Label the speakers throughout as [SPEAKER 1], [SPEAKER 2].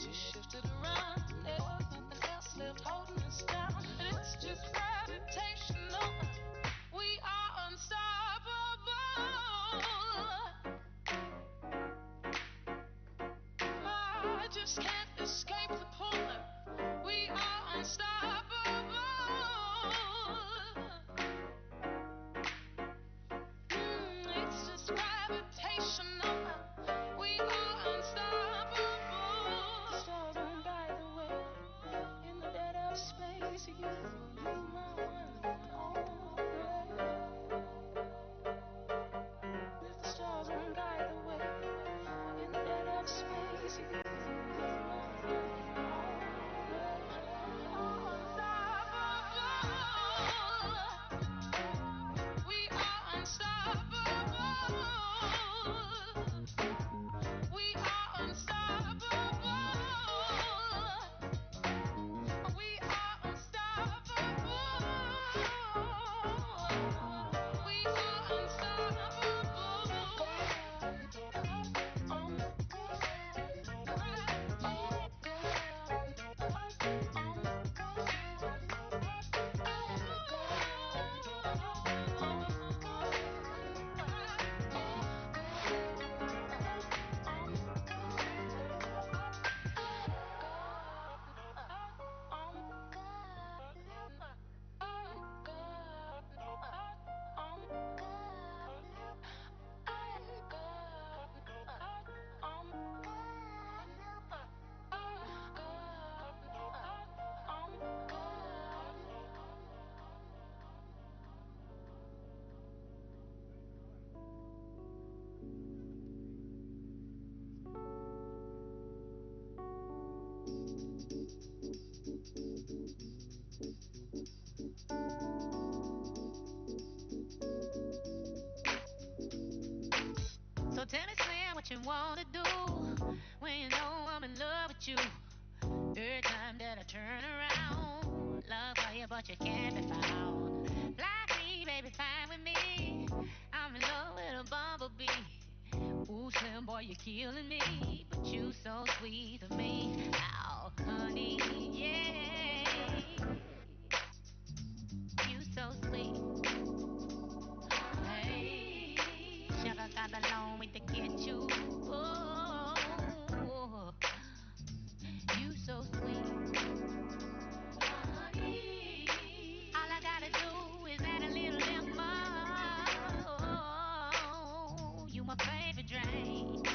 [SPEAKER 1] just shifted around. There was nothing else left holding us down. And it's just gravitational. We are unstoppable. I just can't escape the pull. We are unstoppable. It's just gravitational. We are unstoppable. The stars won't guide the way in the dead of space. You my one and only. If the stars won't guide the way in the dead of space. You my one and only. We are unstoppable. We are unstoppable. We are unstoppable. We are So tell me, Slim, what you wanna do when you know I'm in love with you. Every time that I turn around, love for you, but you can't be found. Fly free, baby, fine with me. I'm in love with a bumblebee. Ooh, Slim boy, you're killing me, but you so sweet to me. Oh, honey, yeah, you so sweet. Hey, sugar got a long way to get you. Oh, you so sweet. Honey, all I gotta do is add a little lemon. You my favorite drink.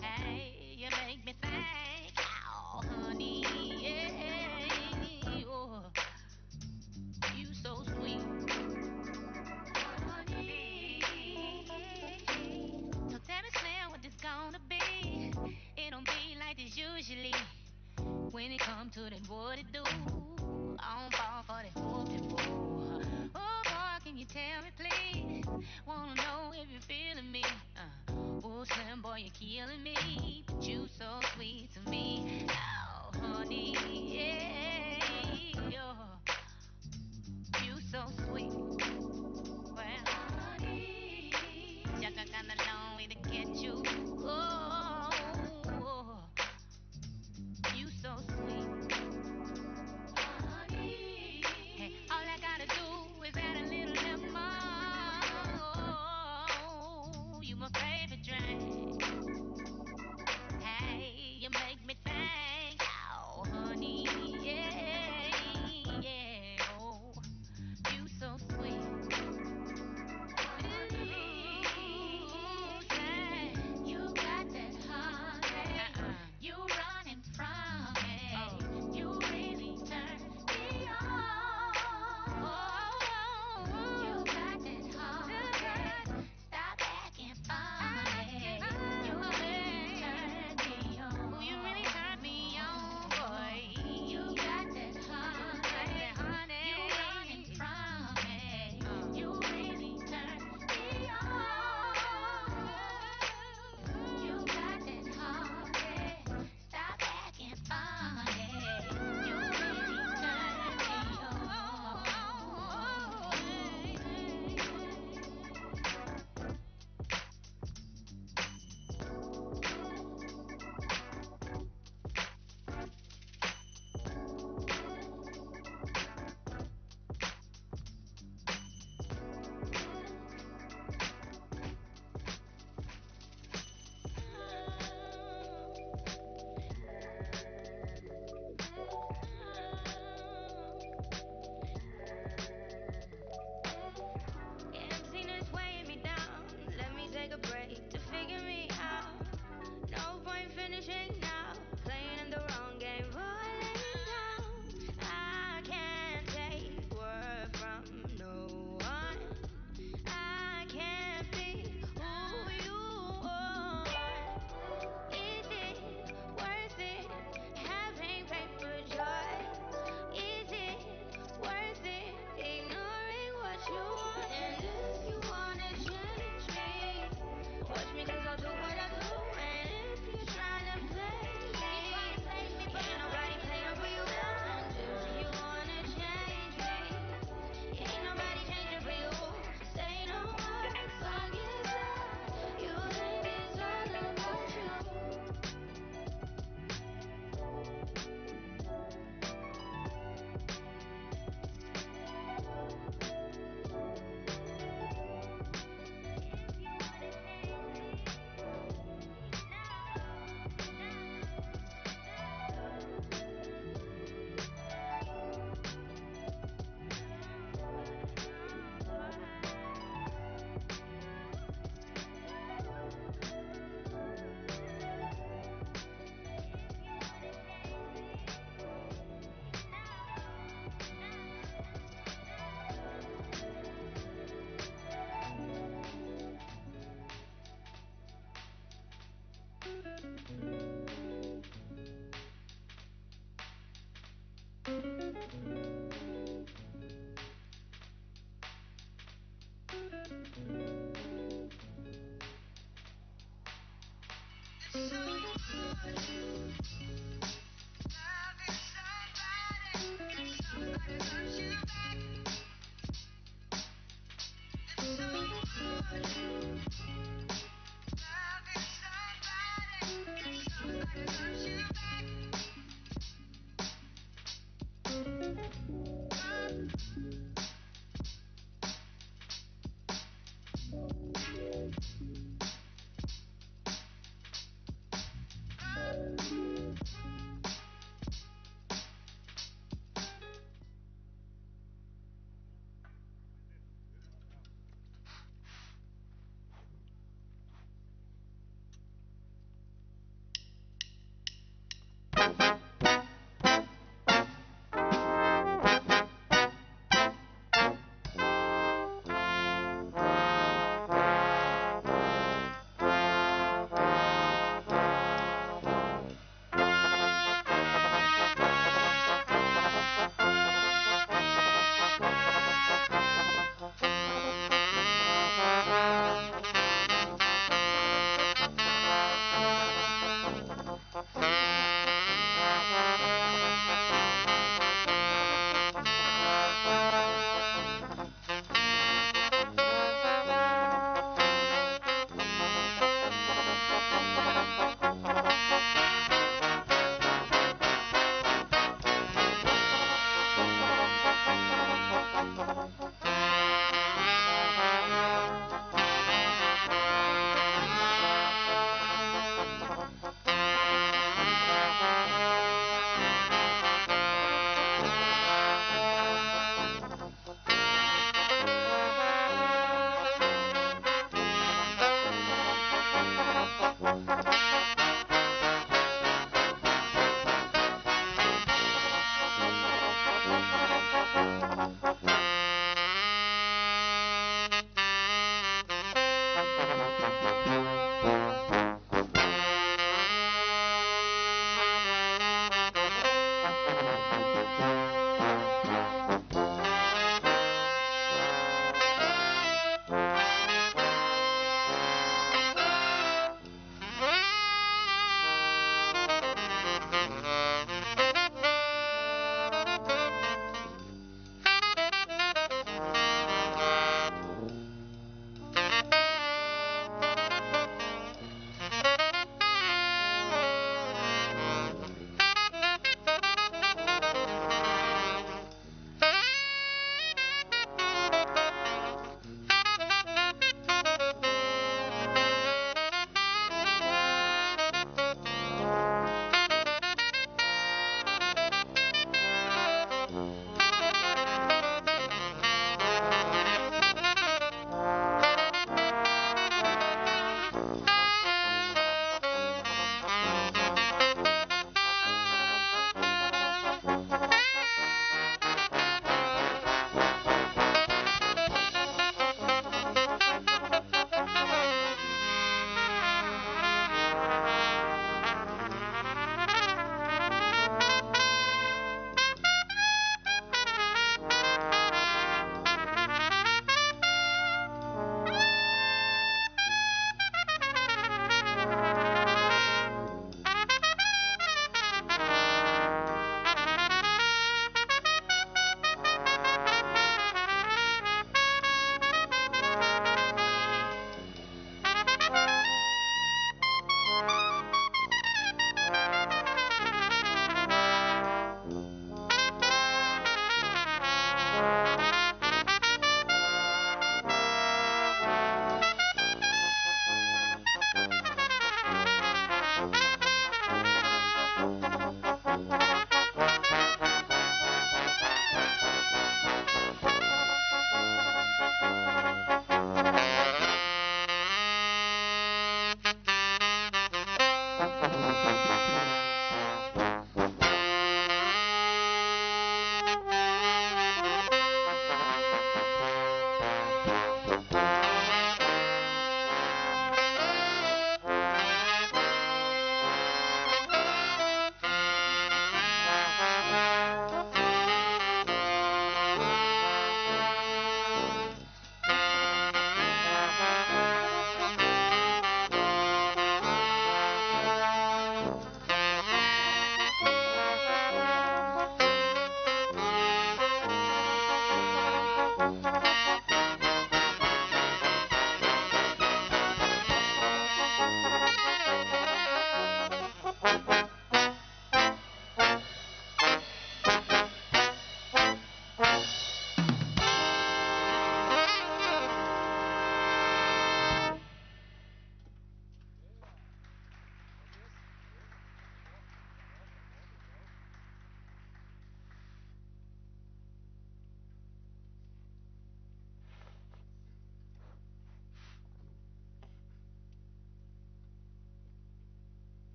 [SPEAKER 1] Hey, you make me think. Oh, honey, yeah. Oh, you so sweet. Honey. So tell me, Slim, what this gonna be? It don't be like this usually. When it come to that, what it do? I don't fall for that whooping bull. Oh boy, can you tell me please? Wanna know if you're feeling me? Oh Slim boy, you're killing me, but you so sweet to me. Oh honey, yeah, oh, you so sweet. Well, honey, just a kinda long way to get you. Oh, you so sweet. Honey, hey, all I gotta do is add a little lemon. You my favorite drink.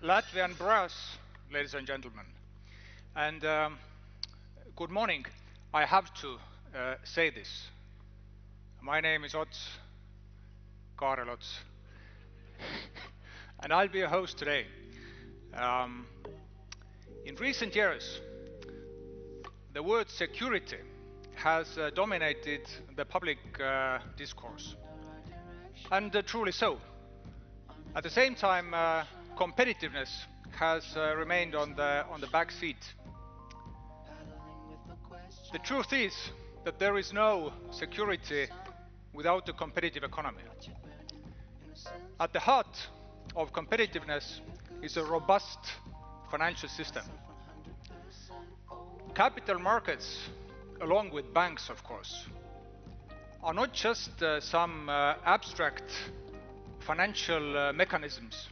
[SPEAKER 2] Latvian brass, ladies and gentlemen, and good morning. I have to say this. My name is Ots Kaarelots, and I'll be your host today. In recent years, the word security has dominated the public discourse, and truly so. At the same time, competitiveness has remained on the back seat. The truth is that there is no security without a competitive economy. At the heart of competitiveness is a robust financial system. Capital markets, along with banks, of course, are not just some abstract financial mechanisms,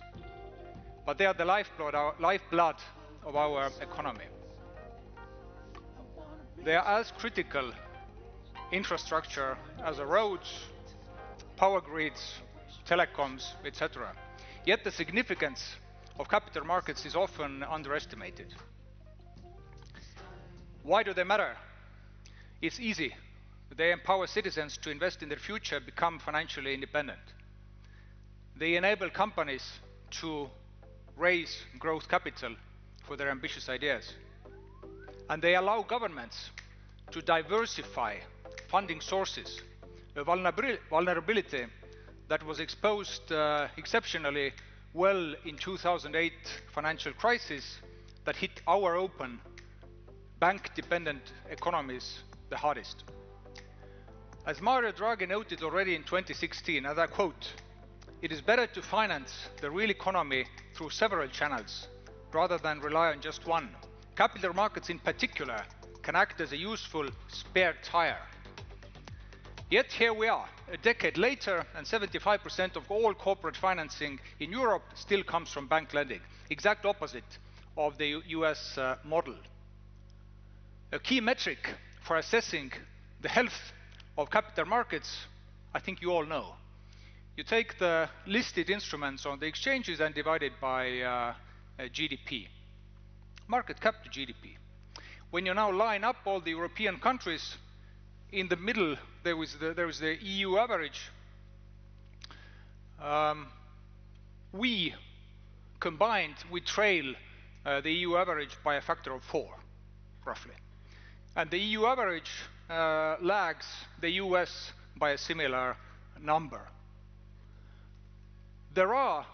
[SPEAKER 2] but they are the lifeblood of our economy. They are as critical infrastructure as the roads, power grids, telecoms, etc. Yet the significance of capital markets is often underestimated. Why do they matter? It's easy. They empower citizens to invest in their future, become financially independent. They enable companies to raise growth capital for their ambitious ideas. And they allow governments to diversify funding sources, a vulnerability that was exposed exceptionally well in 2008 financial crisis that hit our open, bank-dependent economies the hardest. As Mario Draghi noted already in 2016, and I quote, "It is better to finance the real economy through several channels rather than rely on just one. Capital markets in particular can act as a useful spare tire." Yet here we are, a decade later, and 75% of all corporate financing in Europe still comes from bank lending, exact opposite of the US model. A key metric for assessing the health of capital markets, I think you all know. You take the listed instruments on the exchanges and divide it by GDP, market cap to GDP. When you now line up all the European countries, in the middle there is the EU average. we combined, we trail the EU average by a factor of 4, roughly. And the EU average lags the US by a similar number. There are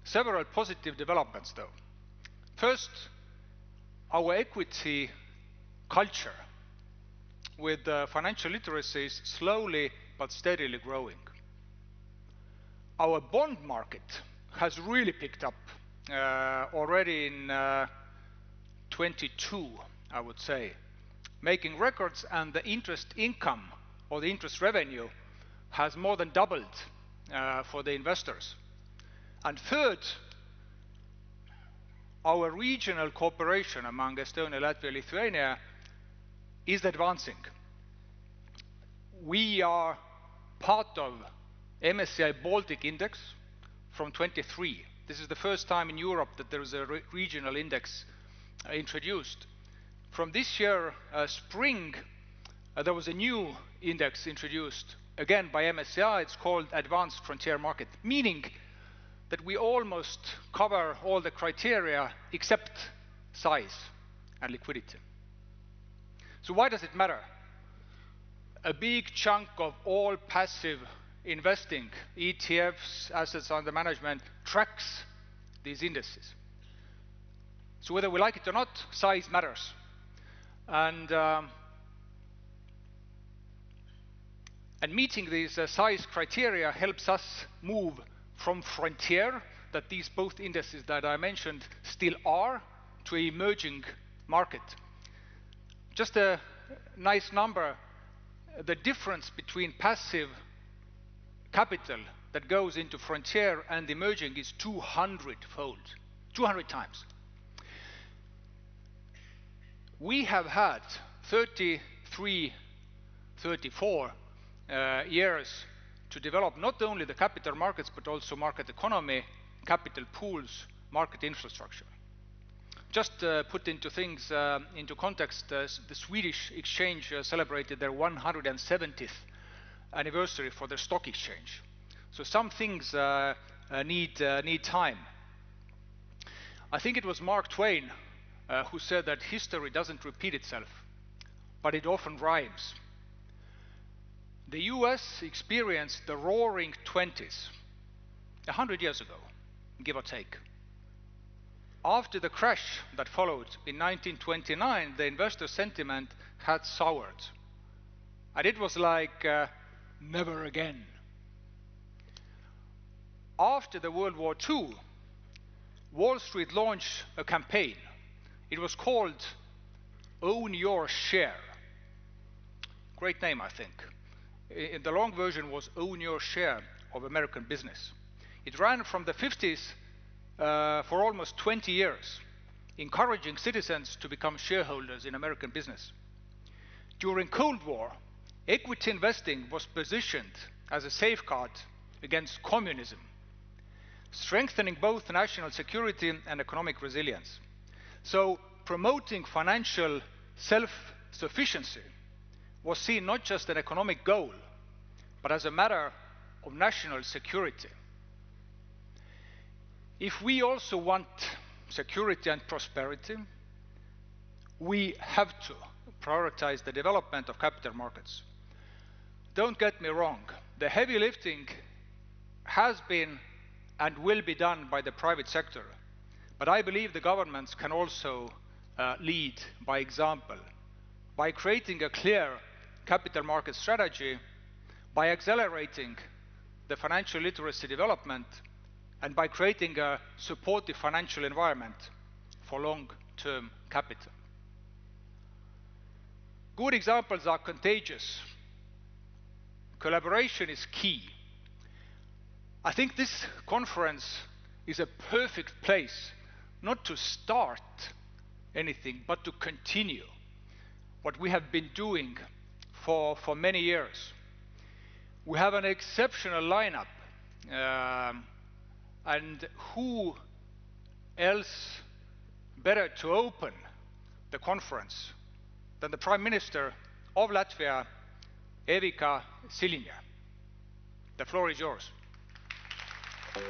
[SPEAKER 2] several positive developments, though. First, our equity culture with financial literacy is slowly but steadily growing. Our bond market has really picked up already in 22, I would say, making records, and the interest income or the interest revenue has more than doubled for the investors. And third, our regional cooperation among Estonia, Latvia, Lithuania is advancing. We are part of MSCI Baltic Index from 23. This is the first time in Europe that there is a regional index introduced. From this year, spring, there was a new index introduced, again by MSCI. It's called Advanced Frontier Market, meaning that we almost cover all the criteria except size and liquidity. So why does it matter? A big chunk of all passive investing, ETFs, assets under management, tracks these indices. So whether we like it or not, size matters. And meeting these size criteria helps us move from frontier, that these both indices that I mentioned still are, to an emerging market. Just a nice number, the difference between passive capital that goes into frontier and emerging is 200-fold, 200 times. We have had 33, 34 years to develop not only the capital markets, but also market economy, capital pools, market infrastructure. Just put into things into context, the Swedish exchange celebrated their 170th anniversary for their stock exchange. So some things need time. I think it was Mark Twain who said that history doesn't repeat itself, but it often rhymes. The US experienced the roaring 20s 100 years ago, give or take. After the crash that followed in 1929, the investor sentiment had soured. And it was like, never again. After the World War II, Wall Street launched a campaign. It was called Own Your Share. Great name, I think. The long version was Own Your Share of American Business. It ran from the 50s for almost 20 years, encouraging citizens to become shareholders in American business. During Cold War, equity investing was positioned as a safeguard against communism, strengthening both national security and economic resilience. So promoting financial self-sufficiency was seen not just an economic goal, but as a matter of national security. If we also want security and prosperity, we have to prioritize the development of capital markets. Don't get me wrong, the heavy lifting has been and will be done by the private sector, but I believe the governments can also lead by example, by creating a clear capital market strategy, by accelerating the financial literacy development, and by creating a supportive financial environment for long-term capital. Good examples are contagious. Collaboration is key. I think this conference is a perfect place not to start anything, but to continue what we have been doing for many years. We have an exceptional lineup, and who else better to open the conference than the Prime Minister of Latvia, Evika Siliņa. The floor is yours.
[SPEAKER 3] Dear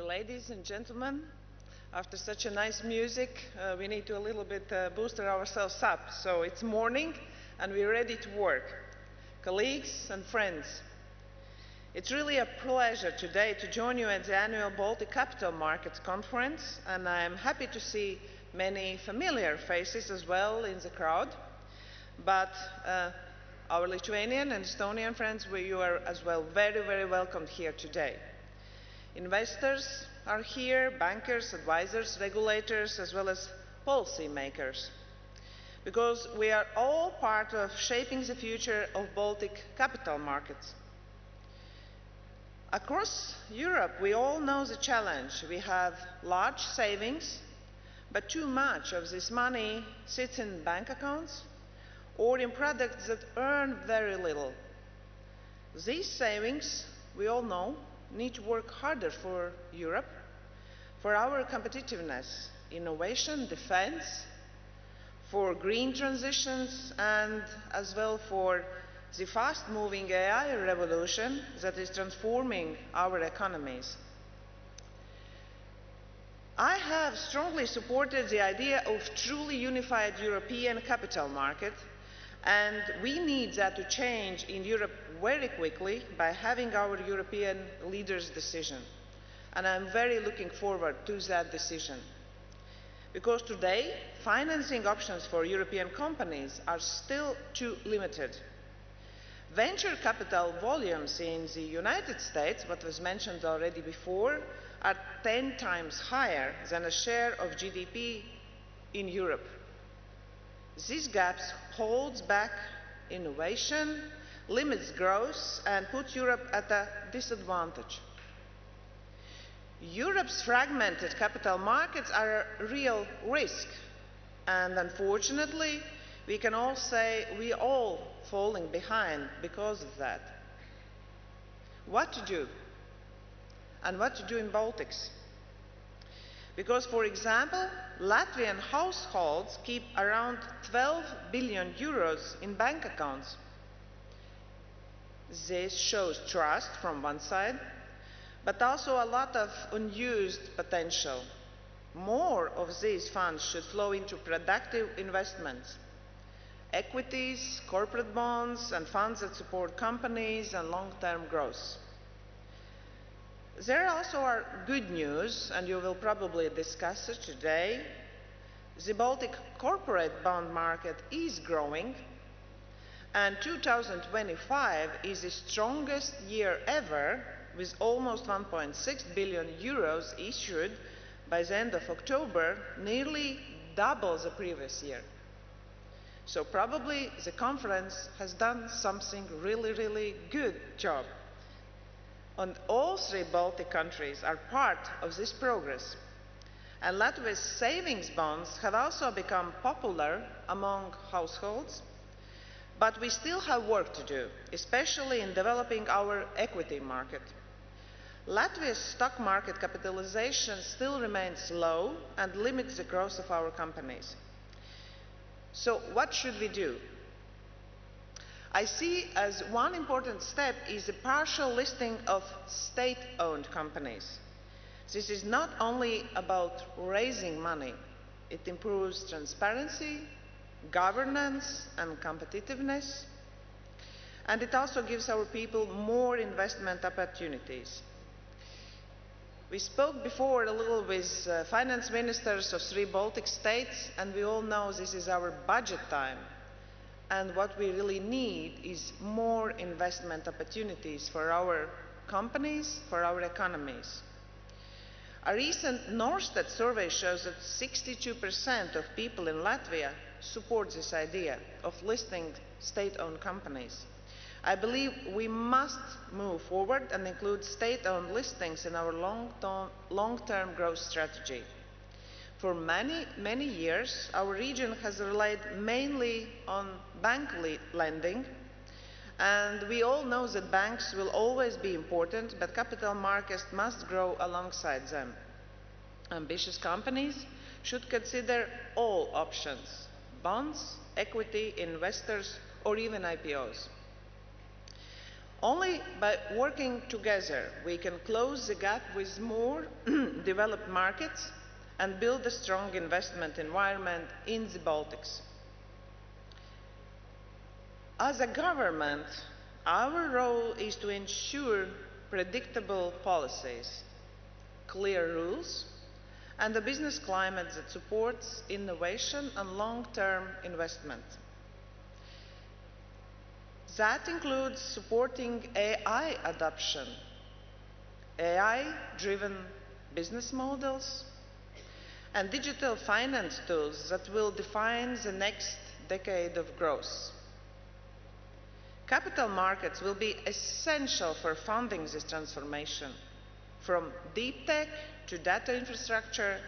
[SPEAKER 3] ladies and gentlemen, after such a nice music, we need to a little bit boost ourselves up. So it's morning and we're ready to work. Colleagues and friends, it's really a pleasure today to join you at the annual Baltic Capital Markets Conference, and I'm happy to see many familiar faces as well in the crowd. But our Lithuanian and Estonian friends, you are as well very, very welcome here today. Investors are here, bankers, advisors, regulators, as well as policy makers, because we are all part of shaping the future of Baltic capital markets. Across Europe, we all know the challenge. We have large savings, but too much of this money sits in bank accounts or in products that earn very little. These savings, we all know, need to work harder for Europe, for our competitiveness, innovation, defense, for green transitions, and as well for the fast-moving AI revolution that is transforming our economies. I have strongly supported the idea of truly unified European capital market, and we need that to change in Europe very quickly by having our European leaders' decision. And I'm very looking forward to that decision. Because today, financing options for European companies are still too limited. Venture capital volumes in the United States, what was mentioned already before, are 10 times higher than a share of GDP in Europe. These gaps hold back innovation, limits growth, and puts Europe at a disadvantage. Europe's fragmented capital markets are a real risk, and unfortunately, we can all say we are all falling behind because of that. What to do? And what to do in Baltics? Because, for example, Latvian households keep around 12 billion euros in bank accounts. This shows trust from one side, but also a lot of unused potential. More of these funds should flow into productive investments, equities, corporate bonds, and funds that support companies and long-term growth. There also are good news, and you will probably discuss it today. The Baltic corporate bond market is growing, and 2025 is the strongest year ever, with almost 1.6 billion euros issued by the end of October, nearly double the previous year. So probably the conference has done something really, really good job. And all three Baltic countries are part of this progress. And Latvia's savings bonds have also become popular among households, but we still have work to do, especially in developing our equity market. Latvia's stock market capitalization still remains low and limits the growth of our companies. So what should we do? I see as one important step is the partial listing of state-owned companies. This is not only about raising money, it improves transparency, governance, and competitiveness, and it also gives our people more investment opportunities. We spoke before a little with finance ministers of 3 Baltic states, and we all know this is our budget time. And what we really need is more investment opportunities for our companies, for our economies. A recent Norstat survey shows that 62% of people in Latvia support this idea of listing state-owned companies. I believe we must move forward and include state-owned listings in our long-term growth strategy. For many, many years, our region has relied mainly on bank lending, And we all know that banks will always be important, but capital markets must grow alongside them. Ambitious companies should consider all options: bonds, equity, investors, or even IPOs. Only by working together we can close the gap with more developed markets and build a strong investment environment in the Baltics. As a government, our role is to ensure predictable policies, clear rules, and a business climate that supports innovation and long-term investment. That includes supporting AI adoption, AI-driven business models, and digital finance tools that will define the next decade of growth. Capital markets will be essential for funding this transformation, from deep tech to data infrastructure,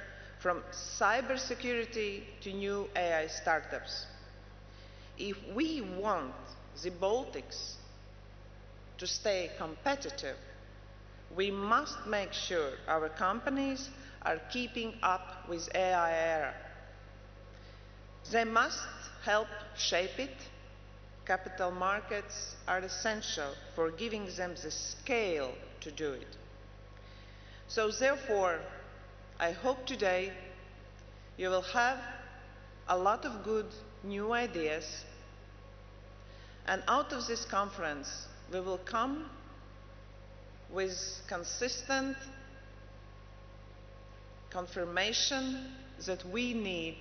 [SPEAKER 3] from cybersecurity to new AI startups. If we want the Baltics to stay competitive, we must make sure our companies are keeping up with AI era. They must help shape it. Capital markets are essential for giving them the scale to do it. So therefore, I hope today you will have a lot of good new ideas, and out of this conference we will come with consistent confirmation that we need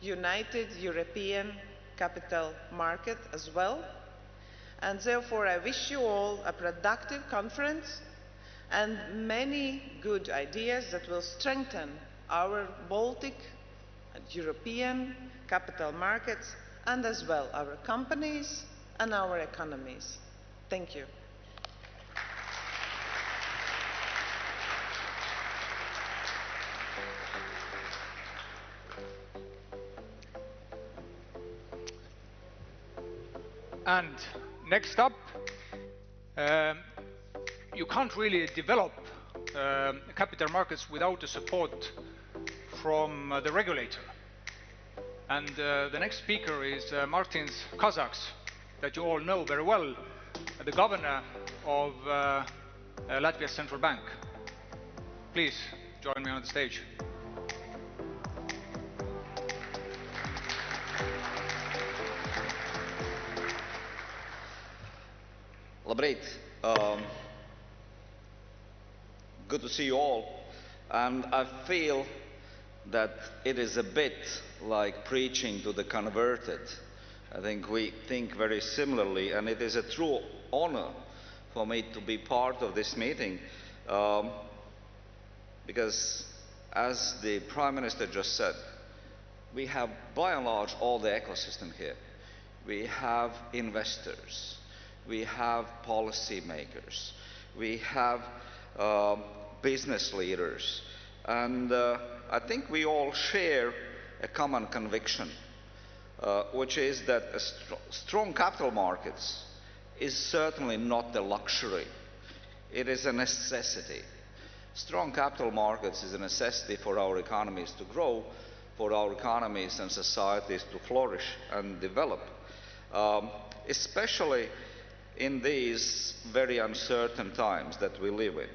[SPEAKER 3] united European capital market as well. And therefore I wish you all a productive conference and many good ideas that will strengthen our Baltic and European capital markets, and as well our companies and our economies. Thank you.
[SPEAKER 2] And next up, you can't really develop capital markets without the support from the regulator. And the next speaker is Mārtiņš Kazāks, that you all know very well, the governor of Latvia's central bank. Please join me on the stage.
[SPEAKER 4] Labrīt. Good to see you all. And I feel that it is a bit like preaching to the converted. I think we think very similarly, and it is a true honor for me to be part of this meeting, because as the Prime Minister just said, we have by and large all the ecosystem here. We have investors, we have policymakers, we have business leaders, and I think we all share a common conviction, which is that strong capital markets is certainly not a luxury. It is a necessity. Strong capital markets is a necessity for our economies to grow, for our economies and societies to flourish and develop, especially in these very uncertain times that we live in.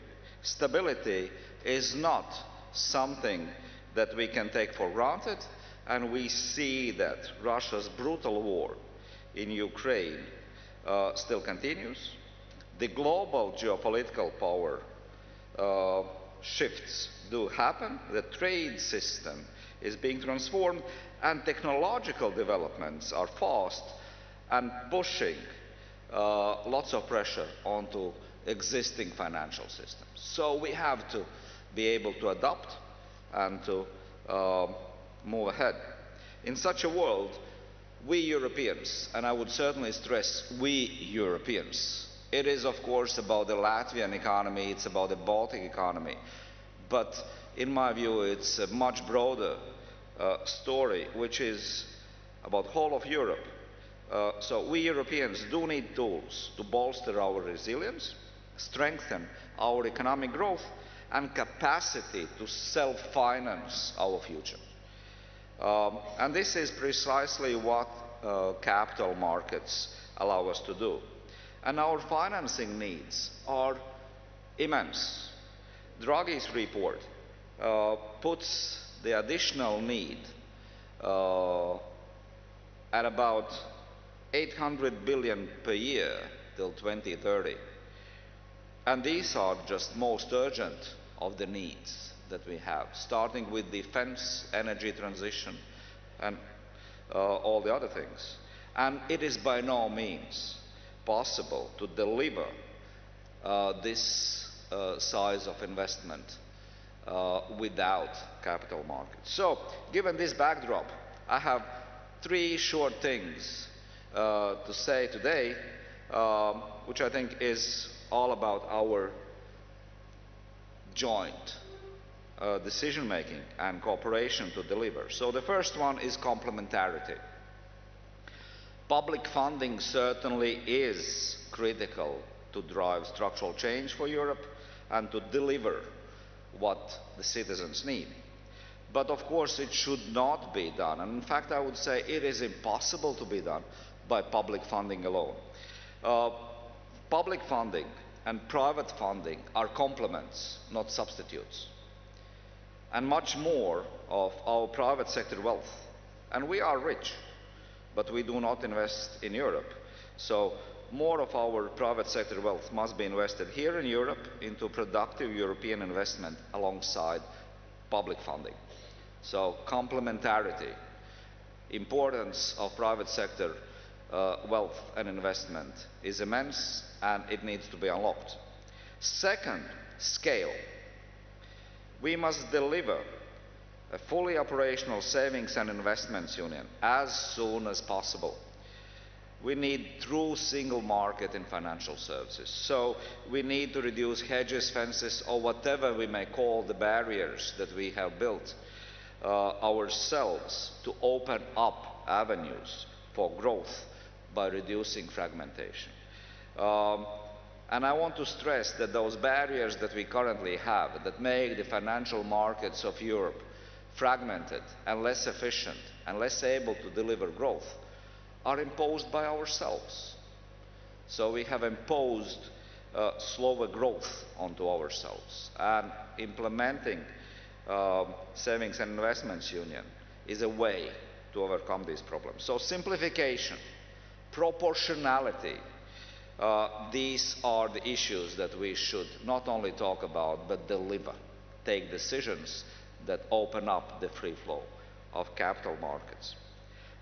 [SPEAKER 4] Stability is not something that we can take for granted, and we see that Russia's brutal war in Ukraine still continues. The global geopolitical power shifts do happen. The trade system is being transformed, and technological developments are fast and pushing lots of pressure onto existing financial systems. So we have to be able to adapt and to move ahead. In such a world, we Europeans, and I would certainly stress we Europeans, it is of course about the Latvian economy, it's about the Baltic economy, but in my view it's a much broader story, which is about whole of Europe. So we Europeans do need tools to bolster our resilience, strengthen our economic growth, and capacity to self-finance our future. And this is precisely what capital markets allow us to do. And our financing needs are immense. Draghi's report puts the additional need at about 800 billion per year till 2030. And these are just most urgent of the needs that we have, starting with defense, energy transition, and all the other things. And it is by no means possible to deliver this size of investment without capital markets. So, given this backdrop, I have three short things to say today, which I think is all about our joint decision-making and cooperation to deliver. So the first one is complementarity. Public funding certainly is critical to drive structural change for Europe and to deliver what the citizens need. But of course it should not be done, and in fact I would say it is impossible to be done by public funding alone. Public funding and private funding are complements, not substitutes. And much more of our private sector wealth, and we are rich, but we do not invest in Europe. So more of our private sector wealth must be invested here in Europe into productive European investment alongside public funding. So complementarity, importance of private sector wealth and investment is immense, and it needs to be unlocked. Second, scale. We must deliver a fully operational savings and investments union as soon as possible. We need true single market in financial services. So we need to reduce hedges, fences, or whatever we may call the barriers that we have built ourselves to open up avenues for growth by reducing fragmentation. And I want to stress that those barriers that we currently have that make the financial markets of Europe fragmented and less efficient and less able to deliver growth are imposed by ourselves. So we have imposed slower growth onto ourselves, and implementing savings and investments union is a way to overcome these problems. So simplification, proportionality, these are the issues that we should not only talk about but deliver, take decisions that open up the free flow of capital markets.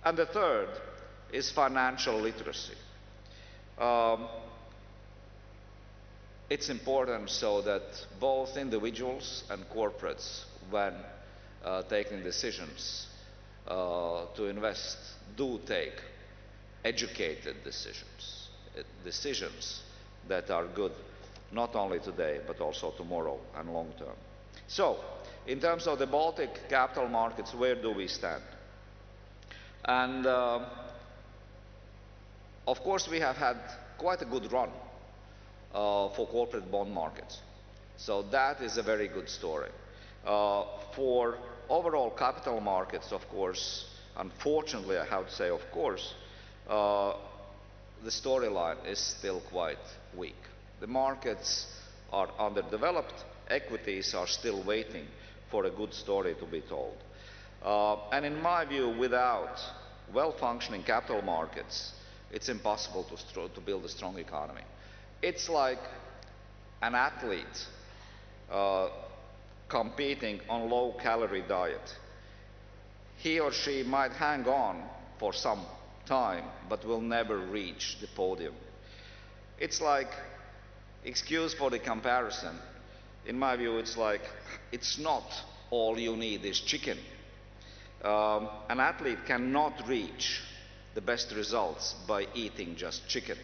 [SPEAKER 4] And the third is financial literacy. It's important so that both individuals and corporates, when taking decisions to invest, do take educated decisions that are good not only today but also tomorrow and long term. So, in terms of the Baltic capital markets, where do we stand? And of course we have had quite a good run for corporate bond markets. So that is a very good story. For overall capital markets, of course, unfortunately I have to say, of course, the storyline is still quite weak. The markets are underdeveloped, equities are still waiting for a good story to be told. And in my view, without well-functioning capital markets, it's impossible to build a strong economy. It's like an athlete competing on low-calorie diet. He or she might hang on for some time, but will never reach the podium. It's like, excuse for the comparison, in my view it's like, it's not all you need is chicken. An athlete cannot reach the best results by eating just chicken.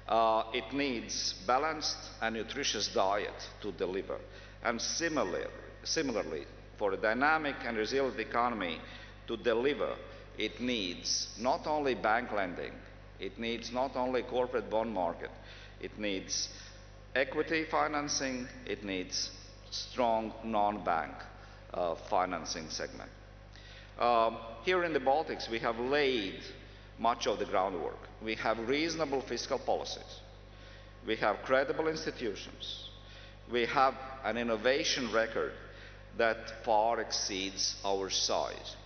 [SPEAKER 4] It needs balanced and nutritious diet to deliver. And similarly, for a dynamic and resilient economy to deliver, it needs not only bank lending, it needs not only corporate bond market, it needs equity financing, it needs strong non-bank financing segment. Here in the Baltics, we have laid much of the groundwork. We have reasonable fiscal policies. We have credible institutions. We have an innovation record that far exceeds our size.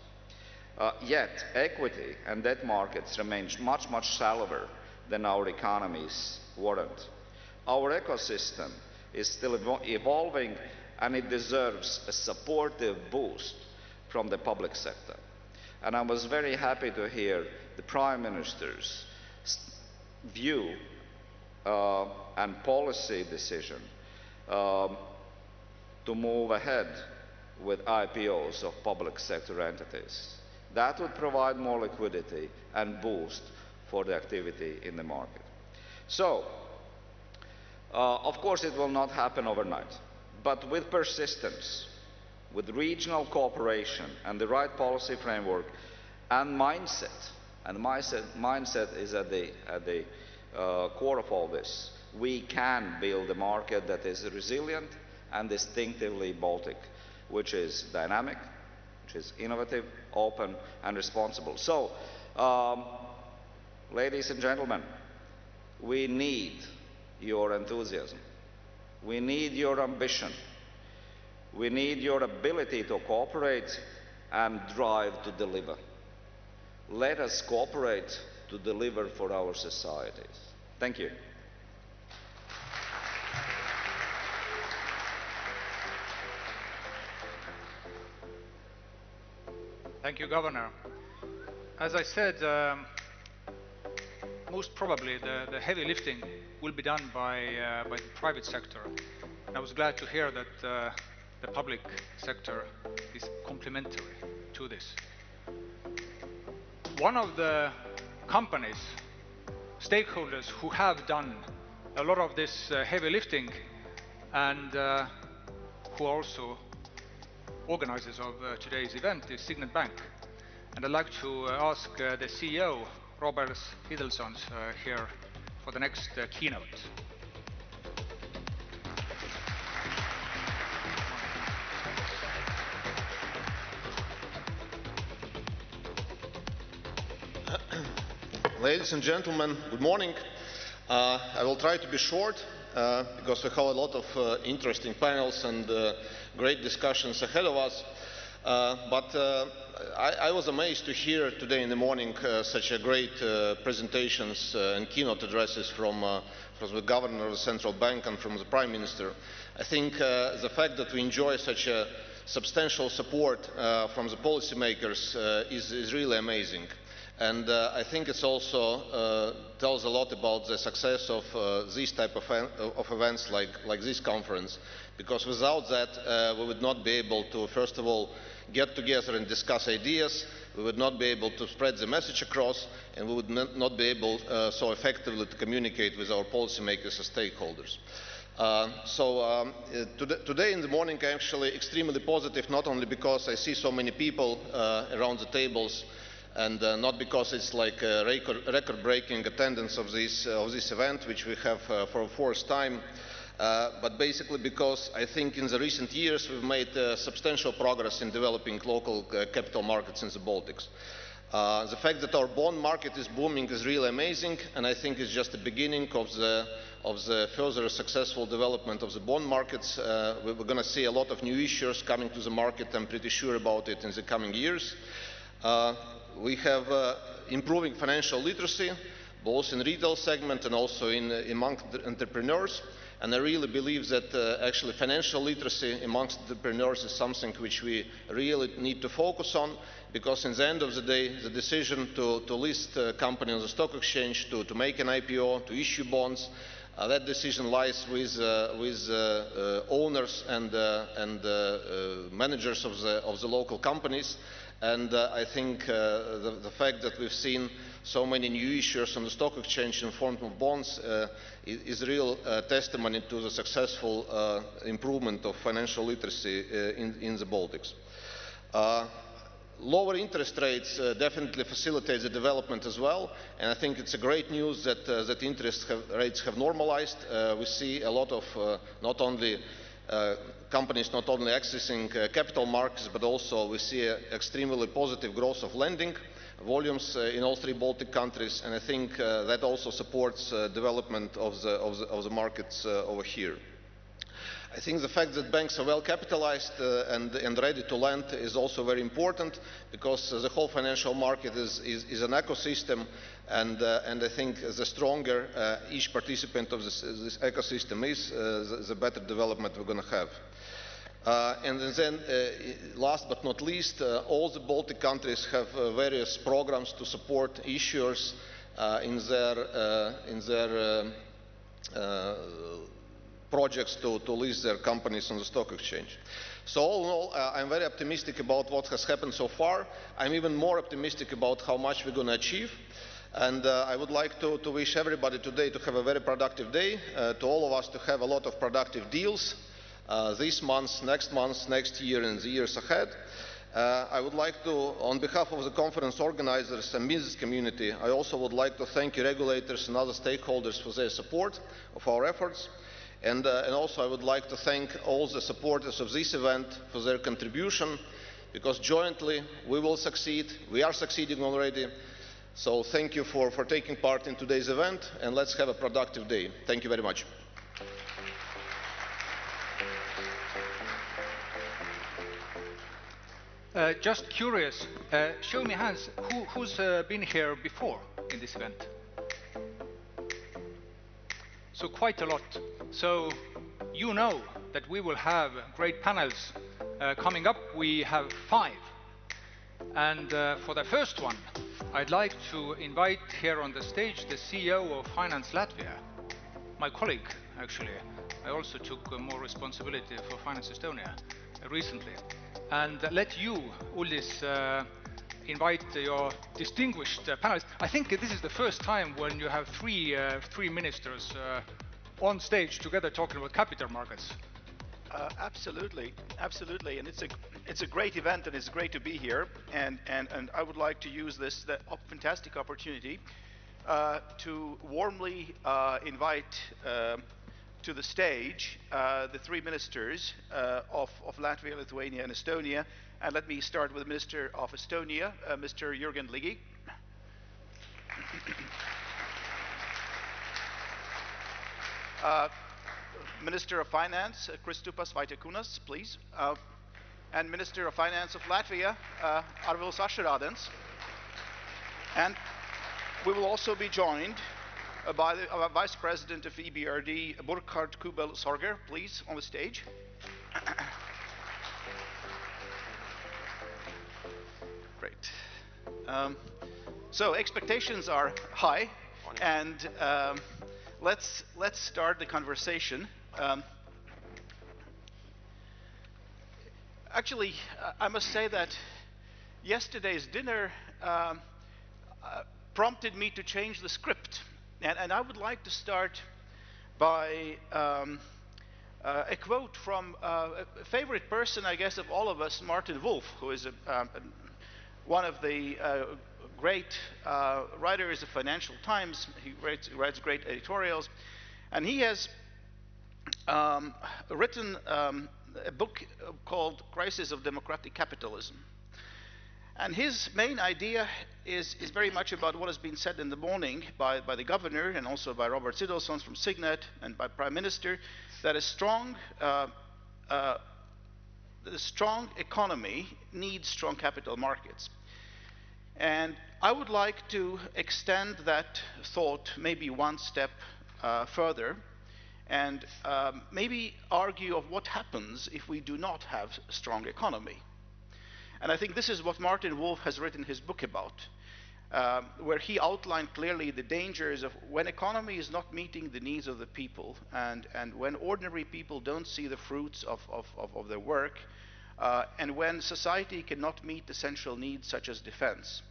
[SPEAKER 4] Yet, equity and debt markets remain much shallower than our economies warrant. Our ecosystem is still evolving, and it deserves a supportive boost from the public sector. And I was very happy to hear the Prime Minister's view and policy decision to move ahead with IPOs of public sector entities. That would provide more liquidity and boost for the activity in the market. So, of course it will not happen overnight, but with persistence, with regional cooperation and the right policy framework and mindset is at the core of all this, we can build a market that is resilient and distinctively Baltic, which is dynamic, which is innovative, open, and responsible. So, ladies and gentlemen, we need your enthusiasm. We need your ambition. We need your ability to cooperate and drive to deliver. Let us cooperate to deliver for our societies. Thank you.
[SPEAKER 2] Thank you, Governor. As I said, most probably the heavy lifting will be done by the private sector. And I was glad to hear that the public sector is complementary to this. One of the companies, stakeholders who have done a lot of this heavy lifting and who also organizers of today's event is Signet Bank. And I'd like to ask the CEO, Roberts Idelsons, here for the next keynote.
[SPEAKER 5] Ladies and gentlemen, good morning. I will try to be short because we have a lot of interesting panels and great discussions ahead of us. But I was amazed to hear today in the morning such a great presentations and keynote addresses from the Governor of the Central Bank and from the Prime Minister. I think the fact that we enjoy such a substantial support from the policymakers is really amazing. And I think it also tells a lot about the success of these type of events like this conference, because without that we would not be able to, first of all, get together and discuss ideas, we would not be able to spread the message across, and we would not be able so effectively to communicate with our policymakers and stakeholders. Today in the morning I'm actually extremely positive, not only because I see so many people around the tables, and not because it's like a record-breaking attendance of this event, which we have for a fourth time, but basically because I think in the recent years we've made substantial progress in developing local capital markets in the Baltics. The fact that our bond market is booming is really amazing, and I think it's just the beginning of the further successful development of the bond markets. We're going to see a lot of new issuers coming to the market, I'm pretty sure about it, in the coming years. We have improving financial literacy, both in retail segment and also among entrepreneurs. And I really believe that actually financial literacy amongst entrepreneurs is something which we really need to focus on, because in the end of the day, the decision to list a company on the stock exchange, to make an IPO, to issue bonds, that decision lies with owners and managers of the local companies. And I think the fact that we've seen so many new issuers on the stock exchange in form of bonds is a real testimony to the successful improvement of financial literacy in the Baltics. lower interest rates definitely facilitate the development as well, and I think it's a great news that, that rates have normalized. We see a lot of not only companies not only accessing capital markets, but also we see extremely positive growth of lending volumes in all three Baltic countries, and I think that also supports development of the markets over here. I think the fact that banks are well capitalized and ready to lend is also very important, because the whole financial market is an ecosystem, and I think the stronger each participant of this ecosystem is, the better development we're going to have. And then, last but not least, all the Baltic countries have various programs to support issuers in their projects to list their companies on the stock exchange. So all in all, I'm very optimistic about what has happened so far. I'm even more optimistic about how much we're going to achieve. And I would like to wish everybody today to have a very productive day, to all of us to have a lot of productive deals this month, next year, and the years ahead. I would like to, on behalf of the conference organizers and business community, I also would like to thank you regulators and other stakeholders for their support of our efforts. And also I would like to thank all the supporters of this event for their contribution, because jointly we will succeed. We are succeeding already. So thank you for taking part in today's event, and let's have a productive day. Thank you very much.
[SPEAKER 2] Just curious, show me hands, who's been here before in this event? So quite a lot. So you know that we will have great panels coming up. We have 5. And for the first one, I'd like to invite here on the stage the CEO of Finance Latvia, my colleague actually. I also took more responsibility for Finance Estonia recently. And let you, Uldis, invite your distinguished panelists. I think this is the first time when you have three ministers on stage together talking about capital markets.
[SPEAKER 6] Absolutely, and it's a great event, and it's great to be here. And I would like to use this fantastic opportunity to warmly invite to the stage the 3 ministers of Latvia, Lithuania, and Estonia. And let me start with the Minister of Estonia, Mr. Jürgen Ligi. Minister of Finance, Kristupas Vaitiekūnas, please. And Minister of Finance of Latvia, Arvils Ašerādens. And we will also be joined by the Vice President of EBRD, Burkhard Kubel-Sorger, please, on the stage. Great. So expectations are high, and let's start the conversation. Actually, I must say that yesterday's dinner prompted me to change the script, and I would like to start by a quote from a favorite person, I guess, of all of us, Martin Wolf, who is one of the great writers of Financial Times. He writes great editorials, and he has written a book called Crisis of Democratic Capitalism. And his main idea is very much about what has been said in the morning by the governor, and also by Roberts Idelsons from Signet, and by Prime Minister, that a strong economy needs strong capital markets. And I would like to extend that thought maybe one step further, and maybe argue of what happens if we do not have a strong economy. And I think this is what Martin Wolf has written his book about, where he outlined clearly the dangers of when economy is not meeting the needs of the people, and when ordinary people don't see the fruits of their work, and when society cannot meet essential needs such as defense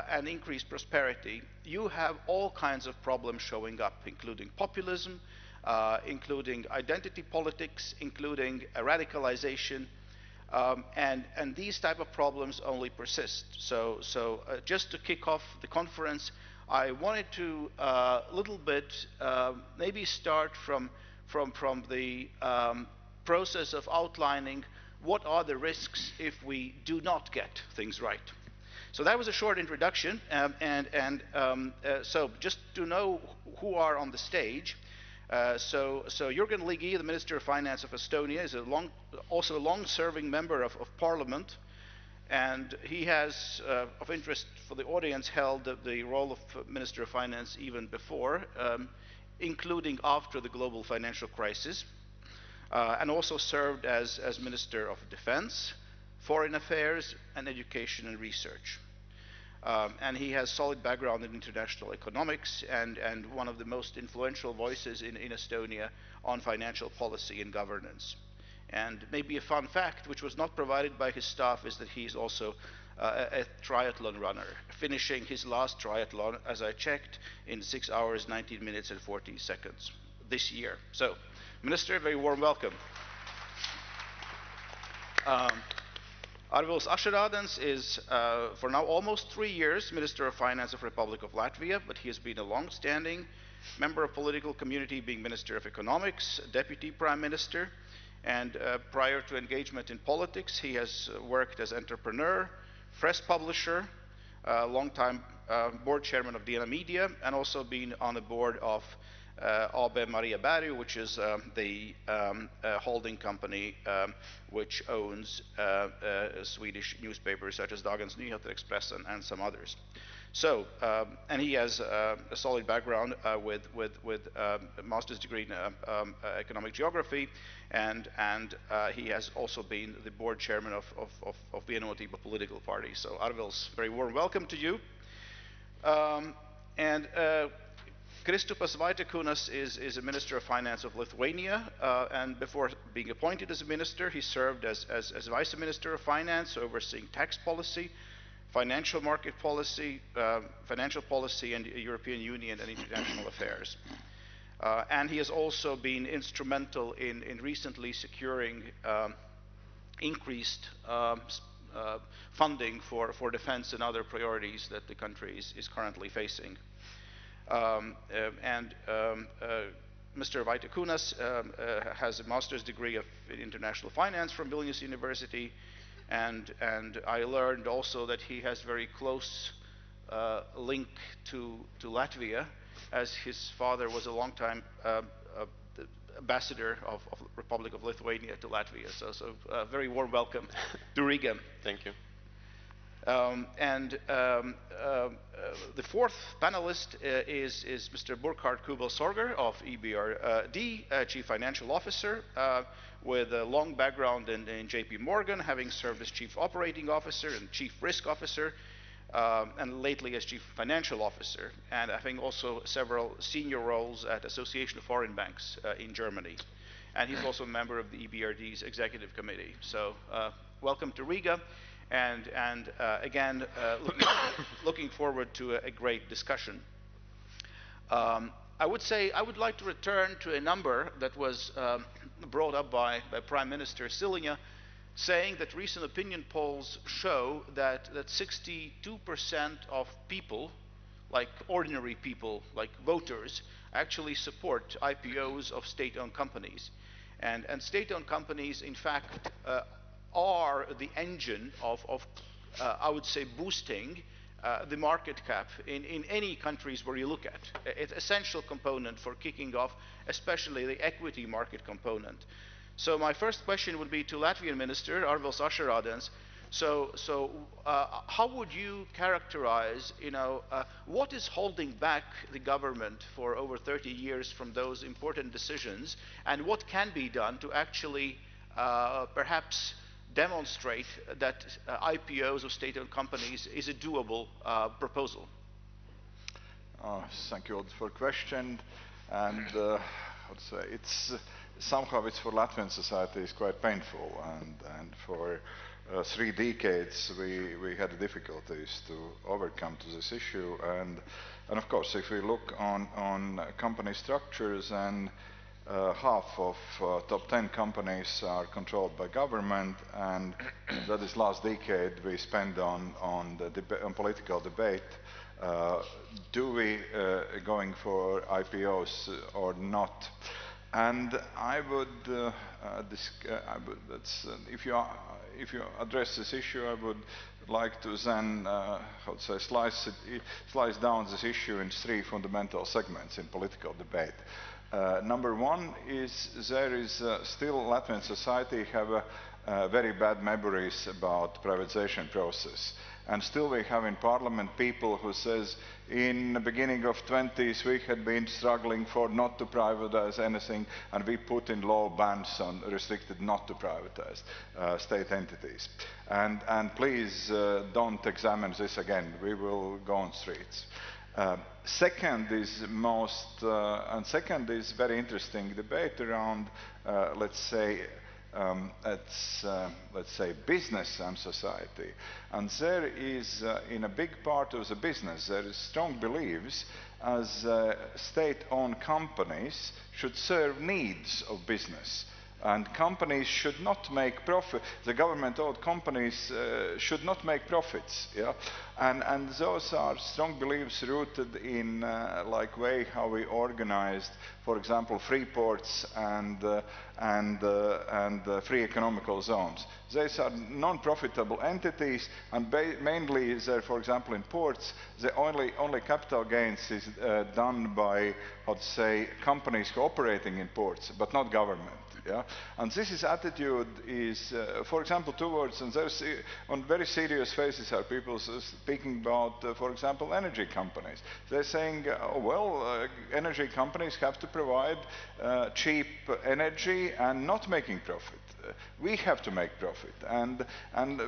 [SPEAKER 6] and increased prosperity, you have all kinds of problems showing up, including populism, including identity politics, including radicalization, And these type of problems only persist. So just to kick off the conference, I wanted to little bit maybe start from the process of outlining what are the risks if we do not get things right. So that was a short introduction, so just to know who are on the stage. So Jürgen Ligi, the Minister of Finance of Estonia, is also a long-serving member of Parliament, and he has, of interest for the audience, held the role of Minister of Finance even before, including after the global financial crisis, and also served as Minister of Defense, Foreign Affairs, and Education and Research. And he has solid background in international economics and one of the most influential voices in Estonia on financial policy and governance. And maybe a fun fact, which was not provided by his staff, is that he's also a triathlon runner, finishing his last triathlon, as I checked, in 6 hours, 19 minutes and 40 seconds this year. So, Minister, very warm welcome. Arvils Ašarādens is, for now, almost 3 years Minister of Finance of Republic of Latvia, but he has been a long-standing member of political community, being Minister of Economics, Deputy Prime Minister, and prior to engagement in politics, he has worked as entrepreneur, press publisher, long-time board chairman of Diena Media, and also been on the board of AB Maria Berg, which is the holding company which owns Swedish newspapers such as Dagens Nyheter, Express, and some others. So, and he has a solid background with a master's degree in economic geography, and he has also been the board chairman of Vienoti political party. So, Arvils, very warm welcome to you. Kristupas Vaitiekūnas is a Minister of Finance of Lithuania, and before being appointed as a minister, he served as Vice Minister of Finance, overseeing tax policy, financial market policy, financial policy, and European Union and international affairs. And he has also been instrumental in recently securing increased funding for defense and other priorities that the country is currently facing. Mr. Vaitiekūnas has a master's degree in international finance from Vilnius University, and I learned also that he has very close link to Latvia, as his father was a long-time ambassador of Republic of Lithuania to Latvia. So very warm welcome to Riga.
[SPEAKER 7] Thank you.
[SPEAKER 6] The fourth panelist is Mr. Burkhard Kubel-Sorger of EBRD, Chief Financial Officer, with a long background in JP Morgan, having served as Chief Operating Officer and Chief Risk Officer, and lately as Chief Financial Officer, and having also several senior roles at Association of Foreign Banks in Germany. And he's also a member of the EBRD's Executive Committee. So welcome to Riga. And again, looking forward to a great discussion. I would like to return to a number that was brought up by Prime Minister Siliņa, saying that recent opinion polls show that 62% of people, like ordinary people, like voters, actually support IPOs of state-owned companies. And state-owned companies, in fact, are the engine of I would say, boosting the market cap in any countries where you look at. It's an essential component for kicking off, especially the equity market component. So my first question would be to Latvian Minister Arvils Ašarādens. So how would you characterize, what is holding back the government for over 30 years from those important decisions, and what can be done to actually perhaps demonstrate that IPOs of state-owned companies is a doable proposal?
[SPEAKER 8] Thank you for the question. And let's say somehow it's for Latvian society is quite painful, and for 3 decades we had difficulties to overcome to this issue. And of course, if we look on company structures and half of top 10 companies are controlled by government, and that is last decade we spend on political debate. Do we going for IPOs or not? And I would, if you address this issue, I would like to then, how to say, slice down this issue in three fundamental segments in political debate. Number one is there is still Latvian society have very bad memories about privatization process. And still we have in parliament people who says in the beginning of 20s we had been struggling for not to privatize anything, and we put in law bans on restricted not to privatize state entities. And please don't examine this again. We will go on streets. Second is very interesting debate around, let's say business and society. And there is, in a big part of the business, there is strong beliefs as state-owned companies should serve needs of business. And companies should not make profit. The government-owned companies should not make profits. Yeah? And those are strong beliefs rooted in like way how we organized, for example, free ports and free economical zones. These are non-profitable entities, and mainly, for example, in ports, the only capital gains is done by, how to say, companies cooperating in ports, but not government. Yeah? And this is attitude is, for example, towards, and there's on very serious faces are people speaking about, for example, energy companies. They're saying, energy companies have to provide cheap energy and not making profit. We have to make profit, and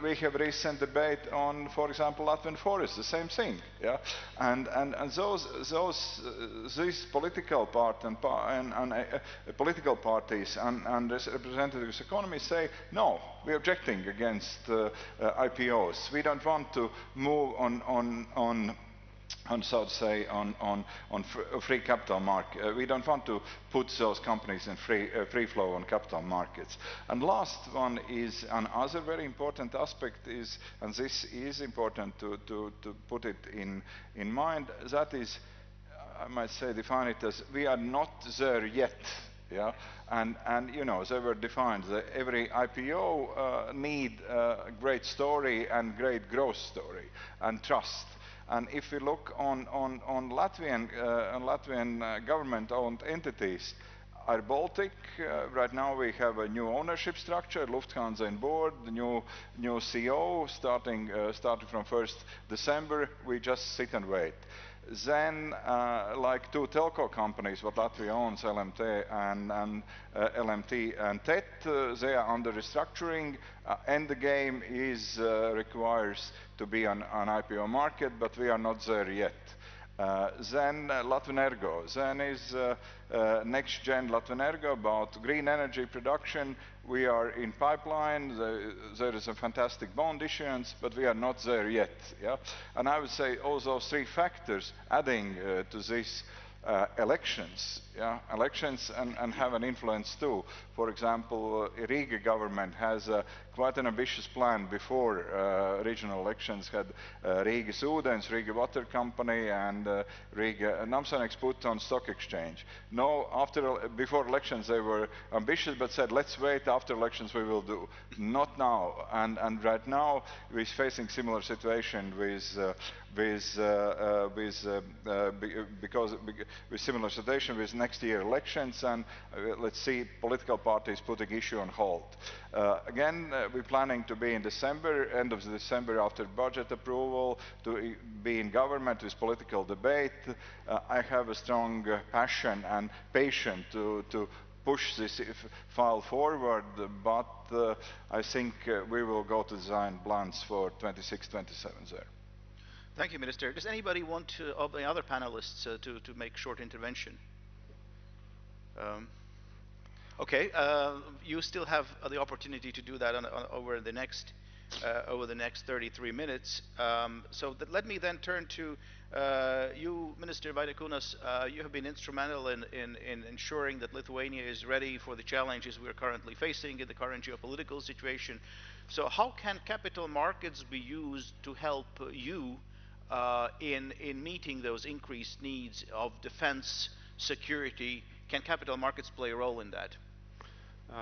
[SPEAKER 8] we have recent debate on, for example, Latvian forests, the same thing, yeah. And these political political parties and representatives of economy say no, we're objecting against IPOs. We don't want to move on so to say, on free capital market. We don't want to put those companies in free flow on capital markets. And last one is another very important aspect is, and this is important to put it in mind, that is, I might say, define it as we are not there yet. Yeah, and you know, they were defined that every IPO need a great story and great growth story and trust. And if we look on Latvian government-owned entities, Air Baltic, right now we have a new ownership structure, Lufthansa on board, the new CEO starting from 1st December. We just sit and wait. Then, like two telco companies, what Latvia owns, LMT and TET, they are under restructuring. And the game is requires to be on IPO market, but we are not there yet. Then Latvenergo. Then is next gen Latvenergo about green energy production. We are in pipeline. There is a fantastic bond issuance, but we are not there yet. Yeah? And I would say all those three factors adding to this elections, yeah, elections and have an influence too. For example, Riga government has quite an ambitious plan before regional elections. Had Riga Ūdens, Riga Water Company, and Riga Namsanieks put on stock exchange. No, before elections they were ambitious, but said let's wait, after elections we will do. Not now, and right now we're facing similar situation with similar situation with next year elections, and let's see political parties putting issue on hold. Again, we're planning to be in December, end of December after budget approval, to be in government with political debate. I have a strong passion and patience to push this file forward, but I think we will go to design plans for 26, 27 there.
[SPEAKER 6] Thank you, Minister. Does anybody want to, of the other panelists, to make short intervention? Okay, you still have the opportunity to do that over the next over the next 33 minutes. Let me then turn to you, Minister Vaidekūnas. You have been instrumental in ensuring that Lithuania is ready for the challenges we are currently facing in the current geopolitical situation. So how can capital markets be used to help you in meeting those increased needs of defense, security? Can capital markets play a role in that?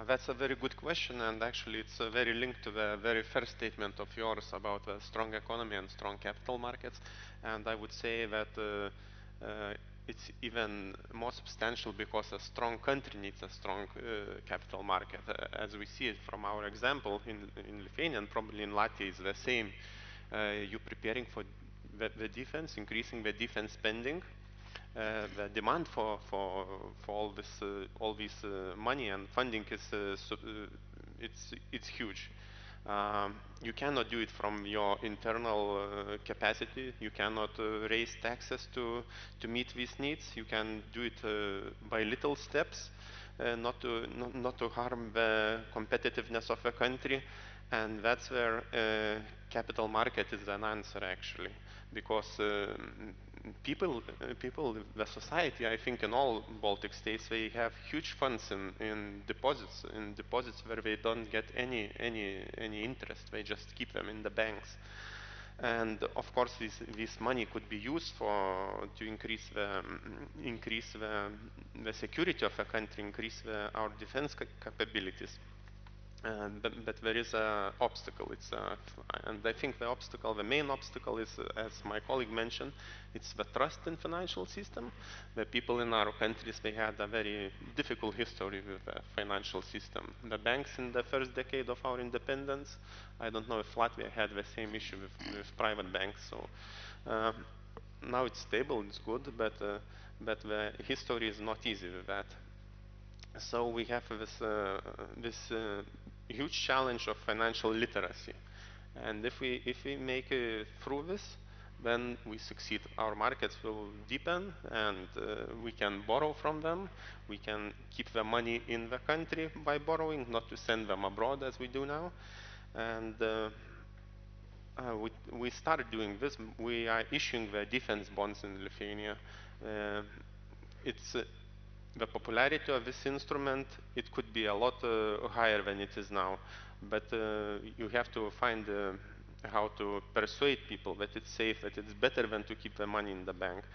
[SPEAKER 7] That's a very good question, and actually it's very linked to the very first statement of yours about a strong economy and strong capital markets. And I would say that it's even more substantial because a strong country needs a strong capital market. As we see it from our example in Lithuania, and probably in Latvia is the same. You're preparing for the defense, increasing the defense spending. The demand for all this money and funding is it's huge. You cannot do it from your internal capacity. You cannot raise taxes to meet these needs. You can do it by little steps, not to harm the competitiveness of a country. And that's where capital market is an answer, actually, because people, the society, I think in all Baltic states, they have huge funds in deposits where they don't get any interest. They just keep them in the banks. And of course, this money could be used to increase the security of a country, increase our defense capabilities. But there is an obstacle. And I think the main obstacle is, as my colleague mentioned, it's the trust in financial system. The people in our countries, they had a very difficult history with the financial system. The banks in the first decade of our independence, I don't know if Latvia had the same issue with private banks. So now it's stable, it's good, but the history is not easy with that. So we have this huge challenge of financial literacy, and if we make it through this, then we succeed. Our markets will deepen, and we can borrow from them. We can keep the money in the country by borrowing, not to send them abroad as we do now. And we started doing this. We are issuing the defense bonds in Lithuania. The popularity of this instrument, it could be a lot higher than it is now, but you have to find how to persuade people that it's safe, that it's better than to keep the money in the bank.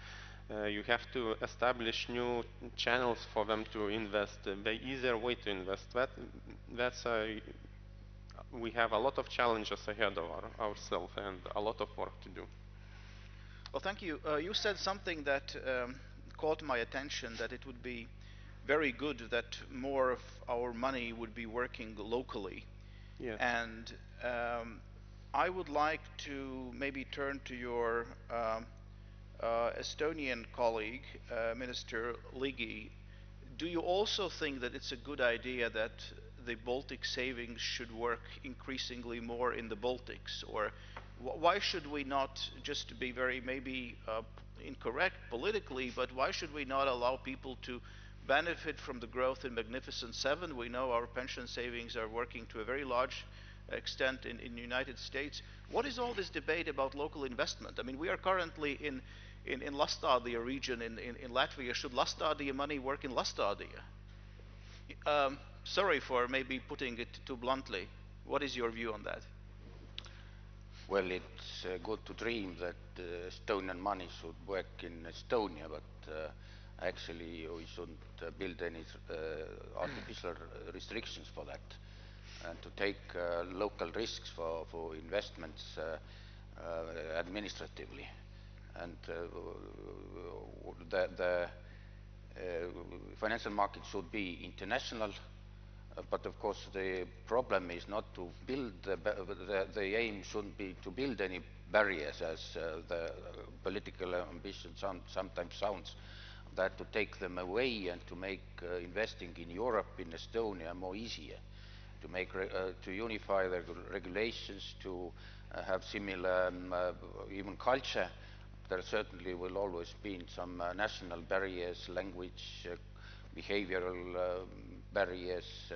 [SPEAKER 7] You have to establish new channels for them to invest, the easier way to invest. We have a lot of challenges ahead of ourselves and a lot of work to do.
[SPEAKER 6] Well, thank you. You said something that caught my attention, that it would be very good that more of our money would be working locally.
[SPEAKER 7] Yes.
[SPEAKER 6] And I would like to maybe turn to your Estonian colleague, Minister Ligi. Do you also think that it's a good idea that the Baltic savings should work increasingly more in the Baltics? Or why should we not, just to be very maybe incorrect politically, but why should we not allow people to benefit from the growth in Magnificent Seven? We know our pension savings are working to a very large extent in the United States. What is all this debate about local investment? I mean, we are currently in Lastadia region in Latvia. Should Lastadia money work in Lastadia? Sorry for maybe putting it too bluntly. What is your view on that?
[SPEAKER 9] Well, it's good to dream that Estonian money should work in Estonia, but actually we shouldn't build any artificial restrictions for that, and to take local risks for investments administratively. And the financial market should be international. But of course, the problem is not to build, the aim shouldn't be to build any barriers, as the political ambition sometimes sounds, that to take them away and to make investing in Europe, in Estonia, more easier, to make to unify the regulations, to have similar even culture. There certainly will always be some national barriers, language, behavioral barriers,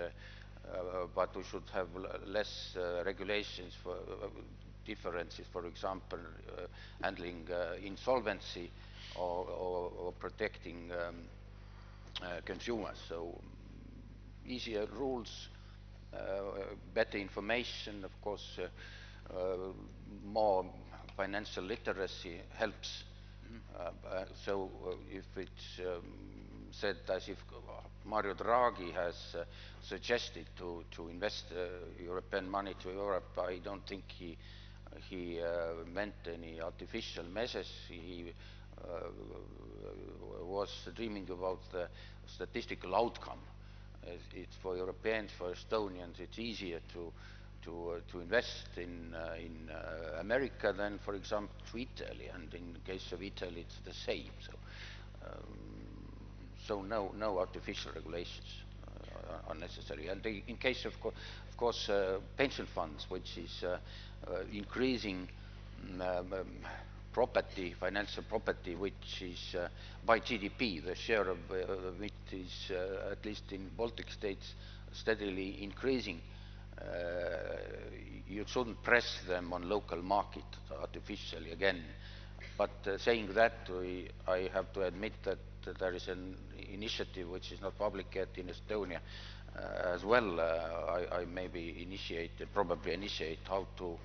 [SPEAKER 9] but we should have less regulations for differences, for example, handling insolvency or protecting consumers. So easier rules, better information, of course, more financial literacy helps. So if it's said as if Mario Draghi has suggested to invest European money to Europe, I don't think he meant any artificial measures. He was dreaming about the statistical outcome. It's for Europeans, for Estonians, it's easier to invest in America than, for example, to Italy, and in the case of Italy, it's the same. So no artificial regulations are necessary. And in case of course, pension funds, which is increasing property, financial property, which is by GDP, the share of it is, at least in Baltic states, steadily increasing. You shouldn't press them on local market artificially again. But saying that, I have to admit that there is an initiative which is not public yet in Estonia as well. I maybe probably initiate how to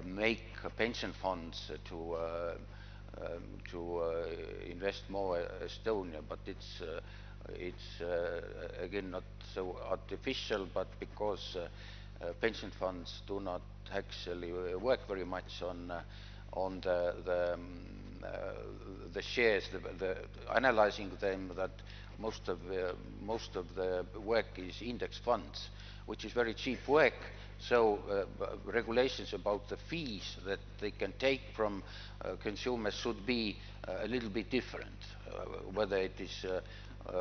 [SPEAKER 9] make pension funds to invest more Estonia, but it's again not so artificial, but because pension funds do not actually work very much on the shares, analyzing them, that most of the work is index funds, which is very cheap work. So regulations about the fees that they can take from consumers should be a little bit different, whether it is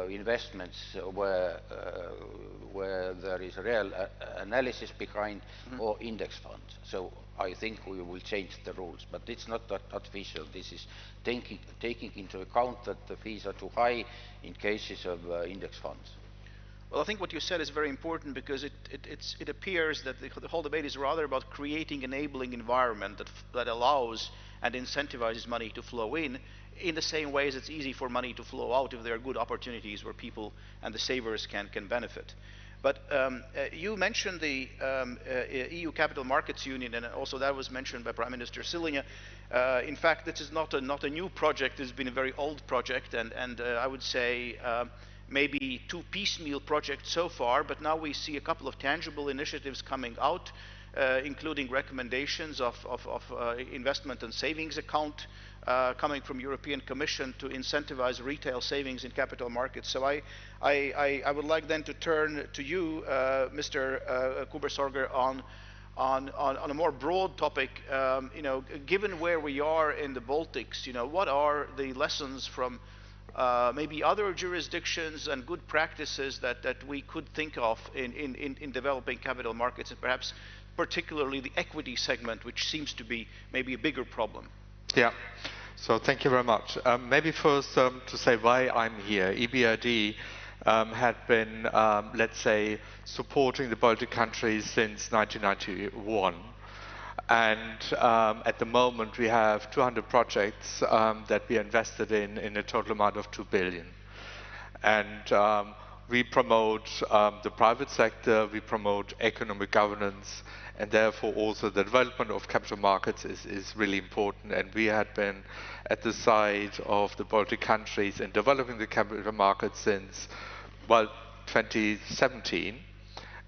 [SPEAKER 9] investments where there is real analysis behind, or index funds. So I think we will change the rules, but it's not that artificial. This is taking into account that the fees are too high in cases of index funds.
[SPEAKER 6] Well, I think what you said is very important, because it appears that the whole debate is rather about creating an enabling environment that allows and incentivizes money to flow in the same way as it's easy for money to flow out if there are good opportunities where people and the savers can benefit. But you mentioned the EU Capital Markets Union, and also that was mentioned by Prime Minister Siliņa. In fact, this is not a new project. It's been a very old project, and I would say maybe two piecemeal projects so far, but now we see a couple of tangible initiatives coming out, including recommendations of investment and savings account coming from European Commission to incentivize retail savings in capital markets. So I would like then to turn to you, Mr. Kubersorger, on a more broad topic. Given where we are in the Baltics, what are the lessons from maybe other jurisdictions and good practices that we could think of in developing capital markets, and perhaps particularly the equity segment, which seems to be maybe a bigger problem?
[SPEAKER 10] Yeah, so thank you very much. Maybe first to say why I'm here. EBRD had been, let's say, supporting the Baltic countries since 1991. And at the moment we have 200 projects that we invested in a total amount of 2 billion. And we promote the private sector, we promote economic governance, and therefore also the development of capital markets is really important. And we had been at the side of the Baltic countries in developing the capital markets since, well, 2017.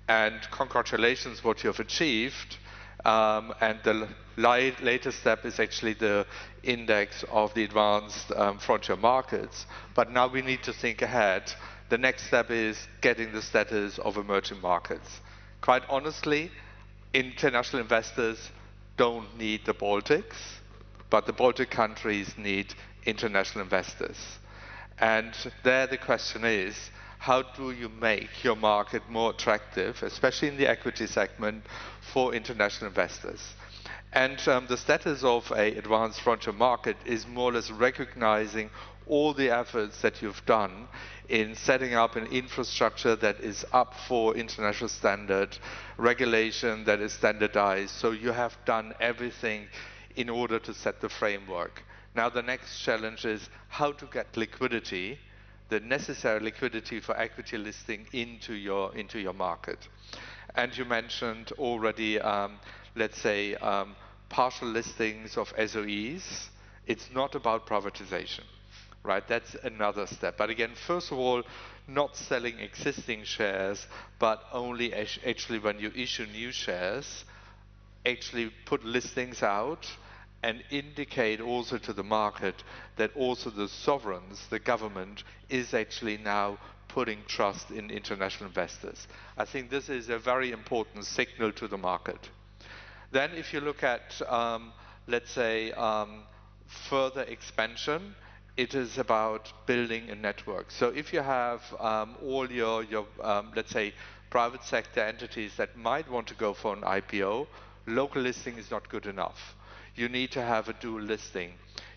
[SPEAKER 10] And congratulations what you have achieved. And the latest step is actually the index of the advanced frontier markets. But now we need to think ahead. The next step is getting the status of emerging markets. Quite honestly, international investors don't need the Baltics, but the Baltic countries need international investors. And there the question is, how do you make your market more attractive, especially in the equity segment, for international investors? And the status of an advanced frontier market is more or less recognizing all the efforts that you've done in setting up an infrastructure that is up for international standard, regulation that is standardized. So you have done everything in order to set the framework. Now the next challenge is how to get liquidity, the necessary liquidity for equity listing into your market. And you mentioned already, let's say, partial listings of SOEs. It's not about privatization, right? That's another step. But again, first of all, not selling existing shares, but only actually when you issue new shares, actually put listings out and indicate also to the market that also the sovereigns, the government, is actually now putting trust in international investors. I think this is a very important signal to the market. Then if you look at, let's say, further expansion, it is about building a network. So if you have all your let's say, private sector entities that might want to go for an IPO, local listing is not good enough. You need to have a dual listing.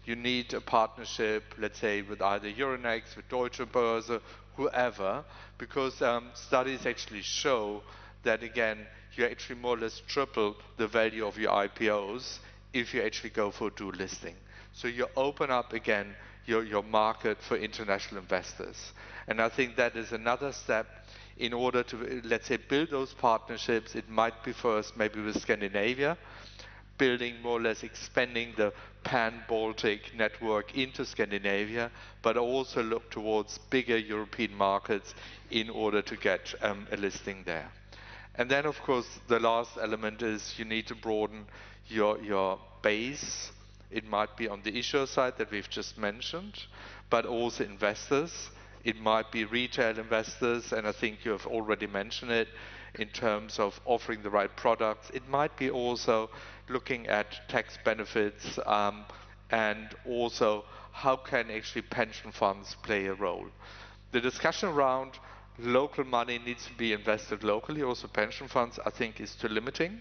[SPEAKER 10] You need a partnership, let's say, with either Euronext, with Deutsche Börse, whoever, because studies actually show that, again, you actually more or less triple the value of your IPOs if you actually go for dual listing. So you open up, again, your market for international investors. And I think that is another step in order to, let's say, build those partnerships. It might be first maybe with Scandinavia, building more or less expanding the pan-Baltic network into Scandinavia, but also look towards bigger European markets in order to get a listing there. And then, of course, the last element is you need to broaden your base. It might be on the issuer side that we've just mentioned, but also investors. It might be retail investors, and I think you have already mentioned it, in terms of offering the right products. It might be also looking at tax benefits and also how can actually pension funds play a role. The discussion around local money needs to be invested locally, also pension funds, I think is too limiting.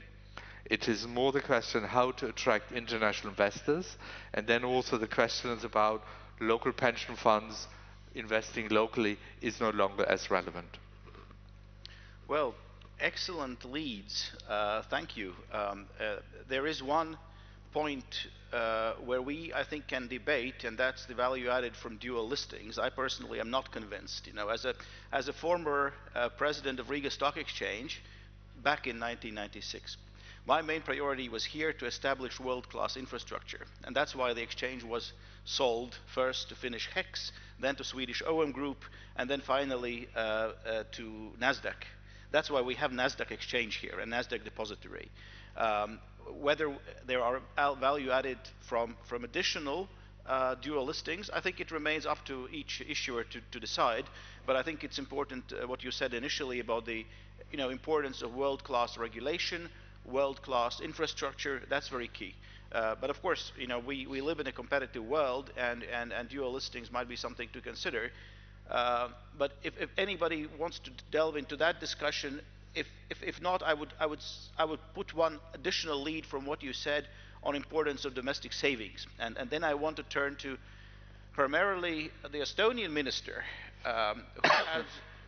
[SPEAKER 10] It is more the question how to attract international investors, and then also the questions about local pension funds investing locally is no longer as relevant.
[SPEAKER 6] Well, excellent leads. Thank you. There is one point where we, I think, can debate, and that's the value added from dual listings. I personally am not convinced. You know, as a former president of Riga Stock Exchange back in 1996, my main priority was here to establish world-class infrastructure, and that's why the exchange was sold first to Finnish HEX, then to Swedish OM Group, and then finally to NASDAQ. That's why we have NASDAQ exchange here, a NASDAQ depository. Whether there are value added from additional dual listings, I think it remains up to each issuer to decide. But I think it's important what you said initially about the importance of world-class regulation, world-class infrastructure. That's very key. But of course, we live in a competitive world, and dual listings might be something to consider. But if anybody wants to delve into that discussion, if not, I would put one additional lead from what you said on importance of domestic savings, and then I want to turn to primarily the Estonian minister,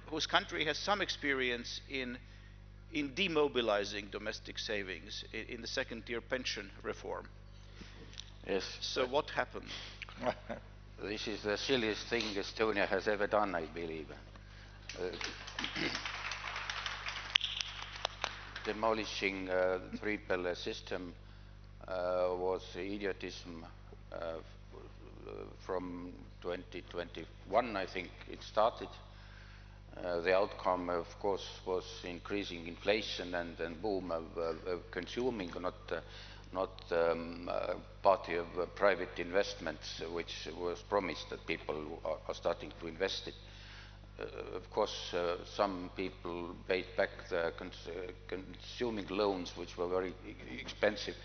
[SPEAKER 6] whose country has some experience in demobilizing domestic savings in the second-tier pension reform.
[SPEAKER 9] Yes.
[SPEAKER 6] So what happened?
[SPEAKER 9] This is the silliest thing Estonia has ever done, I believe. Demolishing the triple system was idiotism from 2021, I think it started. The outcome, of course, was increasing inflation and boom of consuming, not party of private investments, which was promised that people are starting to invest it. Of course, some people paid back the consuming loans, which were very expensive,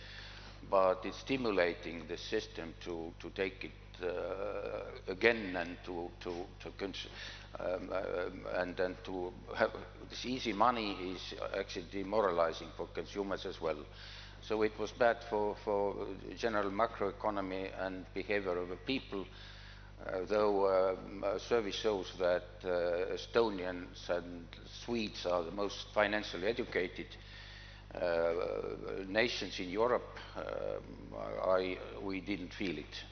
[SPEAKER 9] but it's stimulating the system to take it again and then to have this easy money is actually demoralizing for consumers as well. So it was bad for general macroeconomy and behavior of the people. though a survey shows that Estonians and Swedes are the most financially educated nations in Europe, we didn't feel it.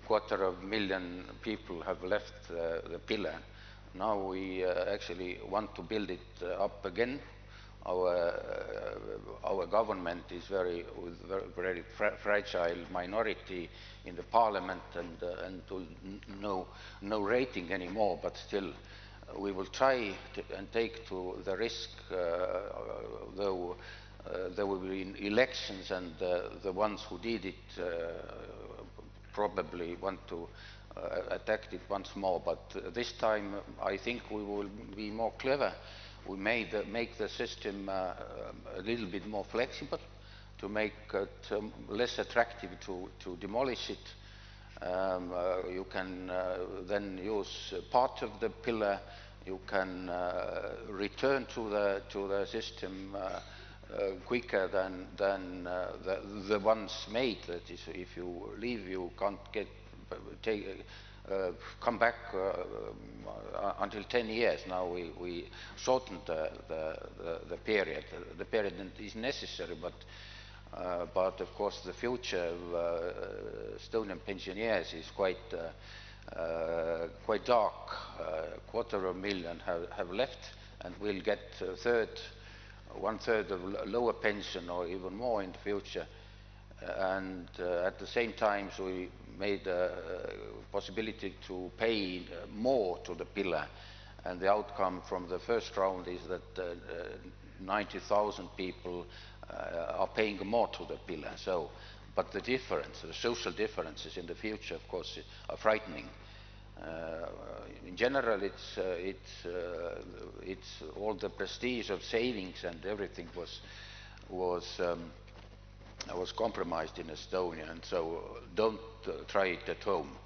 [SPEAKER 9] 250,000 people have left the pillar. Now we actually want to build it up again. Our government is very fragile minority in the parliament and no rating anymore, but still we will try and take to the risk, though there will be elections and the ones who did it probably want to attack it once more, but this time I think we will be more clever. We may make the system a little bit more flexible to make it less attractive to demolish it. You can then use part of the pillar. You can return to the system quicker than the ones made. That is, if you leave, you can't come back until 10 years. Now we shortened the period. The period is necessary, but of course the future of Estonian pensioners is quite dark. 250,000 have left, and we'll get one third of lower pension or even more in the future. And at the same time, so we made a possibility to pay more to the pillar, and the outcome from the first round is that 90,000 people are paying more to the pillar. So, but the difference, the social differences in the future, of course, are frightening. In general, it's all the prestige of savings and everything was compromised in Estonia, and so don't try it at home.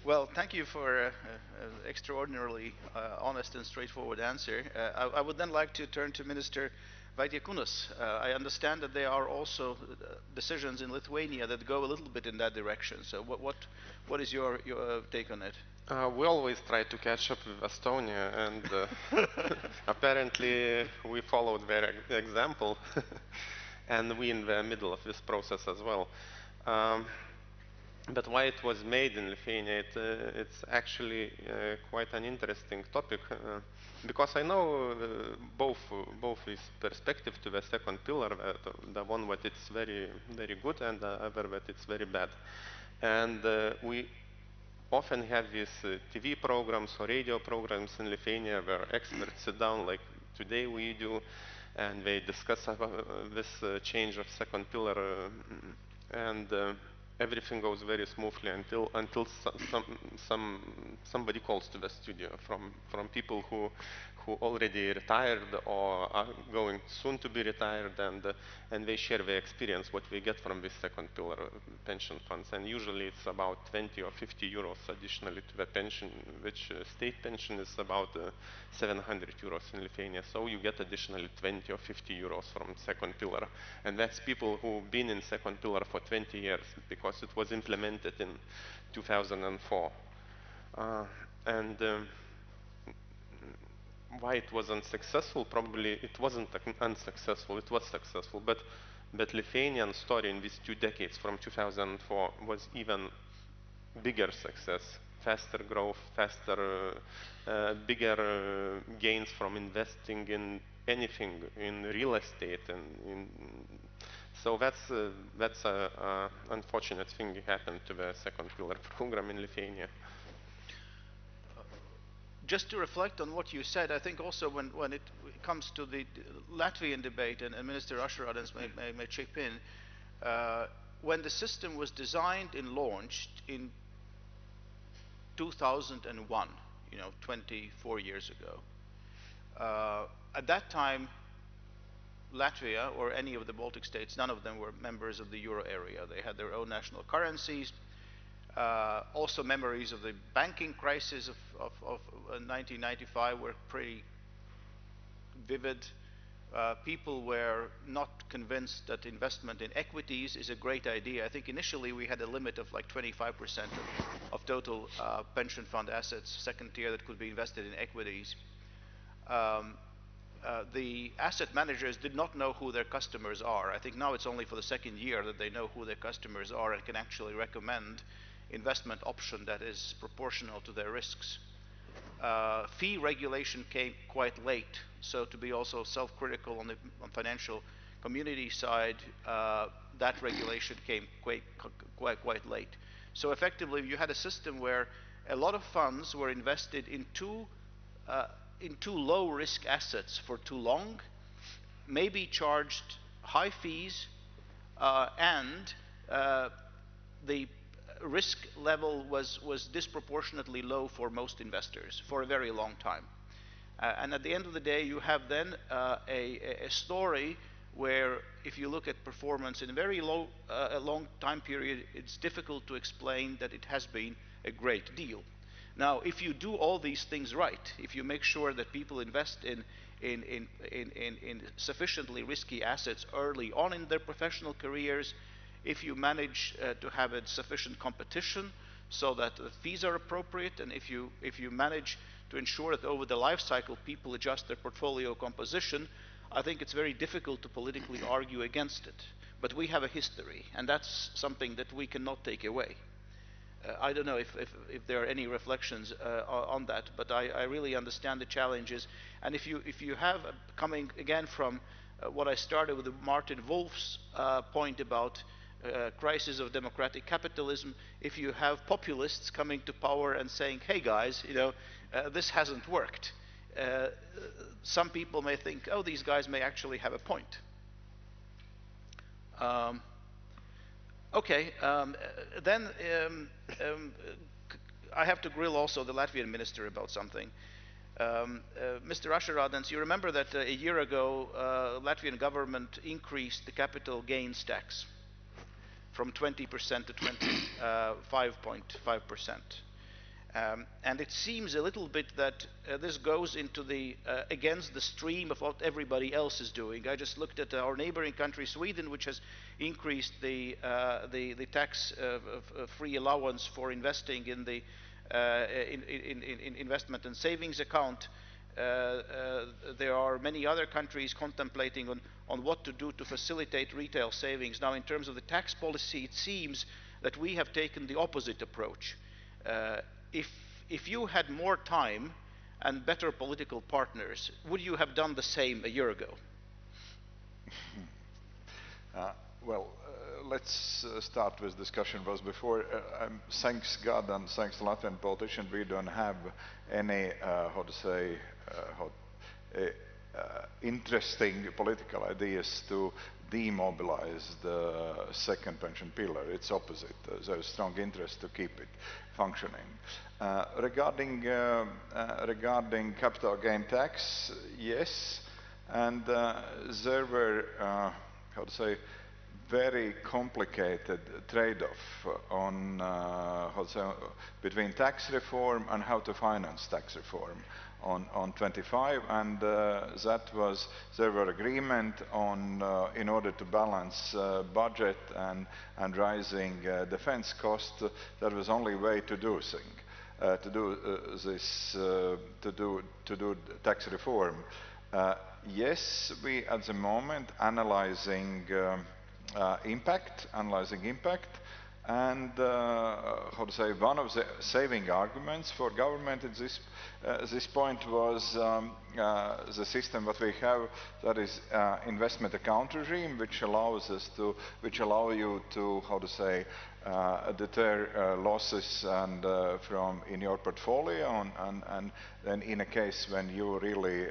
[SPEAKER 6] Well, thank you for an extraordinarily honest and straightforward answer. I would then like to turn to Minister Vaitiekūnas. I understand that there are also decisions in Lithuania that go a little bit in that direction. So what is your take on it?
[SPEAKER 7] We always try to catch up with Estonia, and apparently we followed their example, and we in the middle of this process as well. But why it was made in Lithuania, it's actually quite an interesting topic, because I know both is perspective to the second pillar, the one that it's very good and the other that it's very bad. And we often have these TV programs or radio programs in Lithuania where experts sit down like today we do, and they discuss this change of second pillar, and everything goes very smoothly until somebody calls to the studio from people who already retired or are going soon to be retired, and they share their experience, what we get from this second pillar pension funds. And usually it's about 20 or 50 euros additionally to the pension, which state pension is about 700 euros in Lithuania. So you get additionally 20 or 50 euros from second pillar. And that's people who've been in second pillar for 20 years, because it was implemented in 2004. Why it was unsuccessful? Probably it wasn't unsuccessful, it was successful, but Lithuanian story in these 2 decades from 2004 was even bigger success, faster growth, bigger gains from investing in anything, in real estate, and so that's a unfortunate thing happened to the second pillar program in Lithuania.
[SPEAKER 6] Just to reflect on what you said, I think also when it comes to the Latvian debate, and Minister Ašaradens may chip in, when the system was designed and launched in 2001, 24 years ago, at that time, Latvia or any of the Baltic states, none of them were members of the euro area. They had their own national currencies. Also memories of the banking crisis of 1995 were pretty vivid. people were not convinced that investment in equities is a great idea. I think initially we had a limit of like 25% of total pension fund assets, second tier, that could be invested in equities. The asset managers did not know who their customers are. I think now it's only for the second year that they know who their customers are and can actually recommend investment option that is proportional to their risks. Fee regulation came quite late, so to be also self-critical on the financial community side, that regulation came quite late. So effectively, you had a system where a lot of funds were invested in too low-risk assets for too long, maybe charged high fees, and the risk level was disproportionately low for most investors for a very long time. And at the end of the day, you have then a story where if you look at performance in a very long time period, it's difficult to explain that it has been a great deal. Now, if you do all these things right, if you make sure that people invest in sufficiently risky assets early on in their professional careers, if you manage to have a sufficient competition so that the fees are appropriate, and if you manage to ensure that over the life cycle people adjust their portfolio composition, I think it's very difficult to politically argue against it. But we have a history, and that's something that we cannot take away. I don't know if there are any reflections on that, but I really understand the challenges. And if you have, coming again from what I started with Martin Wolf's point about crisis of democratic capitalism, if you have populists coming to power and saying, hey guys, this hasn't worked, some people may think, oh, these guys may actually have a point. Okay, then I have to grill also the Latvian minister about something. Mr. Ašarādens, you remember that a year ago, Latvian government increased the capital gains tax from 20% to 25.5%. And it seems a little bit that this goes into against the stream of what everybody else is doing. I just looked at our neighboring country, Sweden, which has increased the tax free allowance for investing in the in investment and savings account. There are many other countries contemplating on what to do to facilitate retail savings. Now, in terms of the tax policy, it seems that we have taken the opposite approach. If you had more time and better political partners, would you have done the same a year ago?
[SPEAKER 8] Let's start with discussion was before. Thanks God and thanks to Latvian politicians, we don't have any, interesting political ideas to demobilize the second pension pillar. It's opposite. There's a strong interest to keep it functioning. Regarding capital gain tax, yes, and there were, very complicated trade-off on between tax reform and how to finance tax reform on 25, and there were agreement on in order to balance budget and rising defense cost. That was only way to do tax reform. Yes, we at the moment analyzing impact, and one of the saving arguments for government at this point was the system that we have, that is investment account regime, which allow you to deter losses and from in your portfolio, and then in a case when you really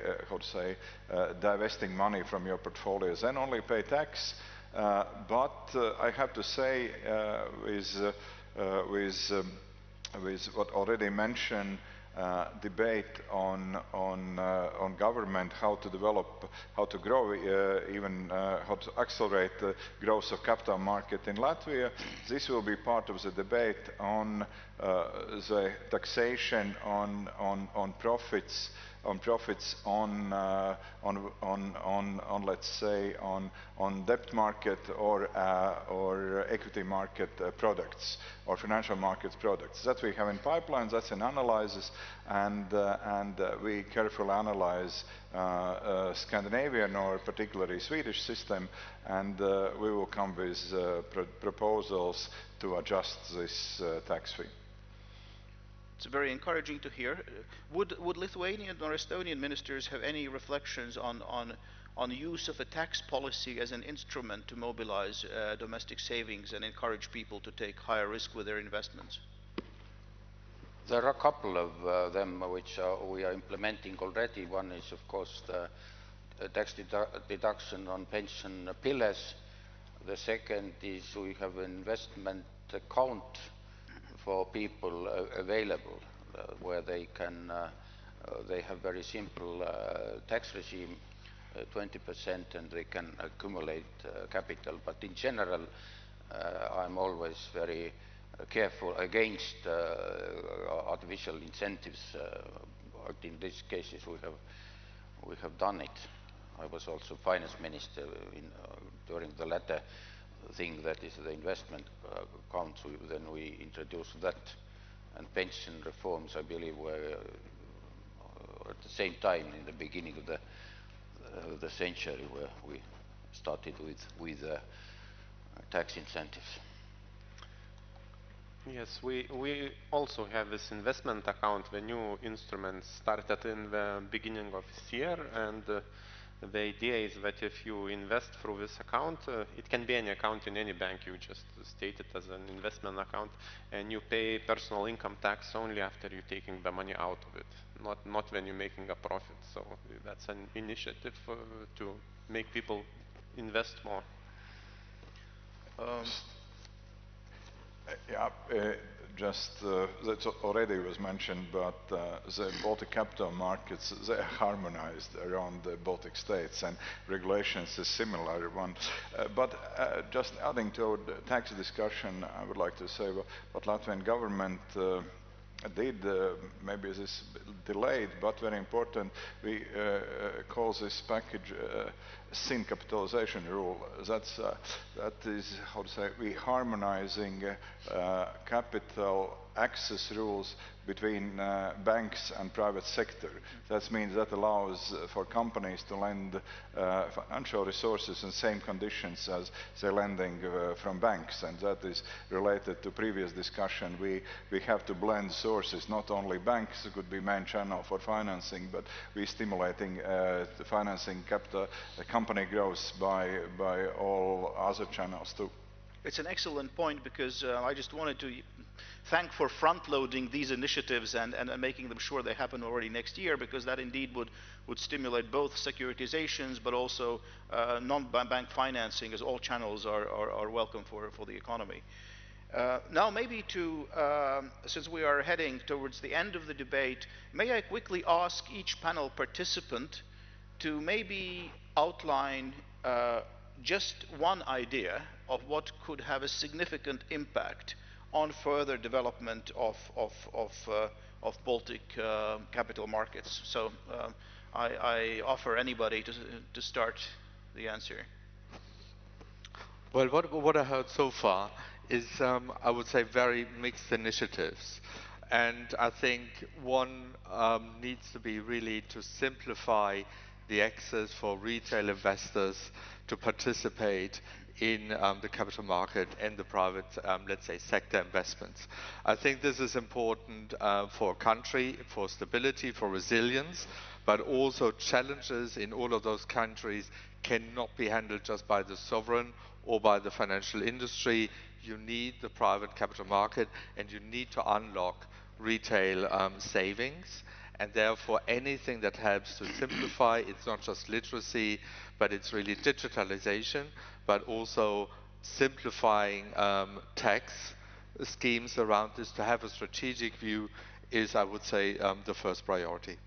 [SPEAKER 8] divesting money from your portfolio, then only pay tax. But I have to say, with what already mentioned, debate on government, how to develop, how to grow, even how to accelerate the growth of capital market in Latvia. This will be part of the debate on the taxation on profits on profits on let's say on debt market or equity market products or financial markets products. That we have in pipelines, that's in analysis, and we carefully analyze Scandinavian or particularly Swedish system, and we will come with proposals to adjust this tax fee.
[SPEAKER 6] It's very encouraging to hear. Would Lithuanian or Estonian ministers have any reflections on use of a tax policy as an instrument to mobilize domestic savings and encourage people to take higher risk with their investments?
[SPEAKER 9] There are a couple of them which we are implementing already. One is, of course, the tax deduction on pension pillars. The second is we have an investment account for people available, where they can they have very simple tax regime, 20%, and they can accumulate capital. But in general, I'm always very careful against artificial incentives. But in these cases, we have done it. I was also finance minister during the latter thing, that is the investment accounts. Then we introduced that, and pension reforms, I believe, were at the same time in the beginning of the century, where we started with tax incentives.
[SPEAKER 7] Yes, we also have this investment account. The new instrument started in the beginning of this year, and the idea is that if you invest through this account, it can be any account in any bank, you just state it as an investment account, and you pay personal income tax only after you're taking the money out of it, not when you're making a profit. So that's an initiative to make people invest more.
[SPEAKER 8] That already was mentioned, but the Baltic capital markets, they are harmonized around the Baltic states, and regulations is similar one. But just adding to the tax discussion, I would like to say what Latvian government did, maybe this delayed, but very important, we call this package sin capitalization rule. That is, how to say, we harmonizing capital access rules between banks and private sector. That means that allows for companies to lend financial resources in same conditions as they're lending from banks, and that is related to previous discussion. We have to blend sources. Not only banks could be main channel for financing, but we're stimulating the financing capital company growth by all other channels too.
[SPEAKER 6] It's an excellent point, because I just wanted to thank for front-loading these initiatives and making them sure they happen already next year, because that indeed would stimulate both securitizations but also non-bank financing, as all channels are welcome for the economy. Now maybe since we are heading towards the end of the debate, may I quickly ask each panel participant to maybe outline just one idea of what could have a significant impact on further development of Baltic capital markets. So I offer anybody to start the answer.
[SPEAKER 10] Well, what I heard so far is, I would say, very mixed initiatives. And I think one needs to be really to simplify the access for retail investors to participate in the capital market and the private, let's say, sector investments. I think this is important for a country, for stability, for resilience, but also challenges in all of those countries cannot be handled just by the sovereign or by the financial industry. You need the private capital market, and you need to unlock retail savings. And therefore, anything that helps to simplify, it's not just literacy, but it's really digitalization, but also simplifying tax schemes around this. To have a strategic view is, I would say, the first priority.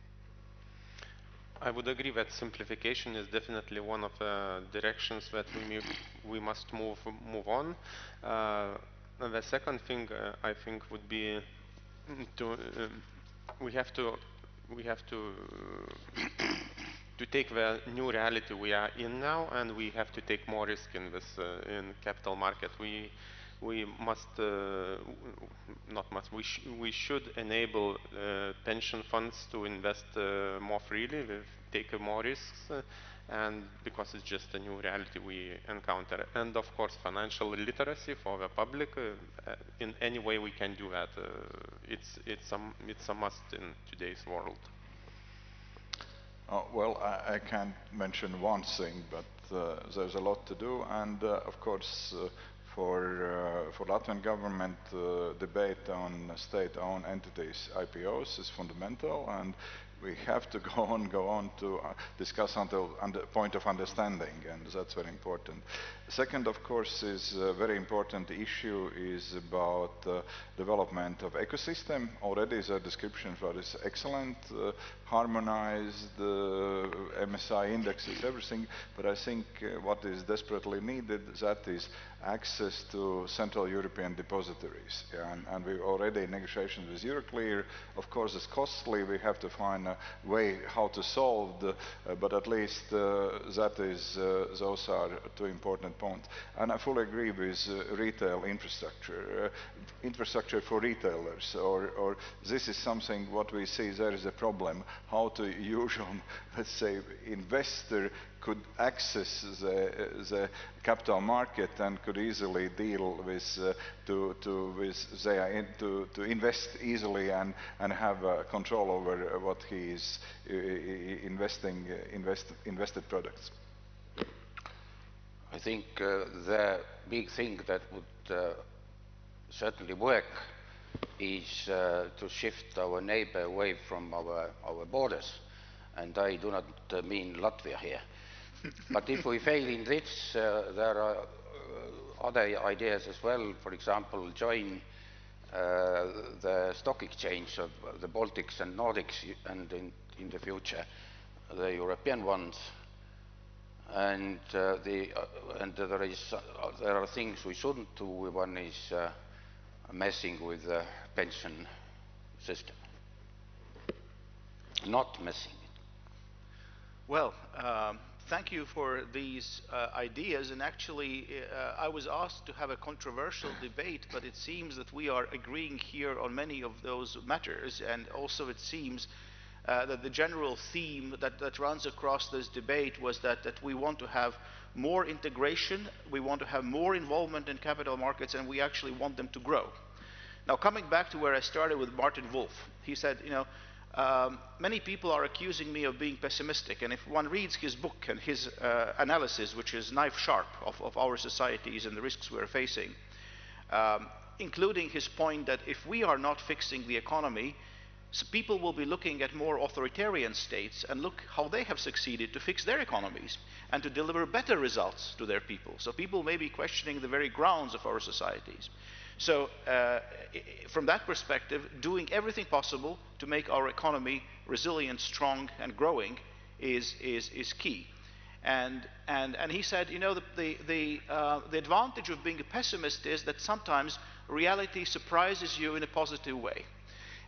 [SPEAKER 7] I would agree that simplification is definitely one of the directions that we must move on. And the second thing I think would be we have to we have to take the new reality we are in now, and we have to take more risk in this in capital market. We must not must we should enable pension funds to invest more freely, take more risks, and because it's just a new reality we encounter. And of course, financial literacy for the public. In any way we can do that. It's a must in today's world.
[SPEAKER 8] Well, I can't mention one thing, but there's a lot to do, and of course, for Latvian government, debate on state-owned entities IPOs is fundamental, and we have to go on to discuss until the point of understanding, and that's very important. Second, of course, is a very important issue is about development of ecosystem. Already the description for this excellent, harmonized MSI indexes, everything, but I think what is desperately needed, that is access to Central European depositories. Yeah, and we already in negotiations with Euroclear. Of course, it's costly. We have to find a way how to solve, but at least that is those are two important points. And I fully agree with retail infrastructure, infrastructure for retailers. Or this is something what we see there is a problem. How to usual, let's say, investor could access the capital market and could easily deal with to invest easily and have control over what he is invested products.
[SPEAKER 9] I think the big thing that would certainly work is to shift our neighbor away from our borders, and I do not mean Latvia here. But if we fail in this, there are other ideas as well. For example, join the stock exchange of the Baltics and Nordics, and in the future the European ones. And there are things we shouldn't do. One is messing with the pension system, not messing it.
[SPEAKER 6] Well, thank you for these ideas. And actually, I was asked to have a controversial debate, but it seems that we are agreeing here on many of those matters. And also it seems that the general theme that runs across this debate was that we want to have more integration, we want to have more involvement in capital markets, and we actually want them to grow. Now, coming back to where I started with Martin Wolf, he said, you know, many people are accusing me of being pessimistic, and if one reads his book and his analysis, which is knife sharp of our societies and the risks we're facing, including his point that if we are not fixing the economy, so people will be looking at more authoritarian states and look how they have succeeded to fix their economies and to deliver better results to their people. So people may be questioning the very grounds of our societies. So from that perspective, doing everything possible to make our economy resilient, strong, and growing is key. And he said, you know, the advantage of being a pessimist is that sometimes reality surprises you in a positive way.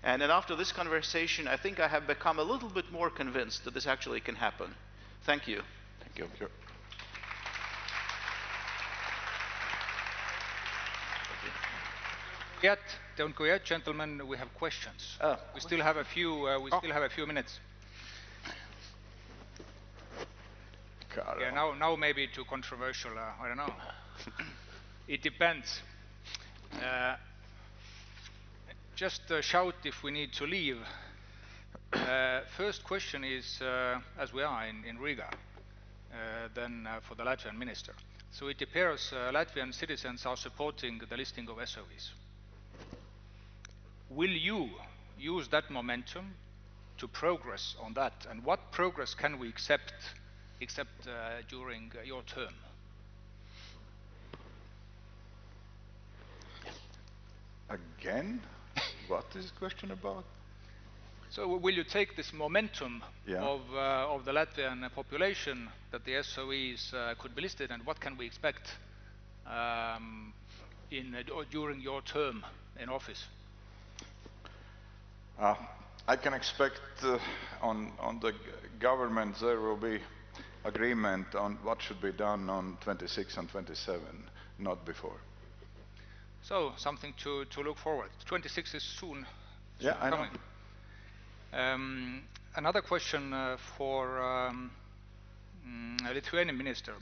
[SPEAKER 6] And then after this conversation, I think I have become a little bit more convinced that this actually can happen. Thank you.
[SPEAKER 8] Thank you.
[SPEAKER 2] Don't go yet, gentlemen. We have questions. We still have a few. Still have a few minutes. Yeah, now maybe too controversial. I don't know. It depends. Just shout if we need to leave. First question is, as we are in Riga, then for the Latvian minister. So it appears Latvian citizens are supporting the listing of SOEs. Will you use that momentum to progress on that? And what progress can we accept during your term?
[SPEAKER 8] Again? What is the question about?
[SPEAKER 2] So will you take this momentum of the Latvian population that the SOEs could be listed, and what can we expect during your term in office?
[SPEAKER 8] I can expect on the government there will be agreement on what should be done on 26 and 27, not before.
[SPEAKER 2] So something to look forward. 26 is soon
[SPEAKER 8] Yeah, I
[SPEAKER 2] coming.
[SPEAKER 8] know.
[SPEAKER 2] Another question for a Lithuanian minister.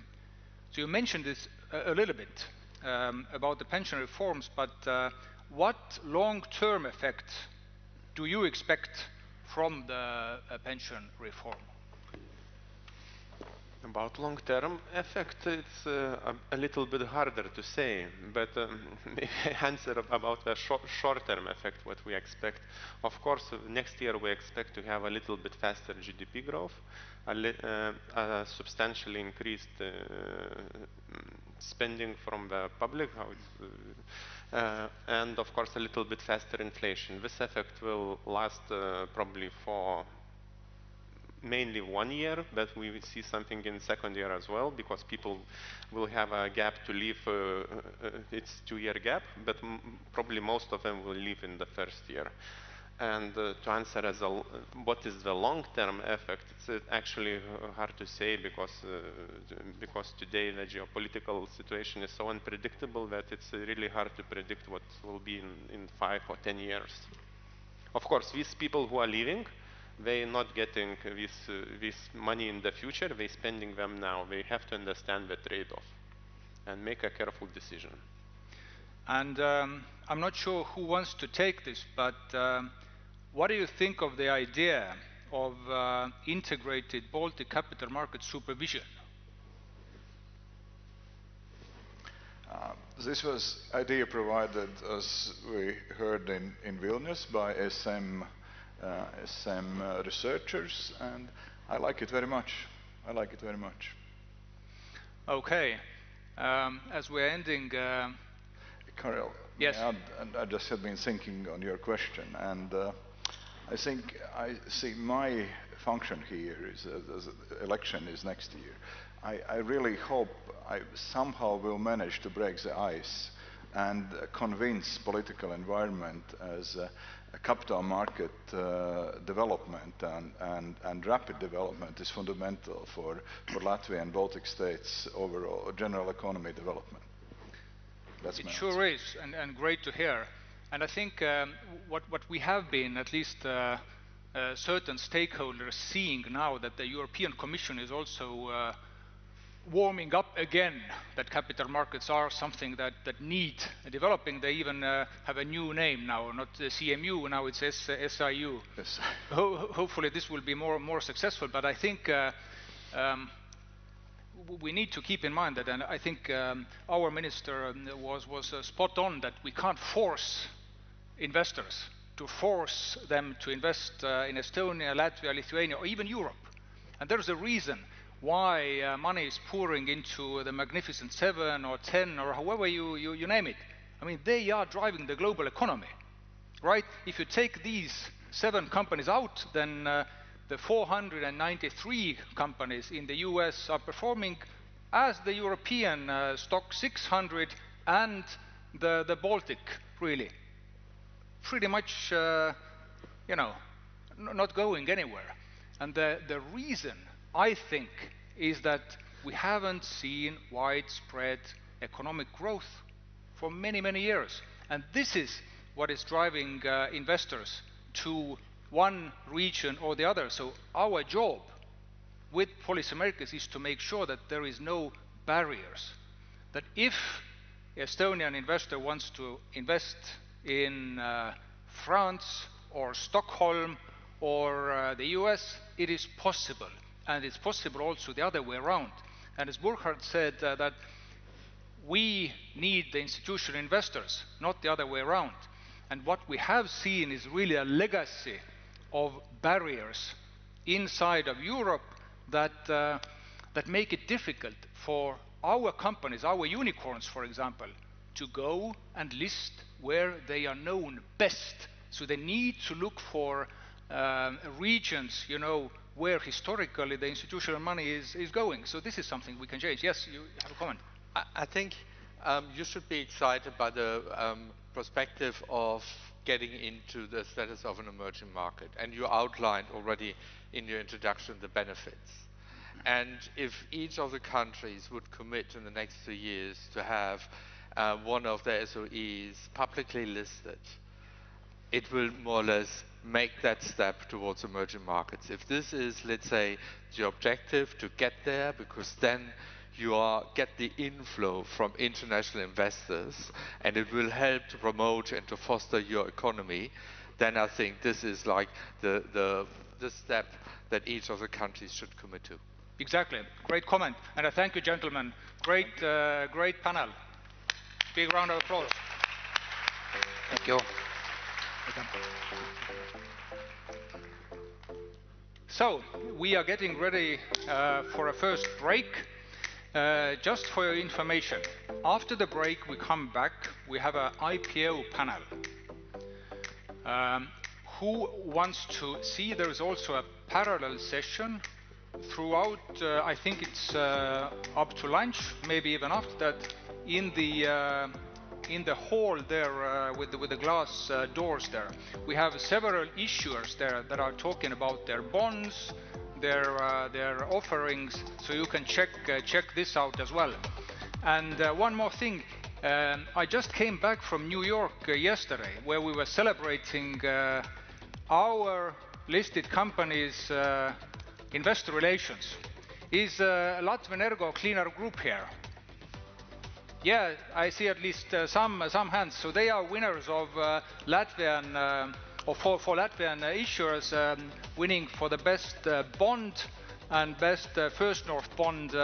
[SPEAKER 2] So you mentioned this a little bit about the pension reforms, but what long-term effect do you expect from the pension reform?
[SPEAKER 7] About long-term effect, it's a little bit harder to say, but maybe I answer about the short-term effect, what we expect. Of course, next year we expect to have a little bit faster GDP growth, a substantially increased spending from the public, and of course a little bit faster inflation. This effect will last probably for mainly 1 year, but we will see something in second year as well, because people will have a gap to leave. It's 2-year gap, but probably most of them will leave in the first year. And to answer as what is the long-term effect, it's actually hard to say, because today the geopolitical situation is so unpredictable that it's really hard to predict what will be in 5 or 10 years. Of course, these people who are leaving, they're not getting this money in the future, they're spending them now. They have to understand the trade-off and make a careful decision.
[SPEAKER 2] And I'm not sure who wants to take this, but what do you think of the idea of integrated Baltic capital market supervision?
[SPEAKER 8] This was idea provided, as we heard in Vilnius, by SM researchers, and I like it very much. I like it very much.
[SPEAKER 2] Okay. As we're ending...
[SPEAKER 8] Karel,
[SPEAKER 2] yes.
[SPEAKER 8] and I just have been thinking on your question, and I think I see my function here is, as election is next year. I really hope I somehow will manage to break the ice and convince political environment as a capital market development and rapid development is fundamental for Latvia and Baltic states' overall general economy development. That's
[SPEAKER 2] it sure is, and great to hear. And I think what we have been, at least certain stakeholders, seeing now that the European Commission is also warming up again, that capital markets are something that need developing. They even have a new name now, not the CMU, now it's SIU.
[SPEAKER 8] Yes.
[SPEAKER 2] Hopefully this will be more successful, but I think we need to keep in mind that, and I think our minister was spot on, that we can't force investors, to force them to invest in Estonia, Latvia, Lithuania, or even Europe. And there's a reason why money is pouring into the Magnificent 7 or 10 or however you name it. I mean, they are driving the global economy, right? If you take these 7 companies out, then the 493 companies in the US are performing as the European stock 600 and the Baltic, really. Pretty much, you know, not going anywhere. And the reason, I think, is that we haven't seen widespread economic growth for many, many years. And this is what is driving investors to one region or the other. So our job with policymakers is to make sure that there is no barriers. That if an Estonian investor wants to invest in France or Stockholm or the US, it is possible. And it's possible also the other way around. And as Burkhard said, that we need the institutional investors, not the other way around. And what we have seen is really a legacy of barriers inside of Europe that make it difficult for our companies, our unicorns, for example, to go and list where they are known best. So they need to look for regions, you know, where historically the institutional money is going. So this is something we can change. Yes, you have a comment.
[SPEAKER 10] I think you should be excited by the perspective of getting into the status of an emerging market. And you outlined already in your introduction the benefits. And if each of the countries would commit in the next 2 years to have one of their SOEs publicly listed, it will more or less make that step towards emerging markets. If this is, let's say, the objective to get there, because then you get the inflow from international investors, and it will help to promote and to foster your economy, then I think this is like the step that each of the countries should commit to.
[SPEAKER 2] Exactly. Great comment. And I thank you, gentlemen. Great panel. Big round of applause.
[SPEAKER 9] Thank you.
[SPEAKER 2] So, we are getting ready for a first break. Just for your information, after the break we come back, we have an IPO panel. Who wants to see? There is also a parallel session throughout, I think it's up to lunch, maybe even after that, in the hall there with the glass doors there. We have several issuers there that are talking about their bonds, their offerings, so you can check this out as well. And one more thing, I just came back from New York yesterday, where we were celebrating our listed company's investor relations. Is Latvian Ergo Cleaner Group here? Yeah, I see at least some hands. So they are winners of Latvian, or for Latvian issuers, winning for the best bond and best First North bond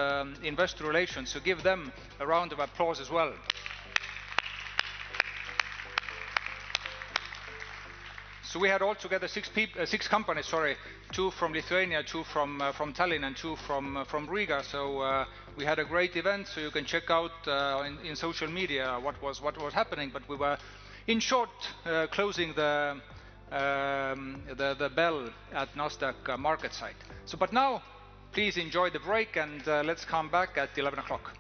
[SPEAKER 2] investor relations. So give them a round of applause as well. So we had altogether six companies, sorry, 2 from Lithuania, 2 from Tallinn, and 2 from Riga. So we had a great event. So you can check out in social media what was happening. But we were, in short, closing the bell at Nasdaq market site. So, but now, please enjoy the break, and let's come back at 11 o'clock.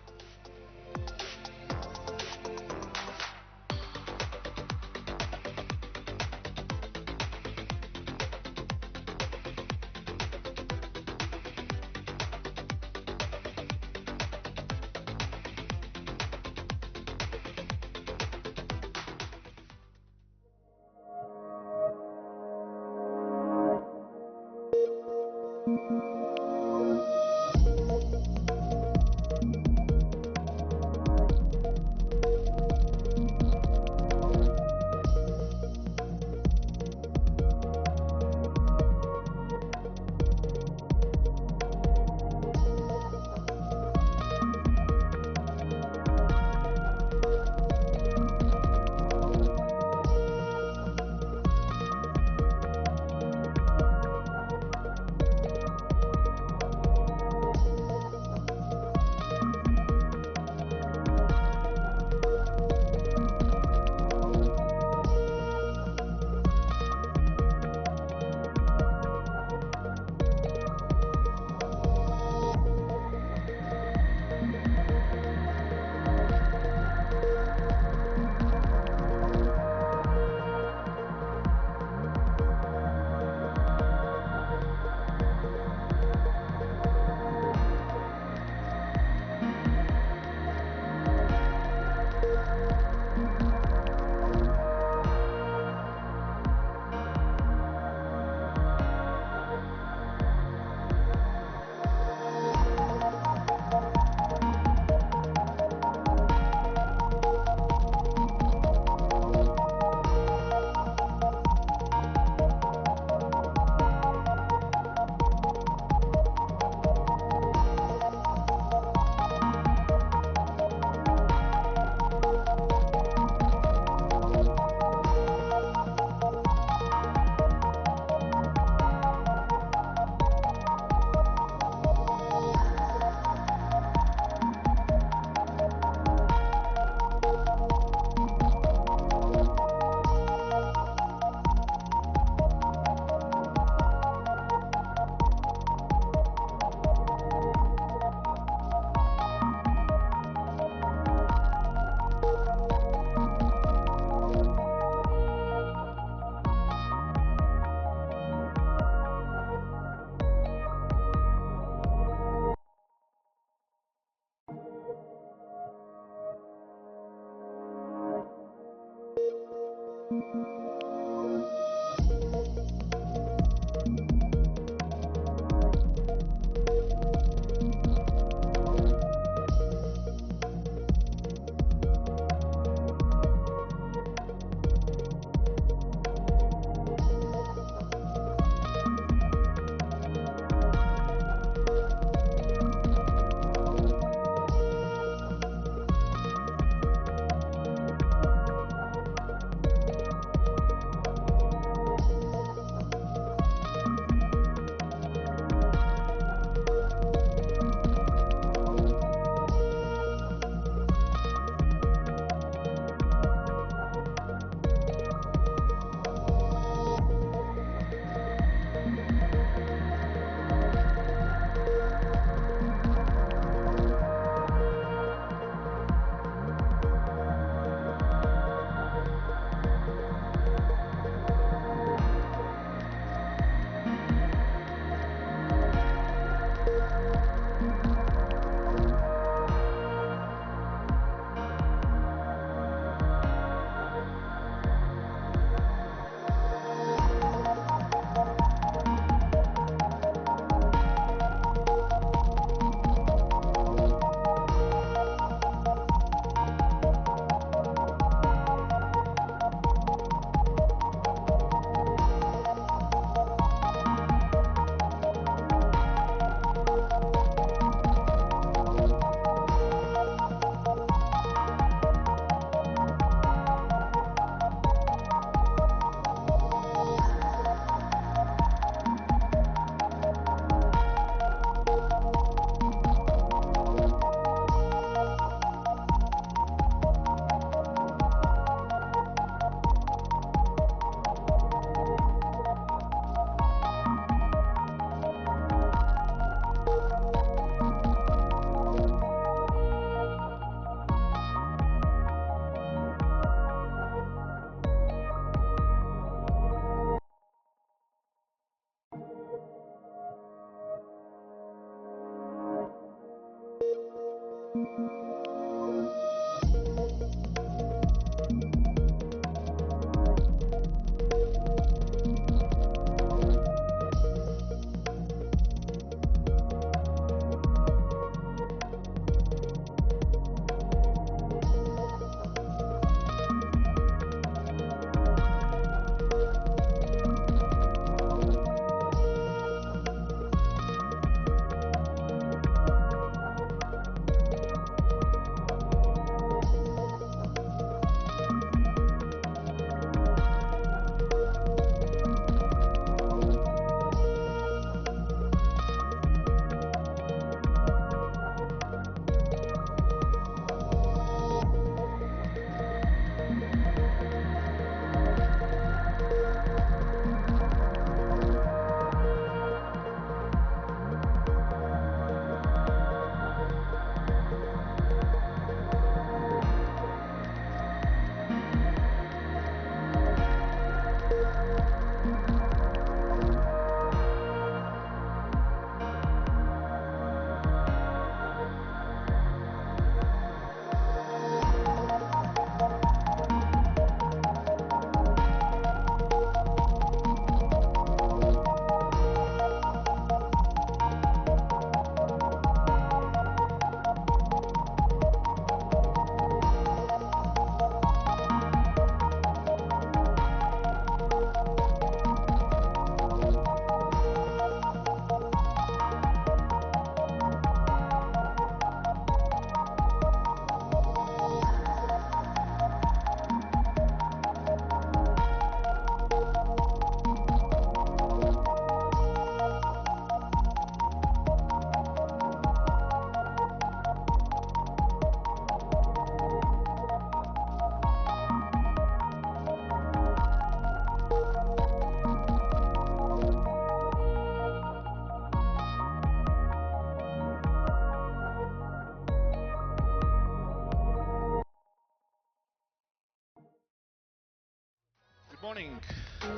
[SPEAKER 11] morning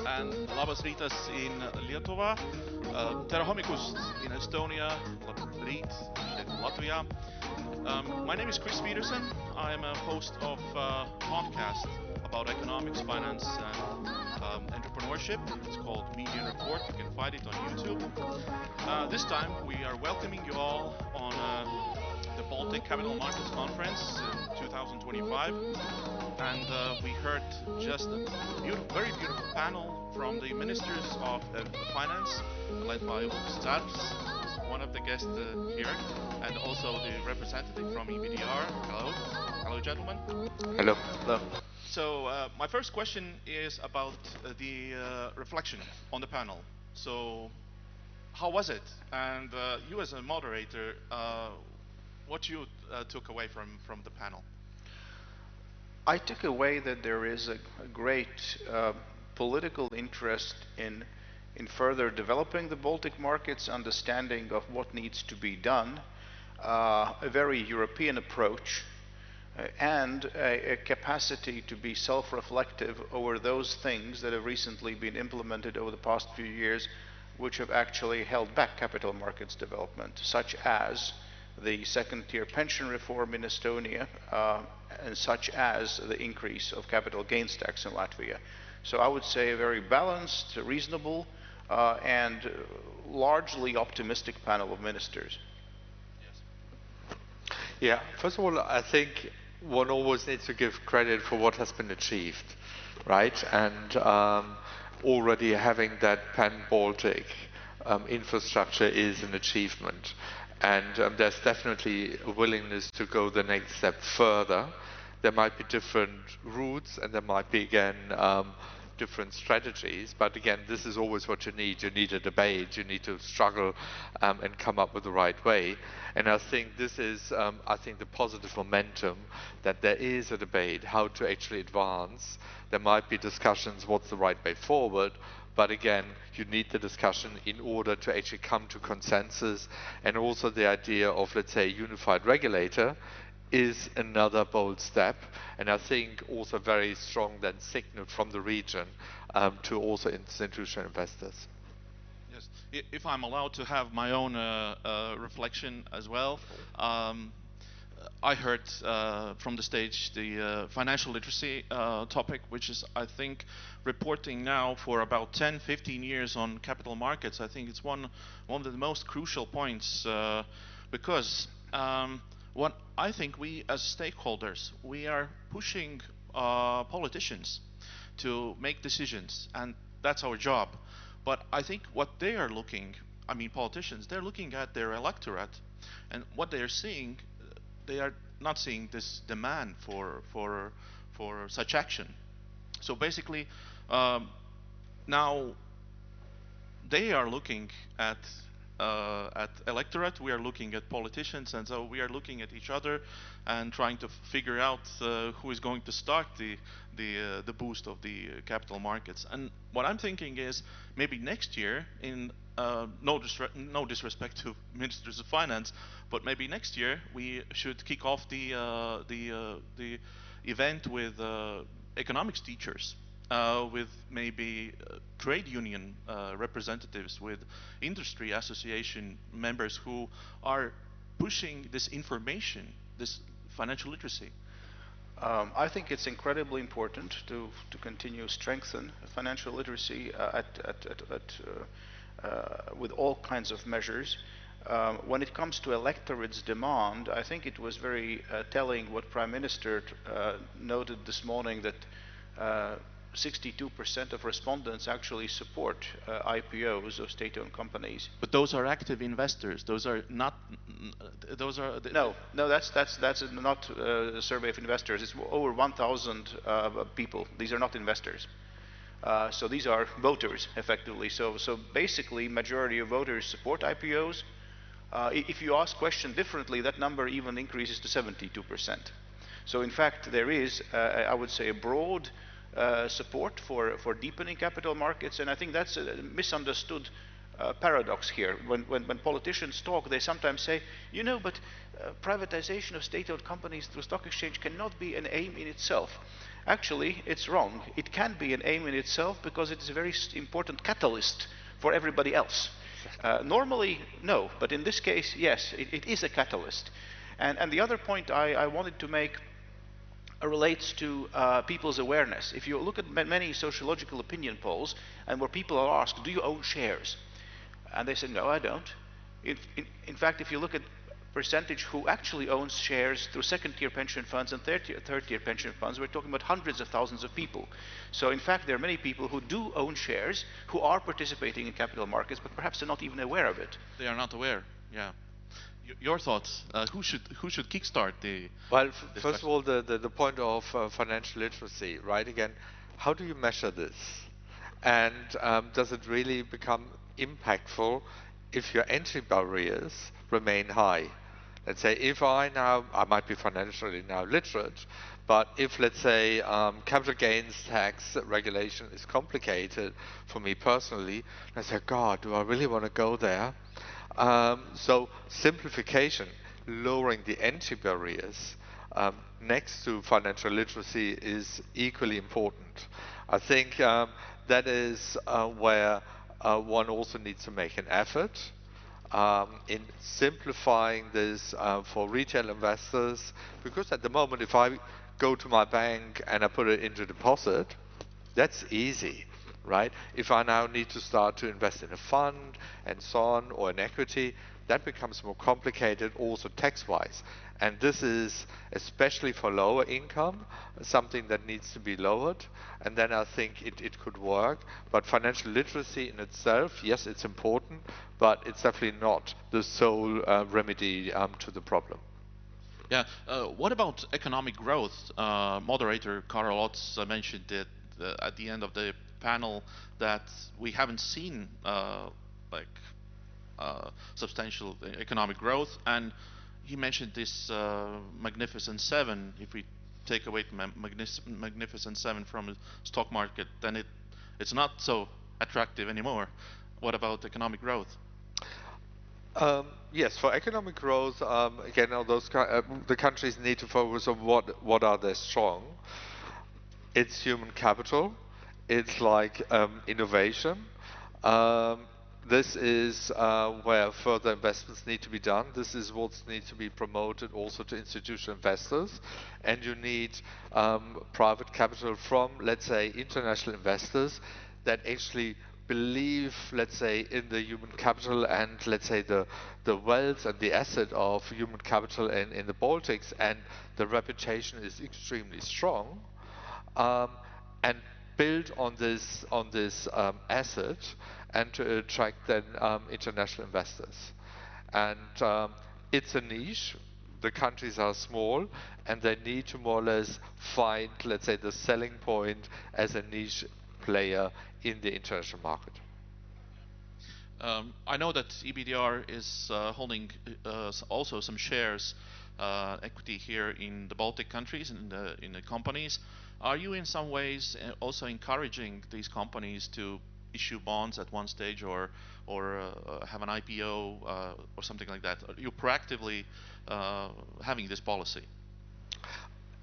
[SPEAKER 11] and labas rytas in Lietuva, tere hommikust in Estonia, labas rīt šeit Latvijā. My name is Chris Peterson. I am a host of a podcast about economics, finance, and entrepreneurship. It's called Media Report. You can find it on YouTube. This time we are welcoming you all on the Baltic Capital Markets Conference 2025. And we heard just a very beautiful panel from the ministers of finance, led by Roberts Idelsons, one of the guests here, and also the representative from EBDR. Hello. Hello, gentlemen.
[SPEAKER 10] Hello.
[SPEAKER 11] Hello. So my first question is about the reflection on the panel. So how was it? And you as a moderator, what you took away from the panel?
[SPEAKER 6] I took away that there is a great political interest in further developing the Baltic markets, understanding of what needs to be done, a very European approach, and a capacity to be self-reflective over those things that have recently been implemented over the past few years, which have actually held back capital markets development, such as the second-tier pension reform in Estonia, and such as the increase of capital gains tax in Latvia. So I would say a very balanced, reasonable, and largely optimistic panel of ministers.
[SPEAKER 10] Yeah, first of all, I think one always needs to give credit for what has been achieved, right? And already having that pan-Baltic infrastructure is an achievement. And there's definitely a willingness to go the next step further. There might be different routes, and there might be, again, different strategies. But again, this is always what you need. You need a debate. You need to struggle and come up with the right way. And I think this is, I think, the positive momentum that there is a debate how to actually advance. There might be discussions what's the right way forward. But again, you need the discussion in order to actually come to consensus. And also the idea of, let's say, a unified regulator is another bold step. And I think also very strong then signal from the region to also institutional investors.
[SPEAKER 11] Yes, if I'm allowed to have my own reflection as well. I heard from the stage the financial literacy topic, which is, I think, reporting now for about 10-15 years on capital markets. I think it's one of the most crucial points because what I think we as stakeholders, we are pushing politicians to make decisions, and that's our job. But I think what they are looking, I mean politicians, they're looking at their electorate, and what they are seeing, they are not seeing this demand for such action. So basically, now they are looking at electorate. We are looking at politicians, and so we are looking at each other and trying to figure out who is going to start the boost of the capital markets. And what I'm thinking is maybe next year, in no disrespect to ministers of finance, but maybe next year we should kick off the event with economics teachers, with maybe trade union representatives, with industry association members who are pushing this information, this financial literacy.
[SPEAKER 6] I think it's incredibly important to continue strengthen financial literacy with all kinds of measures. When it comes to electorate's demand, I think it was very telling what Prime Minister noted this morning, that 62% of respondents actually support IPOs of state-owned companies.
[SPEAKER 11] But those are active investors. Those are not. Those are.
[SPEAKER 6] No, that's not a survey of investors. It's over 1,000 people. These are not investors. So these are voters, effectively. So basically, majority of voters support IPOs. If you ask question differently, that number even increases to 72%. So in fact, there is, I would say, a broad support for deepening capital markets, and I think that's a misunderstood paradox here. When politicians talk, they sometimes say, you know, but privatization of state-owned companies through stock exchange cannot be an aim in itself. Actually, it's wrong. It can be an aim in itself because it is a very important catalyst for everybody else. Normally, no, but in this case, yes, it is a catalyst. And the other point I wanted to make relates to people's awareness. If you look at many sociological opinion polls, and where people are asked, do you own shares? And they say, no, I don't. In fact, if you look at percentage who actually owns shares through second-tier pension funds and third-tier pension funds, we're talking about hundreds of thousands of people. So in fact, there are many people who do own shares, who are participating in capital markets, but perhaps they're not even aware of it.
[SPEAKER 11] They are not aware, yeah. Your thoughts? Who should kickstart the?
[SPEAKER 10] Well, first of all, the point of financial literacy, right? Again, how do you measure this? And does it really become impactful if your entry barriers remain high? Let's say if I might be financially now literate, but if, let's say, capital gains tax regulation is complicated for me personally, I say, God, do I really want to go there? So simplification, lowering the entry barriers next to financial literacy is equally important. I think that is where one also needs to make an effort in simplifying this for retail investors, because at the moment if I go to my bank and I put it into deposit, that's easy. Right? If I now need to start to invest in a fund and so on, or in equity, that becomes more complicated also tax-wise. And this is, especially for lower income, something that needs to be lowered. And then I think it could work. But financial literacy in itself, yes, it's important, but it's definitely not the sole remedy to the problem.
[SPEAKER 11] Yeah. What about economic growth? Moderator Karl Otz mentioned it at the end of the panel that we haven't seen substantial economic growth, and he mentioned this Magnificent Seven. If we take away Magnificent Seven from the stock market, then it's not so attractive anymore. What about economic growth?
[SPEAKER 10] Yes, for economic growth, again, the countries need to focus on what are they strong. It's human capital. It's like innovation. This is where further investments need to be done. This is what needs to be promoted also to institutional investors. And you need private capital from, let's say, international investors that actually believe, let's say, in the human capital and, let's say, the wealth and the asset of human capital in the Baltics, and the reputation is extremely strong. And build on this asset and to attract then international investors. And it's a niche. The countries are small and they need to more or less find, let's say, the selling point as a niche player in the international market.
[SPEAKER 11] I know that EBDR is holding also some shares, equity here in the Baltic countries and in the companies. Are you in some ways also encouraging these companies to issue bonds at one stage, or have an IPO or something like that? Are you proactively having this policy?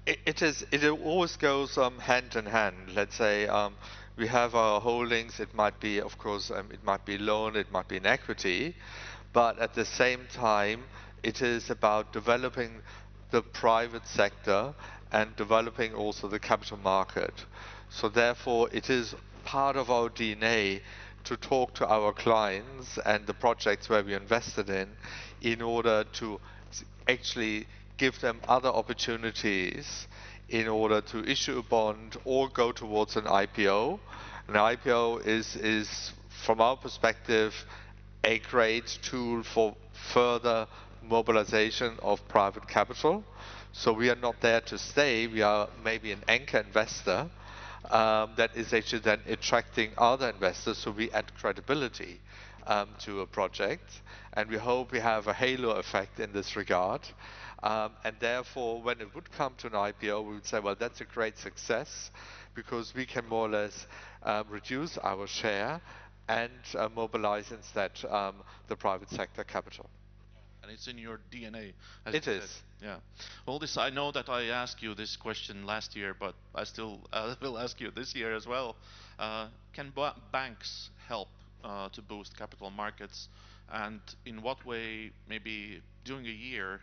[SPEAKER 10] It always goes hand in hand. Let's say we have our holdings. It might be, of course, it might be loan, it might be in equity, but at the same time, it is about developing the private sector and developing also the capital market. So therefore it is part of our DNA to talk to our clients and the projects where we invested in order to actually give them other opportunities in order to issue a bond or go towards an IPO. An IPO is from our perspective a great tool for further mobilization of private capital. So we are not there to stay. We are maybe an anchor investor that is actually then attracting other investors, so we add credibility to a project, and we hope we have a halo effect in this regard. And therefore, when it would come to an IPO, we would say, well, that's a great success because we can more or less reduce our share and mobilize instead the private sector capital.
[SPEAKER 11] And it's in your DNA. As
[SPEAKER 10] It
[SPEAKER 11] you
[SPEAKER 10] is.
[SPEAKER 11] said. Yeah. Well, this, I know that I asked you this question last year, but I still will ask you this year as well. Can banks help to boost capital markets? And in what way, maybe during a year,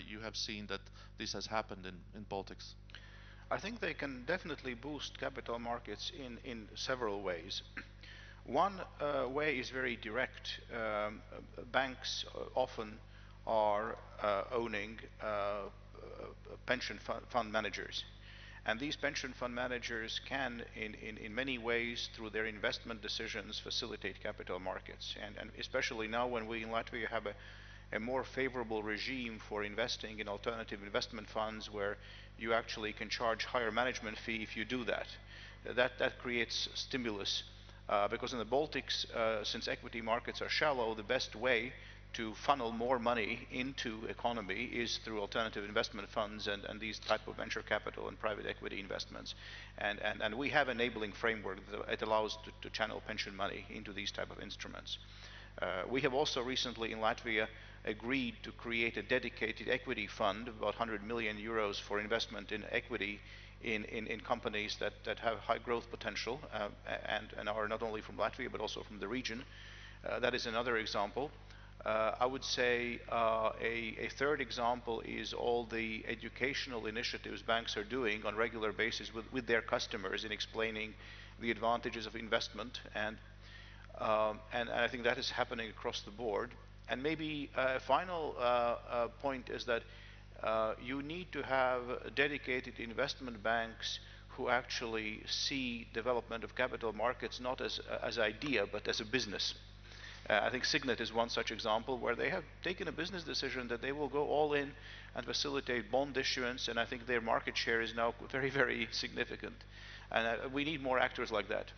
[SPEAKER 11] you have seen that this has happened in Baltics?
[SPEAKER 6] I think they can definitely boost capital markets in several ways. One way is very direct. Banks often are owning pension fund managers. And these pension fund managers can, in many ways, through their investment decisions, facilitate capital markets. And especially now when we in Latvia have a more favorable regime for investing in alternative investment funds where you actually can charge higher management fee if you do that. That creates stimulus. Because in the Baltics, since equity markets are shallow, the best way to funnel more money into economy is through alternative investment funds and these type of venture capital and private equity investments. And we have enabling framework that it allows to channel pension money into these type of instruments. We have also recently in Latvia agreed to create a dedicated equity fund, about 100 million euros for investment in equity in companies that have high growth potential and are not only from Latvia but also from the region. That is another example. I would say a third example is all the educational initiatives banks are doing on a regular basis with their customers in explaining the advantages of investment, and I think that is happening across the board. And maybe a final point is that you need to have dedicated investment banks who actually see development of capital markets not as idea but as a business. I think Signet is one such example where they have taken a business decision that they will go all in and facilitate bond issuance, and I think their market share is now very, very significant. And we need more actors like that.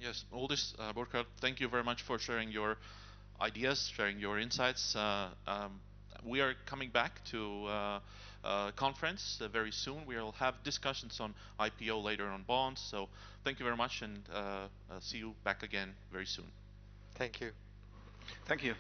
[SPEAKER 11] Yes, Aldis, Burkhard, thank you very much for sharing your ideas, sharing your insights. We are coming back to conference very soon. We'll have discussions on IPO later on bonds. So thank you very much, and see you back again very soon.
[SPEAKER 10] Thank you.
[SPEAKER 6] Thank you.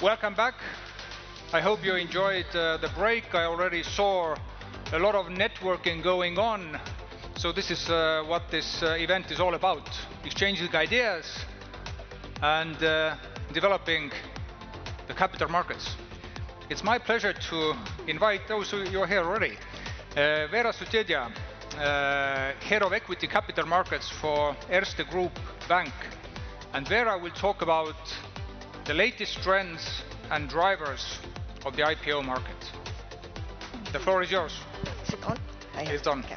[SPEAKER 2] Welcome back. I hope you enjoyed the break. I already saw a lot of networking going on. So this is what this event is all about, exchanging ideas and developing the capital markets. It's my pleasure to invite those who are here already. Vera Sutedja, Head of Equity Capital Markets for Erste Group Bank. And Vera will talk about the latest trends and drivers of the IPO market. The floor is yours.
[SPEAKER 12] Is it on?
[SPEAKER 2] It's on.
[SPEAKER 12] Okay.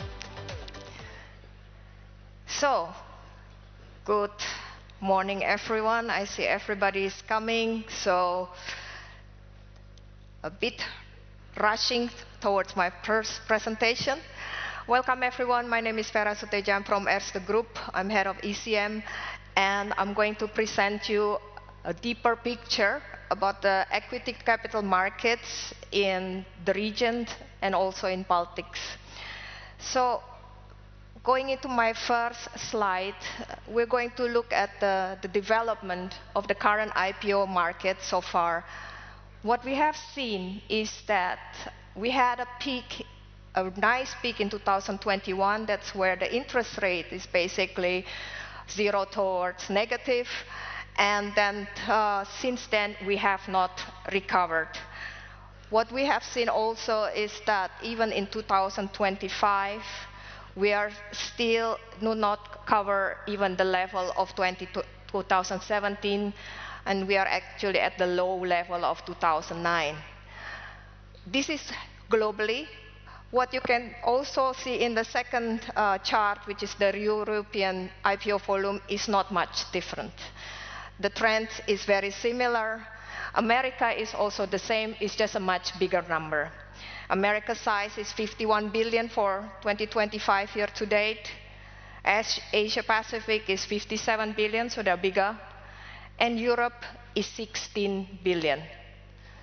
[SPEAKER 12] So, good morning, everyone. I see everybody is coming, so a bit rushing towards my first presentation. Welcome, everyone. My name is Vera Sutedja. I'm from Erste Group. I'm head of ECM, and I'm going to present you a deeper picture about the equity capital markets in the region and also in Baltics. So, going into my first slide, we're going to look at the development of the current IPO market so far. What we have seen is that we had a peak, a nice peak in 2021. That's where the interest rate is basically 0 towards negative. And then since then, we have not recovered. What we have seen also is that even in 2025, we are still do not cover even the level of 2017, and we are actually at the low level of 2009. This is globally. What you can also see in the second chart, which is the European IPO volume, is not much different. The trend is very similar. America is also the same, it's just a much bigger number. America's size is 51 billion for 2025 year to date. Asia Pacific is 57 billion, so they're bigger. And Europe is 16 billion.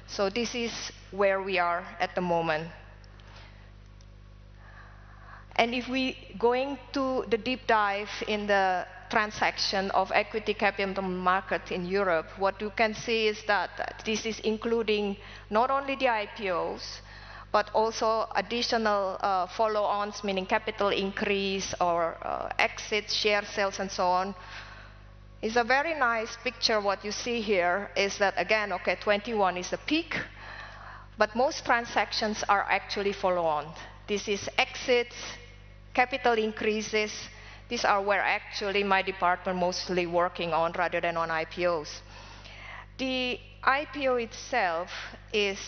[SPEAKER 12] So this is where we are at the moment. And if we going to the deep dive in the transaction of equity capital market in Europe, what you can see is that this is including not only the IPOs, but also additional follow-ons, meaning capital increase or exits, share sales, and so on. It's a very nice picture. What you see here is that, again, okay, 21 is the peak, but most transactions are actually follow-on. This is exits, capital increases, These are where actually my department mostly working on rather than on IPOs. The IPO itself is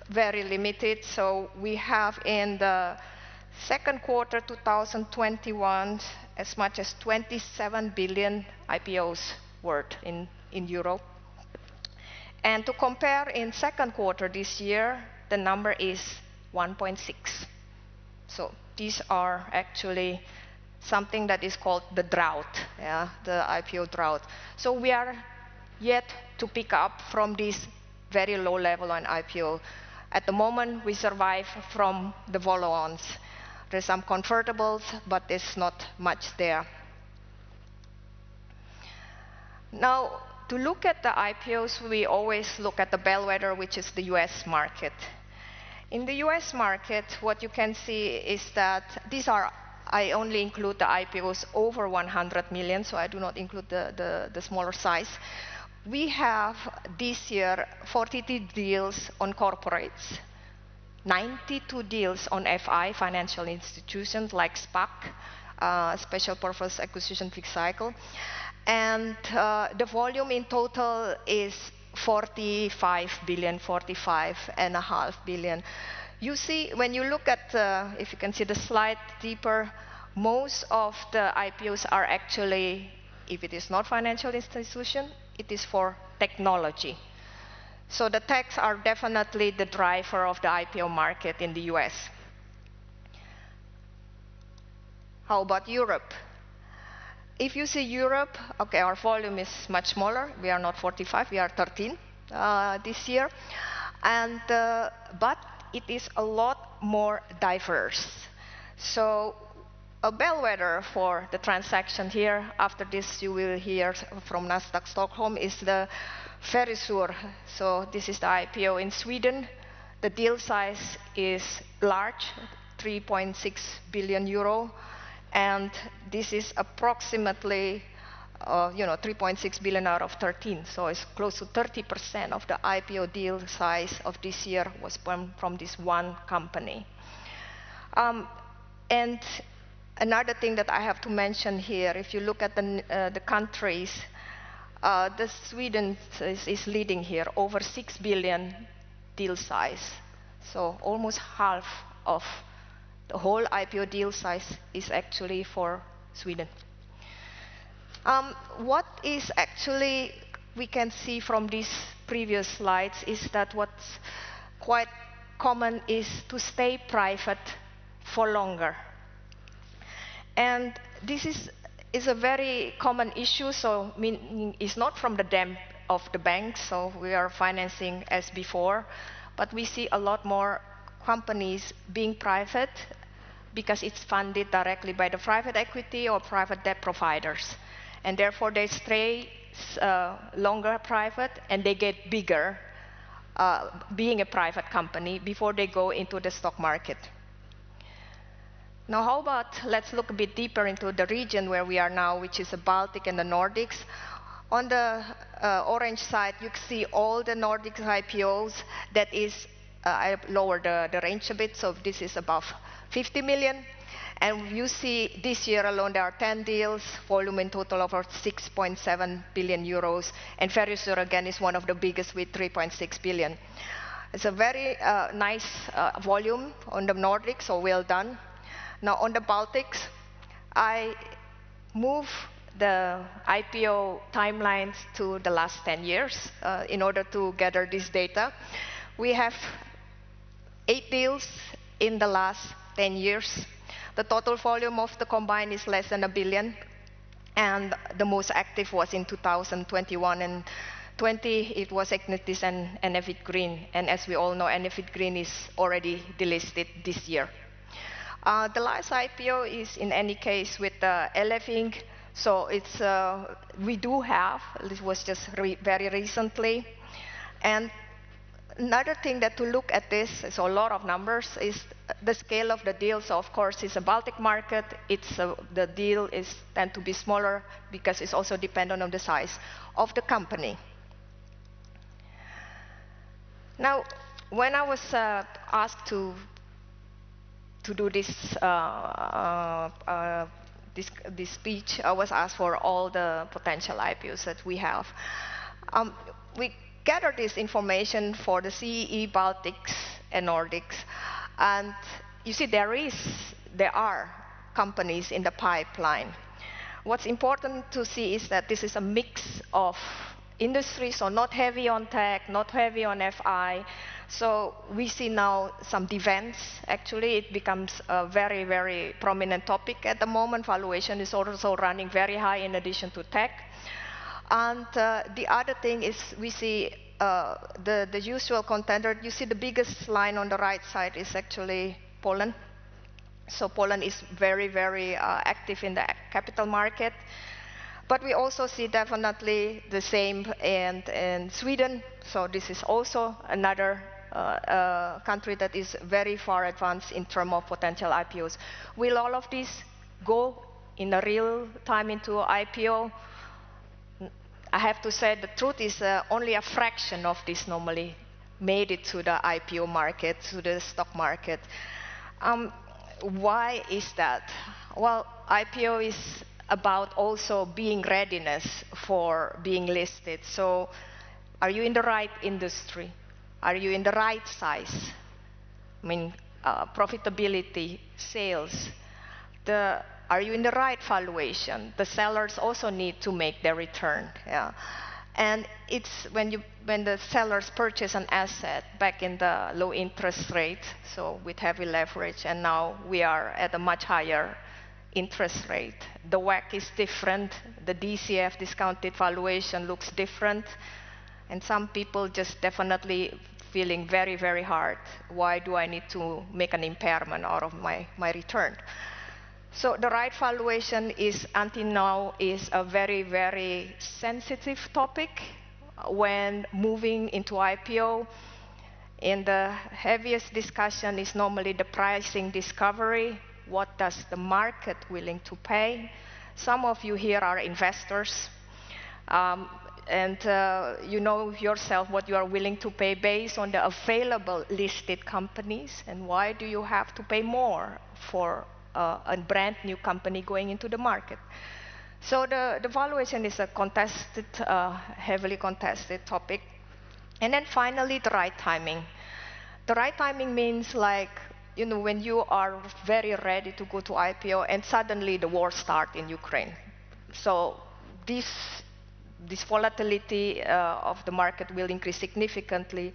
[SPEAKER 12] very limited, so we have in the second quarter 2021 as much as 27 billion IPOs worth in Europe. And to compare, in second quarter this year, the number is 1.6. So these are actually something that is called the drought, yeah, the IPO drought. So we are yet to pick up from this very low level on IPO. At the moment, we survive from the follow-ons. There's some convertibles, but there's not much there. Now, to look at the IPOs, we always look at the bellwether, which is the US market. In the US market, what you can see is that these are, I only include the IPOs over 100 million, so I do not include the smaller size. We have this year 42 deals on corporates, 92 deals on FI, financial institutions like SPAC, Special Purpose Acquisition Fixed Cycle. And the volume in total is 45 billion, 45.5 billion. You see, when you look at, if you can see the slide deeper, most of the IPOs are actually, if it is not financial institution, it is for technology. So the techs are definitely the driver of the IPO market in the US. How about Europe? If you see Europe, okay, our volume is much smaller. We are not 45, we are 13 this year. And, but it is a lot more diverse. So a bellwether for the transaction here, after this you will hear from Nasdaq Stockholm, is the Verisur. So this is the IPO in Sweden. The deal size is large, 3.6 billion euro. And this is approximately 3.6 billion out of 13. So it's close to 30% of the IPO deal size of this year was from this one company. And another thing that I have to mention here, if you look at the countries, the Sweden is leading here, over 6 billion deal size. So almost half of the whole IPO deal size is actually for Sweden. What is actually, we can see from these previous slides, is that what's quite common is to stay private for longer. And this is a very common issue, so meaning it's not from the dam of the banks, so we are financing as before, but we see a lot more companies being private because it's funded directly by the private equity or private debt providers. And therefore they stay longer private and they get bigger being a private company before they go into the stock market. Now how about, let's look a bit deeper into the region where we are now, which is the Baltic and the Nordics. On the orange side, you can see all the Nordic IPOs. That is, I lowered the range a bit, so this is above 50 million. And you see this year alone there are 10 deals, volume in total over 6.7 billion euros. And Verisur again is one of the biggest with 3.6 billion. It's a very nice volume on the Nordics, so well done. Now on the Baltics, I move the IPO timelines to the last 10 years in order to gather this data. We have 8 deals in the last 10 years. The total volume of the combined is less than 1 billion, and the most active was in 2021 and 20. It was Ignitis and Enefit Green, and as we all know, Enefit Green is already delisted this year. The last IPO is in any case with Elefing, so it's we do have. It was just very recently, and another thing that to look at this, so a lot of numbers, is the scale of the deal. So of course it's a Baltic market, it's the deal tend to be smaller because it's also dependent on the size of the company. Now when I was asked to do this this speech, I was asked for all the potential IPOs that we have. We gathered this information for the CEE, Baltics, and Nordics. And you see, there are companies in the pipeline. What's important to see is that this is a mix of industries, so not heavy on tech, not heavy on FI. So we see now some defense. Actually, it becomes a very, very prominent topic at the moment. Valuation is also running very high in addition to tech. And the other thing is we see the usual contender. You see the biggest line on the right side is actually Poland. So Poland is very, very active in the capital market. But we also see definitely the same in Sweden. So this is also another country that is very far advanced in terms of potential IPOs. Will all of these go in a real time into IPO? I have to say the truth is only a fraction of this normally made it to the IPO market, to the stock market. Why is that? Well, IPO is about also being readiness for being listed. So are you in the right industry? Are you in the right size? I mean, profitability, sales. Are you in the right valuation? The sellers also need to make their return. Yeah. And it's when the sellers purchase an asset back in the low interest rate, so with heavy leverage, and now we are at a much higher interest rate. The WACC is different. The DCF, discounted valuation, looks different. And some people just definitely feeling very, very hard. Why do I need to make an impairment out of my return? So the right valuation is, until now, is a very, very sensitive topic when moving into IPO. And the heaviest discussion is normally the pricing discovery. What does the market willing to pay? Some of you here are investors. And you know yourself what you are willing to pay based on the available listed companies. And why do you have to pay more for a brand new company going into the market? So the valuation is a contested, heavily contested topic. And then finally, the right timing. The right timing means, like, you know, when you are very ready to go to IPO and suddenly the war starts in Ukraine. So this volatility of the market will increase significantly.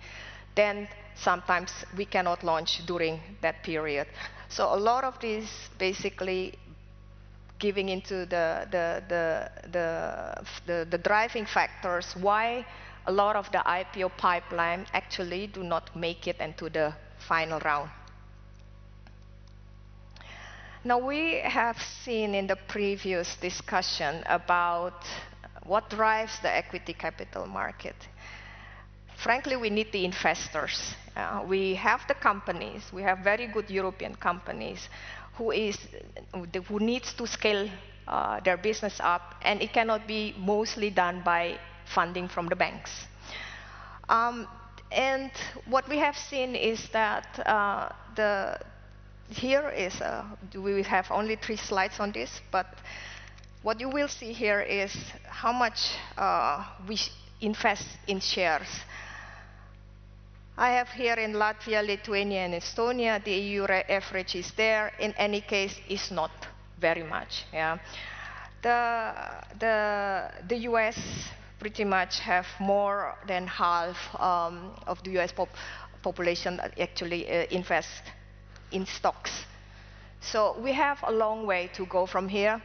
[SPEAKER 12] Then sometimes we cannot launch during that period. So a lot of these basically giving into the driving factors why a lot of the IPO pipeline actually do not make it into the final round. Now, we have seen in the previous discussion about what drives the equity capital market. Frankly, we need the investors. We have the companies, we have very good European companies who needs to scale their business up, and it cannot be mostly done by funding from the banks. And what we have seen is that here is, we have only 3 slides on this, but what you will see here is how much we invest in shares. I have here in Latvia, Lithuania, and Estonia, the EU average is there. In any case, it's not very much. Yeah. The US pretty much have more than half of the US population actually invest in stocks. So we have a long way to go from here.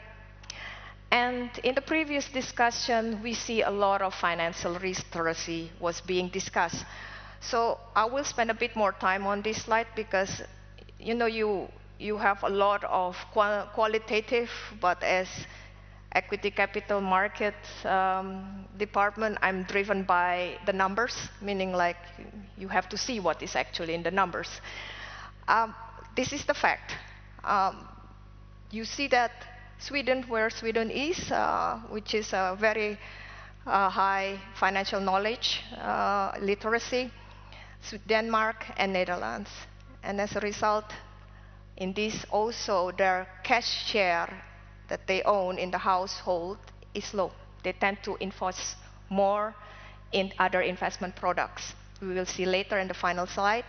[SPEAKER 12] And in the previous discussion, we see a lot of financial literacy was being discussed. So I will spend a bit more time on this slide because, you know, you have a lot of qualitative, but as equity capital market department, I'm driven by the numbers, meaning like you have to see what is actually in the numbers. This is the fact. You see that Sweden, where Sweden is, which is a very high financial knowledge, literacy, Denmark and Netherlands. And as a result, in this also their cash share that they own in the household is low. They tend to invest more in other investment products. We will see later in the final slide.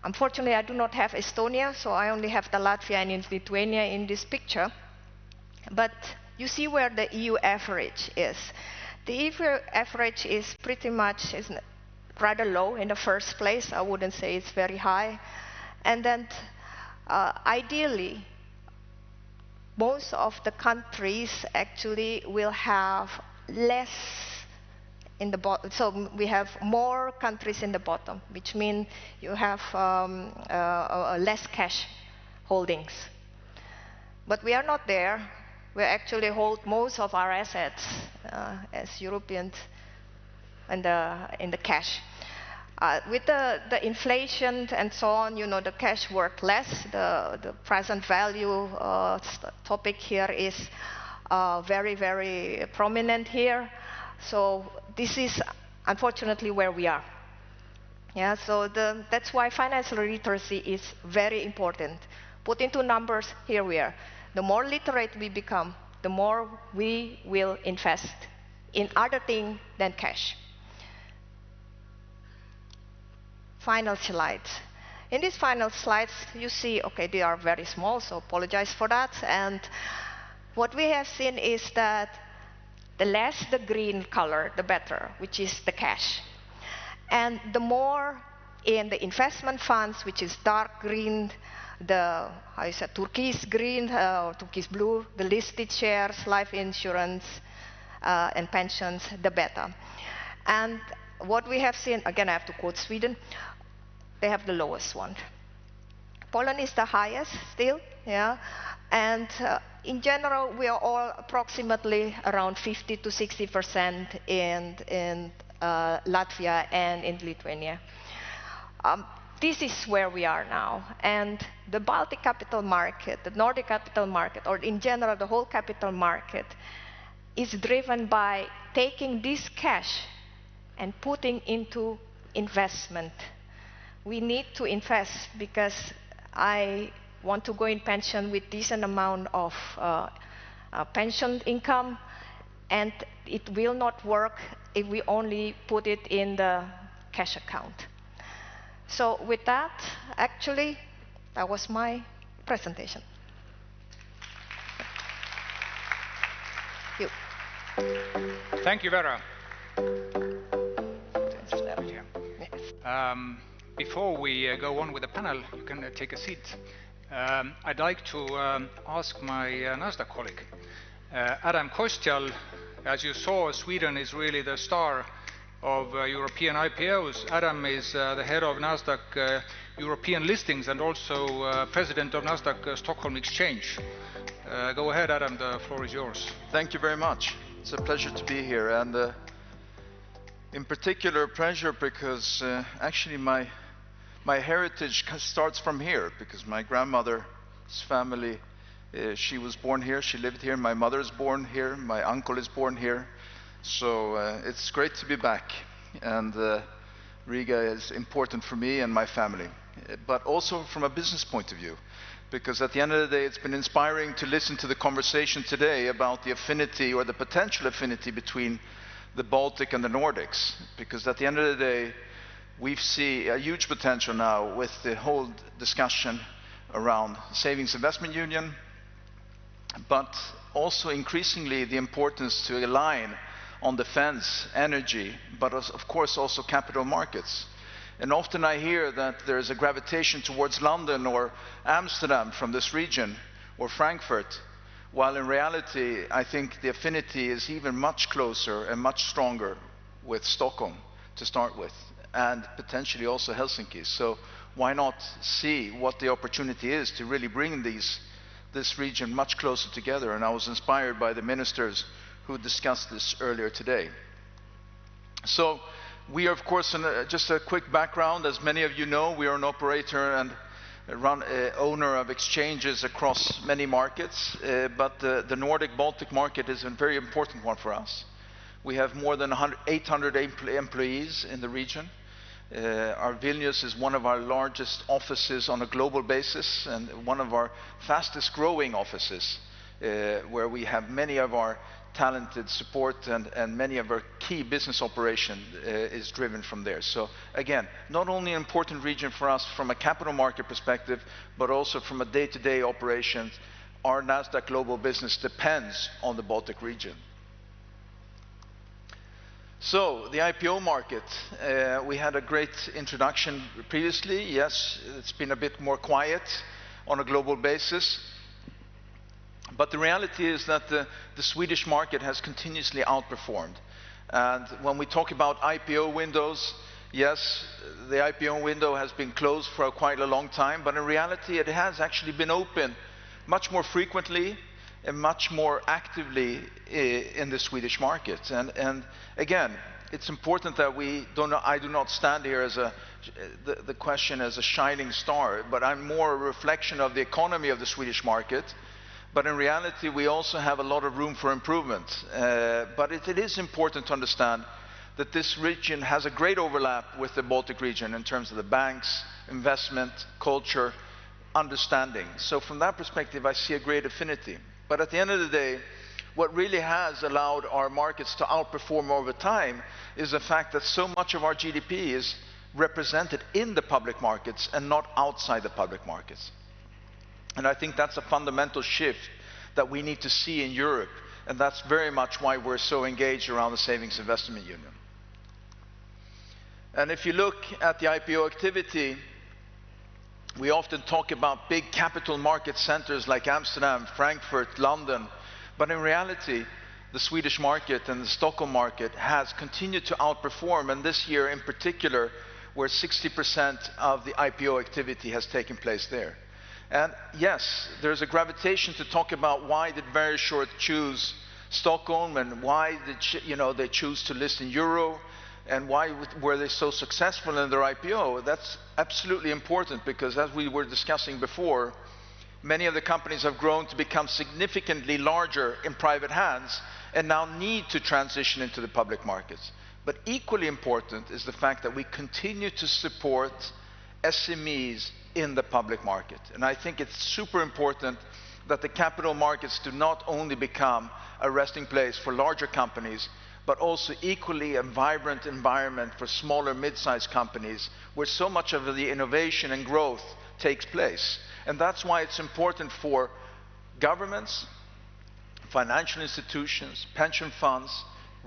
[SPEAKER 12] Unfortunately, I do not have Estonia, so I only have the Latvia and Lithuania in this picture. But you see where the EU average is. The EU average is pretty much rather low in the first place. I wouldn't say it's very high. And then ideally, most of the countries actually will have less in the bottom. So we have more countries in the bottom, which means you have less cash holdings. But we are not there. We actually hold most of our assets as Europeans in the cash. With the inflation and so on, you know, the cash work less. The present value topic here is very, very prominent here. So this is unfortunately where we are. Yeah, so that's why financial literacy is very important. Put into numbers, here we are. The more literate we become, the more we will invest in other things than cash. Final slides. In these final slides, you see, okay, they are very small, so apologize for that. And what we have seen is that the less the green color, the better, which is the cash. And the more in the investment funds, which is dark green, the turquoise green or turquoise blue, the listed shares, life insurance, and pensions, the better. And what we have seen, again, I have to quote Sweden, they have the lowest one. Poland is the highest still, yeah. And in general, we are all approximately around 50 to 60% in Latvia and in Lithuania. This is where we are now. And the Baltic capital market, the Nordic capital market, or in general, the whole capital market, is driven by taking this cash and putting into investment. We need to invest because I want to go in pension with decent amount of pension income, and it will not work if we only put it in the cash account. So with that, actually, that was my presentation. Thank you.
[SPEAKER 2] Thank you, Vera. Before we go on with the panel, you can take a seat. I'd like to ask my Nasdaq colleague, Adam Kostial. As you saw, Sweden is really the star of European IPOs. Adam is the head of Nasdaq European listings and also president of Nasdaq Stockholm Exchange. Go ahead, Adam, the floor is yours.
[SPEAKER 13] Thank you very much. It's a pleasure to be here, and in particular pleasure because actually my heritage starts from here, because my grandmother's family, she was born here, she lived here, my mother is born here, my uncle is born here. So it's great to be back, and Riga is important for me and my family, but also from a business point of view, because at the end of the day it's been inspiring to listen to the conversation today about the affinity or the potential affinity between the Baltic and the Nordics, because at the end of the day we see a huge potential now with the whole discussion around savings investment union, but also increasingly the importance to align on defense, energy, but of course also capital markets. And often I hear that there is a gravitation towards London or Amsterdam from this region, or Frankfurt, while in reality I think the affinity is even much closer and much stronger with Stockholm to start with, and potentially also Helsinki. So why not see what the opportunity is to really bring this region much closer together? And I was inspired by the ministers who discussed this earlier today. So we are, of course, just a quick background. As many of you know, we are an operator and owner of exchanges across many markets, but the Nordic Baltic market is a very important one for us. We have more than 800 employees in the region. Our Vilnius is one of our largest offices on a global basis and one of our fastest growing offices where we have many of our talented support and many of our key business operation is driven from there. So again, not only an important region for us from a capital market perspective, but also from a day-to-day operations, our NASDAQ global business depends on the Baltic region. So, the IPO market, we had a great introduction previously. Yes, it's been a bit more quiet on a global basis. But the reality is that the Swedish market has continuously outperformed. And when we talk about IPO windows, yes, the IPO window has been closed for quite a long time, but in reality it has actually been open much more frequently and much more actively in the Swedish market. And again, it's important that I do not stand here as the question as a shining star, but I'm more a reflection of the economy of the Swedish market. But in reality, we also have a lot of room for improvement. But it is important to understand that this region has a great overlap with the Baltic region in terms of the banks, investment, culture, understanding. So from that perspective, I see a great affinity. But at the end of the day, what really has allowed our markets to outperform over time is the fact that so much of our GDP is represented in the public markets and not outside the public markets. And I think that's a fundamental shift that we need to see in Europe, and that's very much why we're so engaged around the Savings Investment Union. And if you look at the IPO activity, we often talk about big capital market centers like Amsterdam, Frankfurt, London, but in reality, the Swedish market and the Stockholm market has continued to outperform, and this year in particular, where 60% of the IPO activity has taken place there. And yes, there's a gravitation to talk about why did Verisure choose Stockholm and why did they choose to list in euro and why were they so successful in their IPO. That's absolutely important because as we were discussing before, many of the companies have grown to become significantly larger in private hands and now need to transition into the public markets. But equally important is the fact that we continue to support SMEs in the public market. And I think it's super important that the capital markets do not only become a resting place for larger companies, but also equally a vibrant environment for smaller mid-sized companies where so much of the innovation and growth takes place. And that's why it's important for governments, financial institutions, pension funds,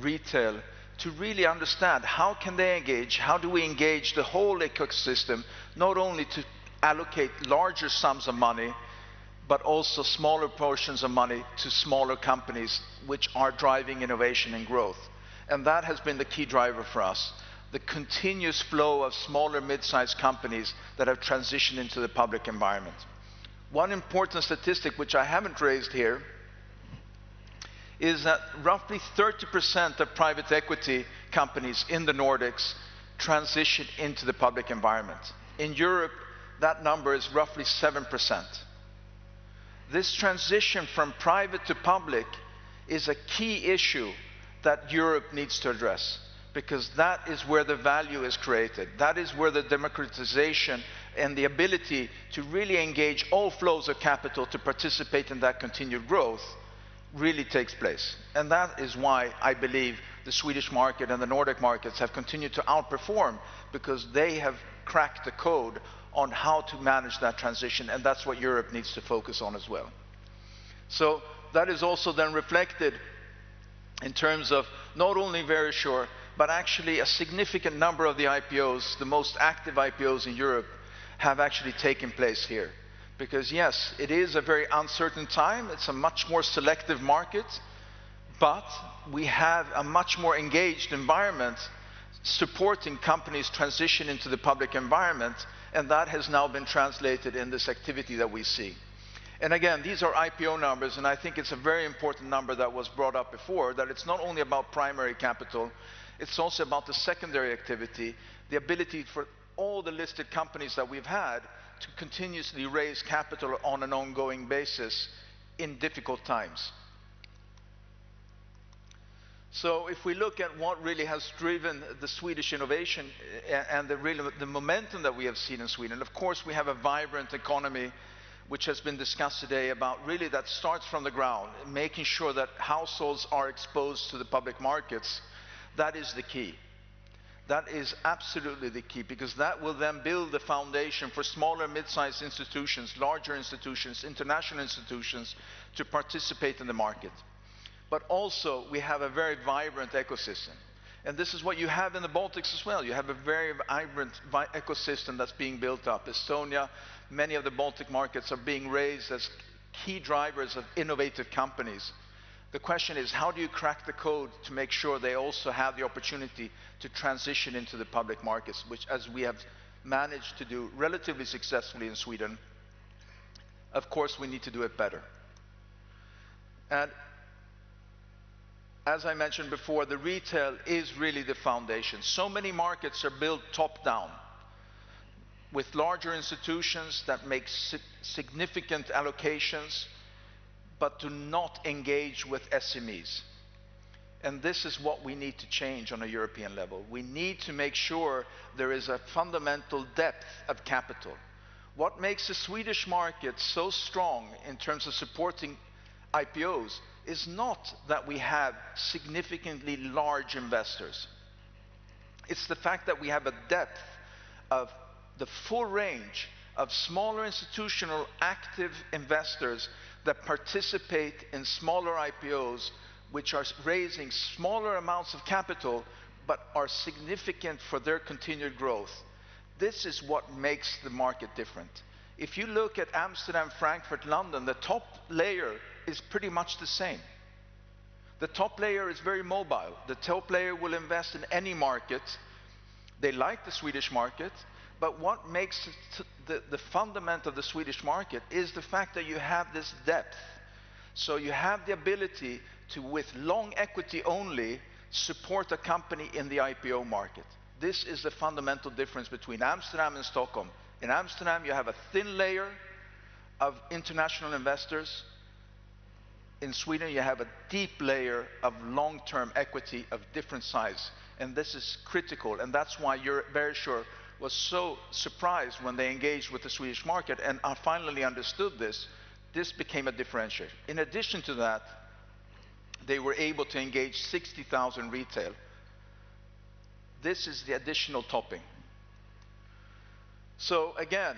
[SPEAKER 13] retail, to really understand how can they engage, how do we engage the whole ecosystem, not only to allocate larger sums of money, but also smaller portions of money to smaller companies which are driving innovation and growth. And that has been the key driver for us, the continuous flow of smaller mid-sized companies that have transitioned into the public environment. One important statistic which I haven't raised here is that roughly 30% of private equity companies in the Nordics transition into the public environment. In Europe, that number is roughly 7%. This transition from private to public is a key issue that Europe needs to address, because that is where the value is created. That is where the democratization and the ability to really engage all flows of capital to participate in that continued growth really takes place. And that is why I believe the Swedish market and the Nordic markets have continued to outperform, because they have cracked the code on how to manage that transition, and that's what Europe needs to focus on as well. So that is also then reflected in terms of not only Verisure, but actually a significant number of the IPOs, the most active IPOs in Europe, have actually taken place here. Because yes, it is a very uncertain time, it's a much more selective market, but we have a much more engaged environment supporting companies transition into the public environment, and that has now been translated in this activity that we see. And again, these are IPO numbers, and I think it's a very important number that was brought up before, that it's not only about primary capital, it's also about the secondary activity, the ability for all the listed companies that we've had to continuously raise capital on an ongoing basis in difficult times. So if we look at what really has driven the Swedish innovation and the momentum that we have seen in Sweden, of course we have a vibrant economy which has been discussed today, about really that starts from the ground, making sure that households are exposed to the public markets, that is the key. That is absolutely the key, because that will then build the foundation for smaller, mid-sized institutions, larger institutions, international institutions to participate in the market. But also, we have a very vibrant ecosystem. And this is what you have in the Baltics as well. You have a very vibrant ecosystem that's being built up. Estonia, many of the Baltic markets are being raised as key drivers of innovative companies. The question is, how do you crack the code to make sure they also have the opportunity to transition into the public markets, which, as we have managed to do relatively successfully in Sweden, of course we need to do it better. And as I mentioned before, the retail is really the foundation. So many markets are built top-down, with larger institutions that make significant allocations, but do not engage with SMEs. And this is what we need to change on a European level. We need to make sure there is a fundamental depth of capital. What makes the Swedish market so strong in terms of supporting IPOs is not that we have significantly large investors. It's the fact that we have a depth of the full range of smaller institutional active investors that participate in smaller IPOs, which are raising smaller amounts of capital, but are significant for their continued growth. This is what makes the market different. If you look at Amsterdam, Frankfurt, London, the top layer is pretty much the same. The top layer is very mobile. The top layer will invest in any market. They like the Swedish market, but what makes the fundament of the Swedish market is the fact that you have this depth. So you have the ability to, with long equity only, support a company in the IPO market. This is the fundamental difference between Amsterdam and Stockholm. In Amsterdam, you have a thin layer of international investors. In Sweden, you have a deep layer of long-term equity of different size. And this is critical, and that's why Verisure was so surprised when they engaged with the Swedish market and finally understood this. This became a differentiator. In addition to that, they were able to engage 60,000 retail. This is the additional topping. So again,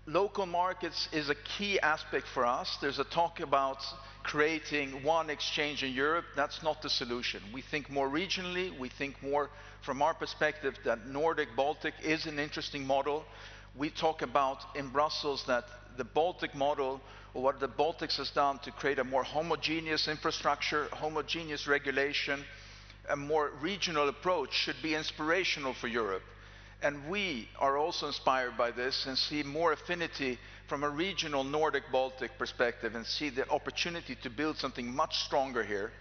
[SPEAKER 13] local markets is a key aspect for us. There's a talk about creating one exchange in Europe. That's not the solution. We think more regionally. We think more from our perspective that Nordic-Baltic is an interesting model. We talk about in Brussels that the Baltic model, or what the Baltics has done to create a more homogeneous infrastructure, homogeneous regulation, a more regional approach should be inspirational for Europe. And we are also inspired by this and see more affinity from a regional Nordic-Baltic perspective and see the opportunity to build something much stronger here.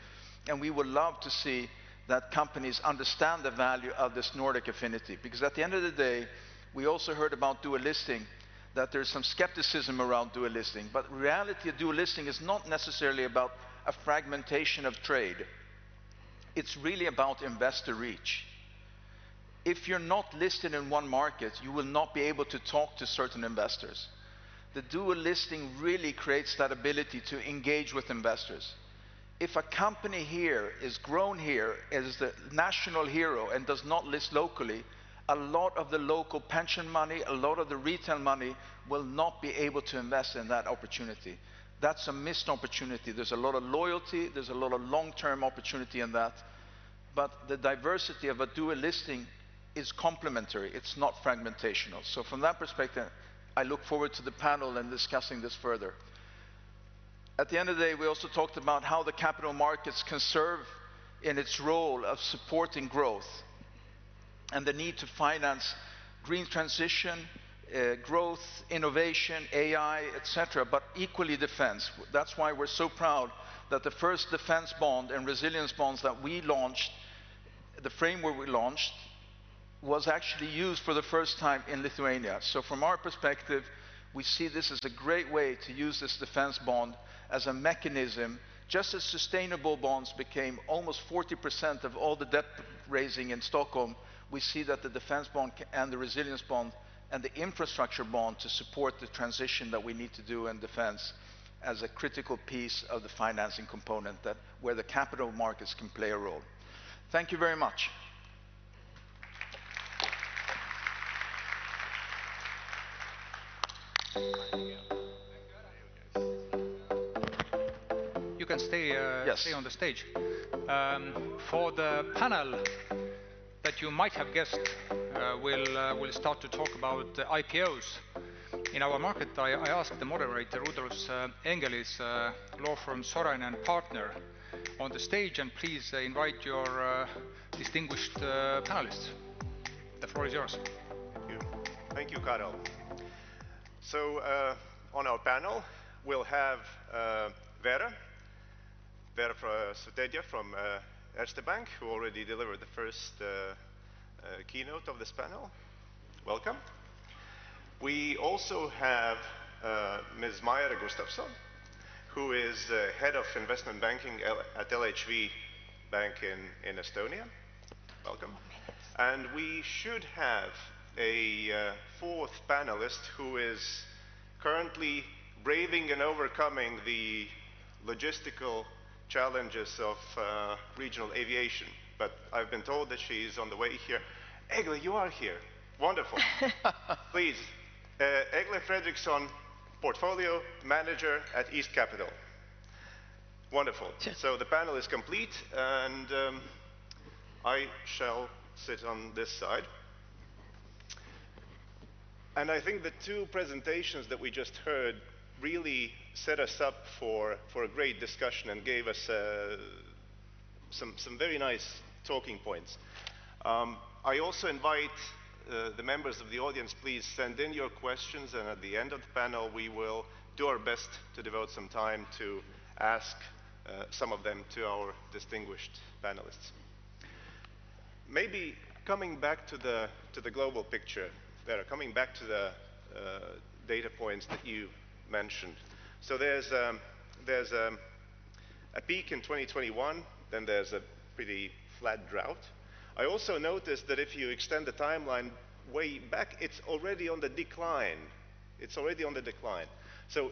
[SPEAKER 13] And we would love to see that companies understand the value of this Nordic affinity. Because at the end of the day, we also heard about dual listing, that there's some skepticism around dual listing. But the reality of dual listing is not necessarily about a fragmentation of trade. It's really about investor reach. If you're not listed in one market, you will not be able to talk to certain investors. The dual listing really creates that ability to engage with investors. If a company here is grown here as the national hero and does not list locally, a lot of the local pension money, a lot of the retail money will not be able to invest in that opportunity. That's a missed opportunity. There's a lot of loyalty, there's a lot of long-term opportunity in that. But the diversity of a dual listing is complementary, it's not fragmentational. So from that perspective, I look forward to the panel and discussing this further. At the end of the day, we also talked about how the capital markets can serve in its role of supporting growth and the need to finance green transition, growth, innovation, AI, etc., but equally defense. That's why we're so proud that the first defense bond and resilience bonds that we launched, the framework we launched, was actually used for the first time in Lithuania. So from our perspective, we see this as a great way to use this defense bond as a mechanism. Just as sustainable bonds became almost 40% of all the debt raising in Stockholm, we see that the defense bond and the resilience bond and the infrastructure bond to support the transition that we need to do in defense as a critical piece of the financing component where the capital markets can play a role. Thank you very much.
[SPEAKER 2] You can stay,
[SPEAKER 13] yes.
[SPEAKER 2] stay on the stage. For the panel that you might have guessed will start to talk about IPOs in our market, I asked the moderator, Rudolf Engelis, law firm Sorainen and Partner, on the stage, and please invite your distinguished panelists. The floor is yours.
[SPEAKER 14] Thank you. Thank you, Karel. So on our panel, we'll have Vera Suteja from Erste Bank, who already delivered the first keynote of this panel. Welcome. We also have Ms. Maira Gustafsson, who is head of investment banking at LHV Bank in Estonia. Welcome. And we should have a fourth panelist who is currently braving and overcoming the logistical challenges of regional aviation. But I've been told that she's on the way here. Egle, you are here. Wonderful. Please, Egle Fredriksson, Portfolio Manager at East Capital. Wonderful. So the panel is complete, and I shall sit on this side. And I think the two presentations that we just heard really set us up for a great discussion and gave us some very nice talking points. I also invite the members of the audience, please send in your questions, and at the end of the panel we will do our best to devote some time to ask some of them to our distinguished panelists. Maybe coming back to the global picture, Vera, coming back to the data points that you mentioned. So there's a peak in 2021, then there's a pretty flat drought. I also noticed that if you extend the timeline way back, it's already on the decline. It's already on the decline. So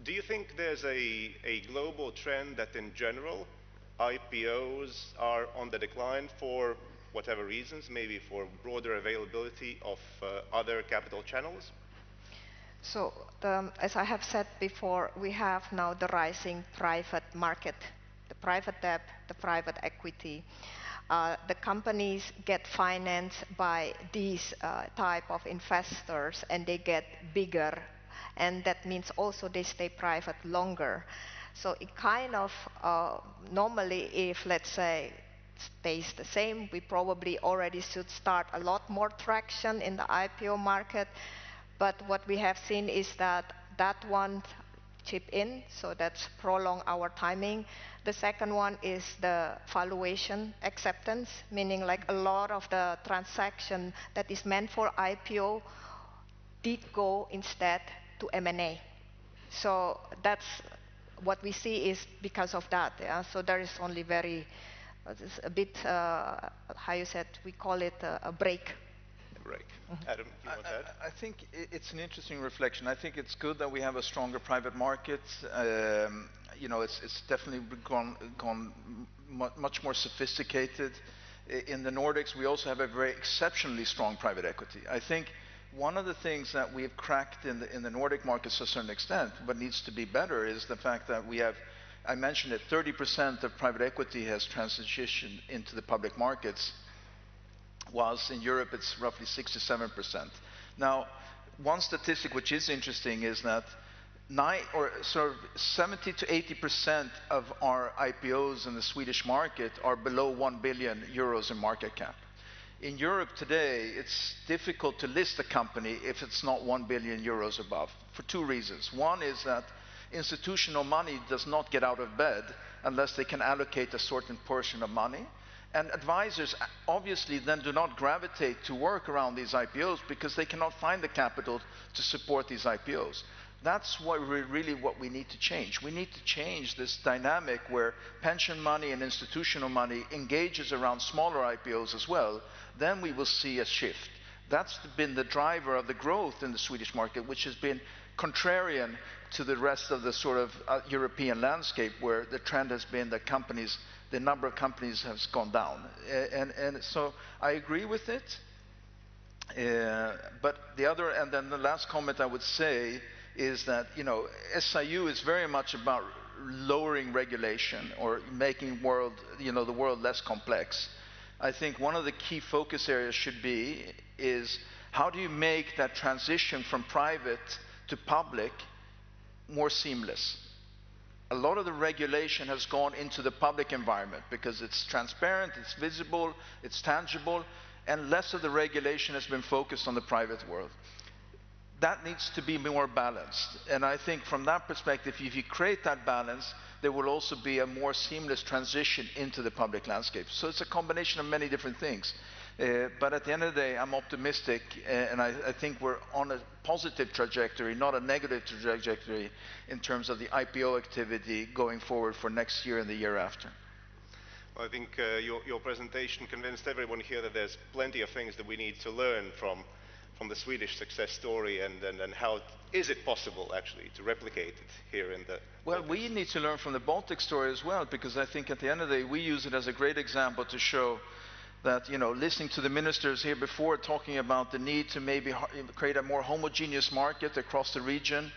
[SPEAKER 14] do you think there's a global trend that in general IPOs are on the decline for whatever reasons, maybe for broader availability of other capital channels?
[SPEAKER 12] So, as I have said before, we have now the rising private market, the private debt, the private equity. The companies get financed by these type of investors, and they get bigger, and that means also they stay private longer. So it kind of, normally if, let's say, stays the same, we probably already should start a lot more traction in the IPO market. But what we have seen is that one chip in, so that's prolong our timing. The second one is the valuation acceptance, meaning like a lot of the transaction that is meant for IPO did go instead to M&A. So that's what we see is because of that. Yeah? So there is only a bit, how you said, we call it a break.
[SPEAKER 14] Adam, you want to add?
[SPEAKER 13] I think it's an interesting reflection. I think it's good that we have a stronger private market. You know, it's definitely gone much more sophisticated. In the Nordics, we also have a very exceptionally strong private equity. I think one of the things that we have cracked in the Nordic markets to a certain extent, but needs to be better, is the fact that we have, I mentioned it, 30% of private equity has transitioned into the public markets, whilst in Europe it's roughly 67%. Now, one statistic which is interesting is that 70 to 80% of our IPOs in the Swedish market are below 1 billion euros in market cap. In Europe today, it's difficult to list a company if it's not 1 billion euros above, for two reasons. One is that institutional money does not get out of bed unless they can allocate a certain portion of money. And advisors obviously then do not gravitate to work around these IPOs because they cannot find the capital to support these IPOs. That's really what we need to change. We need to change this dynamic where pension money and institutional money engages around smaller IPOs as well. Then we will see a shift. That's been the driver of the growth in the Swedish market, which has been contrarian to the rest of the sort of European landscape, where the trend has been that companies, the number of companies has gone down. And so I agree with it. But the other, and then the last comment I would say is that, you know, SIU is very much about lowering regulation or making world, you know, the world less complex. I think one of the key focus areas should be is how do you make that transition from private to public more seamless? A lot of the regulation has gone into the public environment because it's transparent, it's visible, it's tangible, and less of the regulation has been focused on the private world. That needs to be more balanced. And I think from that perspective, if you create that balance, there will also be a more seamless transition into the public landscape. So it's a combination of many different things. But at the end of the day, I'm optimistic, and I think we're on a positive trajectory, not a negative trajectory in terms of the IPO activity going forward for next year and the year after.
[SPEAKER 14] Well, I think your presentation convinced everyone here that there's plenty of things that we need to learn from the Swedish success story, and how is it possible actually to replicate it here in the
[SPEAKER 13] Well, we need to learn from the Baltic story as well, because I think at the end of the day we use it as a great example to show that, you know, listening to the ministers here before talking about the need to maybe create a more homogeneous market across the region.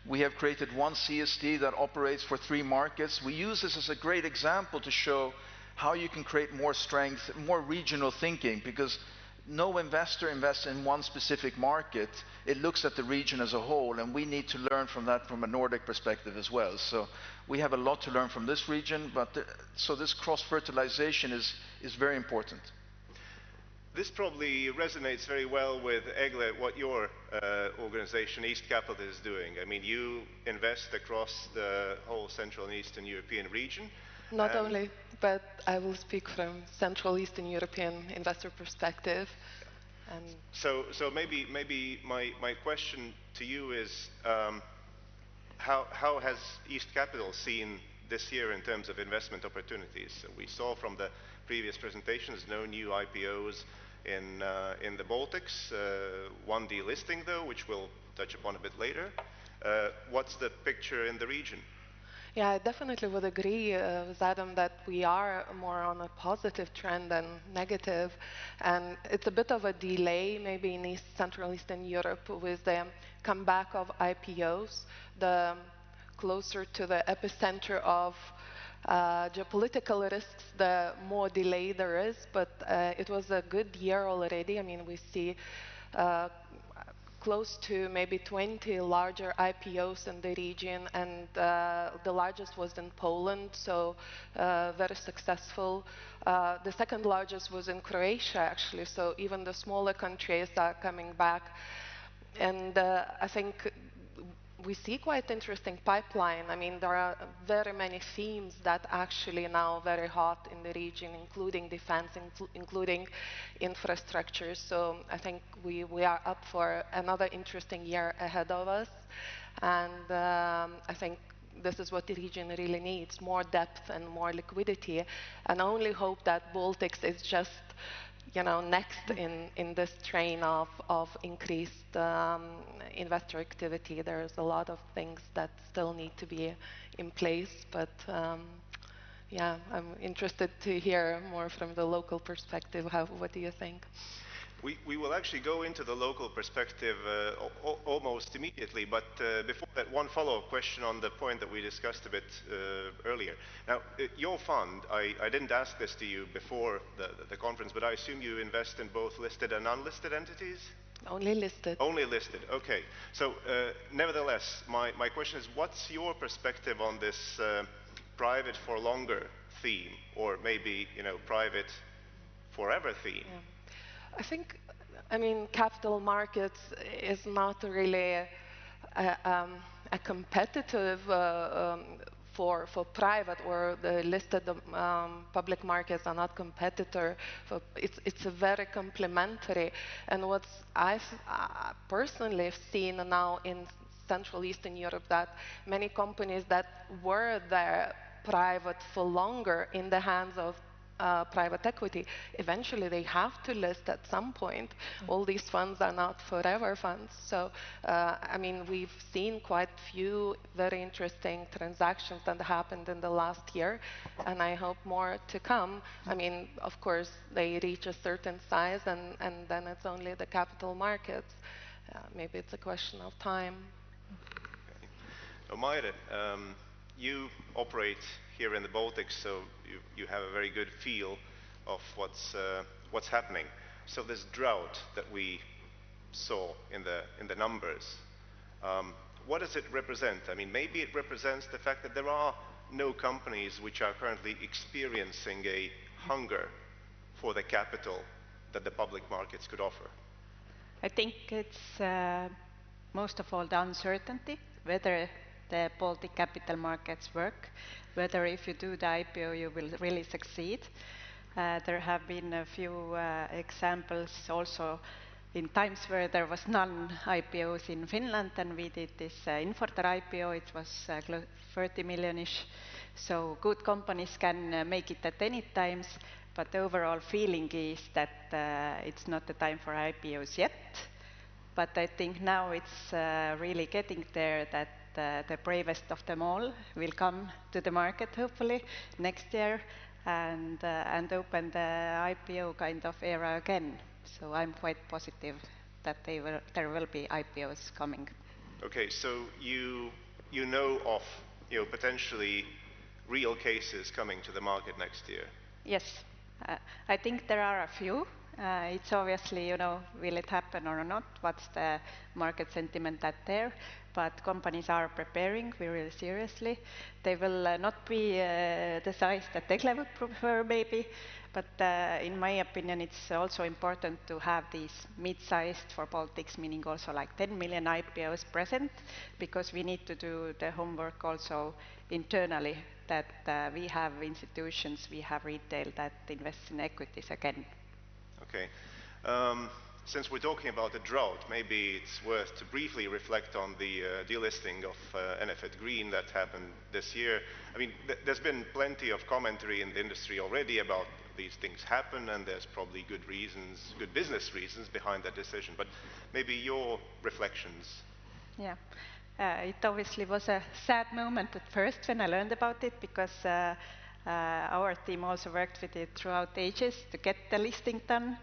[SPEAKER 13] We have created one CSD that operates for 3 markets. We use this as a great example to show how you can create more strength, more regional thinking, because no investor invests in one specific market. It looks at the region as a whole, and we need to learn from that from a Nordic perspective as well. So we have a lot to learn from this region, but so this cross-fertilization is very important.
[SPEAKER 14] This probably resonates very well with Egle, what your organization, East Capital, is doing. I mean, you invest across the whole Central and Eastern European region.
[SPEAKER 15] Not only, but I will speak from Central Eastern European investor perspective. And
[SPEAKER 14] so maybe my question to you is, how has East Capital seen this year in terms of investment opportunities? So we saw from the previous presentations no new IPOs in the Baltics, one delisting though, which we'll touch upon a bit later. What's the picture in the region?
[SPEAKER 15] yeah, I definitely would agree with Adam that we are more on a positive trend than negative, and it's a bit of a delay maybe in Central Eastern Europe with the comeback of IPOs, the closer to the epicenter of geopolitical risks, the more delay there is, but it was a good year already. I mean, we see close to maybe 20 larger IPOs in the region, and the largest was in Poland, so very successful. The second largest was in Croatia, actually, so even the smaller countries are coming back. And I think we see quite interesting pipeline. I mean, there are very many themes that actually now very hot in the region, including defense, including infrastructure. So I think we are up for another interesting year ahead of us. And I think this is what the region really needs, more depth and more liquidity. And I only hope that Baltics is just, you know, next in this train of increased investor activity. There's a lot of things that still need to be in place, but yeah, I'm interested to hear more from the local perspective. What do you think?
[SPEAKER 14] We will actually go into the local perspective almost immediately, but before that, one follow-up question on the point that we discussed a bit earlier. Now, your fund, I didn't ask this to you before the conference, but I assume you invest in both listed and unlisted entities?
[SPEAKER 15] Only listed.
[SPEAKER 14] Only listed, okay. So, nevertheless, my question is, what's your perspective on this private for longer theme, or maybe, you know, private forever theme?
[SPEAKER 15] Yeah. I think, I mean, capital markets is not really a competitive for private, or the listed public markets are not competitor. It's a very complementary. And what I've personally seen now in Central Eastern Europe, that many companies that were there private for longer in the hands of private equity. Eventually, they have to list at some point. All these funds are not forever funds. So, I mean, we've seen quite few very interesting transactions that happened in the last year, and I hope more to come. I mean, of course, they reach a certain size, and then it's only the capital markets. Maybe it's a question of time.
[SPEAKER 14] Okay. Maire, you operate here in the Baltics, so you have a very good feel of what's happening. So this drought that we saw in the numbers, what does it represent? I mean, maybe it represents the fact that there are no companies which are currently experiencing a hunger for the capital that the public markets could offer.
[SPEAKER 16] I think it's most of all the uncertainty, whether the Baltic capital markets work, whether if you do the IPO you will really succeed. There have been a few examples also in times where there was none IPOs in Finland, and we did this Infortar IPO. It was 30 million-ish. So good companies can make it at any times, but the overall feeling is that it's not the time for IPOs yet. But I think now it's really getting there, that the bravest of them all will come to the market hopefully next year and open the IPO kind of era again. So I'm quite positive that there will be IPOs coming.
[SPEAKER 14] Okay, so you know of potentially real cases coming to the market next year?
[SPEAKER 16] Yes, I think there are a few. It's obviously, will it happen or not? What's the market sentiment out there? But companies are preparing really seriously. They will not be the size that Tekla would prefer maybe, but in my opinion it's also important to have these mid-sized for Baltics, meaning also like 10 million IPOs present, because we need to do the homework also internally, that we have institutions, we have retail that invests in equities again.
[SPEAKER 14] Okay. Since we're talking about the drought, maybe it's worth to briefly reflect on the delisting of NFET Green that happened this year. I mean, there's been plenty of commentary in the industry already about these things happen, and there's probably good reasons, good business reasons behind that decision. But maybe your reflections.
[SPEAKER 16] Yeah. It obviously was a sad moment at first when I learned about it, because our team also worked with it throughout ages to get the listing done.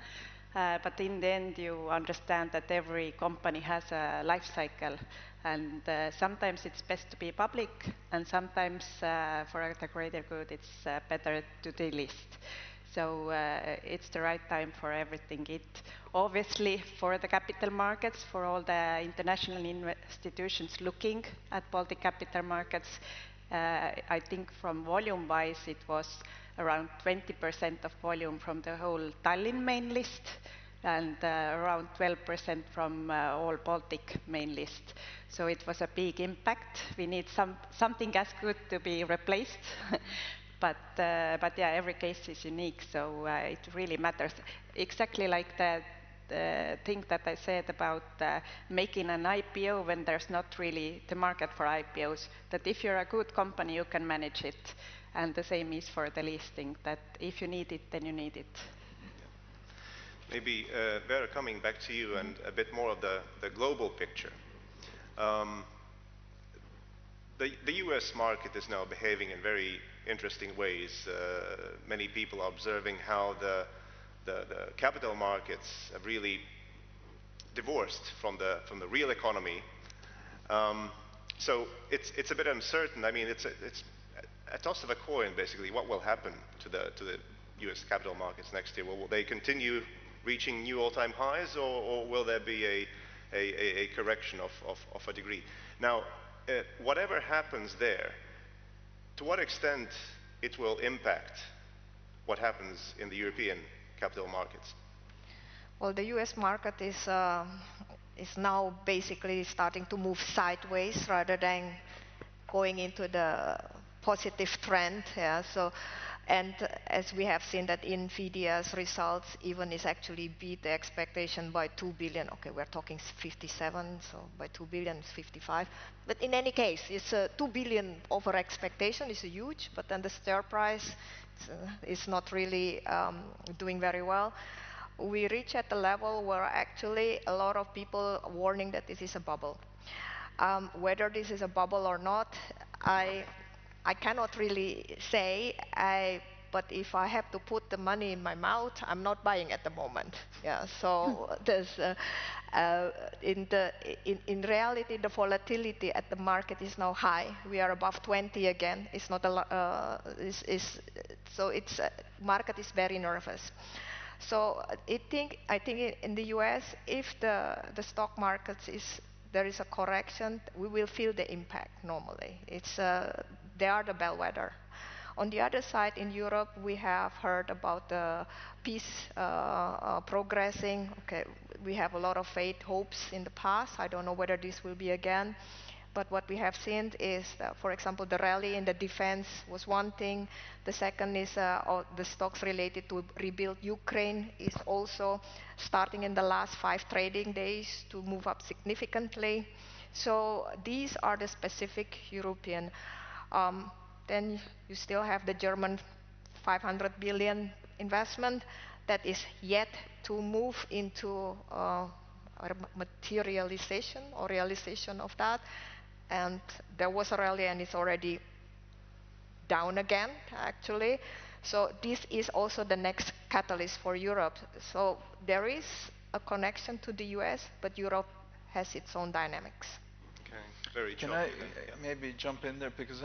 [SPEAKER 16] But in the end, you understand that every company has a life cycle, and sometimes it's best to be public, and sometimes for the greater good, it's better to delist. So it's the right time for everything. It obviously for the capital markets, for all the international institutions looking at Baltic capital markets, I think from volume-wise it was around 20% of volume from the whole Tallinn main list, and around 12% from all Baltic main list. So it was a big impact. We need something as good to be replaced. But yeah, every case is unique, so it really matters. Exactly like the thing that I said about making an IPO when there's not really the market for IPOs, that if you're a good company, you can manage it. And the same is for the listing, that if you need it, then you need it.
[SPEAKER 14] Maybe, Vera, coming back to you and a bit more of the global picture. The US market is now behaving in very interesting ways. Many people are observing how the capital markets have really divorced from the real economy. So it's a bit uncertain. I mean, it's a toss of a coin, basically. What will happen to the US capital markets next year? Will they continue reaching new all-time highs, or will there be a correction of a degree? Now, whatever happens there, to what extent it will impact what happens in the European capital markets?
[SPEAKER 12] Well, the US market is now basically starting to move sideways rather than going into the positive trend. Yeah. So And as we have seen that NVIDIA's results even is actually beat the expectation by 2 billion. Okay, we're talking 57, so by 2 billion it's 55. But in any case, it's 2 billion over expectation is huge, but then the share price is not really doing very well. We reach at the level where actually a lot of people are warning that this is a bubble. Whether this is a bubble or not, I cannot really say, but if I have to put the money in my mouth, I'm not buying at the moment. Yeah, so there's, in reality, the volatility at the market is now high. We are above 20 again. It's not a so it's market is very nervous. So I think in the US, if the stock markets there is a correction, we will feel the impact normally. They are the bellwether. On the other side, in Europe, we have heard about the peace progressing. Okay, we have a lot of faith, hopes in the past. I don't know whether this will be again. But what we have seen is, for example, the rally in the defense was one thing. The second is the stocks related to rebuild Ukraine is also starting in the last 5 trading days to move up significantly. So these are the specific European. Then you still have the German 500 billion investment that is yet to move into materialization or realization of that. And there was a rally and it's already down again, actually. So this is also the next catalyst for Europe. So there is a connection to the US, but Europe has its own dynamics.
[SPEAKER 14] Okay, very
[SPEAKER 13] Can I maybe jump in there? Because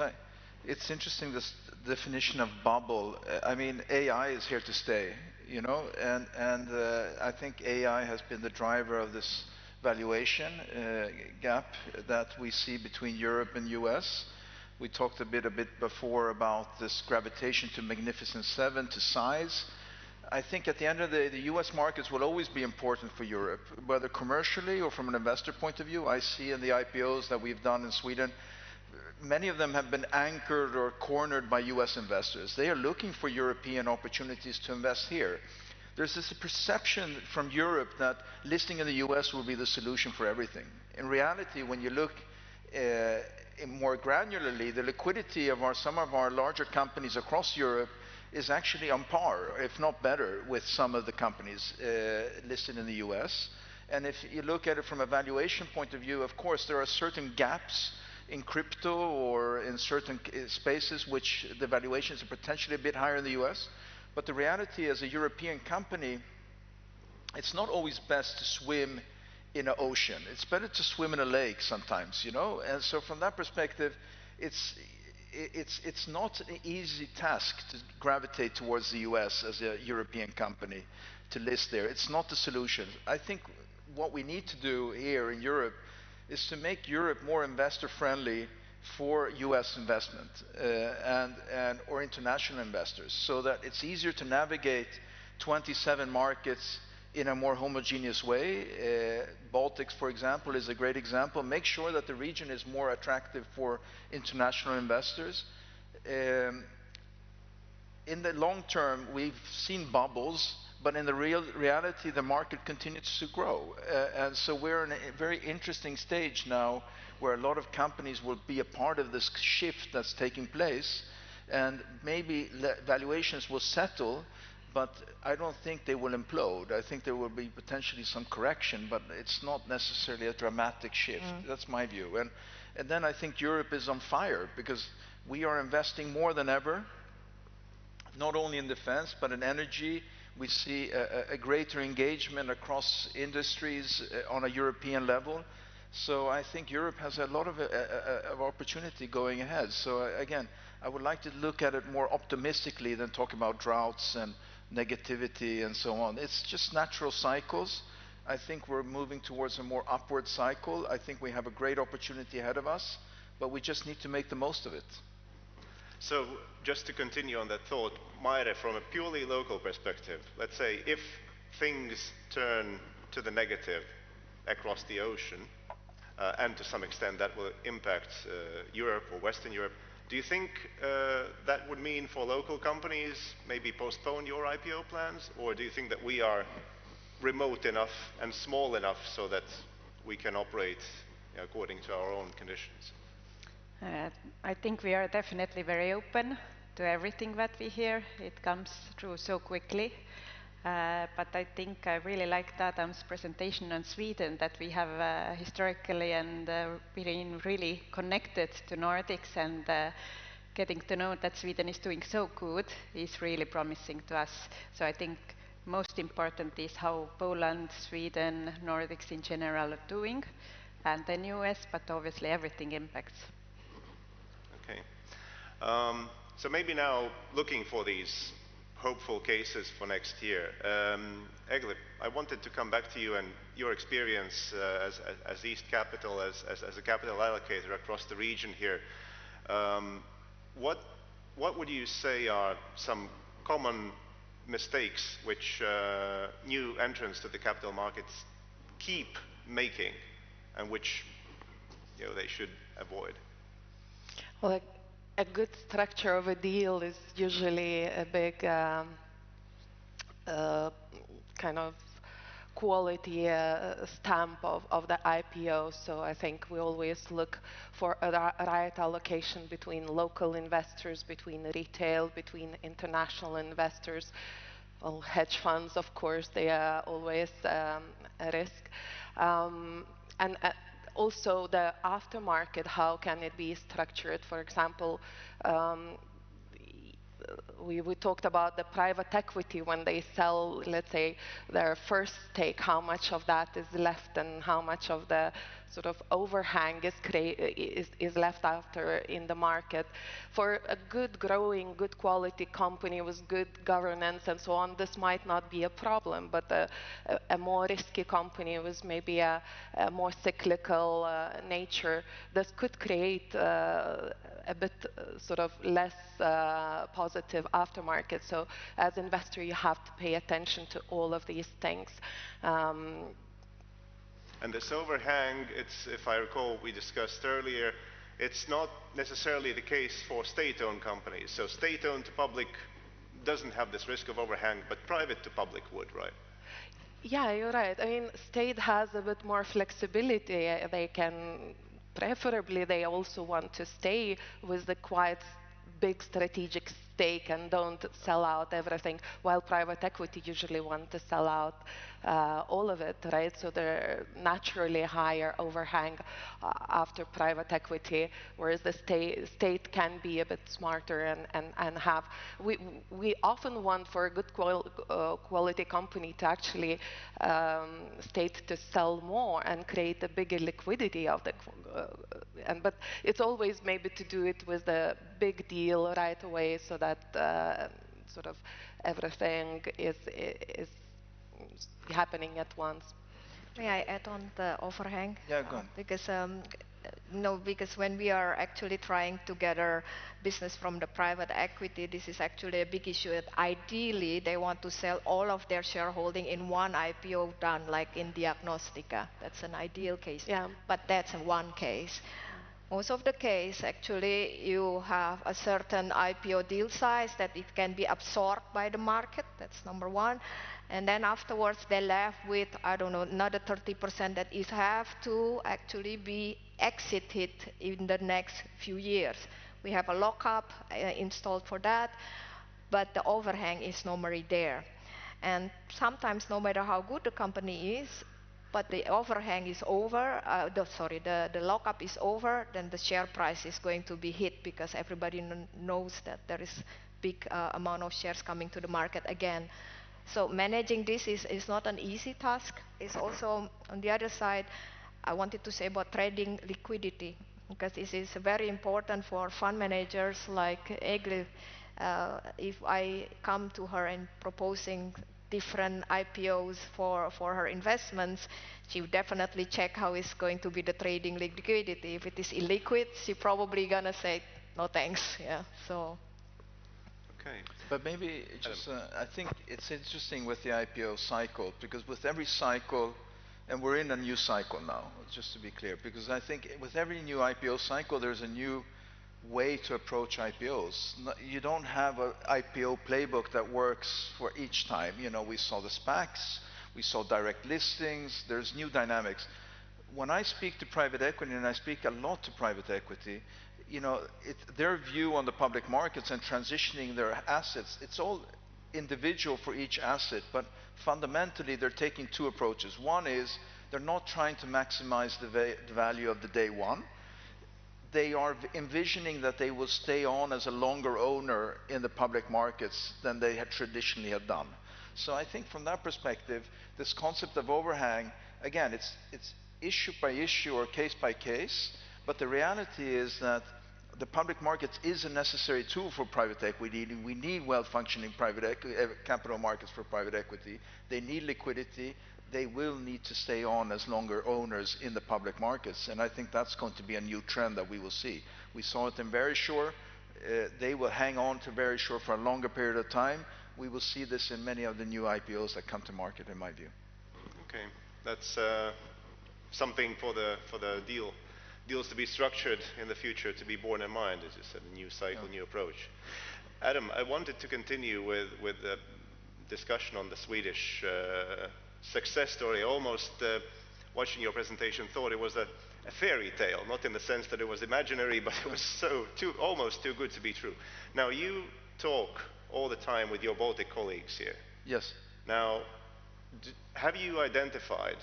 [SPEAKER 13] it's interesting, this definition of bubble. I mean, AI is here to stay, you know, and I think AI has been the driver of this valuation gap that we see between Europe and US. We talked a bit before about this gravitation to Magnificent Seven, to size. I think at the end of the day, the US markets will always be important for Europe, whether commercially or from an investor point of view. I see in the IPOs that we've done in Sweden, many of them have been anchored or cornered by US investors. They are looking for European opportunities to invest here. There's this perception from Europe that listing in the US will be the solution for everything. In reality, when you look more granularly, the liquidity of some of our larger companies across Europe is actually on par, if not better, with some of the companies listed in the US. And if you look at it from a valuation point of view, of course, there are certain gaps in crypto or in certain spaces which the valuations are potentially a bit higher in the US. But the reality as a European company, it's not always best to swim in an ocean. It's better to swim in a lake sometimes, you know? And so from that perspective, it's not an easy task to gravitate towards the US as a European company to list there. It's not the solution. I think what we need to do here in Europe is to make Europe more investor friendly for US investment or international investors, so that it's easier to navigate 27 markets in a more homogeneous way. Baltics, for example, is a great example. Make sure that the region is more attractive for international investors. In the long term, we've seen bubbles, but in the reality, the market continues to grow. And so we're in a very interesting stage now where a lot of companies will be a part of this shift that's taking place. And maybe valuations will settle, but I don't think they will implode. I think there will be potentially some correction, but it's not necessarily a dramatic shift. That's my view. And then I think Europe is on fire because we are investing more than ever, not only in defense, but in energy. We see a greater engagement across industries on a European level. So I think Europe has a lot of opportunity going ahead. So again, I would like to look at it more optimistically than talk about droughts and negativity and so on. It's just natural cycles. I think we're moving towards a more upward cycle. I think we have a great opportunity ahead of us, but we just need to make the most of it.
[SPEAKER 14] So just to continue on that thought, Maire, from a purely local perspective, let's say if things turn to the negative across the ocean, and to some extent that will impact Europe or Western Europe, Do you think that would mean for local companies maybe postpone your IPO plans, or do you think that we are remote enough and small enough so that we can operate according to our own conditions?
[SPEAKER 16] I think we are definitely very open to everything that we hear. It comes through so quickly. But I think I really liked Adam's presentation on Sweden, that we have historically and been really connected to Nordics, and getting to know that Sweden is doing so good is really promising to us. So I think most important is how Poland, Sweden, Nordics in general are doing, and then US, but obviously everything impacts.
[SPEAKER 14] Okay. So maybe now looking for these hopeful cases for next year. Egli, I wanted to come back to you and your experience as East Capital, as a capital allocator across the region here. What would you say are some common mistakes which new entrants to the capital markets keep making, and which they should avoid?
[SPEAKER 15] Well, a good structure of a deal is usually a big kind of quality stamp of the IPO. So I think we always look for a right allocation between local investors, between retail, between international investors. Well, hedge funds, of course, they are always a risk. And also the aftermarket, how can it be structured? For example, we talked about the private equity when they sell, let's say, their first stake, how much of that is left and how much of the sort of overhang is left after in the market. For a good growing, good quality company with good governance and so on, this might not be a problem, but a more risky company with maybe a more cyclical nature, this could create a bit sort of less positive aftermarket. So as an investor, you have to pay attention to all of these things.
[SPEAKER 14] And this overhang, if I recall, we discussed earlier, it's not necessarily the case for state-owned companies. So state-owned to public doesn't have this risk of overhang, but private to public would, right?
[SPEAKER 15] Yeah, you're right. I mean, state has a bit more flexibility. They can, preferably, they also want to stay with the quite big strategic stake and don't sell out everything, while private equity usually want to sell out all of it, right? So they're naturally higher overhang after private equity, whereas the state can be a bit smarter and have. We often want for a good quality company to actually state to sell more and create a bigger liquidity of the but it's always maybe to do it with the big deal right away, so that sort of everything is happening at once.
[SPEAKER 12] May I add on the overhang?
[SPEAKER 13] Yeah, go on.
[SPEAKER 12] Because because when we are actually trying to gather business from the private equity, this is actually a big issue. That ideally, they want to sell all of their shareholding in one IPO done, like in Diagnostica. That's an ideal case.
[SPEAKER 15] Yeah.
[SPEAKER 12] But that's one case. Most of the case, actually, you have a certain IPO deal size that it can be absorbed by the market. That's number one. And then afterwards, they're left with, I don't know, another 30% that is have to actually be exited in the next few years. We have a lockup installed for that, but the overhang is normally there. And sometimes, no matter how good the company is, but the overhang is over, the lockup is over, then the share price is going to be hit because everybody knows that there is big amount of shares coming to the market again. So managing this is not an easy task. It's also, on the other side, I wanted to say about trading liquidity, because this is very important for fund managers like Egli. If I come to her and proposing different IPOs for her investments, she would definitely check how is going to be the trading liquidity. If it is illiquid, she probably gonna say, no thanks, yeah, so.
[SPEAKER 14] Okay.
[SPEAKER 13] But maybe just, I think it's interesting with the IPO cycle, because with every cycle, and we're in a new cycle now, just to be clear, because I think with every new IPO cycle, there's a new way to approach IPOs. You don't have an IPO playbook that works for each time. You know, we saw the SPACs, we saw direct listings, there's new dynamics. When I speak to private equity, and I speak a lot to private equity, you know, their view on the public markets and transitioning their assets, it's all individual for each asset, but fundamentally they're taking two approaches. One is they're not trying to maximize the value of the day one. They are envisioning that they will stay on as a longer owner in the public markets than they had traditionally have done. So I think from that perspective, this concept of overhang, again, it's issue by issue or case by case, but the reality is that the public markets is a necessary tool for private equity. We need well-functioning capital markets for private equity. They need liquidity. They will need to stay on as longer owners in the public markets. And I think that's going to be a new trend that we will see. We saw it in Verisure. They will hang on to Verisure for a longer period of time. We will see this in many of the new IPOs that come to market, in my view.
[SPEAKER 14] Okay, that's something for the deals to be structured in the future, to be borne in mind, as you said, a new cycle, new approach. Adam, I wanted to continue with the discussion on the Swedish success story. Almost watching your presentation, thought it was a fairy tale, not in the sense that it was imaginary, but it was almost too good to be true. Now, you talk all the time with your Baltic colleagues here.
[SPEAKER 13] Yes.
[SPEAKER 14] Now, have you identified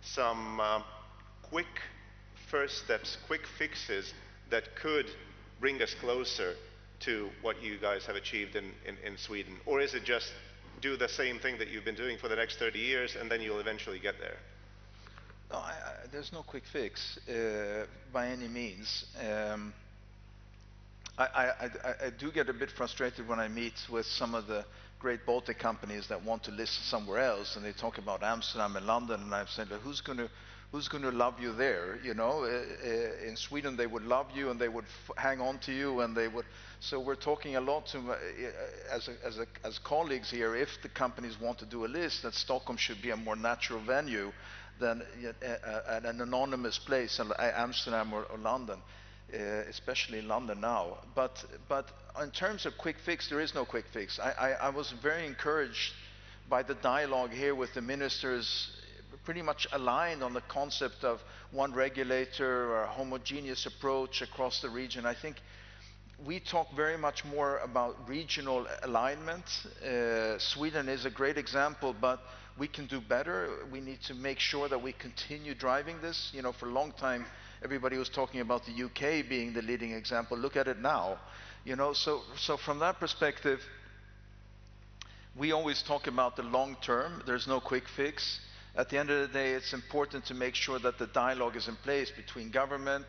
[SPEAKER 14] some quick first steps, quick fixes that could bring us closer to what you guys have achieved in Sweden? Or is it just do the same thing that you've been doing for the next 30 years and then you'll eventually get there?
[SPEAKER 13] No, there's no quick fix by any means. I do get a bit frustrated when I meet with some of the great Baltic companies that want to list somewhere else, and they talk about Amsterdam and London, and I've said, who's going to love you there? You know, in Sweden they would love you and they would hang on to you, and they would. So we're talking a lot to as colleagues here. If the companies want to do a list, that Stockholm should be a more natural venue than an anonymous place, Amsterdam or London. Especially in London now. But in terms of quick fix, there is no quick fix. I was very encouraged by the dialogue here with the ministers, pretty much aligned on the concept of one regulator or a homogeneous approach across the region. I think we talk very much more about regional alignment. Sweden is a great example, but we can do better. We need to make sure that we continue driving this. You know, for a long time, everybody was talking about the UK being the leading example. Look at it now. You know, so from that perspective, we always talk about the long term. There's no quick fix. At the end of the day, it's important to make sure that the dialogue is in place between government,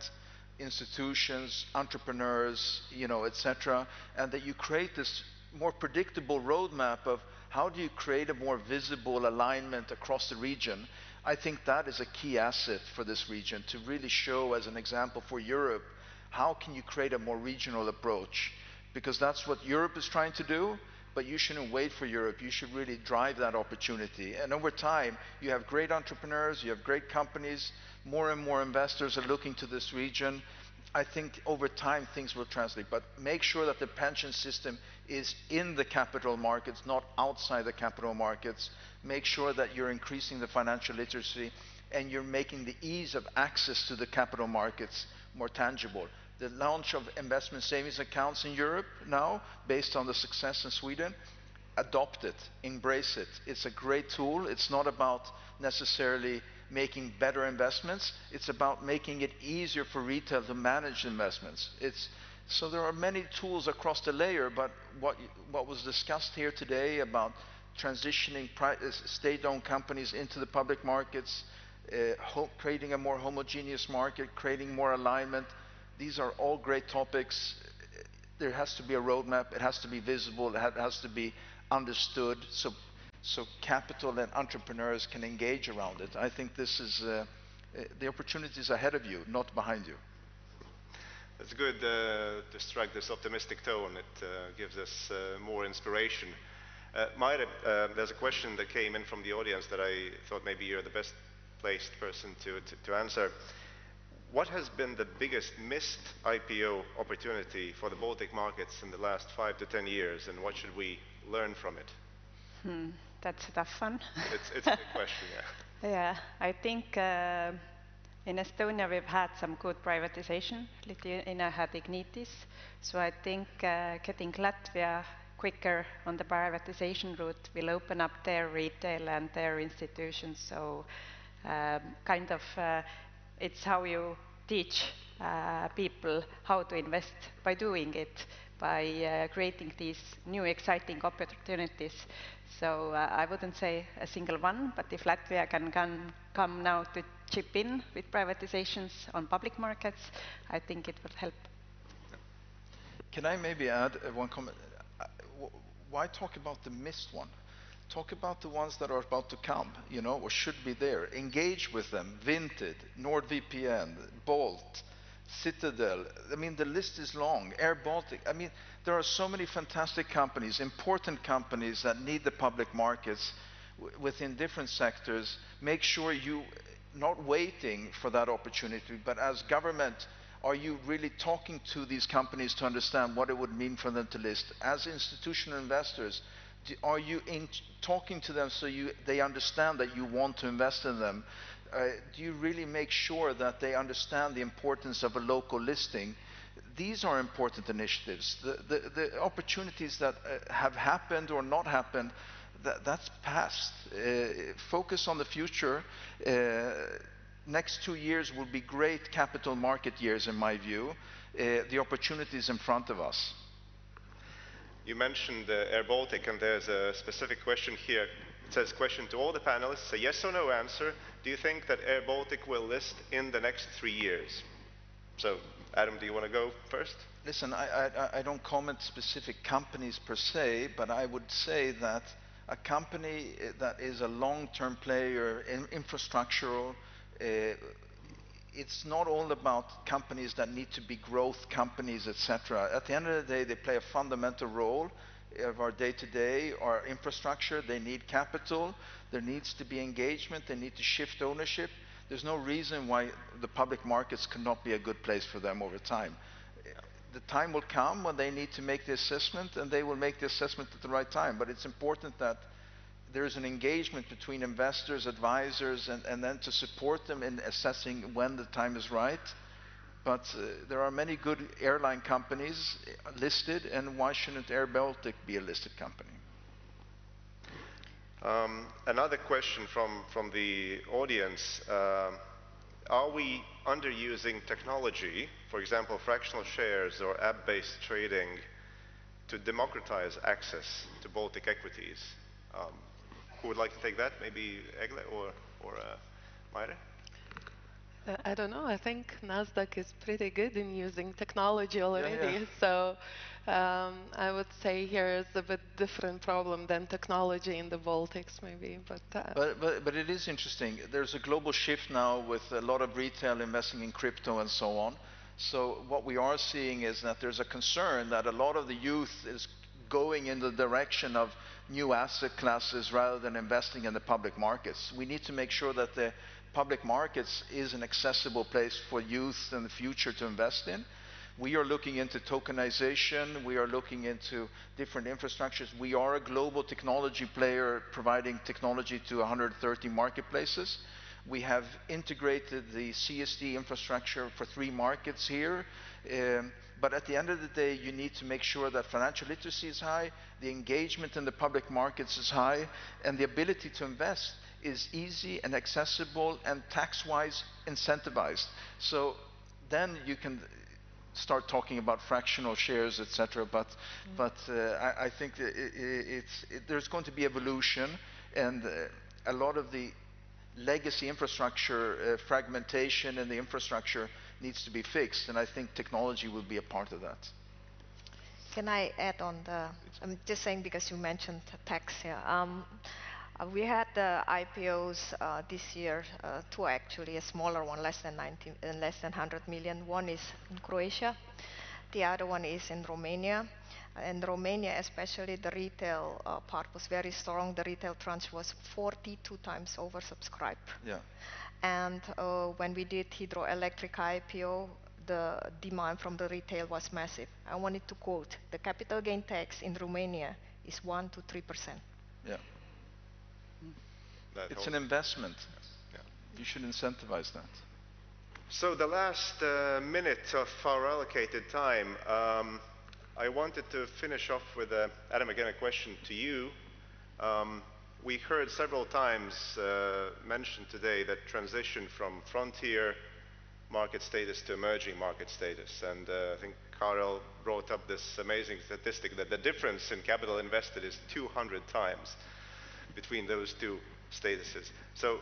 [SPEAKER 13] institutions, entrepreneurs, you know, etc., and that you create this more predictable roadmap of how do you create a more visible alignment across the region. I think that is a key asset for this region, to really show as an example for Europe, how can you create a more regional approach? Because that's what Europe is trying to do, but you shouldn't wait for Europe. You should really drive that opportunity. And over time, you have great entrepreneurs, you have great companies, more and more investors are looking to this region. I think over time things will translate, but make sure that the pension system is in the capital markets, not outside the capital markets. Make sure that you're increasing the financial literacy and you're making the ease of access to the capital markets more tangible. The launch of investment savings accounts in Europe now, based on the success in Sweden, adopt it, embrace it. It's a great tool. It's not about necessarily making better investments. It's about making it easier for retail to manage investments. So there are many tools across the layer, but what was discussed here today about transitioning state-owned companies into the public markets, creating a more homogeneous market, creating more alignment, these are all great topics. There has to be a roadmap. It has to be visible. It has to be understood. So capital and entrepreneurs can engage around it. I think this is the opportunities ahead of you, not behind you.
[SPEAKER 14] It's good to strike this optimistic tone. It gives us more inspiration. Maire, there's a question that came in from the audience that I thought maybe you're the best placed person to answer. what has been the biggest missed IPO opportunity for the Baltic markets in the last 5 to 10 years, and what should we learn from it?
[SPEAKER 16] That's a tough one.
[SPEAKER 14] It's a big question, yeah.
[SPEAKER 16] Yeah, I think in Estonia we've had some good privatization. Lithuania had Ignitis, so I think getting Latvia quicker on the privatization route will open up their retail and their institutions. So kind of it's how you teach people how to invest by doing it, by creating these new exciting opportunities. So I wouldn't say a single one, but if Latvia can come now to chip in with privatizations on public markets, I think it would help.
[SPEAKER 13] Can I maybe add one comment? Why talk about the missed one? Talk about the ones that are about to come, you know, or should be there. Engage with them. Vinted, NordVPN, Bolt, Citadel. I mean, the list is long. Air Baltic. I mean, there are so many fantastic companies, important companies that need the public markets within different sectors. Make sure you not waiting for that opportunity, but as government, are you really talking to these companies to understand what it would mean for them to list? As institutional investors, are you talking to them so they understand that you want to invest in them? Do you really make sure that they understand the importance of a local listing? These are important initiatives. The opportunities that have happened or not happened, that's past. Focus on the future. Next 2 years will be great capital market years, in my view. The opportunities in front of us.
[SPEAKER 14] You mentioned Air Baltic, and there's a specific question here. It says, question to all the panelists, a yes or no answer. Do you think that Air Baltic will list in the next 3 years? So, Adam, do you want to go first?
[SPEAKER 13] Listen, I don't comment specific companies per se, but I would say that a company that is a long-term player in infrastructural, it's not all about companies that need to be growth companies, etc. At the end of the day, they play a fundamental role of our day-to-day, our infrastructure. They need capital. There needs to be engagement. They need to shift ownership. There's no reason why the public markets cannot be a good place for them over time. The time will come when they need to make the assessment, and they will make the assessment at the right time. But it's important that there is an engagement between investors, advisors, and then to support them in assessing when the time is right. But there are many good airline companies listed, and why shouldn't Air Baltic be a listed company?
[SPEAKER 14] Another question from the audience. Are we underusing technology, for example, fractional shares or app-based trading, to democratize access to Baltic equities? Who would like to take that? Maybe Egle or Maire?
[SPEAKER 15] I don't know. I think NASDAQ is pretty good in using technology already.
[SPEAKER 13] Yeah.
[SPEAKER 15] So I would say here is a bit different problem than technology in the Baltics, maybe.
[SPEAKER 13] But it is interesting. There's a global shift now with a lot of retail investing in crypto and so on. So what we are seeing is that there's a concern that a lot of the youth is going in the direction of new asset classes rather than investing in the public markets. We need to make sure that the public markets is an accessible place for youth in the future to invest in. We are looking into tokenization. We are looking into different infrastructures. We are a global technology player providing technology to 130 marketplaces. We have integrated the CSD infrastructure for 3 markets here. But at the end of the day, you need to make sure that financial literacy is high, the engagement in the public markets is high, and the ability to invest is easy and accessible and tax-wise incentivized. So then you can start talking about fractional shares, etc. But I think there's going to be evolution, and a lot of the legacy infrastructure fragmentation in the infrastructure needs to be fixed, and I think technology will be a part of that.
[SPEAKER 12] Can I add on I'm just saying because you mentioned tax here. We had IPOs this year, 2 actually, a smaller one, less than 100 million. One is in Croatia, the other one is in Romania. In Romania especially, the retail part was very strong. The retail tranche was 42 times oversubscribed.
[SPEAKER 13] Yeah.
[SPEAKER 12] And when we did hydroelectric IPO, the demand from the retail was massive. I wanted to quote, the capital gain tax in Romania is 1 to 3%.
[SPEAKER 13] Yeah.
[SPEAKER 14] That
[SPEAKER 13] It's an investment.
[SPEAKER 14] Yeah.
[SPEAKER 13] You should incentivize that.
[SPEAKER 14] So the last minute of our allocated time, I wanted to finish off with, Adam, again, a question to you. We heard several times mentioned today that transition from frontier market status to emerging market status. And I think Karel brought up this amazing statistic that the difference in capital invested is 200 times between those two statuses. So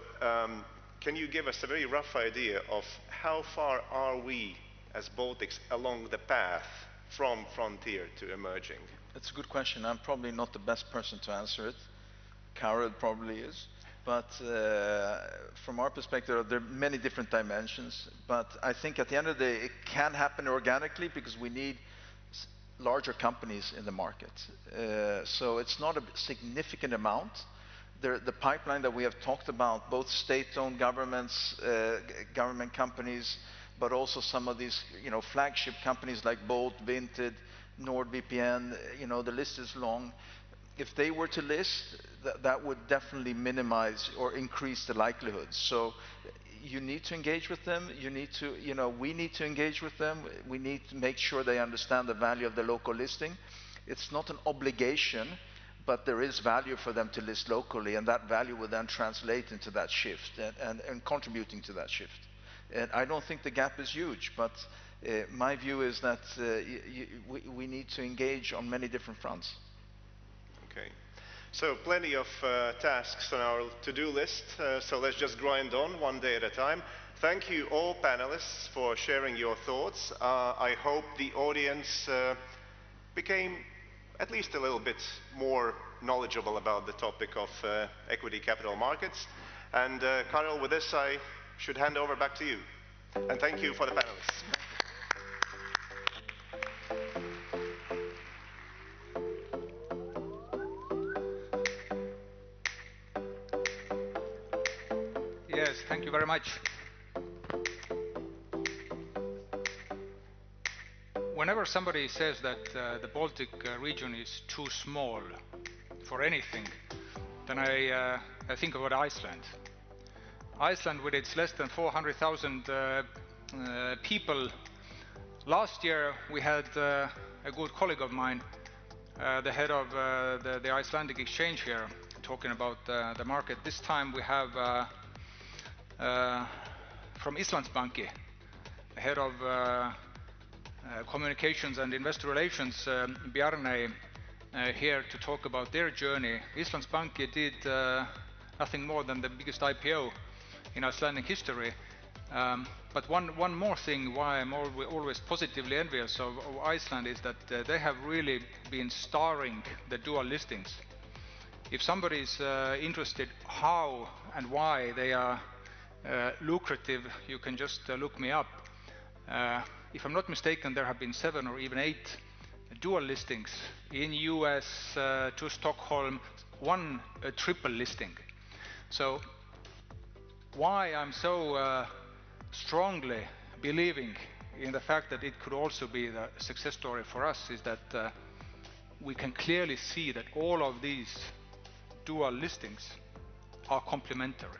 [SPEAKER 14] can you give us a very rough idea of how far are we as Baltics along the path from frontier to emerging?
[SPEAKER 13] That's a good question. I'm probably not the best person to answer it. Karel probably is. But from our perspective, there are many different dimensions. But I think at the end of the day, it can happen organically because we need larger companies in the market. So it's not a significant amount. The pipeline that we have talked about, both state-owned governments, government companies, but also some of these, flagship companies like Bolt, Vinted, NordVPN, the list is long. If they were to list, that would definitely minimize or increase the likelihood. So you need to engage with them. You need to, we need to engage with them. We need to make sure they understand the value of the local listing. It's not an obligation, but there is value for them to list locally, and that value will then translate into that shift and contributing to that shift. And I don't think the gap is huge, but my view is that we need to engage on many different fronts.
[SPEAKER 14] Okay. So plenty of tasks on our to-do list, so let's just grind on one day at a time. Thank you all panelists for sharing your thoughts. I hope the audience became at least a little bit more knowledgeable about the topic of equity capital markets. And Karel, with this I should hand over back to you. And thank you for the panelists.
[SPEAKER 2] Yes, thank you very much. Whenever somebody says that the Baltic region is too small for anything, then I think about Iceland. Iceland, with its less than 400,000 people, last year we had a good colleague of mine, the head of the Icelandic exchange here, talking about the market. This time we have from Íslandsbanki, the head of communications and investor relations, Bjarney, here to talk about their journey. Íslandsbanki did nothing more than the biggest IPO in Icelandic history. But one more thing why I'm always positively envious of Iceland is that they have really been starring the dual listings. If somebody is interested how and why they are lucrative, you can just look me up. If I'm not mistaken, there have been 7 or even 8 dual listings in US to Stockholm, 1 triple listing. So why I'm so strongly believing in the fact that it could also be the success story for us is that we can clearly see that all of these dual listings are complementary.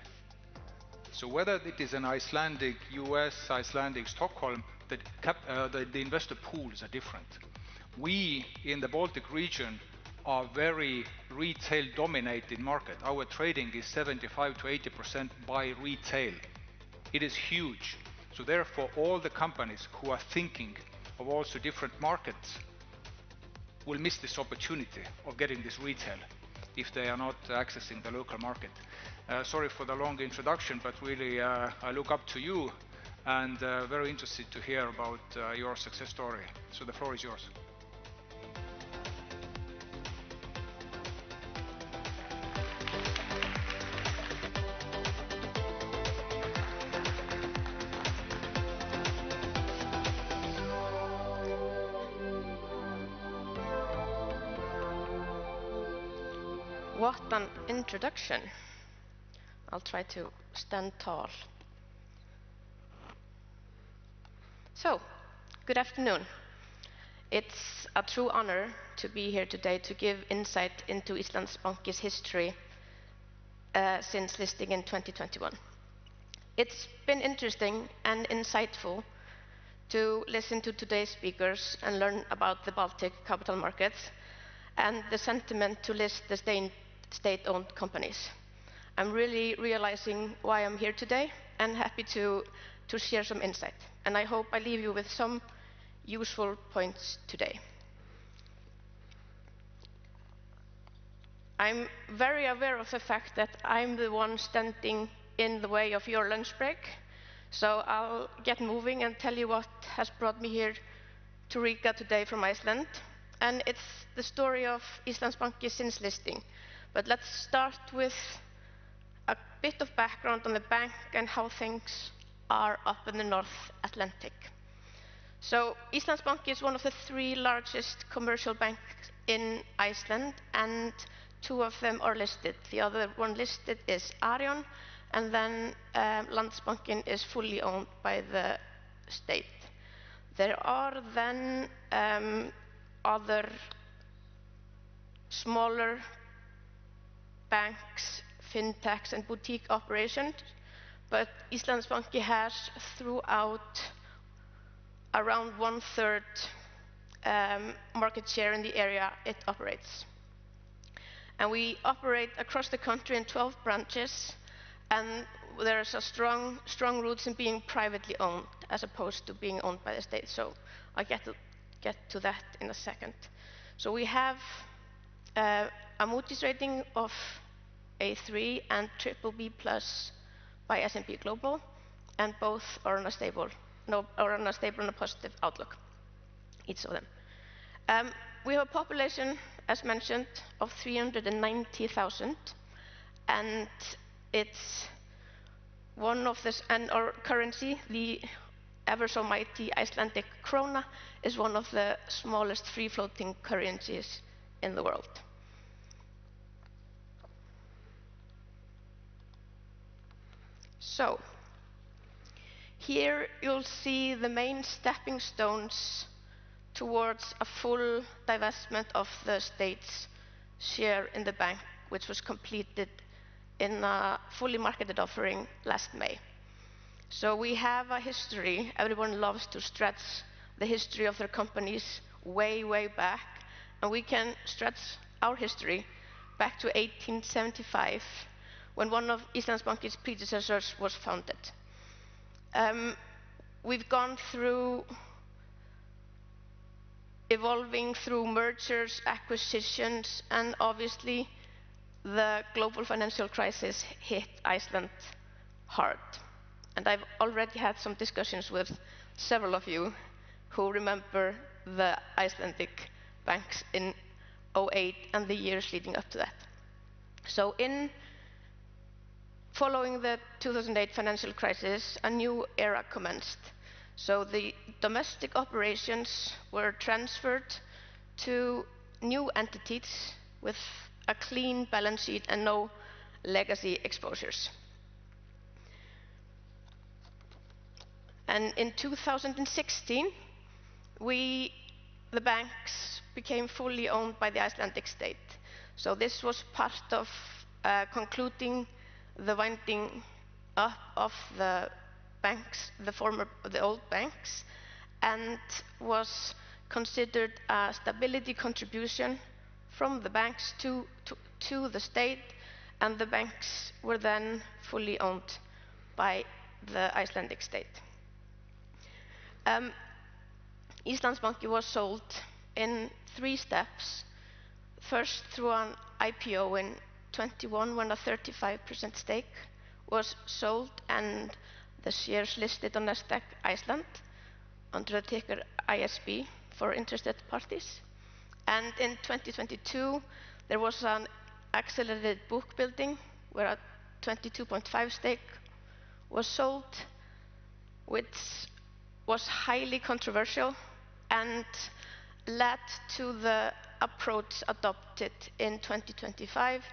[SPEAKER 2] So whether it is an Icelandic US, Icelandic Stockholm, the investor pools are different. We in the Baltic region are very retail dominated market. Our trading is 75 to 80% by retail. It is huge. So therefore all the companies who are thinking of also different markets will miss this opportunity of getting this retail if they are not accessing the local market. Sorry for the long introduction, but really I look up to you and very interested to hear about your success story. So the floor is yours.
[SPEAKER 17] What an introduction. I'll try to stand tall. So, good afternoon. It's a true honor to be here today to give insight into Íslandsbanki's history since listing in 2021. It's been interesting and insightful to listen to today's speakers and learn about the Baltic capital markets and the sentiment to list the state-owned companies. I'm really realizing why I'm here today and happy to share some insight. And I hope I leave you with some useful points today. I'm very aware of the fact that I'm the one standing in the way of your lunch break, so I'll get moving and tell you what has brought me here to Riga today from Iceland. And it's the story of Íslandsbanki since listing. But let's start with a bit of background on the bank and how things are up in the North Atlantic. So Íslandsbanki is one of the 3 largest commercial banks in Iceland, and 2 of them are listed. The other one listed is Arion, and then Landsbankinn is fully owned by the state. There are then other smaller banks, fintechs, and boutique operations, but Íslandsbanki has throughout around 1/3 market share in the area it operates. And we operate across the country in 12 branches, and there's a strong roots in being privately owned as opposed to being owned by the state. So I'll get to that in a second. So we have a Moody's rating of A3 and BBB+ by S&P Global, and both are on a stable and a positive outlook, each of them. We have a population, as mentioned, of 390,000, and it's one of this, and our currency, the ever so mighty Icelandic krona, is one of the smallest free-floating currencies in the world. So, here you'll see the main stepping stones towards a full divestment of the state's share in the bank, which was completed in a fully marketed offering last May. So we have a history. Everyone loves to stretch the history of their companies way, way back, and we can stretch our history back to 1875, when one of Íslandsbanki's predecessors was founded. We've gone through evolving through mergers, acquisitions, and obviously the global financial crisis hit Iceland hard. And I've already had some discussions with several of you who remember the Icelandic banks in 2008 and the years leading up to that. So following the 2008 financial crisis, a new era commenced. So the domestic operations were transferred to new entities with a clean balance sheet and no legacy exposures. And in 2016, the banks became fully owned by the Icelandic state. So this was part of concluding the winding up of the banks, the old banks, and was considered a stability contribution from the banks to the state, and the banks were then fully owned by the Icelandic state. Íslandsbanki was sold in 3 steps. First, through an IPO in 21, when a 35% stake was sold and the shares listed on Nasdaq Iceland under the ticker ISB for interested parties. And in 2022, there was an accelerated book building where a 22.5 stake was sold, which was highly controversial and led to the approach adopted in 2025,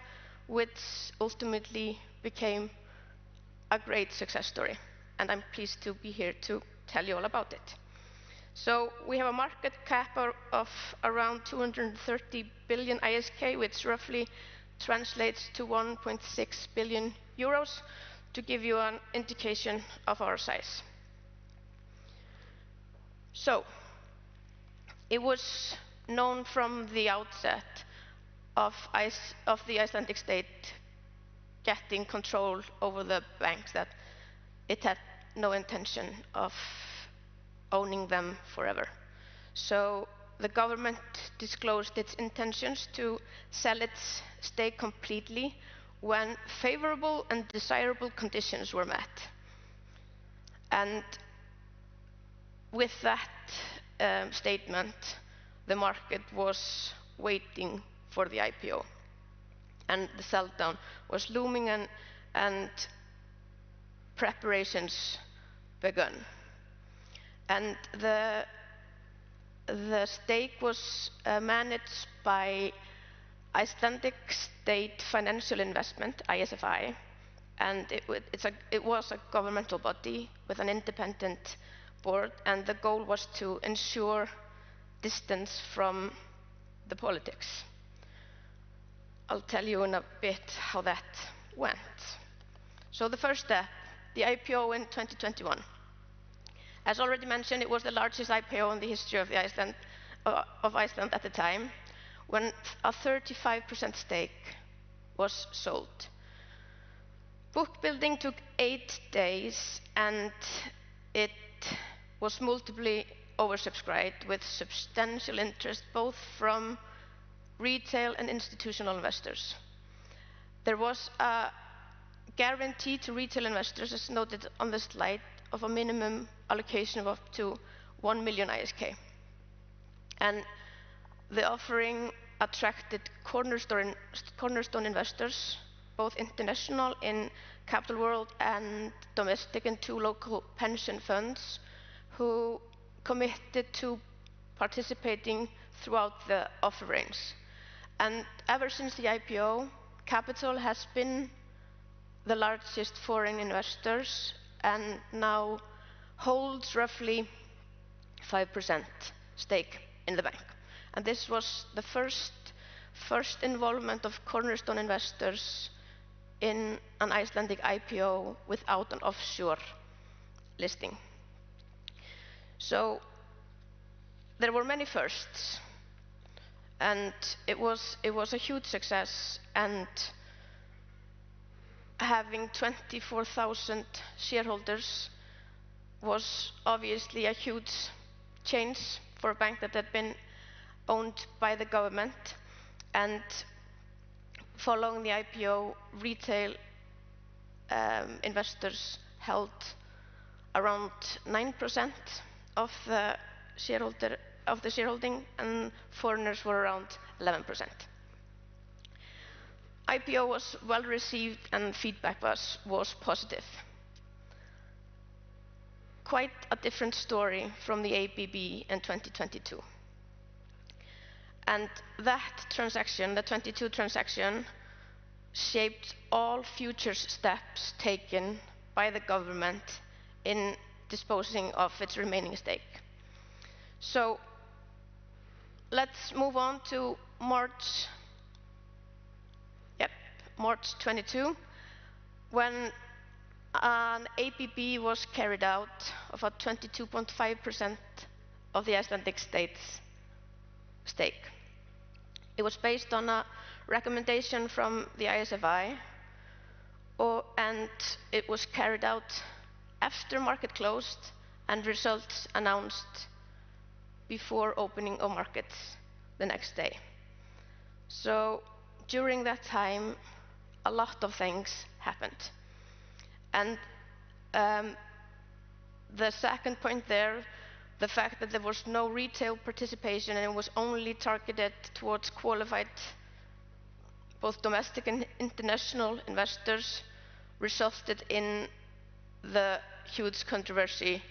[SPEAKER 17] which ultimately became a great success story. And I'm pleased to be here to tell you all about it. So we have a market cap of around 230 billion ISK, which roughly translates to 1.6 billion euros, to give you an indication of our size. So it was known from the outset of the Icelandic state getting control over the banks that it had no intention of owning them forever. So the government disclosed its intentions to sell its stake completely when favorable and desirable conditions were met. And with that statement, the market was waiting for the IPO. And the sell-down was looming, and preparations begun. And the stake was managed by Icelandic State Financial Investment, ISFI, and it was a governmental body with an independent board, and the goal was to ensure distance from the politics. I'll tell you in a bit how that went. So the first step, the IPO in 2021. As already mentioned, it was the largest IPO in the history of Iceland at the time, when a 35% stake was sold. Book building took 8 days, and it was multiply oversubscribed with substantial interest both from retail and institutional investors. There was a guarantee to retail investors, as noted on the slide, of a minimum allocation of up to 1 million ISK. And the offering attracted cornerstone investors, both international in capital world and domestic in 2 local pension funds, who committed to participating throughout the offerings. And ever since the IPO, Capital has been the largest foreign investors and now holds roughly 5% stake in the bank. And this was the first involvement of cornerstone investors in an Icelandic IPO without an offshore listing. So there were many firsts, and it was a huge success, and having 24,000 shareholders was obviously a huge change for a bank that had been owned by the government. And following the IPO, retail investors held around 9% of the shareholding, and foreigners were around 11%. IPO was well received and feedback was positive. Quite a different story from the ABB in 2022. And that transaction, the 22 transaction, shaped all future steps taken by the government in disposing of its remaining stake. So let's move on to March 22, when an APB was carried out of a 22.5% of the Icelandic state's stake. It was based on a recommendation from the ISFI, and it was carried out after market closed and results announced before opening of markets the next day. So during that time, a lot of things happened. And the second point there, the fact that there was no retail participation and it was only targeted towards qualified both domestic and international investors, resulted in the huge controversy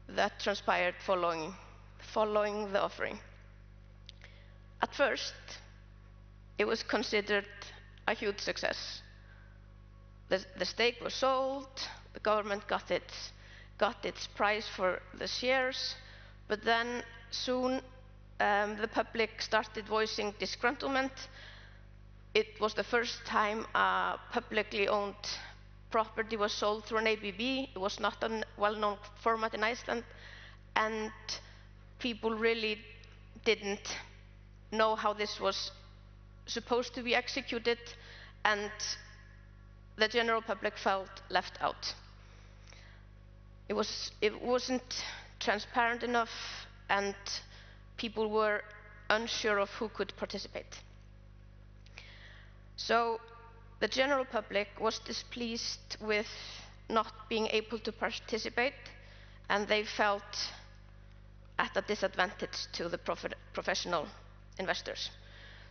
[SPEAKER 17] that transpired following the offering. At first, it was considered a huge success. The stake was sold, the government got its price for the shares, But then soon the public started voicing disgruntlement. It was the first time a publicly owned property was sold through an ABB. It was not a well-known format in Iceland, and people really didn't know how this was supposed to be executed, and the general public felt left out. It wasn't transparent enough, and people were unsure of who could participate. So the general public was displeased with not being able to participate, and they felt at a disadvantage to the professional investors.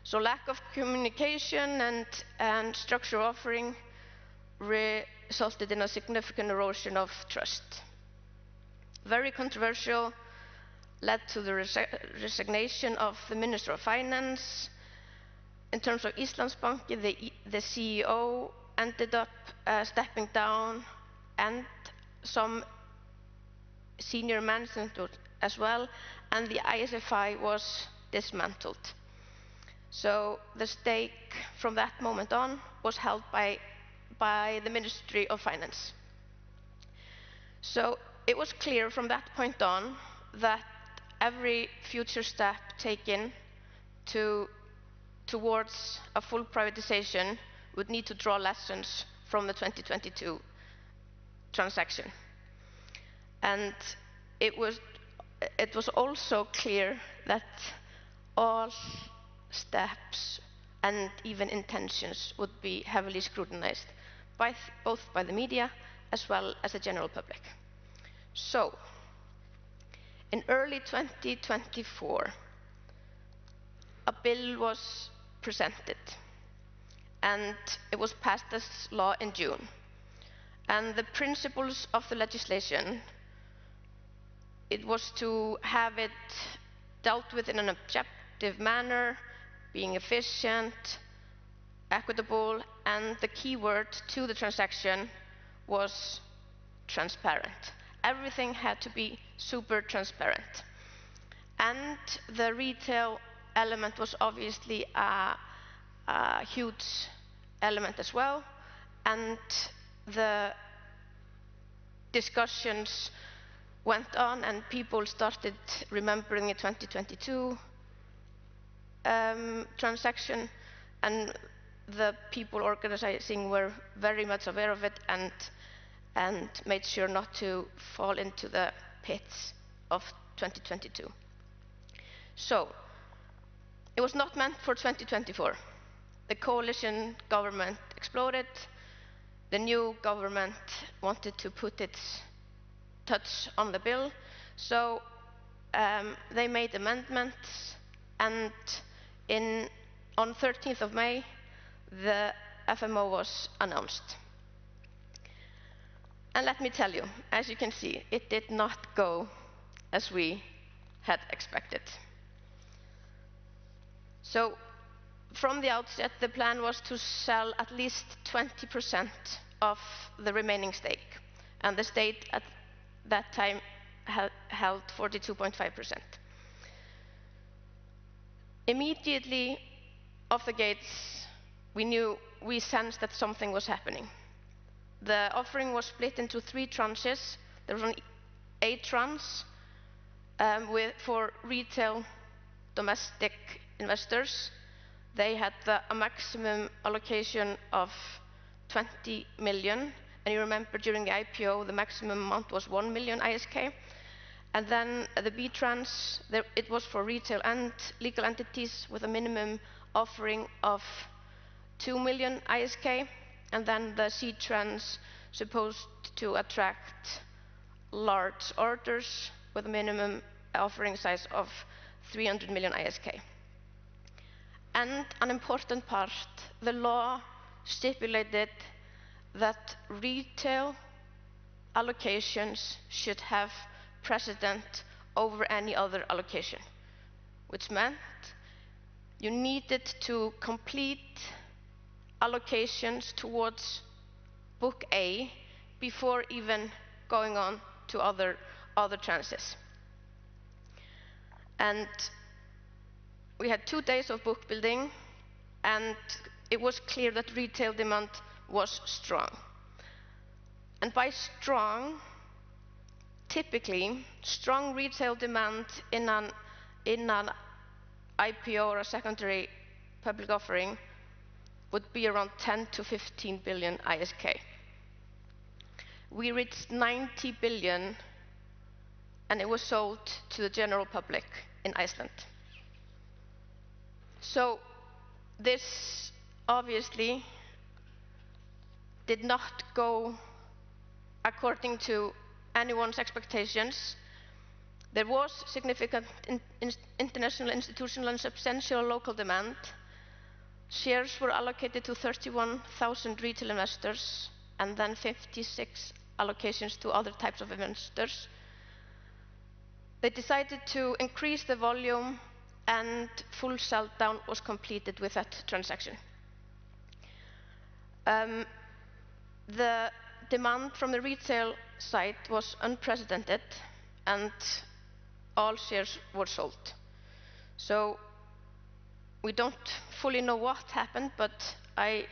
[SPEAKER 17] So lack of communication and structured offering resulted in a significant erosion of trust. Very controversial, led to the resignation of the Minister of Finance. In terms of Íslandsbanki, the CEO ended up stepping down, and some senior management as well, and the ISFI was dismantled. So the stake from that moment on was held by the Ministry of Finance. So it was clear from that point on that every future step taken towards a full privatization would need to draw lessons from the 2022 transaction. And it was also clear that all steps and even intentions would be heavily scrutinized, both by the media as well as the general public. So, in early 2024, a bill was presented, and it was passed as law in June. And the principles of the legislation, it was to have it dealt with in an objective manner, being efficient, equitable, and the key word to the transaction was transparent. Everything had to be super transparent. And the retail element was obviously a huge element as well, and the discussions went on, and people started remembering the 2022 transaction, and the people organizing were very much aware of it and made sure not to fall into the pits of 2022. So, it was not meant for 2024. The coalition government exploded. The new government wanted to put its touch on the bill, so they made amendments, and on 13th of May, the FMO was announced. And let me tell you, as you can see, it did not go as we had expected. So, from the outset, the plan was to sell at least 20% of the remaining stake, and the state at that time held 42.5%. Immediately off the gates, we sensed that something was happening. The offering was split into 3 tranches. There was an A tranche for retail domestic investors. They had a maximum allocation of 20 million. And you remember during the IPO, the maximum amount was 1 million ISK. And then the B tranche, it was for retail and legal entities with a minimum offering of 2 million ISK. And then the C tranche supposed to attract large orders with a minimum offering size of 300 million ISK. And an important part, the law stipulated that retail allocations should have precedent over any other allocation, which meant you needed to complete allocations towards Book A before even going on to other tranches. And we had 2 days of book building, and it was clear that retail demand was strong. And by strong, typically, strong retail demand in an IPO or a secondary public offering would be around 10 to 15 billion ISK. We reached 90 billion, and it was sold to the general public in Iceland. So this obviously did not go according to anyone's expectations. There was significant international, institutional, and substantial local demand. Shares were allocated to 31,000 retail investors, and then 56 allocations to other types of investors. They decided to increase the volume, and full sell-down was completed with that transaction. The demand from the retail side was unprecedented, and all shares were sold. So we don't fully know what happened, but I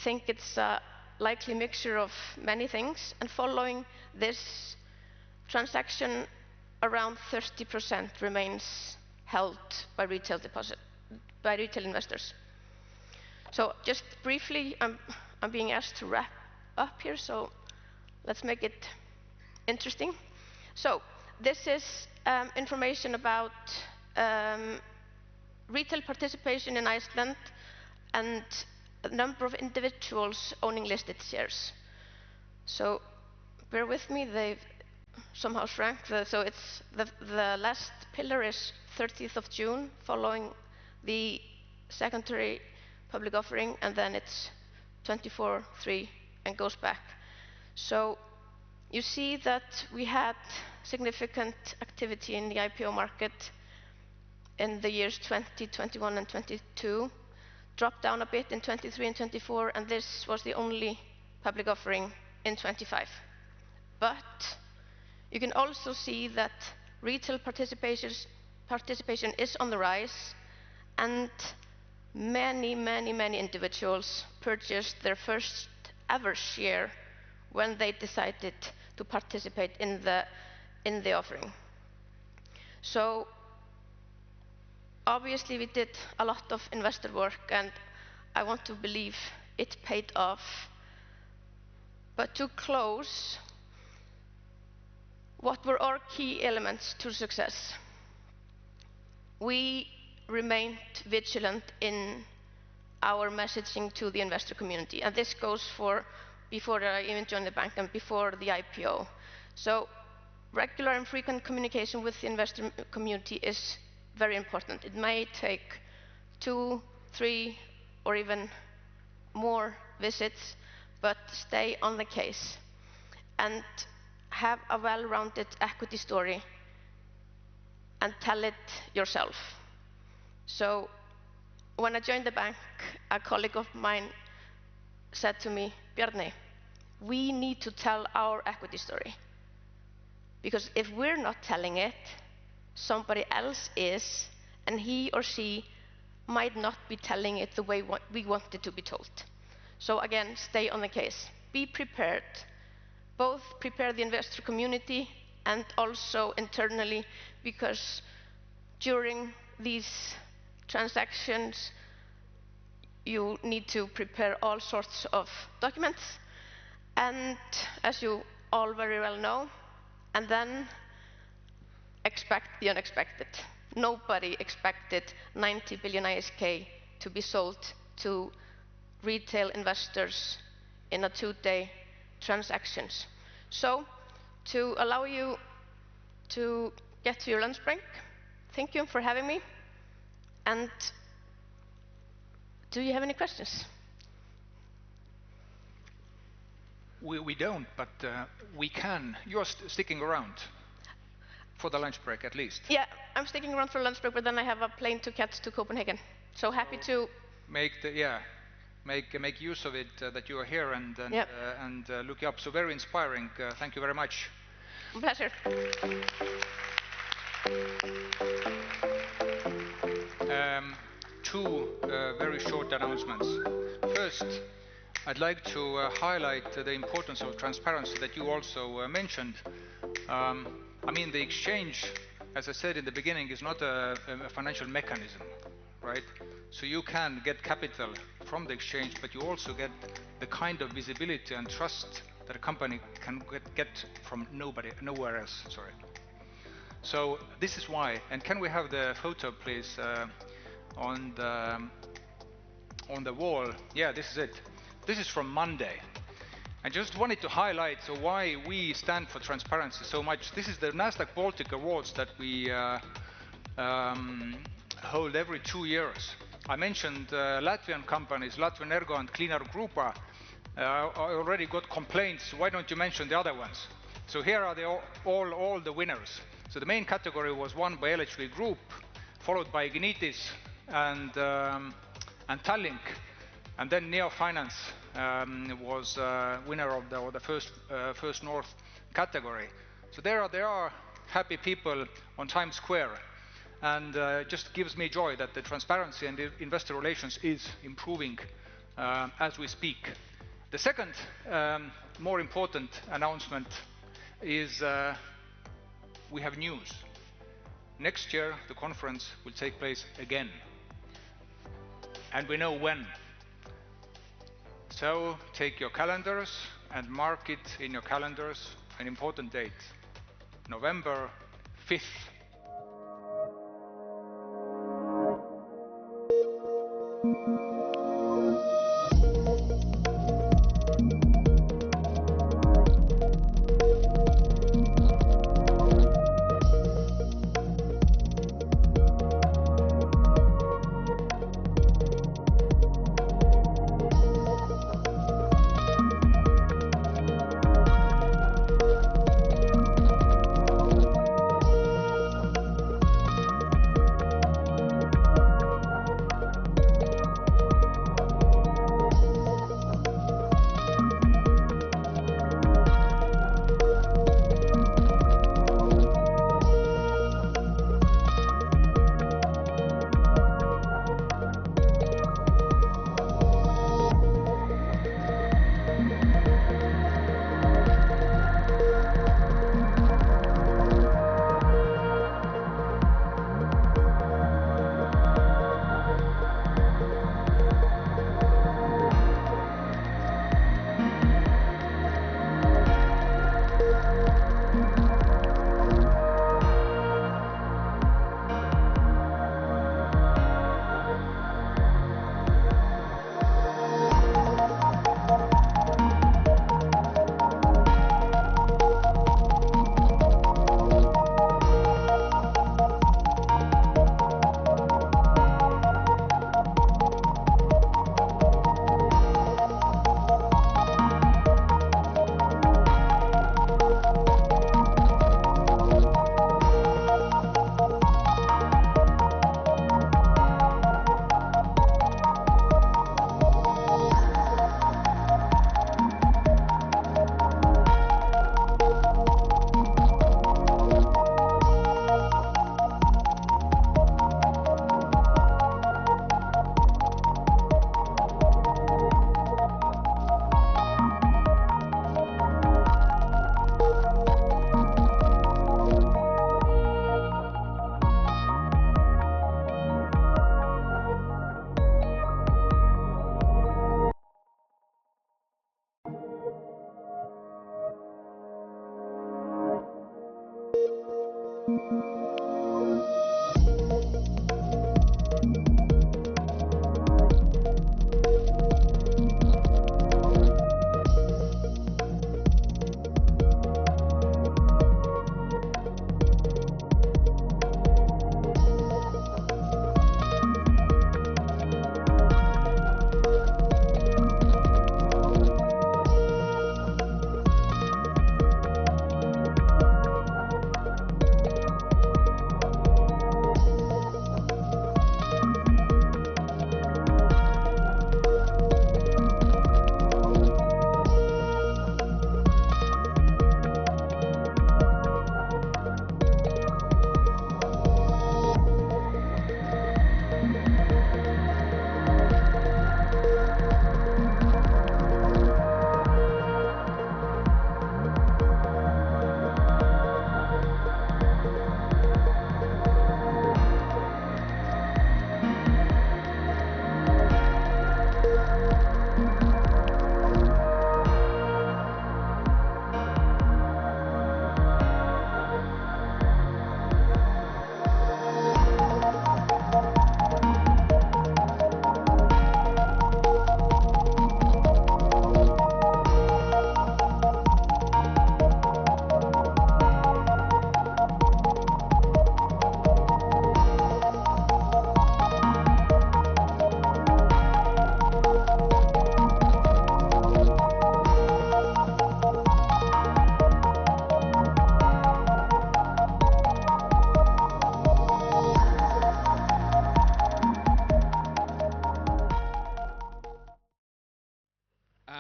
[SPEAKER 17] think it's a likely mixture of many things. And following this transaction, around 30% remains held by retail investors. So just briefly, I'm being asked to wrap up here, so let's make it interesting. So this is information about retail participation in Iceland and the number of individuals owning listed shares. So bear with me, they've somehow shrank. So it's the last pillar is 30th of June, following the secondary public offering, and then it's 24/3 and goes back. So you see that we had significant activity in the IPO market in the years 20, 21, and 22, dropped down a bit in 23 and 24, and this was the only public offering in 25. But you can also see that retail participation is on the rise, and many individuals purchased their first ever share when they decided to participate in the offering. So obviously we did a lot of investor work, and I want to believe it paid off. But to close, what were our key elements to success? We remained vigilant in our messaging to the investor community, and this goes for before I even joined the bank and before the IPO. So regular and frequent communication with the investor community is very important. It may take 2, 3, or even more visits, but stay on the case and have a well-rounded equity story and tell it yourself. So when I joined the bank, a colleague of mine said to me, "Bjarni, we need to tell our equity story, because if we're not telling it, somebody else is, and he or she might not be telling it the way we want it to be told." So again, stay on the case. Be prepared. Both prepare the investor community and also internally, because during these transactions, you need to prepare all sorts of documents, and as you all very well know, and then expect the unexpected. Nobody expected 90 billion ISK to be sold to retail investors in a 2-day transactions. So, to allow you to get to your lunch break, thank you for having me. And do you have any questions?
[SPEAKER 2] We don't, but we can. You're sticking around for the lunch break, at least.
[SPEAKER 17] Yeah, I'm sticking around for lunch break, but then I have a plane to catch to Copenhagen. So happy to
[SPEAKER 2] make use of it that you are here and look you up. So very inspiring. Thank you very much.
[SPEAKER 17] Pleasure.
[SPEAKER 2] Two very short announcements. First, I'd like to highlight the importance of transparency that you also mentioned. I mean, the exchange, as I said in the beginning, is not a financial mechanism, right? So you can get capital from the exchange, but you also get the kind of visibility and trust that a company can get from nowhere else. Sorry. So this is why. And can we have the photo, please, on the wall? Yeah, this is it. This is from Monday. I just wanted to highlight why we stand for transparency so much. This is the Nasdaq Baltic Awards that we hold every 2 years. I mentioned Latvian companies, Latvenergo and Cleaner Grupa. I already got complaints. Why don't you mention the other ones? So here are all the winners. So the main category was won by LHV Group, followed by Ignitis and Tallink, and then Neo Finance was winner of the first North category. So there are happy people on Times Square, and it just gives me joy that the transparency and the investor relations is improving as we speak. The second more important announcement is we have news. Next year the conference will take place again, and we know when. So take your calendars and mark it in your calendars, an important date, November 5th.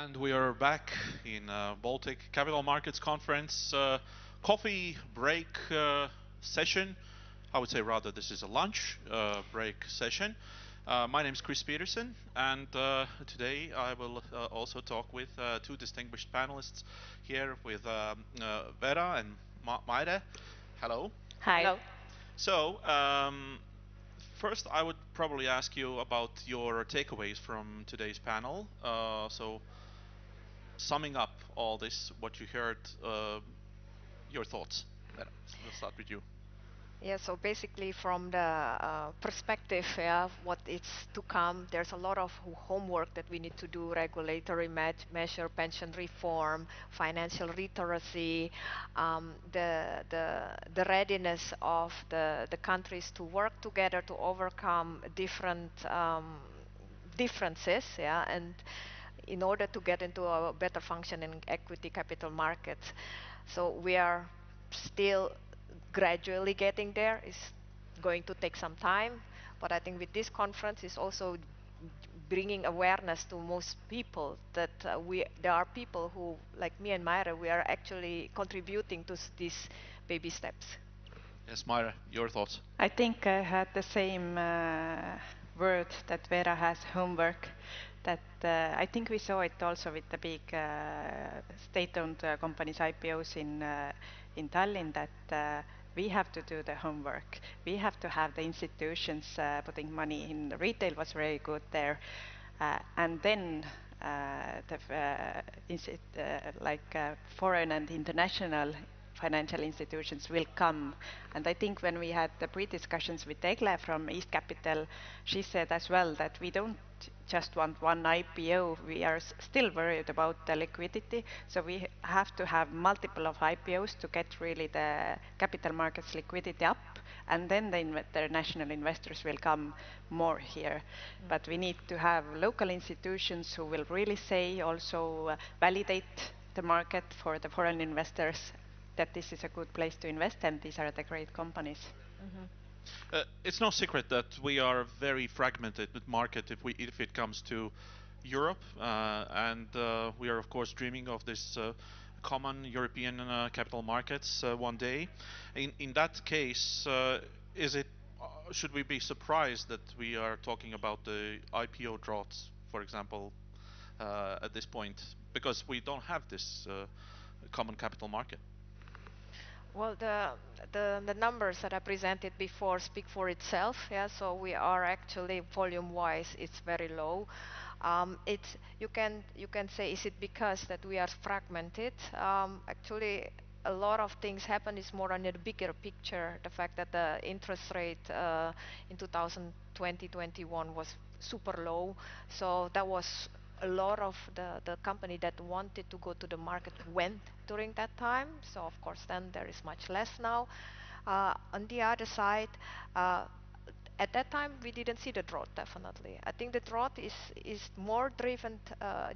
[SPEAKER 11] And we are back in Baltic Capital Markets Conference coffee break session. I would say rather this is a lunch break session. My name is Chris Peterson, and today I will also talk with two distinguished panelists here with Vera and Maire. Hello.
[SPEAKER 16] Hi.
[SPEAKER 17] Hello.
[SPEAKER 11] So, first I would probably ask you about your takeaways from today's panel. So, summing up all this, what you heard, your thoughts. Vera, let's start with you.
[SPEAKER 12] Yeah, so basically from the perspective of what is to come, there's a lot of homework that we need to do: regulatory measure, pension reform, financial literacy, the readiness of the countries to work together to overcome different differences, yeah, and in order to get into a better functioning equity capital markets. So we are still gradually getting there. It's going to take some time, but I think with this conference is also bringing awareness to most people that there are people who, like me and Maire, we are actually contributing to these baby steps.
[SPEAKER 11] Yes, Maire, your thoughts?
[SPEAKER 16] I think I had the same word that Vera has, homework. That I think we saw it also with the big state-owned companies IPOs in Tallinn, that we have to do the homework. We have to have the institutions putting money in. Retail was very good there, and then foreign and international financial institutions will come. And I think when we had the pre-discussions with Egle from East Capital, she said as well that we don't just want one IPO, we are still worried about the liquidity, so we have to have multiple of IPOs to get really the capital markets liquidity up, and then the international investors will come more here. But we need to have local institutions who will really say, also validate the market for the foreign investors, that this is a good place to invest and these are the great companies.
[SPEAKER 11] It's no secret that we are a very fragmented market if it comes to Europe, and we are of course dreaming of this common European capital markets one day. In that case, should we be surprised that we are talking about the IPO droughts, for example, at this point, because we don't have this common capital market?
[SPEAKER 12] Well, the numbers that I presented before speak for itself. Yeah, so we are actually volume-wise, it's very low. You can say, is it because that we are fragmented? Actually, a lot of things happen is more on the bigger picture. The fact that the interest rate in 2020-21 was super low, so that was a lot of the company that wanted to go to the market went during that time. So of course then there is much less now. On the other side, at that time we didn't see the drought, definitely. I think the drought is more driven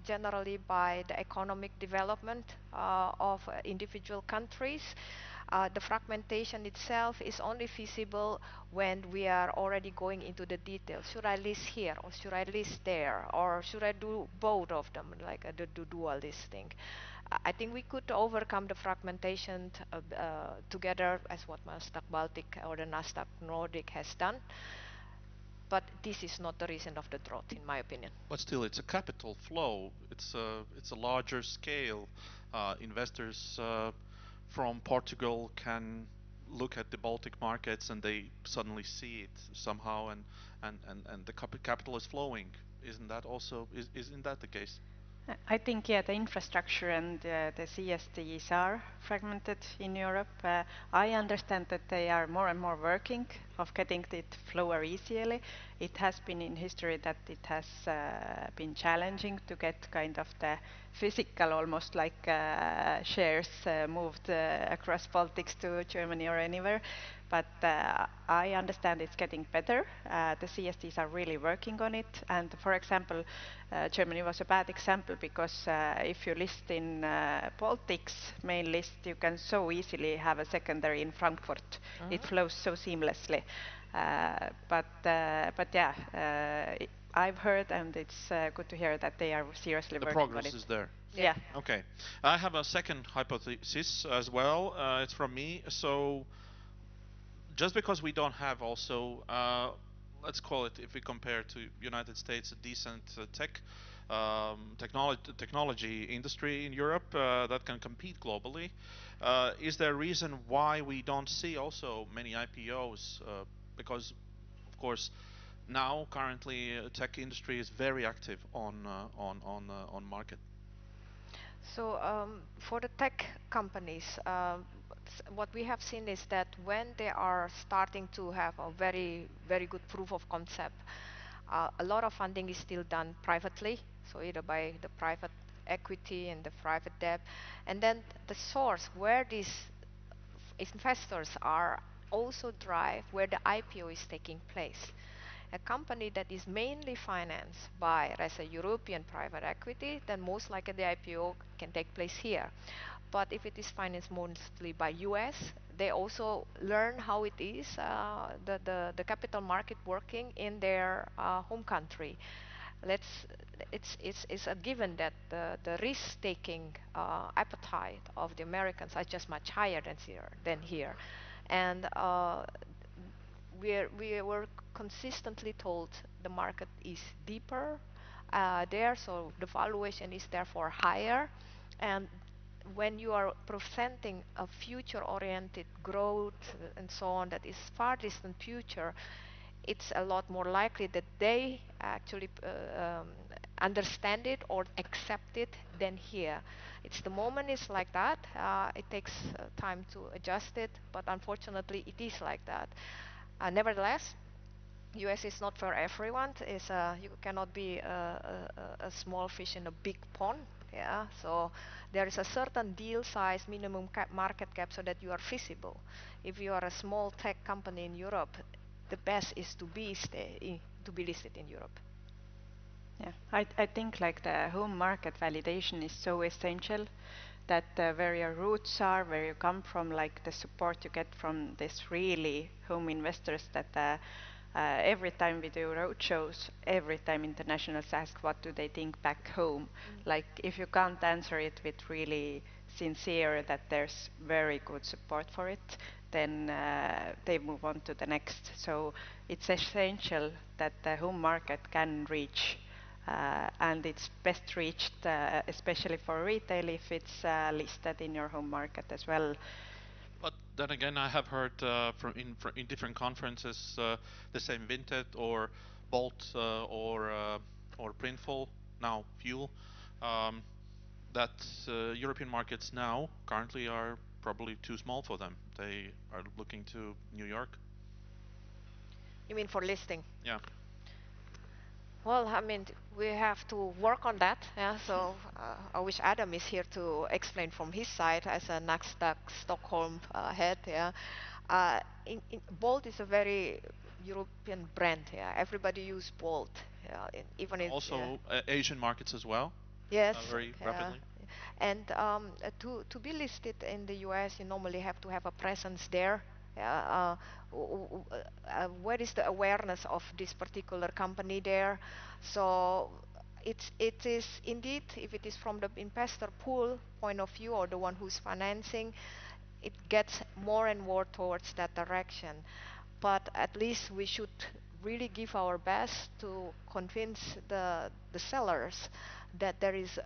[SPEAKER 12] generally by the economic development of individual countries. The fragmentation itself is only feasible when we are already going into the details. Should I list here or should I list there, or should I do both of them, like the dual listing? I think we could overcome the fragmentation together, as what Nasdaq Baltic or the Nasdaq Nordic has done. But this is not the reason of the drought, in my opinion.
[SPEAKER 11] But still, it's a capital flow. It's a larger scale. Investors from Portugal can look at the Baltic markets and they suddenly see it somehow, and the capital is flowing. Isn't that the case?
[SPEAKER 16] I think, yeah, the infrastructure and the CSDs are fragmented in Europe. I understand that they are more and more working of getting it flow easily. It has been in history that it has been challenging to get kind of the physical, almost like shares moved across Baltics to Germany or anywhere. But I understand it's getting better. The CSDs are really working on it. And for example, Germany was a bad example because if you list in Baltics main list, you can so easily have a secondary in Frankfurt. It flows so seamlessly. But yeah, I've heard, and it's good to hear that they are seriously working on it.
[SPEAKER 11] The progress is there.
[SPEAKER 16] Yeah.
[SPEAKER 11] Okay. I have a second hypothesis as well. It's from me. So just because we don't have also, let's call it, if we compare to United States, a decent technology industry in Europe that can compete globally, is there a reason why we don't see also many IPOs? Because, of course, now currently tech industry is very active on market.
[SPEAKER 12] So for the tech companies, what we have seen is that when they are starting to have a very good proof of concept, a lot of funding is still done privately, so either by the private equity and the private debt, and then the source where these investors are also drive where the IPO is taking place. A company that is mainly financed by, let's say, European private equity, then most likely the IPO can take place here. But if it is financed mostly by US, they also learn how it is, the capital market working in their home country. It's a given that the risk-taking appetite of the Americans are just much higher than here. And we were consistently told the market is deeper there, so the valuation is therefore higher. And when you are presenting a future-oriented growth and so on that is far distant future, it's a lot more likely that they actually understand it or accept it than here. It's the moment it's like that. It takes time to adjust it, but unfortunately it is like that. Nevertheless, US is not for everyone. You cannot be a small fish in a big pond. Yeah, so there is a certain deal size, minimum market cap, so that you are feasible. If you are a small tech company in Europe, the best is to be listed in Europe.
[SPEAKER 16] Yeah, I think like the home market validation is so essential, that where your roots are, where you come from, like the support you get from this really home investors, that every time we do roadshows, every time internationals ask what do they think back home. Like if you can't answer it with really sincere that there's very good support for it, then they move on to the next. So it's essential that the home market can reach, and it's best reached especially for retail if it's listed in your home market as well.
[SPEAKER 11] But then again, I have heard in different conferences the same Vinted or Bolt or Printful, now Fuel, that European markets now currently are probably too small for them. They are looking to New York.
[SPEAKER 12] You mean for listing?
[SPEAKER 11] Yeah.
[SPEAKER 12] Well, I mean, we have to work on that. Yeah, so I wish Adam is here to explain from his side as a Nasdaq Stockholm head. Yeah, Bolt is a very European brand. Yeah, everybody use Bolt. Yeah, even if
[SPEAKER 11] also Asian markets as well.
[SPEAKER 12] Yes,
[SPEAKER 11] very rapidly.
[SPEAKER 12] And to be listed in the US, you normally have to have a presence there. Where is the awareness of this particular company there? So it is indeed, if it is from the investor pool point of view or the one who's financing, it gets more and more towards that direction. But at least we should really give our best to convince the sellers that there is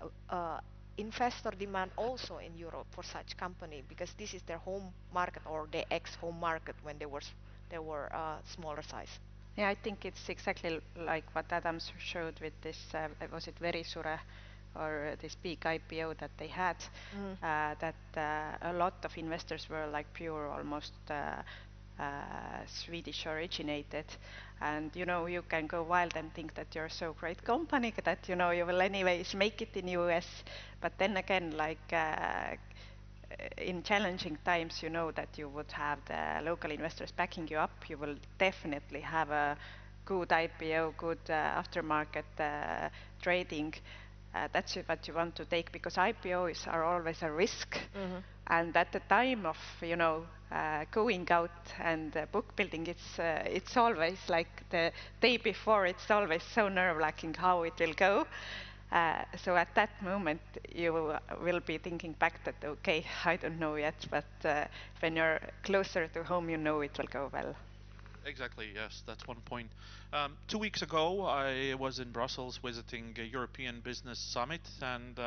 [SPEAKER 12] investor demand also in Europe for such company, because this is their home market or their ex-home market when they were smaller size.
[SPEAKER 16] Yeah, I think it's exactly like what Adam showed with this, was it Verisure or this big IPO that they had, that a lot of investors were like pure almost Swedish originated, and you can go wild and think that you're so great company that you will anyways make it in US, but then again, like in challenging times, that you would have the local investors backing you up. You will definitely have a good IPO, good aftermarket trading, that's what you want to take, because IPOs are always a risk. And at the time of, you know, going out and book building, it's always like the day before, it's always so nerve-wracking how it will go. So at that moment, you will be thinking back that, okay, I don't know yet, but when you're closer to home, you know it will go well.
[SPEAKER 11] Exactly, yes, that's one point. 2 weeks ago, I was in Brussels visiting a European Business Summit, and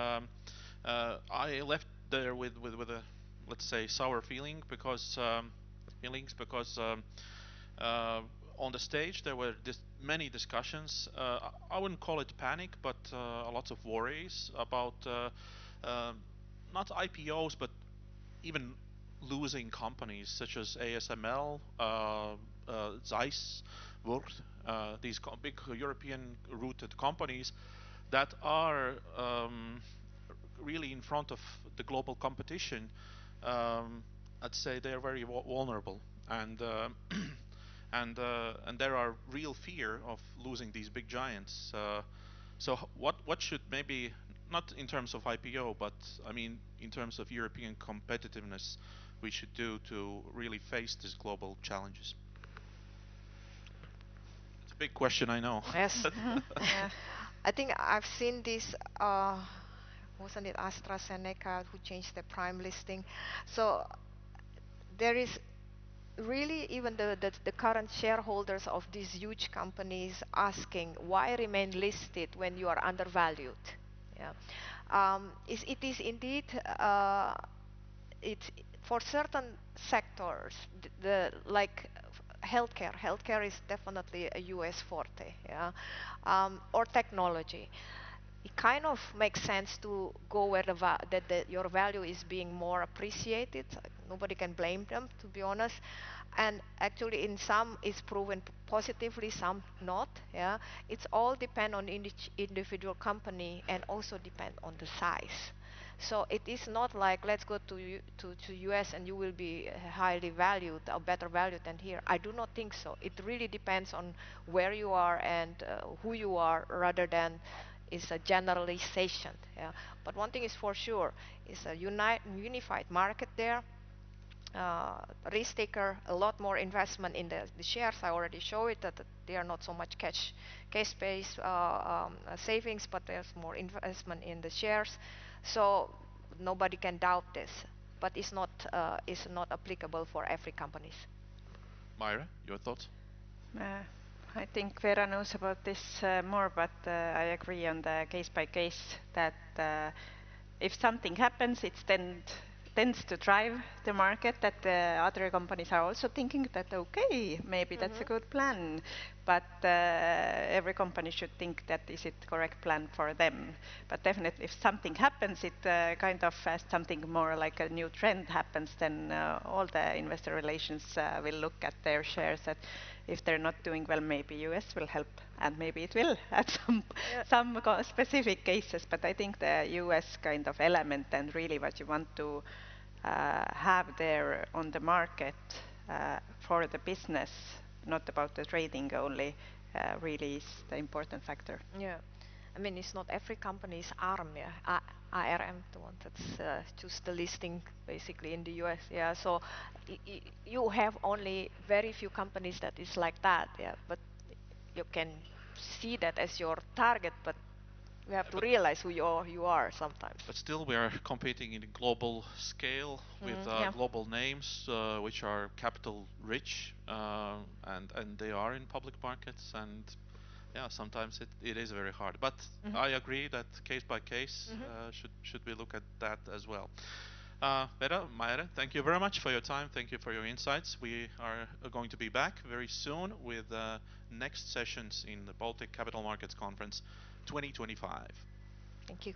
[SPEAKER 11] I left there with a, let's say, sour feeling because on the stage there were many discussions. I wouldn't call it panic, but lots of worries about not IPOs, but even losing companies such as ASML, Zeiss, Wurth, these big European-rooted companies that are really in front of the global competition. I'd say they are very vulnerable, and and there are real fear of losing these big giants. So what should, maybe not in terms of IPO, but I mean in terms of European competitiveness, we should do to really face these global challenges? It's a big question, I know.
[SPEAKER 12] Yes. I think I've seen this, wasn't it AstraZeneca who changed the prime listing? So there is really even the current shareholders of these huge companies asking why remain listed when you are undervalued. Yeah. It is indeed, it's for certain sectors, like healthcare is definitely a US forte, yeah, or technology. It kind of makes sense to go where your value is being more appreciated. Nobody can blame them, to be honest. And actually, in some, it's proven positively, some not. Yeah, it's all depend on each individual company, and also depend on the size. So it is not like, let's go to US and you will be highly valued or better valued than here. I do not think so. It really depends on where you are and who you are, rather than is a generalization. Yeah. But one thing is for sure, it's a unified market there. Risk taker, a lot more investment in the shares. I already showed it that they are not so much cash-based savings, but there's more investment in the shares. So nobody can doubt this, but it's not applicable for every company.
[SPEAKER 11] Myra, your thoughts?
[SPEAKER 16] I think Vera knows about this more, but I agree on the case by case that if something happens, it tends to drive the market, that other companies are also thinking that, okay, maybe that's a good plan, but every company should think that is it correct plan for them. But definitely if something happens, it kind of something more like a new trend happens, then all the investor relations will look at their shares, that if they're not doing well, maybe US will help, and maybe it will at some specific cases. But I think the US kind of element, and really what you want to have there on the market for the business, not about the trading only, really is the important factor.
[SPEAKER 12] Yeah, I mean, it's not every company's ARM, yeah. ARM, the one that's just the listing basically in the US, yeah. So you have only very few companies that is like that, yeah. But you can see that as your target, but you have to realize who you are sometimes.
[SPEAKER 11] But still, we are competing in a global scale with global names, which are capital rich, and they are in public markets, and yeah, sometimes it is very hard. But I agree that case by case should we look at that as well. Vera, Myra, thank you very much for your time. Thank you for your insights. We are going to be back very soon with next sessions in the Baltic Capital Markets Conference 2025.
[SPEAKER 12] Thank you.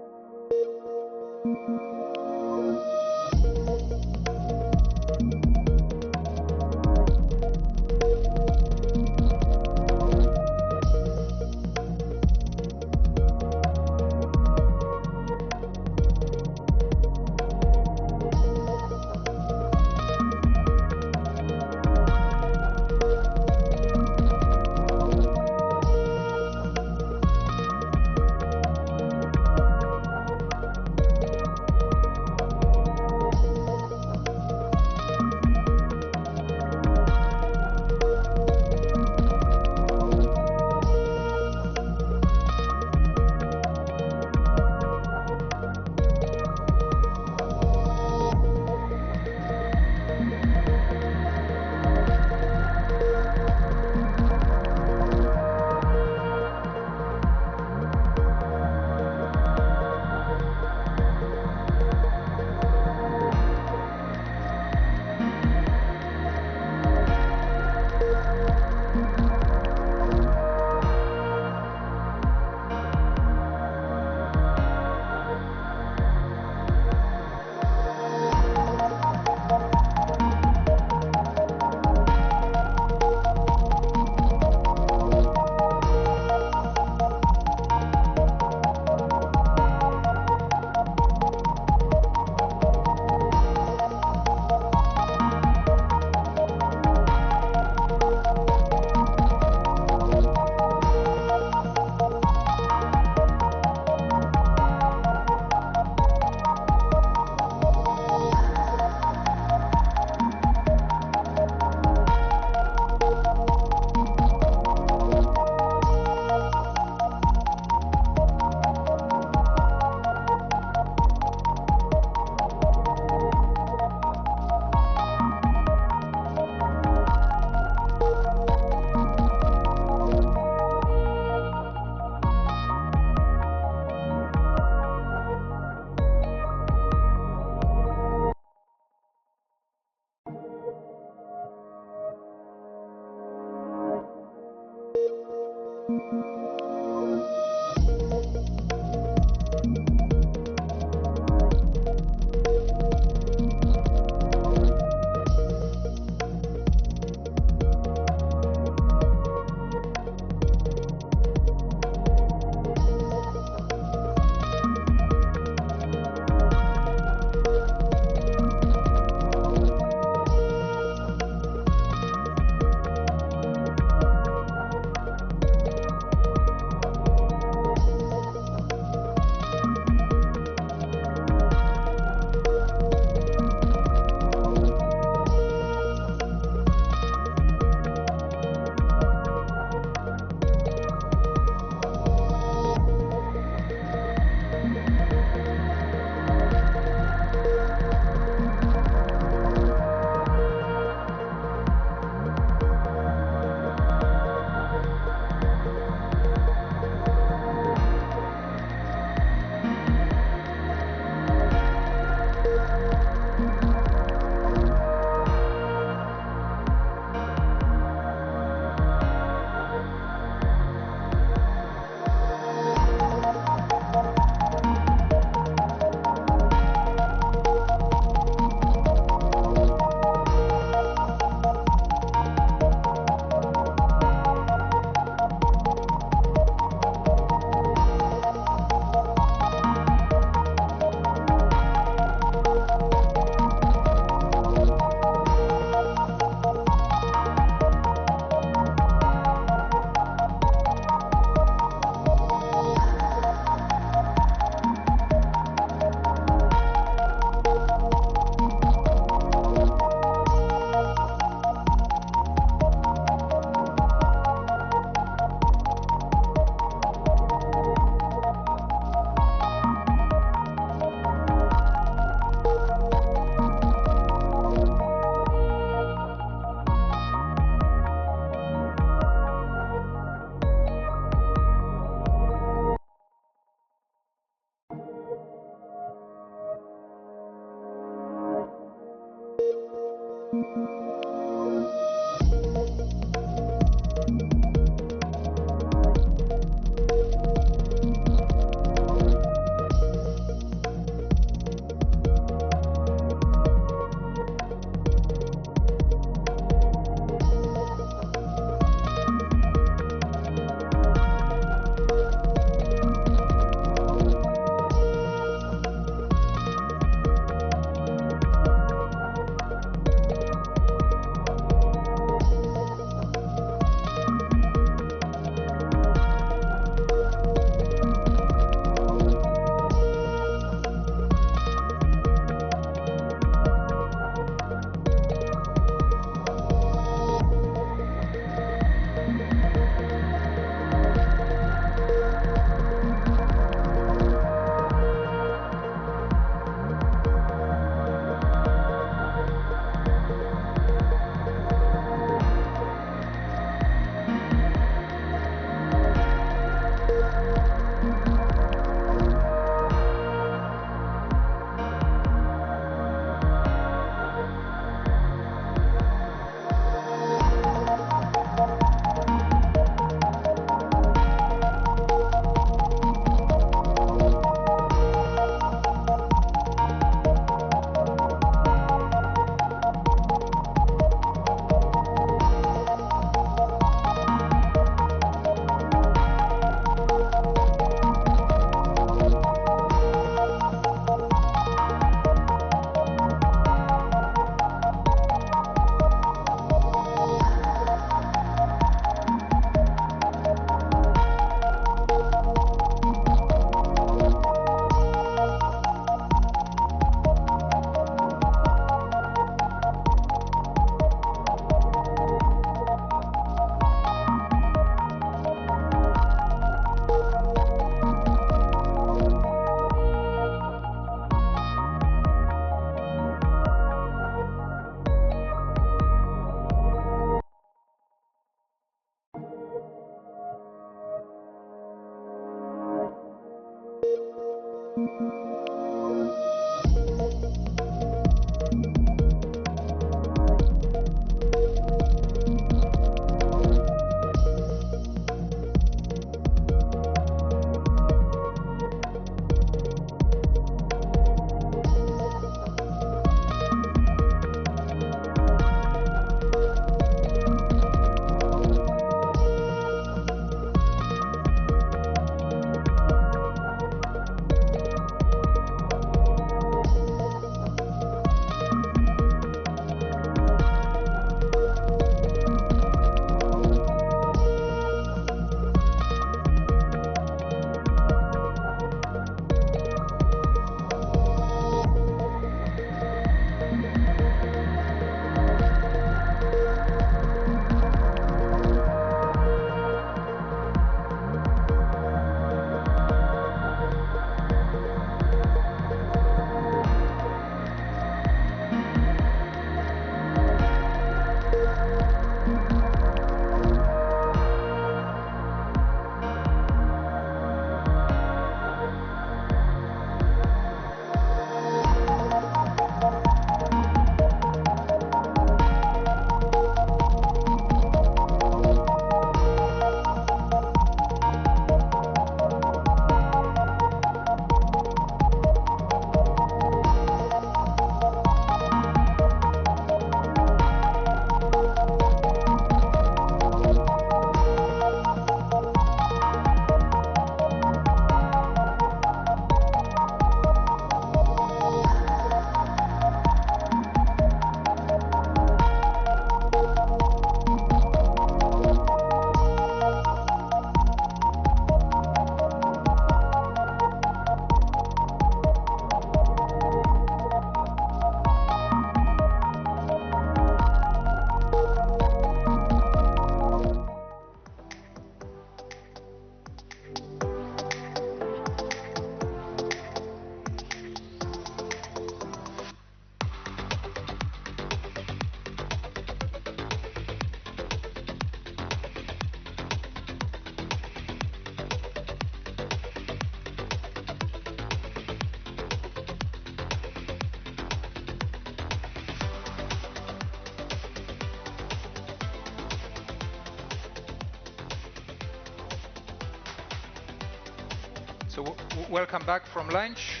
[SPEAKER 2] So welcome back from lunch.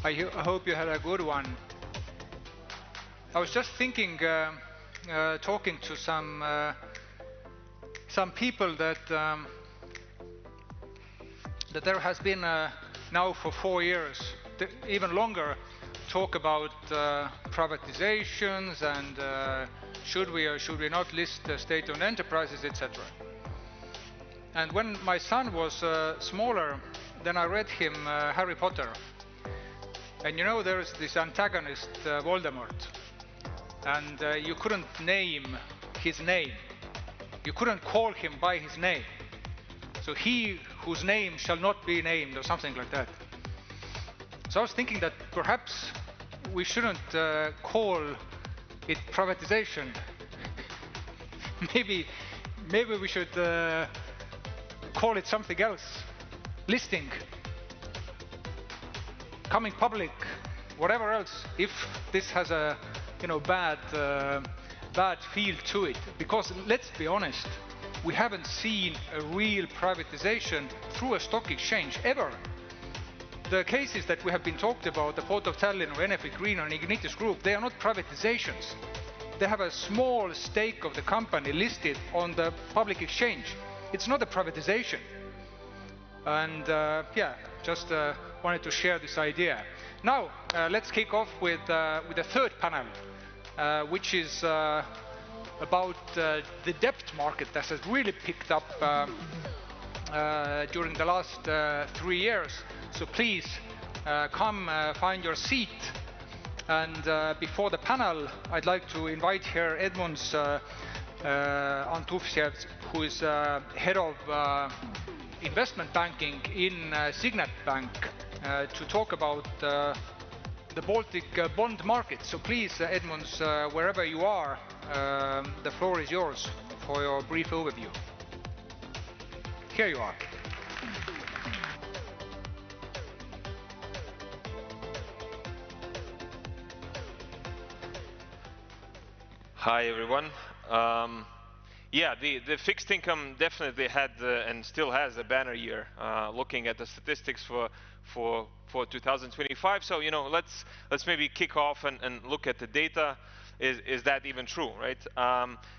[SPEAKER 2] I hope you had a good one. I was just thinking, talking to some people that there has been now for 4 years, even longer, talk about privatizations and should we or should we not list state-owned enterprises, etc. And when my son was smaller, then I read him Harry Potter. And you know, there's this antagonist, Voldemort. And you couldn't name his name. You couldn't call him by his name. So he whose name shall not be named, or something like that. So I was thinking that perhaps we shouldn't call it privatization. Maybe we should call it something else, listing, coming public, whatever else, if this has a bad feel to it. Because let's be honest, we haven't seen a real privatization through a stock exchange ever. The cases that we have been talked about, the Port of Tallinn or Enefit Green or Ignitis Group, they are not privatizations. They have a small stake of the company listed on the public exchange. It's not a privatization. And yeah, just wanted to share this idea. Now, let's kick off with the third panel, which is about the debt market that has really picked up during the last 3 years. So please come find your seat. And before the panel, I'd like to invite here Edmunds Antufjevs, who is head of investment banking in Signet Bank, to talk about the Baltic bond market. So please, Edmunds, wherever you are, the floor is yours for your brief overview. Here you are.
[SPEAKER 18] Hi, everyone. Yeah, the fixed income definitely had and still has a banner year. Looking at the statistics for 2025, so let's maybe kick off and look at the data. Is that even true, right?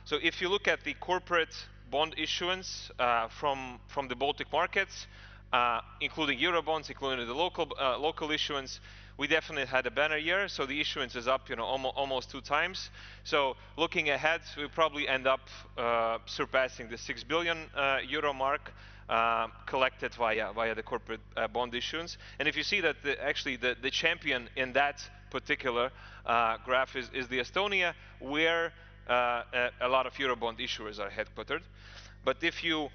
[SPEAKER 18] So if you look at the corporate bond issuance from the Baltic markets, including Eurobonds, including the local issuance, we definitely had a banner year. So the issuance is up, almost 2 times. So looking ahead, we probably end up surpassing the 6 billion euro mark collected via the corporate bond issuance. And if you see that actually the champion in that particular graph is the Estonia, where a lot of Eurobond issuers are headquartered. But if you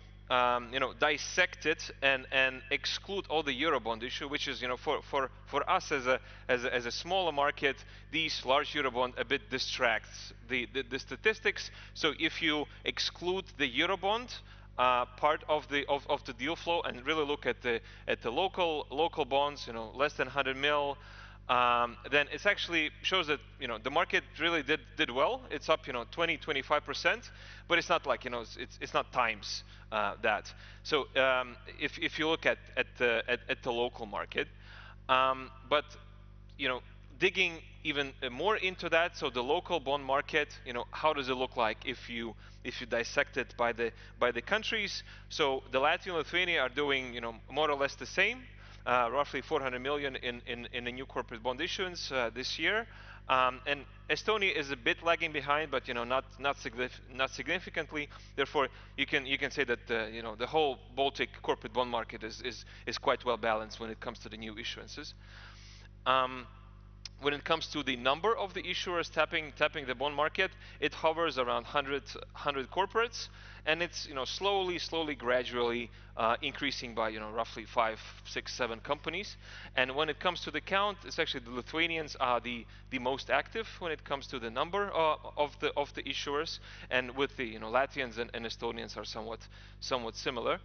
[SPEAKER 18] dissect it and exclude all the Eurobond issue, which is, for us as a smaller market, these large Eurobond a bit distracts the statistics. So if you exclude the Eurobond part of the deal flow and really look at the local bonds, less than 100 mil, then it actually shows that the market really did well. It's up 20-25%, but it's not like it's not times that. So if you look at the local market, but digging even more into that, so the local bond market, how does it look like if you dissect it by the countries? So the Latvia and Lithuania are doing more or less the same. Roughly 400 million in a new corporate bond issuance this year, and Estonia is a bit lagging behind, but not significantly. Therefore, you can say that the whole Baltic corporate bond market is quite well balanced when it comes to the new issuances. When it comes to the number of the issuers tapping the bond market, it hovers around 100 corporates, and it's slowly, gradually increasing by roughly 5, 6, 7 companies. And when it comes to the count, it's actually the Lithuanians are the most active when it comes to the number of the issuers, and with the Latvians and Estonians are somewhat similar.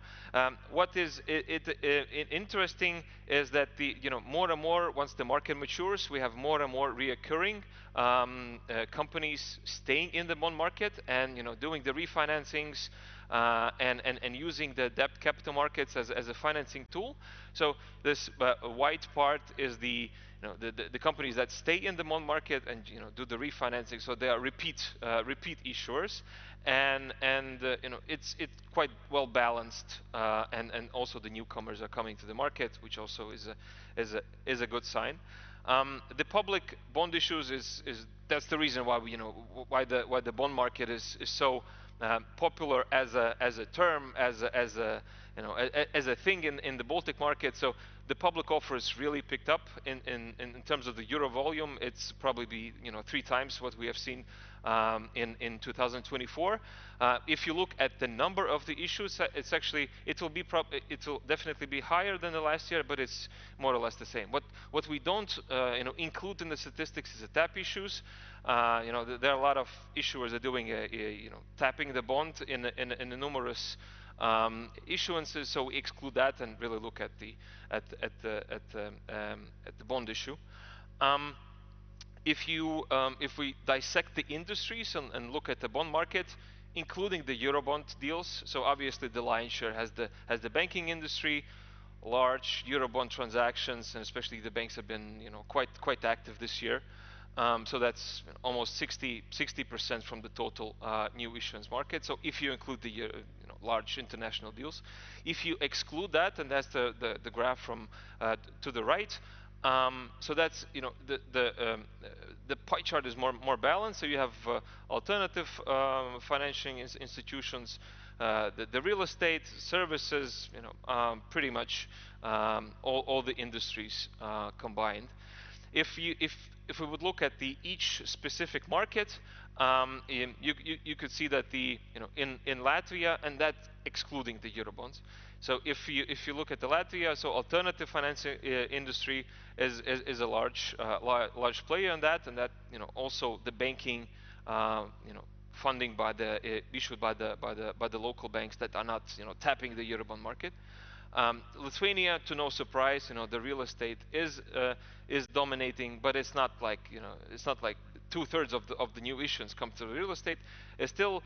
[SPEAKER 18] What is interesting is that the more and more, once the market matures, we have more and more reoccurring companies staying in the bond market and doing the refinancings and using the debt capital markets as a financing tool. So this white part is the companies that stay in the bond market and do the refinancing. So they are repeat issuers, and it's quite well balanced, and also the newcomers are coming to the market, which also is a good sign. The public bond issues that's the reason why why the bond market is so popular as a term, as a thing in the Baltic market. So the public offers really picked up in terms of the euro volume. It's probably 3 times what we have seen in 2024. If you look at the number of the issues, it will definitely be higher than the last year, but it's more or less the same. What we don't include in the statistics is the tap issues. There are a lot of issuers that are doing tapping the bond in numerous issuances. So we exclude that and really look at the bond issue. If we dissect the industries and look at the bond market, including the Eurobond deals, so obviously the lion's share has the banking industry, large Eurobond transactions, and especially the banks have been quite active this year. So that's almost 60% from the total new issuance market. So if you include the large international deals, if you exclude that, and that's the graph from to the right. So that's the pie chart is more balanced. So you have alternative financing institutions, the real estate, services, pretty much all the industries combined. If we would look at each specific market, you could see that in Latvia, and that's excluding the Eurobonds. So if you look at the Latvia, so alternative financing industry is a large player in that, and that also the banking funding issued by the local banks that are not tapping the Eurobond market. Lithuania, to no surprise, the real estate is dominating, but it's not like 2/3 of the new issuance come to the real estate. It's still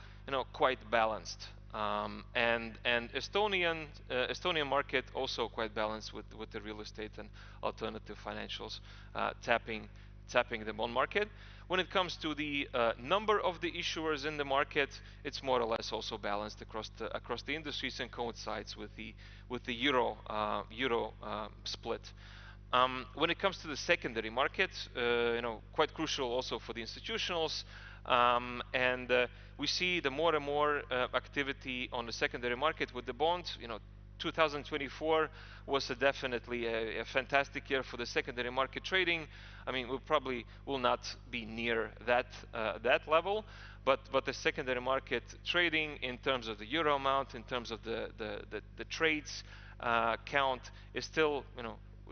[SPEAKER 18] quite balanced. And Estonian market also quite balanced with the real estate and alternative financials tapping the bond market. When it comes to the number of the issuers in the market, it's more or less also balanced across the industries and coincides with the euro split. When it comes to the secondary market, quite crucial also for the institutionals. And we see the more and more activity on the secondary market with the bonds. 2024 was definitely a fantastic year for the secondary market trading. I mean, we probably will not be near that level, but the secondary market trading in terms of the euro amount, in terms of the trades count, is still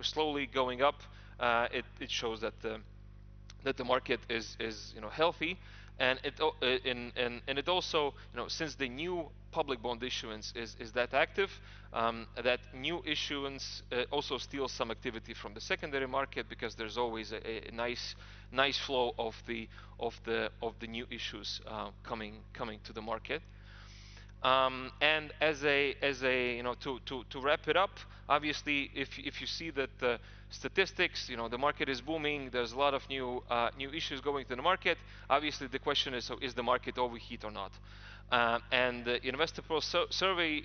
[SPEAKER 18] slowly going up. It shows that the market is healthy. And it also, since the new public bond issuance is that active, that new issuance also steals some activity from the secondary market, because there's always a nice flow of the new issues coming to the market. And to wrap it up, obviously, if you see that the statistics, the market is booming, there's a lot of new issues going to the market. Obviously, the question is, so is the market overheat or not? And the Investor Pro survey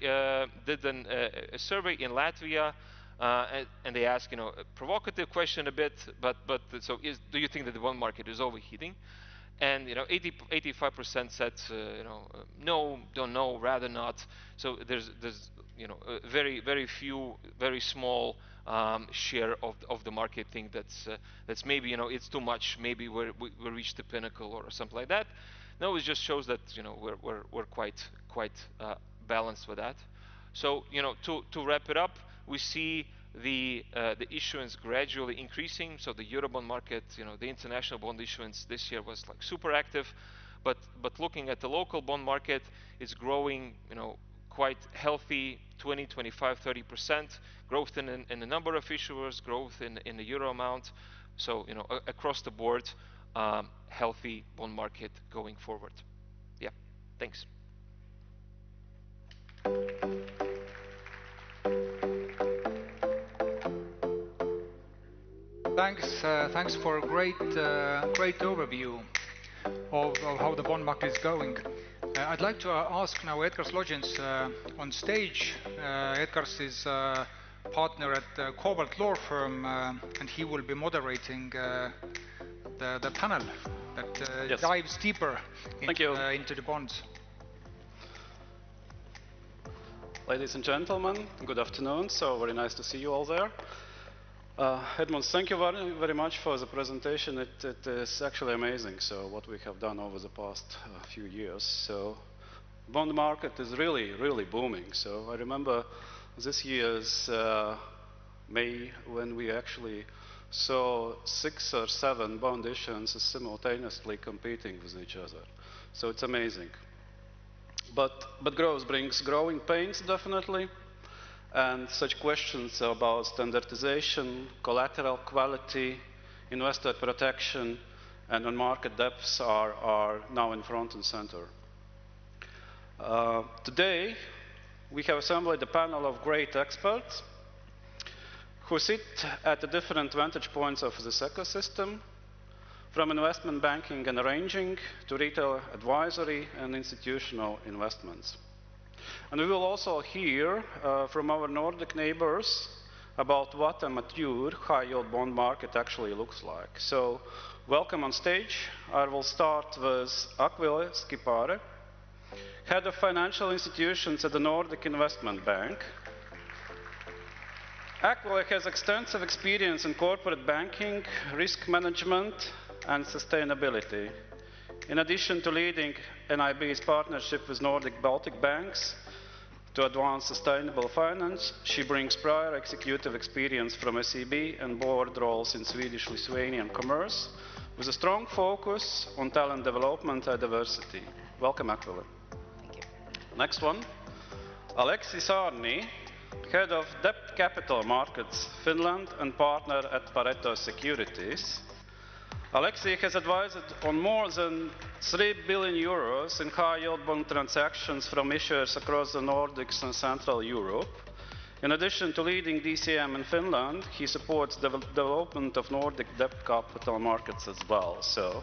[SPEAKER 18] did a survey in Latvia, and they asked, a provocative question a bit, but so do you think that the bond market is overheating? And 85% said no, don't know, rather not. So there's very few, very small share of the market think that's maybe it's too much, maybe we reached the pinnacle or something like that. No, it just shows that we're quite balanced with that. So to wrap it up, we see the issuance gradually increasing. So the Eurobond market, the international bond issuance this year was like super active, but looking at the local bond market, it's growing, quite healthy, 20, 25, 30% growth in the number of issuers, growth in the euro amount. So across the board, healthy bond market going forward. Yeah, thanks.
[SPEAKER 2] Thanks for a great overview of how the bond market is going. I'd like to ask now Edgars Loģins on stage. Edgars is a partner at Cobalt Law Firm, and he will be moderating the panel that dives deeper into the bonds.
[SPEAKER 19] Ladies and gentlemen, good afternoon. So very nice to see you all there. Edmund, thank you very much for the presentation. It is actually amazing. So what we have done over the past few years. So bond market is really booming. So I remember this year's May, when we actually saw 6 or 7 bond issuances simultaneously competing with each other. So it's amazing. but growth brings growing pains, definitely. And such questions about standardization, collateral quality, investor protection, and on-market depths are now in front and center. Today, we have assembled a panel of great experts who sit at the different vantage points of this ecosystem, from investment banking and arranging to retail advisory and institutional investments. And we will also hear from our Nordic neighbors about what a mature high-yield bond market actually looks like. So, welcome on stage. I will start with Aquila Skipare, Head of Financial Institutions at the Nordic Investment Bank. Aquila has extensive experience in corporate banking, risk management, and sustainability. In addition to leading NIB's partnership with Nordic Baltic banks to advance sustainable finance, she brings prior executive experience from SEB and board roles in Swedish-Lithuanian commerce, with a strong focus on talent development and diversity. Welcome, Aquila.
[SPEAKER 20] Thank you.
[SPEAKER 19] Next one, Aleksi Saarni, Head of Debt Capital Markets Finland and partner at Pareto Securities. Aleksi has advised on more than 3 billion euros in high-yield bond transactions from issuers across the Nordics and Central Europe. In addition to leading DCM in Finland, he supports the development of Nordic debt capital markets as well. So,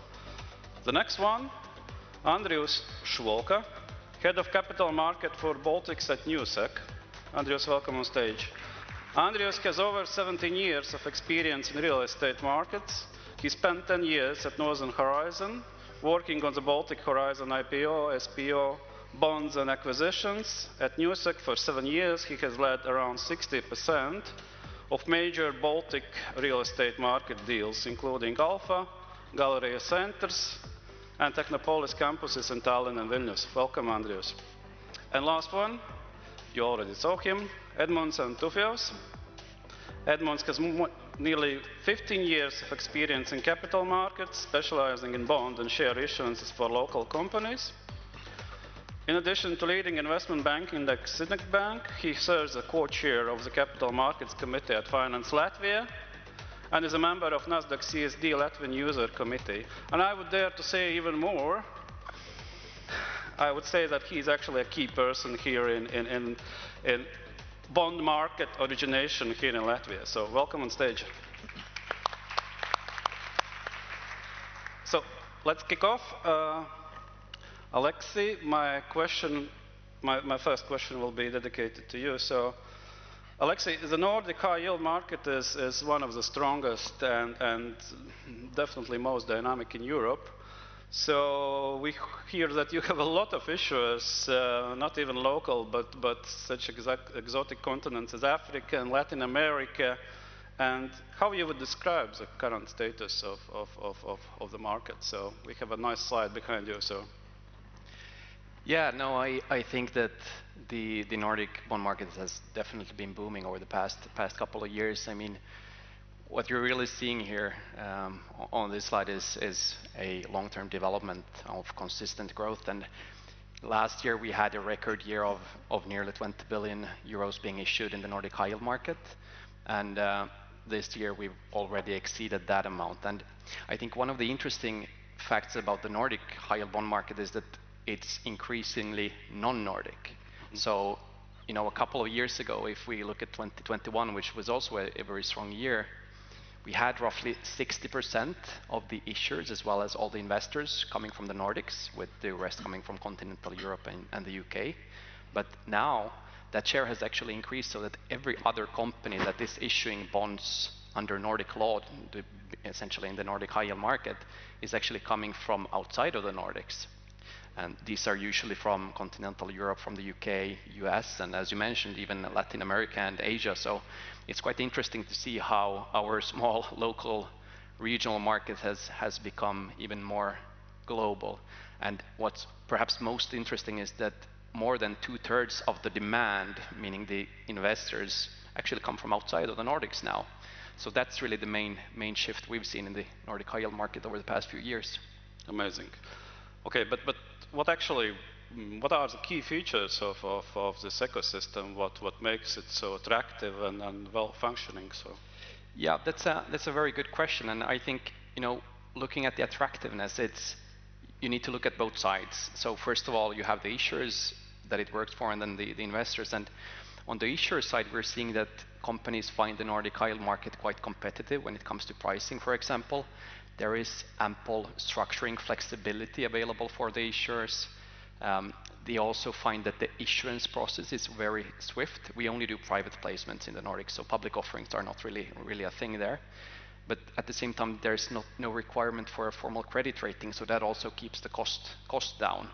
[SPEAKER 19] the next one, Andrius Švolka, Head of Capital Market for Baltics at Newsec. Andrius, welcome on stage. Andrius has over 17 years of experience in real estate markets. He spent 10 years at Northern Horizon, working on the Baltic Horizon IPO, SPO, bonds and acquisitions. At Newsec for 7 years, he has led around 60% of major Baltic real estate market deals, including Alpha, Galleria Centers, and Technopolis campuses in Tallinn and Vilnius. Welcome, Andrius. And last one, you already saw him, Edmunds Antufjos. Edmunds has nearly 15 years of experience in capital markets, specializing in bond and share issuances for local companies. In addition to leading investment banking at Signet Bank, he serves as co-chair of the Capital Markets Committee at Finance Latvia and is a member of Nasdaq CSD Latvian User Committee. And I would dare to say even more. I would say that he's actually a key person here in bond market origination here in Latvia. So welcome on stage. So let's kick off. Aleksi, my first question will be dedicated to you. So, Aleksi, the Nordic high-yield market is one of the strongest and definitely most dynamic in Europe. So we hear that you have a lot of issuers, not even local, but such exotic continents as Africa and Latin America. And how you would describe the current status of the market? So we have a nice slide behind you. So.
[SPEAKER 20] Yeah, no, I think that the Nordic bond market has definitely been booming over the past couple of years. I mean, what you're really seeing here on this slide is a long-term development of consistent growth. And last year we had a record year of nearly 20 billion euros being issued in the Nordic high-yield market. And this year we've already exceeded that amount. And I think one of the interesting facts about the Nordic high-yield bond market is that it's increasingly non-Nordic. So, you know, a couple of years ago, if we look at 2021, which was also a very strong year, we had roughly 60% of the issuers as well as all the investors coming from the Nordics, with the rest coming from continental Europe and the UK. But now that share has actually increased so that every other company that is issuing bonds under Nordic law, essentially in the Nordic high-yield market, is actually coming from outside of the Nordics. And these are usually from continental Europe, from the UK, US, and as you mentioned, even Latin America and Asia. So it's quite interesting to see how our small local regional market has become even more global. And what's perhaps most interesting is that more than 2/3 of the demand, meaning the investors, actually come from outside of the Nordics now. So that's really the main shift we've seen in the Nordic high-yield market over the past few years.
[SPEAKER 19] Amazing. Okay, but what actually what are the key features of this ecosystem? What makes it so attractive and well functioning? So,
[SPEAKER 20] yeah, that's a very good question, and I think, you know, looking at the attractiveness, you need to look at both sides. So first of all, you have the issuers that it works for, and then the investors. And on the issuer side, we're seeing that companies find the Nordic oil market quite competitive when it comes to pricing, for example. There is ample structuring flexibility available for the issuers. They also find that the issuance process is very swift. We only do private placements in the Nordics, so public offerings are not really a thing there. But at the same time, there's no requirement for a formal credit rating, so that also keeps the cost down.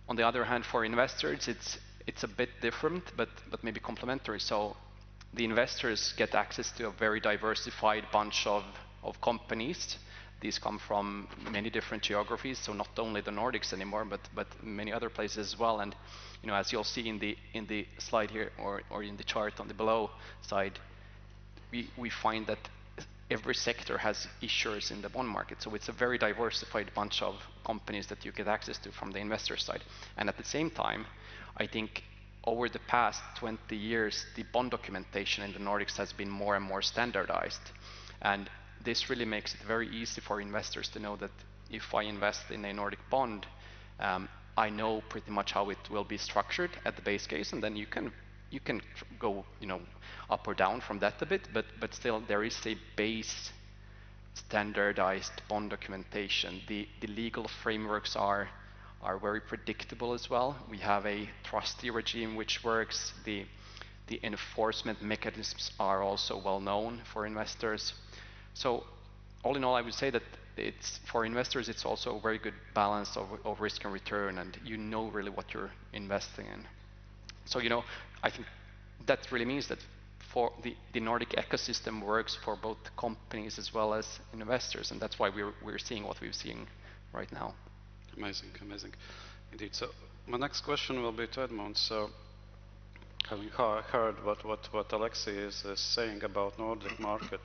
[SPEAKER 20] On the other hand, for investors, it's a bit different, but maybe complementary. So the investors get access to a very diversified bunch of companies. These come from many different geographies, so not only the Nordics anymore, but many other places as well. And you know, as you'll see in the slide here, or in the chart on the below side, we find that every sector has issuers in the bond market. So it's a very diversified bunch of companies that you get access to from the investor side. And at the same time, I think over the past 20 years, the bond documentation in the Nordics has been more and more standardized. And this really makes it very easy for investors to know that if I invest in a Nordic bond, I know pretty much how it will be structured at the base case, and then you can go, you know, up or down from that a bit, but still there is a base standardized bond documentation. The legal frameworks are very predictable as well. We have a trustee regime which works. The enforcement mechanisms are also well known for investors. So all in all, I would say that for investors, it's also a very good balance of risk and return, and you know really what you're investing in. So, you know, I think that really means that for the Nordic ecosystem works for both companies as well as investors, and that's why we're seeing what we're seeing right now.
[SPEAKER 19] Amazing, amazing, indeed. So my next question will be to Edmund. So, having heard what Alexei is saying about Nordic market,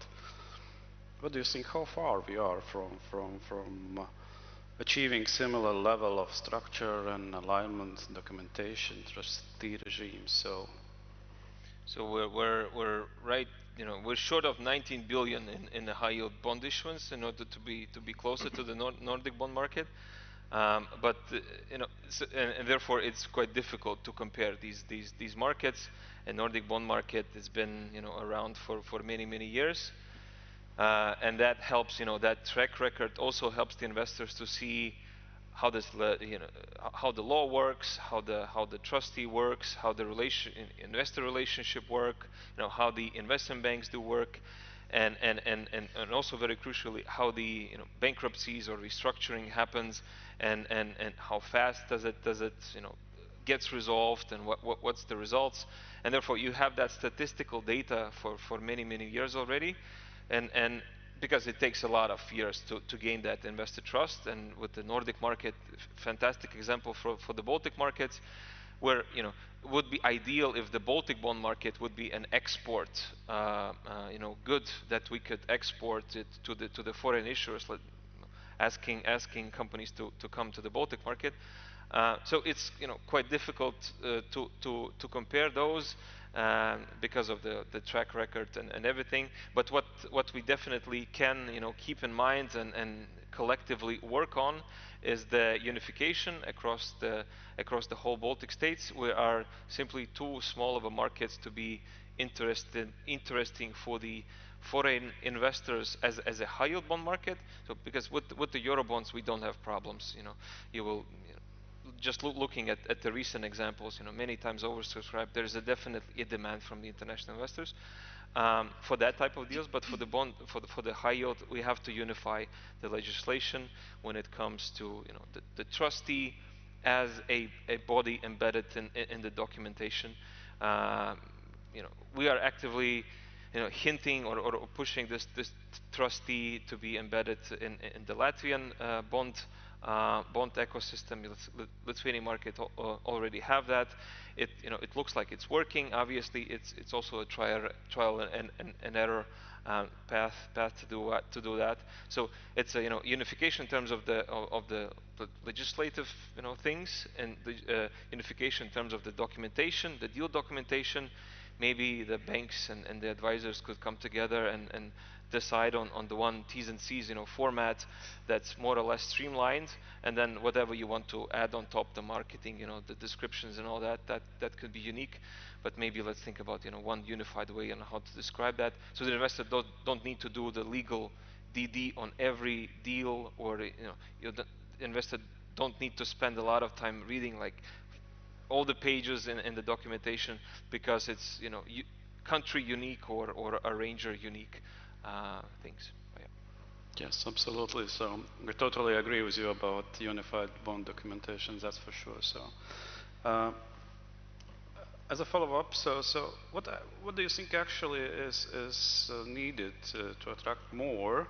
[SPEAKER 19] what do you think? How far we are from achieving similar level of structure and alignment, documentation, trustee regime? So
[SPEAKER 18] we're right. You know, we're short of 19 billion in the high yield bond issuance in order to be closer to the Nordic bond market. But you know, and therefore it's quite difficult to compare these markets. And Nordic bond market has been, you know, around for many years. And that helps, you know, that track record also helps the investors to see how how the law works, how the trustee works, how the investor relationship work, you know, how the investment banks do work, and also very crucially how the bankruptcies or restructuring happens, and how fast does it you know gets resolved, and what's the results. And therefore you have that statistical data for many years already. And because it takes a lot of years to gain that investor trust. And with the Nordic market, fantastic example for the Baltic markets, where, you know, would be ideal if the Baltic bond market would be an export, you know, good that we could export it to the foreign issuers, like asking companies to come to the Baltic market. So it's, you know, quite difficult to compare those. Because of the track record and everything, but what we definitely can, you know, keep in mind and collectively work on is the unification across the whole Baltic states. We are simply too small of a market to be interesting for the foreign investors as a high yield bond market. So because with the Eurobonds we don't have problems. You know, you will. Just looking at the recent examples, you know, many times oversubscribed. There is definitely a demand from the international investors for that type of deals. But for the bond, for the high yield, we have to unify the legislation when it comes to, you know, the trustee as a body embedded in the documentation. You know, we are actively, you know, hinting or pushing this trustee to be embedded in the Latvian bond ecosystem. Lithuanian market already have that. You know, it looks like it's working. Obviously, it's also a trial and error path to do that. So it's a unification in terms of the legislative things, and the unification in terms of the documentation, the deal documentation. Maybe the banks and the advisors could come together and decide on the one T's and C's format that's more or less streamlined, and then whatever you want to add on top, the marketing, the descriptions and all that could be unique. But maybe let's think about one unified way on how to describe that, so the investor don't need to do the legal DD on every deal, or the investor don't need to spend a lot of time reading like all the pages in the documentation, because it's country unique or arranger unique things. Yeah.
[SPEAKER 19] Yes, absolutely. So we totally agree with you about unified bond documentation. That's for sure. So as a follow-up, so what do you think actually is needed to attract more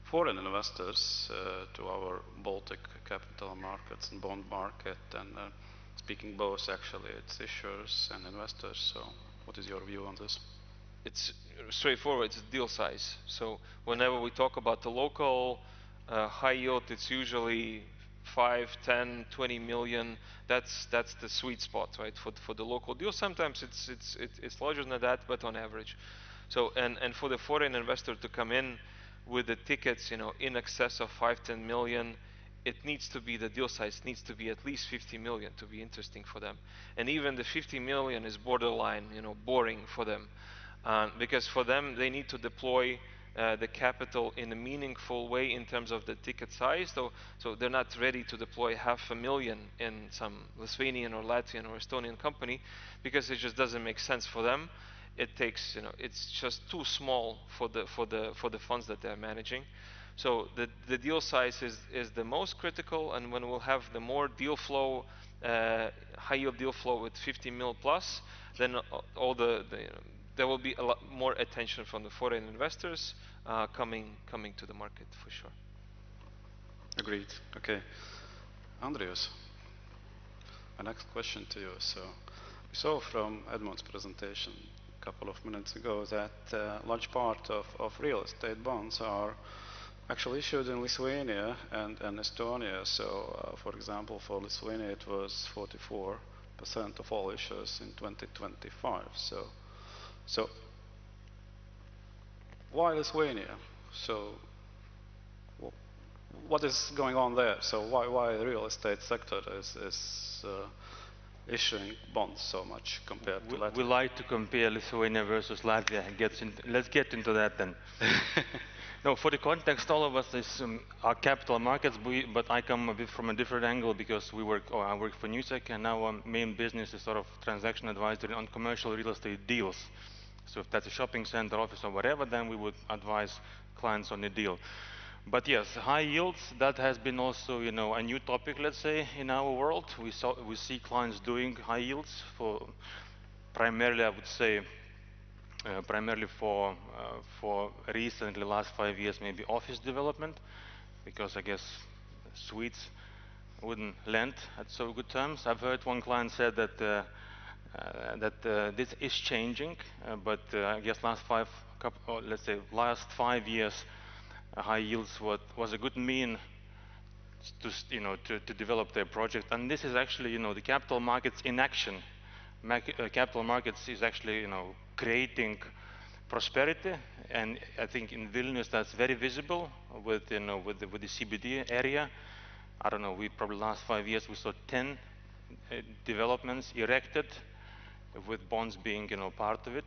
[SPEAKER 19] foreign investors to our Baltic capital markets and bond market, and speaking both actually, it's issuers and investors. So what is your view on this?
[SPEAKER 18] It's straightforward. It's deal size. So whenever we talk about the local high yield, it's usually 5, 10, 20 million. That's the sweet spot, right? For the local deal. Sometimes it's larger than that, but on average. So and for the foreign investor to come in with the tickets, in excess of 5, 10 million, it needs to be, the deal size needs to be at least 50 million to be interesting for them. And even the 50 million is borderline, boring for them. Because for them, they need to deploy the capital in a meaningful way in terms of the ticket size. So they're not ready to deploy $500,000 in some Lithuanian or Latvian or Estonian company, because it just doesn't make sense for them. It takes, it's just too small for the funds that they're managing. So the deal size is the most critical, and when we'll have the more deal flow, high yield deal flow with 50 mil plus, then all there will be a lot more attention from the foreign investors coming to the market for sure.
[SPEAKER 19] Agreed. Okay, Andrius, my next question to you. So we saw from Edmund's presentation a couple of minutes ago that a large part of real estate bonds are actually issued in Lithuania and Estonia. So, for example, for Lithuania, it was 44% of all issues in 2025. So, why Lithuania? So, what is going on there? So, why the real estate sector is issuing bonds so much compared to Latvia?
[SPEAKER 21] We like to compare Lithuania versus Latvia. Let's get into that then. No, for the context, all of us are capital markets, but I come a bit from a different angle, because I work for Newsec, and now our main business is sort of transaction advisory on commercial real estate deals. So if that's a shopping center, office, or whatever, then we would advise clients on the deal. But yes, high yields, that has been also, a new topic, let's say, in our world. We see clients doing high yields for primarily, I would say, primarily for recently, last 5 years, maybe office development, because I guess suites wouldn't lend at so good terms. I've heard one client said that this is changing, but I guess last 5 years, high yields was a good mean to develop their project. And this is actually, the capital markets in action. Capital markets is actually, creating prosperity, and I think in Vilnius that's very visible with the CBD area. I don't know, we probably last 5 years we saw 10 developments erected with bonds being part of it.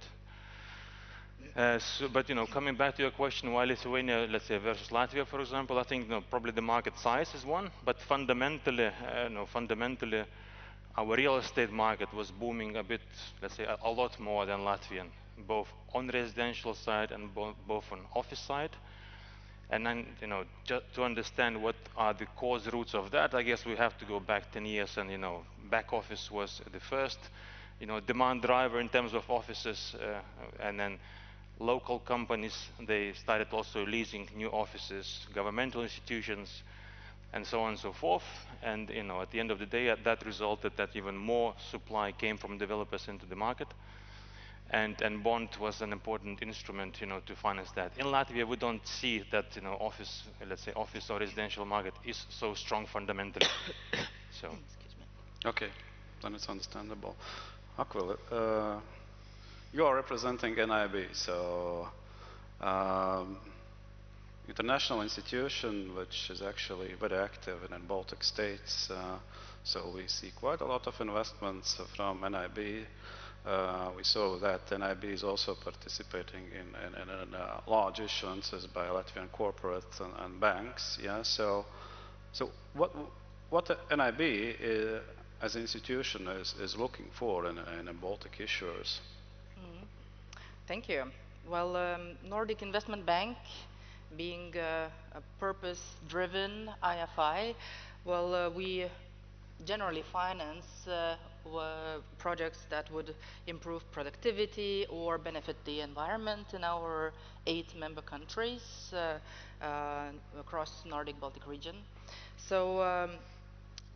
[SPEAKER 21] But coming back to your question, why Lithuania, let's say, versus Latvia, for example, I think probably the market size is one, but fundamentally, our real estate market was booming a bit, let's say, a lot more than Latvian, both on residential side and both on office side. And then, just to understand what are the cause roots of that, I guess we have to go back 10 years, and back office was the first, demand driver in terms of offices, and then local companies, they started also leasing new offices, governmental institutions, and so on and so forth. And at the end of the day, that resulted that even more supply came from developers into the market. and bond was an important instrument, to finance that. In Latvia, we don't see that, office, let's say, office or residential market is so strong fundamentally. So.
[SPEAKER 19] Okay, then it's understandable. Akvil, you are representing NIB, so international institution which is actually very active in the Baltic states. So we see quite a lot of investments from NIB. We saw that NIB is also participating in large issuances by Latvian corporates and banks. Yeah. So what NIB as an institution is looking for in Baltic issuers?
[SPEAKER 1] Thank you. Well, Nordic Investment Bank, being a purpose-driven IFI, well, we generally finance projects that would improve productivity or benefit the environment in our 8 member countries across Nordic Baltic region. So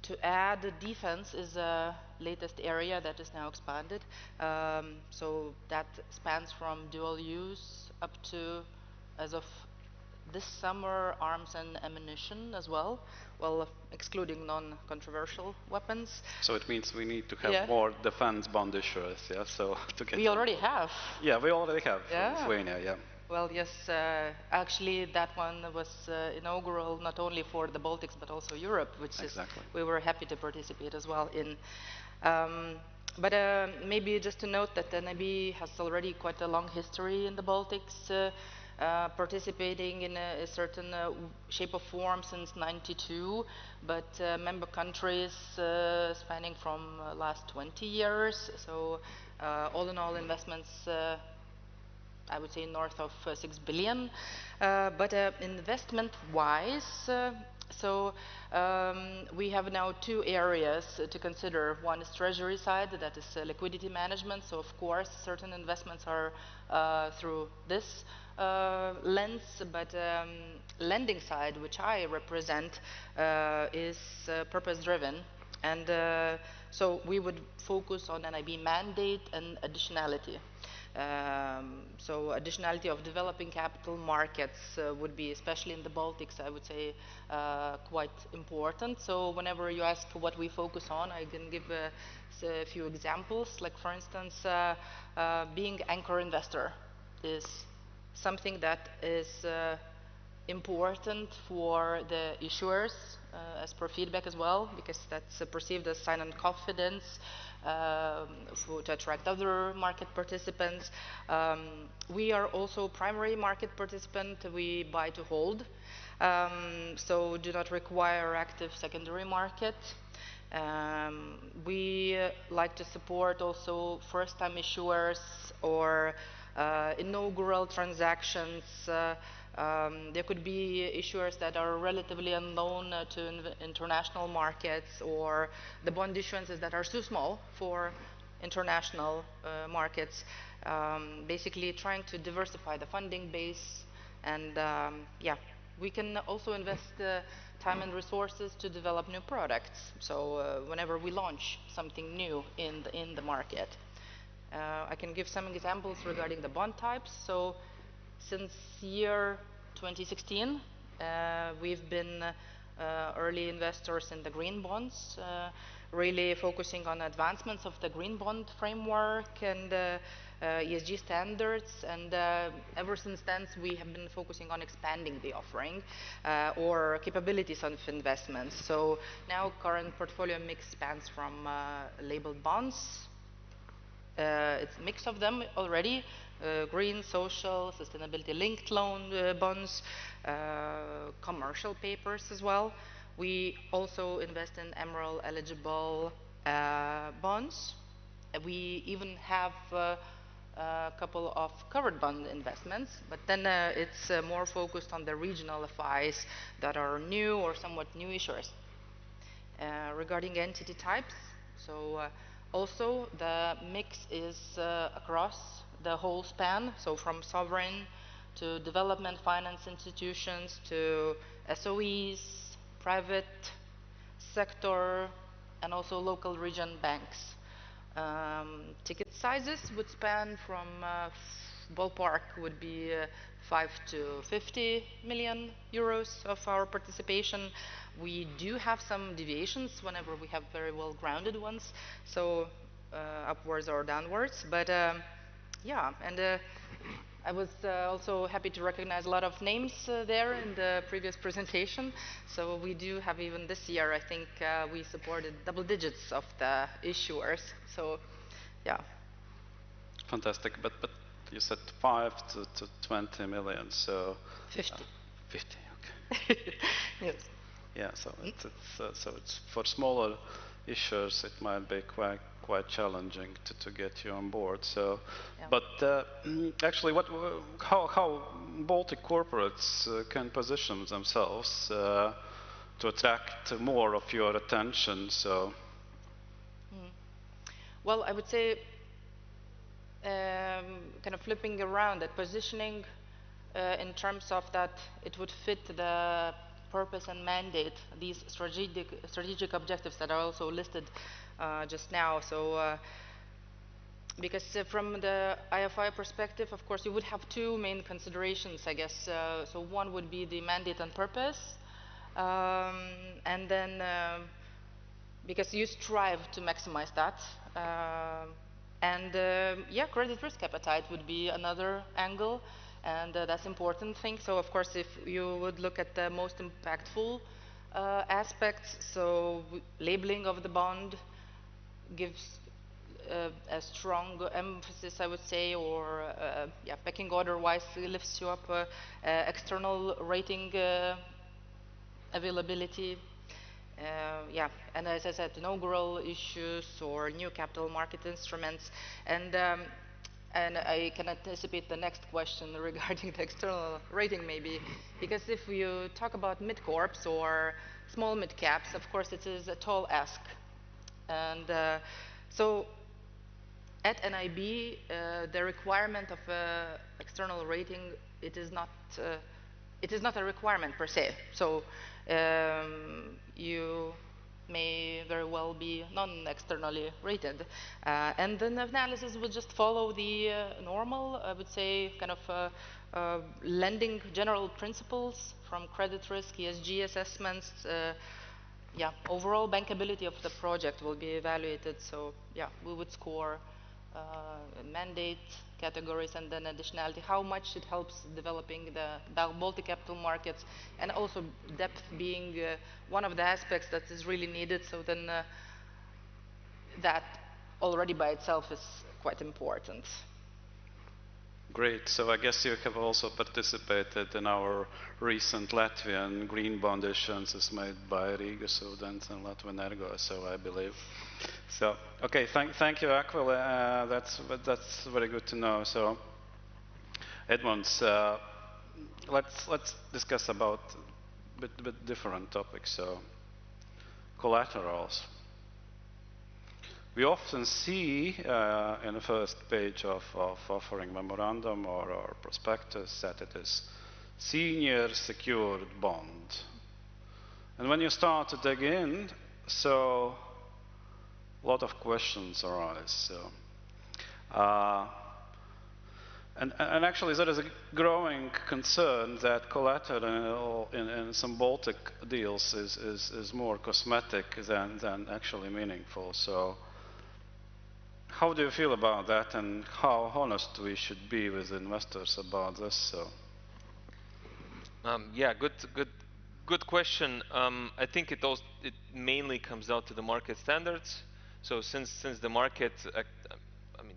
[SPEAKER 1] to add, defense is a latest area that is now expanded. So that spans from dual use up to, as of this summer, arms and ammunition as well. Well, excluding non-controversial weapons.
[SPEAKER 19] So it means we need to have more defense bond issuers, yeah? So to get
[SPEAKER 1] we already have.
[SPEAKER 19] Yeah, we already have from Lithuania, yeah.
[SPEAKER 1] Well, yes, actually that one was inaugural not only for the Baltics but also Europe, which is we were happy to participate as well in. But maybe just to note that NIB has already quite a long history in the Baltics, participating in a certain shape or form since '92, but member countries spanning from last 20 years. So all in all investments, I would say north of 6 billion. But investment-wise, we have now 2 areas to consider. One is treasury side, that is liquidity management. So of course certain investments are through this lens, but lending side, which I represent, is purpose-driven, and so we would focus on NIB mandate and additionality. So additionality of developing capital markets would be, especially in the Baltics, I would say quite important. So whenever you ask what we focus on, I can give a few examples. Like for instance, being anchor investor is something that is important for the issuers as per feedback as well, because that's perceived as sign of confidence to attract other market participants. We are also primary market participant. We buy to hold, so do not require active secondary market. We like to support also first-time issuers or inaugural transactions. There could be issuers that are relatively unknown to international markets, or the bond issuances that are too small for international markets. Basically trying to diversify the funding base, and yeah, we can also invest time and resources to develop new products. So whenever we launch something new in the market. I can give some examples regarding the bond types. So since year 2016, we've been early investors in the green bonds, really focusing on advancements of the green bond framework and ESG standards, and ever since then we have been focusing on expanding the offering or capabilities of investments. So now current portfolio mix spans from labeled bonds. It's a mix of them already, green, social, sustainability-linked loan bonds, commercial papers as well. We also invest in MREL-eligible bonds. We even have a couple of covered bond investments, but then it's more focused on the regional FIs that are new or somewhat new issuers. Regarding entity types, so also the mix is across the whole span, so from sovereign to development finance institutions to SOEs, private sector, and also local region banks. Ticket sizes would span from ballpark would be 5 to 50 million euros of our participation. We do have some deviations whenever we have very well grounded ones, so upwards or downwards. But yeah, and I was also happy to recognize a lot of names there in the previous presentation. So we do have, even this year, I think we supported double digits of the issuers. So yeah.
[SPEAKER 19] Fantastic. But you said 5 to 20 million, so
[SPEAKER 1] 50.
[SPEAKER 19] 50. Okay.
[SPEAKER 1] Yes.
[SPEAKER 19] Yeah. So it's for smaller issuers, it might be quite challenging to get you on board. So, yeah. But actually, how Baltic corporates can position themselves to attract more of your attention? So,
[SPEAKER 1] well, I would say kind of flipping around that positioning in terms of that it would fit the purpose and mandate, these strategic objectives that are also listed just now. So because from the IFI perspective, of course, you would have two main considerations, I guess. So one would be the mandate and purpose, and then because you strive to maximize that, and yeah, credit risk appetite would be another angle, and that's important thing. So of course, if you would look at the most impactful aspects, so labeling of the bond gives a strong emphasis, I would say, or yeah, pecking order-wise lifts you up. External rating availability, yeah, and as I said, inaugural issues or new capital market instruments, and I can anticipate the next question regarding the external rating, maybe, because if you talk about mid-corps or small mid-caps, of course, it is a tall ask. And so at NIB, the requirement of external rating, it is not a requirement per se. So you may very well be non-externally rated. And then analysis would just follow the normal, I would say, kind of lending general principles from credit risk, ESG assessments. Yeah, overall bankability of the project will be evaluated. So yeah, we would score mandate categories and then additionality, how much it helps developing the Baltic capital markets, and also depth being one of the aspects that is really needed. So then that already by itself is quite important.
[SPEAKER 19] Great. So I guess you have also participated in our recent Latvian green bond issuances made by Riga students and Latvenergo, so I believe. So, okay, thank you, Aquila. That's very good to know. So, Edmunds, let's discuss about a bit different topics. So, collaterals. We often see in the first page of offering memorandum or prospectus that it is senior secured bond. And when you start to dig in, so a lot of questions arise. So, and actually there is a growing concern that collateral in some Baltic deals is more cosmetic than actually meaningful. So, how do you feel about that, and how honest we should be with investors about this? So,
[SPEAKER 18] yeah, good question. I think it mainly comes down to the market standards. So since the market,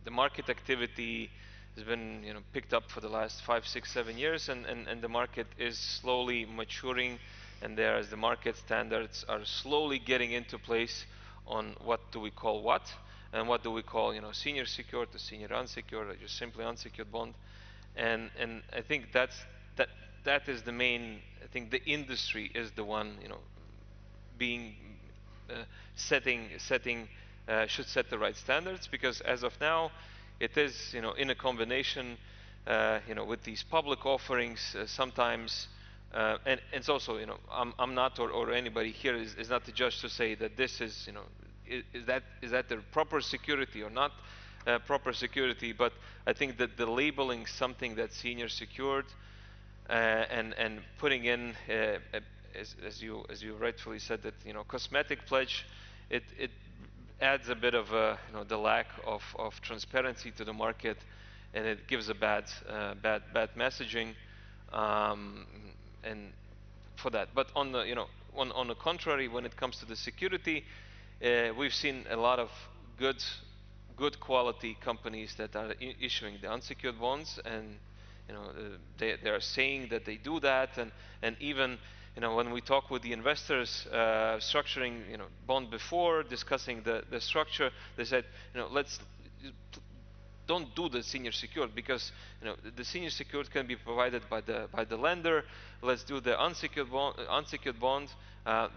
[SPEAKER 18] the market activity has been picked up for the last 5, 6, 7 years, and the market is slowly maturing, and thereas the market standards are slowly getting into place on what do we call what. And what do we call, senior secured to senior unsecured, or just simply unsecured bond, and I think that is the main. I think the industry is the one, being should set the right standards, because as of now, it is, in a combination, with these public offerings sometimes, and it's also, I'm not or anybody here is not the judge to say that this is, is that the proper security or not proper security? But I think that the labeling something that's senior secured and putting in, as you rightfully said, that cosmetic pledge, it adds a bit of the lack of transparency to the market, and it gives a bad messaging, and for that. But on the on the contrary, when it comes to the security, we've seen a lot of good quality companies that are issuing the unsecured bonds, and they are saying that they do that, and even when we talk with the investors structuring bond before discussing the structure, they said let's don't do the senior secured, because the senior secured can be provided by the lender. Let's do the unsecured bond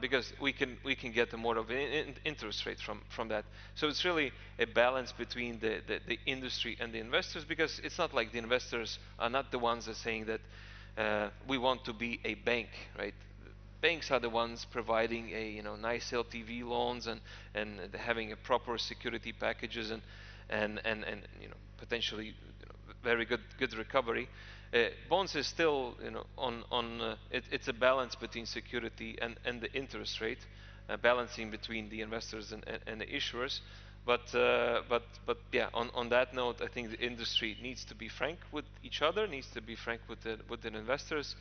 [SPEAKER 18] because we can get more of an interest rate from that. So it's really a balance between the industry and the investors, because it's not like the investors are not the ones that are saying that we want to be a bank, right? Banks are the ones providing a nice LTV loans and having a proper security packages and potentially very good recovery. Bonds is still it's a balance between security and the interest rate, balancing between the investors and the issuers. But yeah, on that note, I think the industry needs to be frank with each other, needs to be frank with the investors,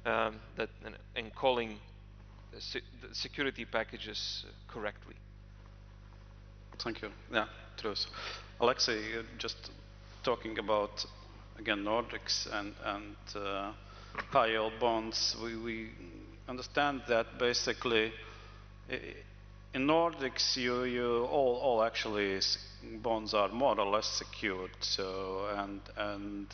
[SPEAKER 18] and calling the security packages correctly.
[SPEAKER 19] Thank you. Yeah, true. Alexei, just talking about again Nordics and high yield bonds, we understand that basically in Nordics you all actually bonds are more or less secured. So and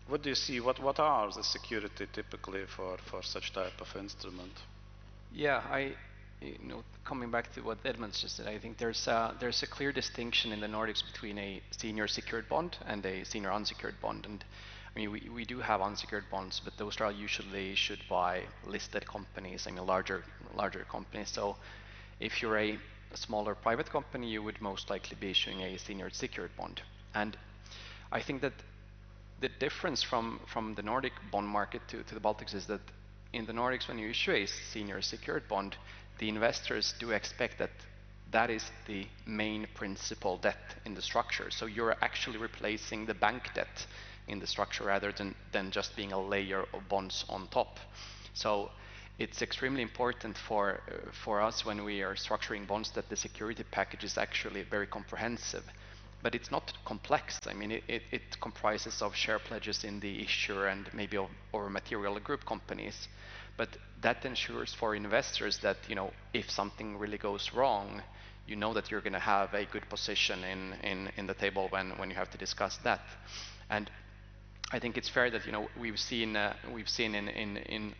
[SPEAKER 19] what do you see? What are the security typically for such type of instrument?
[SPEAKER 20] Yeah, coming back to what Edmund just said, I think there's a clear distinction in the Nordics between a senior secured bond and a senior unsecured bond. And I mean, we do have unsecured bonds, but those are usually issued by listed companies, I mean larger companies. So if you're a smaller private company, you would most likely be issuing a senior secured bond. And I think that the difference from the Nordic bond market to the Baltics is that in the Nordics, when you issue a senior secured bond, the investors do expect that that is the main principal debt in the structure. So you're actually replacing the bank debt in the structure rather than just being a layer of bonds on top. So it's extremely important for us when we are structuring bonds that the security package is actually very comprehensive. But it's not complex. I mean, it comprises of share pledges in the issuer and maybe over material group companies. But that ensures for investors that, if something really goes wrong, that you're going to have a good position in the table when you have to discuss that. And I think it's fair that, we've seen in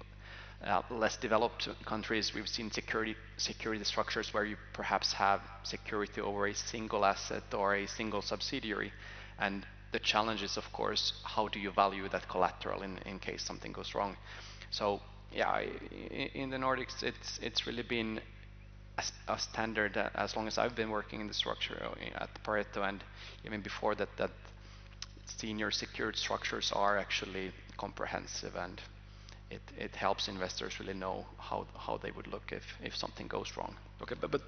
[SPEAKER 20] less developed countries, we've seen security structures where you perhaps have security over a single asset or a single subsidiary. And the challenge is, of course, how do you value that collateral in case something goes wrong? So yeah, in the Nordics, it's really been a standard as long as I've been working in the structure at Pareto, and even before that senior secured structures are actually comprehensive, and it helps investors really know how they would look if something goes wrong.
[SPEAKER 19] Okay, but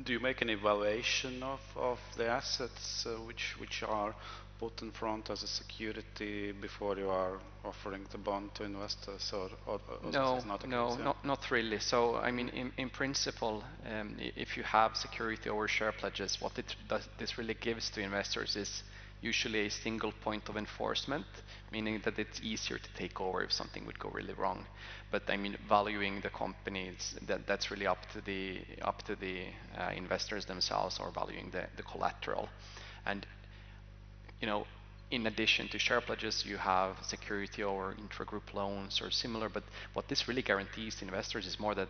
[SPEAKER 19] do you make an evaluation of the assets which are put in front as a security before you are offering the bond to investors, or
[SPEAKER 20] no,
[SPEAKER 19] is not the
[SPEAKER 20] no,
[SPEAKER 19] case, yeah?
[SPEAKER 20] not really. So I mean, in principle, if you have security over share pledges, what this really gives to investors is usually a single point of enforcement, meaning that it's easier to take over if something would go really wrong. But I mean, valuing the companies, that's really up to the investors themselves, or valuing the collateral. And in addition to share pledges, you have security over intragroup loans or similar. But what this really guarantees investors is more that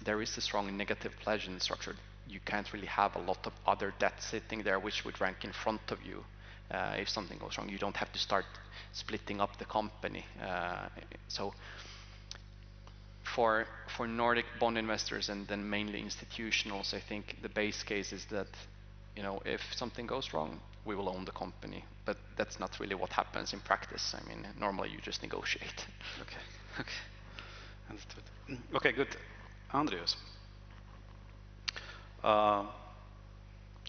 [SPEAKER 20] there is a strong negative pledge in the structure. You can't really have a lot of other debt sitting there which would rank in front of you. If something goes wrong, you don't have to start splitting up the company. So for Nordic bond investors and then mainly institutionals, I think the base case is that, you know, if something goes wrong, we will own the company. But that's not really what happens in practice. I mean, normally you just negotiate.
[SPEAKER 19] Okay, okay, understood. Okay, good. Andrius.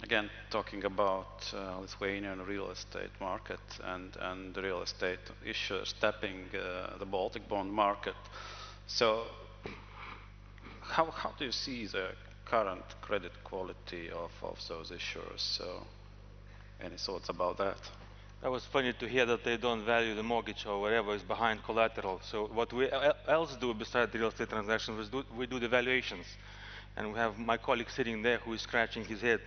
[SPEAKER 19] Again, talking about Lithuanian real estate market and the real estate issuers tapping the Baltic bond market. So, how do you see the current credit quality of those issuers? So, any thoughts about that?
[SPEAKER 21] That was funny to hear that they don't value the mortgage or whatever is behind collateral. So what we else do besides the real estate transactions is we do the valuations. And we have my colleague sitting there who is scratching his head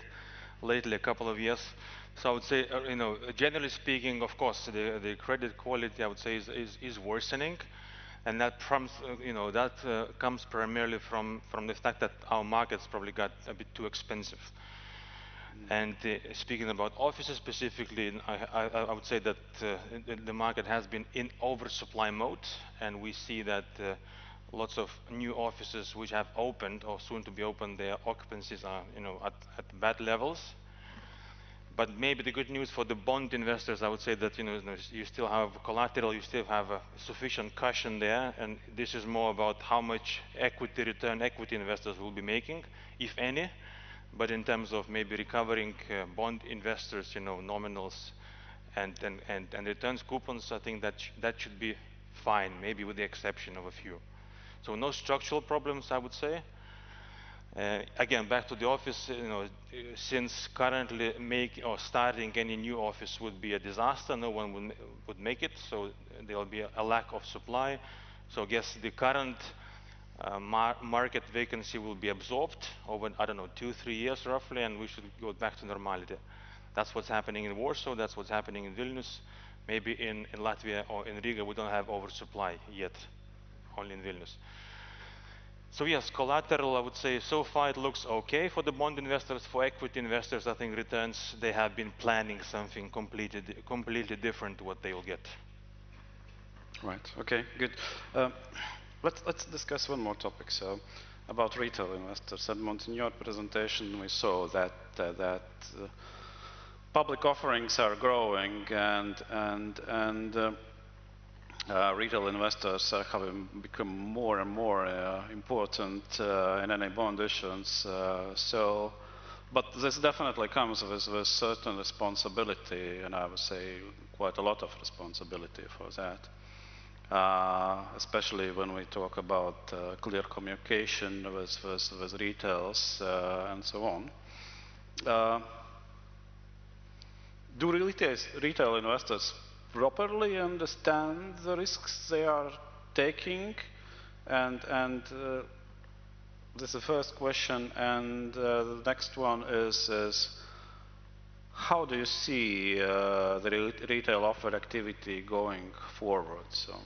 [SPEAKER 21] lately, a couple of years. So I would say, you know, generally speaking, of course, the credit quality, I would say, is worsening. And that comes, you know, that comes primarily from the fact that our markets probably got a bit too expensive. And speaking about offices specifically, I would say that the market has been in oversupply mode, and we see that lots of new offices which have opened or soon to be opened, their occupancies are, you know, at bad levels. But maybe the good news for the bond investors, I would say that, you know, you still have collateral, you still have a sufficient cushion there, and this is more about how much equity return equity investors will be making, if any. But in terms of maybe recovering bond investors, you know, nominals and returns coupons, I think that should be fine, maybe with the exception of a few. So no structural problems, I would say. Again, back to the office, you know, since currently starting any new office would be a disaster, no one would make it, so there will be a lack of supply. So I guess the current market vacancy will be absorbed over, I don't know, 2-3 years roughly, and we should go back to normality. That's what's happening in Warsaw, that's what's happening in Vilnius. Maybe in Latvia or in Riga we don't have oversupply yet, only in Vilnius. So yes, collateral, I would say so far it looks okay for the bond investors. For equity investors, I think returns, they have been planning something completely different to what they will get.
[SPEAKER 19] Right, okay, good. Let's discuss one more topic, so about retail investors. Edmund, in your presentation we saw that public offerings are growing and retail investors have become more and more important in any bond issuance. But this definitely comes with certain responsibility, and I would say quite a lot of responsibility for that. Especially when we talk about clear communication with retails and so on. Do retail investors properly understand the risks they are taking? And this is the first question. And the next one is how do you see the retail offer activity going forward? So.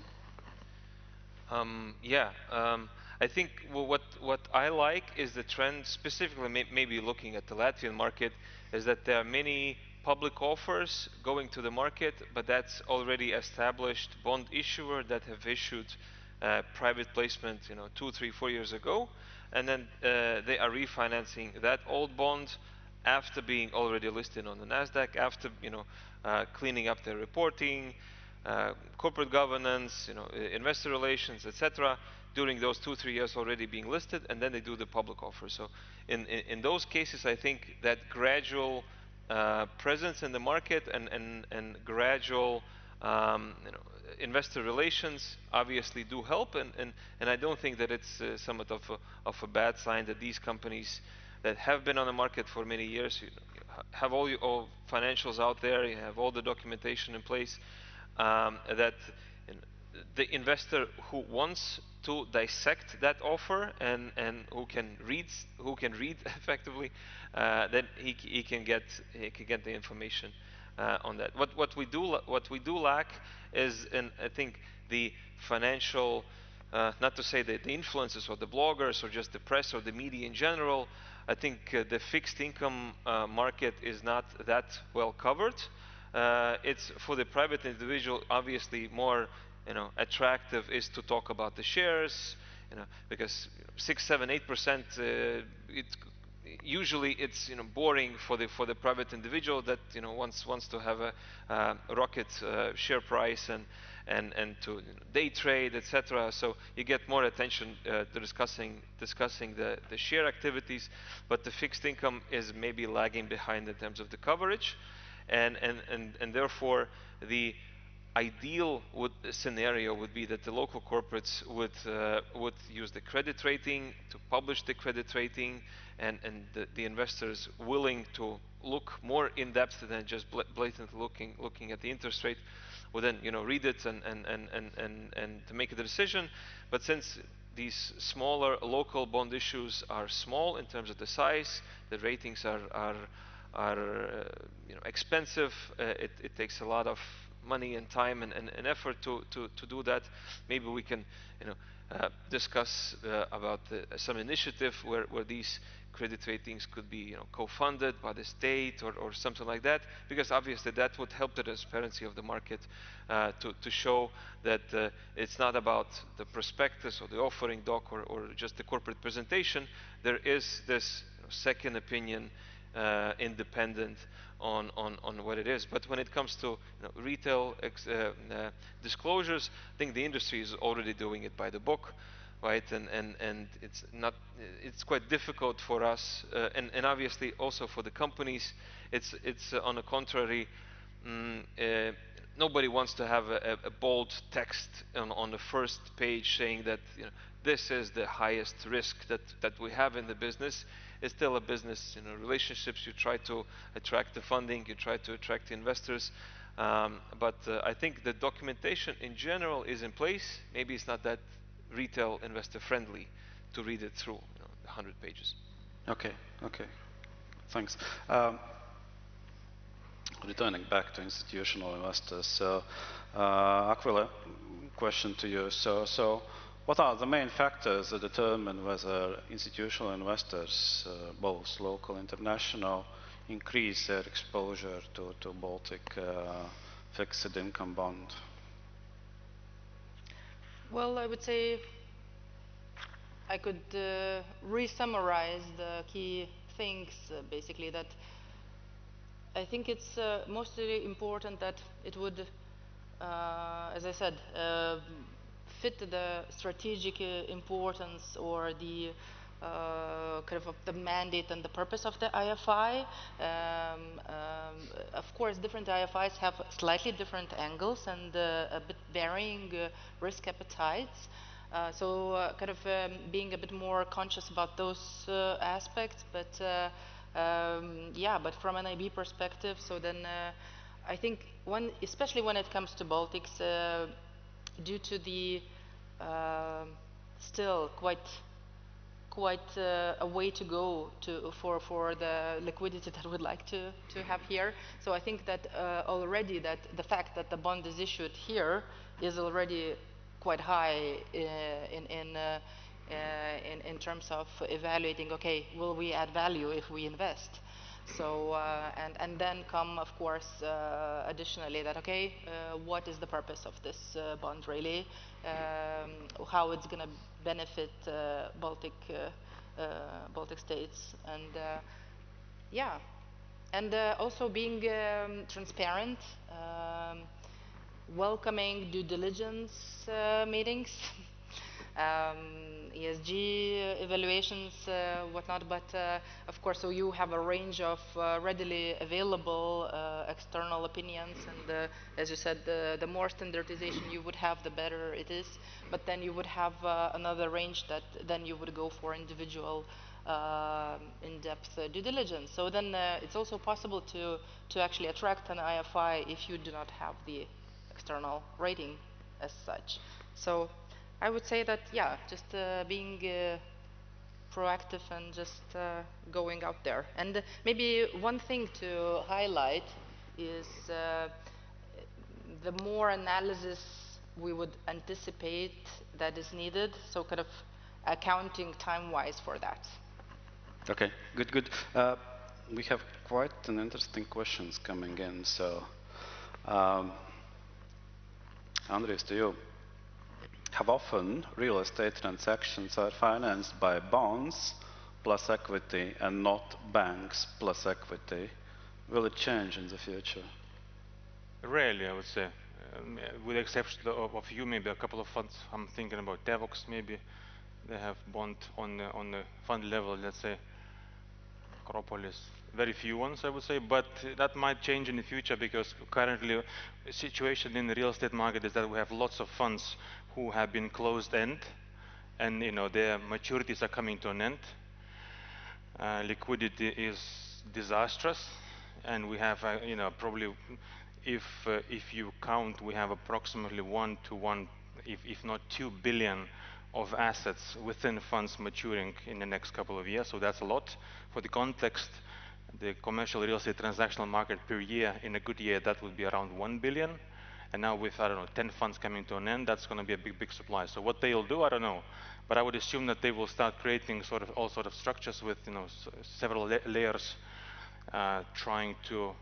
[SPEAKER 18] I think what I like is the trend, specifically maybe looking at the Latvian market, is that there are many public offers going to the market, but that's already established bond issuer that have issued private placement, you know, 2, 3, 4 years ago, and then they are refinancing that old bond after being already listed on the Nasdaq, after, you know, cleaning up their reporting, corporate governance, you know, investor relations, etc. During those 2-3 years already being listed, and then they do the public offer. So in those cases, I think that gradual presence in the market and gradual you know, investor relations obviously do help, and I don't think that it's somewhat of a bad sign that these companies that have been on the market for many years, you have all financials out there, you have all the documentation in place, that the investor who wants to dissect that offer and who can read effectively, then he can get the information on that. What we do lack is, and I think the financial, not to say that the influencers or the bloggers or just the press or the media in general, I think the fixed income market is not that well covered. It's for the private individual obviously more, you know, attractive is to talk about the shares, because 6, 7, 8%, usually it's boring for the private individual that wants to have a rocket share price and to day trade, etc. So you get more attention to discussing the share activities, but the fixed income is maybe lagging behind in terms of the coverage, and therefore the ideal scenario would be that the local corporates would use the credit rating to publish the credit rating, and the investors willing to look more in depth than just blatantly looking at the interest rate would then read it and to make a decision. But since these smaller local bond issues are small in terms of the size, the ratings are expensive, it takes a lot of money and time and effort to do that. Maybe we can discuss about some initiative where these credit ratings could be co-funded by the state or something like that, because obviously that would help the transparency of the market to show that it's not about the prospectus or the offering doc or just the corporate presentation. There is this second opinion, independent on what it is. But when it comes to retail disclosures, I think the industry is already doing it by the book, right? And it's quite difficult for us, and obviously also for the companies. It's on the contrary. Nobody wants to have a bold text on the first page saying that this is the highest risk that we have in the business. It's still a business, relationships. You try to attract the funding, you try to attract the investors, but I think the documentation in general is in place. Maybe it's not that retail investor friendly to read it through the 100 pages.
[SPEAKER 19] Okay, thanks. Returning back to institutional investors, so Aquila, question to you. So what are the main factors that determine whether institutional investors, both local and international, increase their exposure to Baltic fixed income bond?
[SPEAKER 1] Well, I would say I could re-summarize the key things, basically, that I think it's mostly important that it would, as I said, fit the strategic importance or the kind of the mandate and the purpose of the IFI. Of course, different IFIs have slightly different angles and a bit varying risk appetites. So kind of being a bit more conscious about those aspects, but yeah, but from an IB perspective, so then I think especially when it comes to Baltics, due to the still quite a way to go for the liquidity that we'd like to have here. So I think that already that the fact that the bond is issued here is already quite high in terms of evaluating, okay, will we add value if we invest? So and then come, of course, additionally that, okay, what is the purpose of this bond really? How it's going to benefit Baltic states, and yeah, and also being transparent, welcoming due diligence meetings, ESG evaluations, whatnot, but of course, so you have a range of readily available external opinions, and as you said, the more standardization you would have, the better it is, but then you would have another range that then you would go for individual in-depth due diligence. So then it's also possible to actually attract an IFI if you do not have the external rating as such. So I would say that, yeah, just being proactive and just going out there. And maybe one thing to highlight is the more analysis we would anticipate that is needed, so kind of accounting time-wise for that.
[SPEAKER 19] Okay, good. We have quite an interesting questions coming in, so Andres, to you. how often real estate transactions are financed by bonds plus equity and not banks plus equity. Will it change in the future?
[SPEAKER 21] Rarely, I would say. With the exception of a few, maybe a couple of funds. I'm thinking about Devox, maybe. They have bond on the fund level, let's say. Acropolis. Very few ones, I would say, but that might change in the future because currently the situation in the real estate market is that we have lots of funds who have been closed-end, and their maturities are coming to an end. Liquidity is disastrous, and we have, probably, if you count, we have approximately 1 to 1, if not 2 billion of assets within funds maturing in the next couple of years. So that's a lot. For the context, the commercial real estate transactional market per year, in a good year, that would be around 1 billion. And now with, I don't know, 10 funds coming to an end, that's going to be a big supply. So what they'll do, I don't know. But I would assume that they will start creating all sort of structures with, several layers, trying to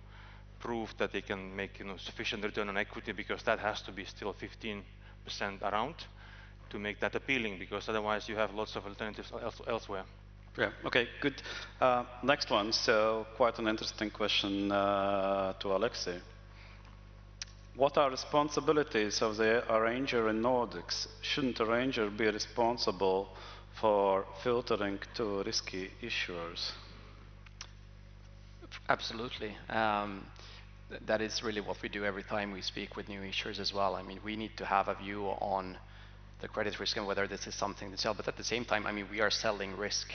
[SPEAKER 21] prove that they can make, sufficient return on equity, because that has to be still 15% around to make that appealing, because otherwise you have lots of alternatives elsewhere.
[SPEAKER 19] Yeah, okay, good. Next one, so quite an interesting question to Alexei. What are responsibilities of the arranger in Nordics? Shouldn't arranger be responsible for filtering to risky issuers?
[SPEAKER 20] Absolutely. That is really what we do every time we speak with new issuers as well. I mean, we need to have a view on the credit risk and whether this is something to sell. But at the same time, I mean, we are selling risk,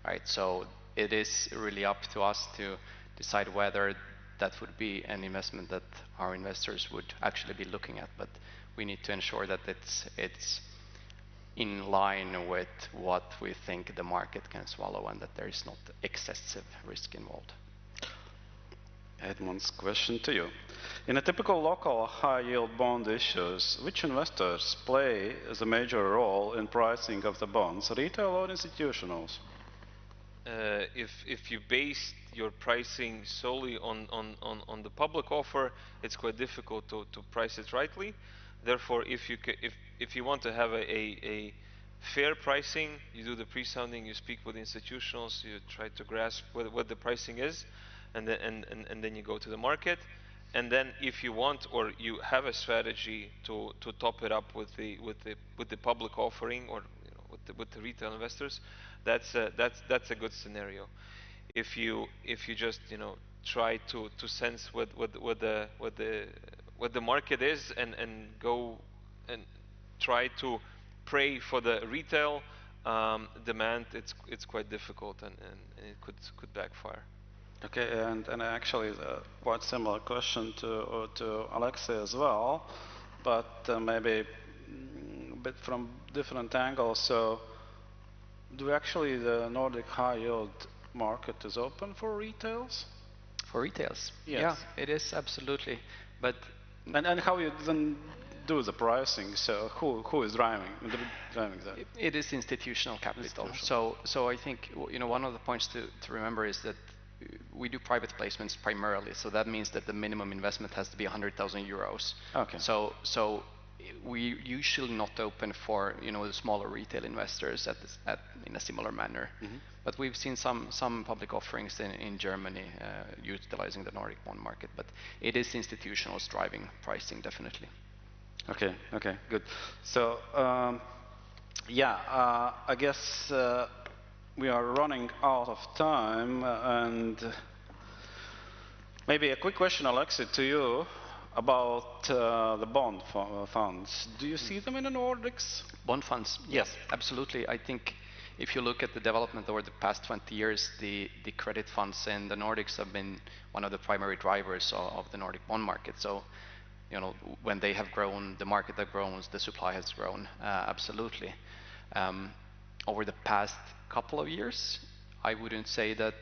[SPEAKER 20] right? So it is really up to us to decide whether that would be an investment that our investors would actually be looking at. But we need to ensure that it's in line with what we think the market can swallow and that there is not excessive risk involved.
[SPEAKER 19] Edmund's question to you. In a typical local high-yield bond issues, which investors play the major role in pricing of the bonds, retail or institutionals?
[SPEAKER 18] If you base your pricing solely on the public offer, it's quite difficult to price it rightly. Therefore, if you want to have a fair pricing, you do the pre-sounding, you speak with institutionals, you try to grasp what the pricing is, and then you go to the market. And then if you want, or you have a strategy to top it up with the public offering, or with the retail investors, that's a good scenario. If you just try to sense what the market is and go and try to pray for the retail demand, it's quite difficult, and it could backfire.
[SPEAKER 19] Okay, and actually quite similar question to Alexei as well, but maybe a bit from different angles. So, do actually the Nordic high yield market is open for retails?
[SPEAKER 20] For retails?
[SPEAKER 19] Yes.
[SPEAKER 20] Yeah, it is absolutely. But
[SPEAKER 19] and how you then do the pricing? So who is driving that?
[SPEAKER 20] It is institutional capital. So I think one of the points to remember is that we do private placements primarily. So that means that the minimum investment has to be 100,000 euros.
[SPEAKER 19] Okay.
[SPEAKER 20] So we usually not open for the smaller retail investors in a similar manner.
[SPEAKER 19] Mm-hmm.
[SPEAKER 20] But we've seen some public offerings in Germany utilizing the Nordic bond market. But it is institutionals driving pricing, definitely.
[SPEAKER 19] Okay, good. So I guess we are running out of time, and maybe a quick question, Alexei, to you about the bond funds. Do you see them in the Nordics?
[SPEAKER 20] Bond funds? Yes, absolutely. I think if you look at the development over the past 20 years, the credit funds in the Nordics have been one of the primary drivers of the Nordic bond market. So, when they have grown, the market has grown, the supply has grown, absolutely. Over the past couple of years, I wouldn't say that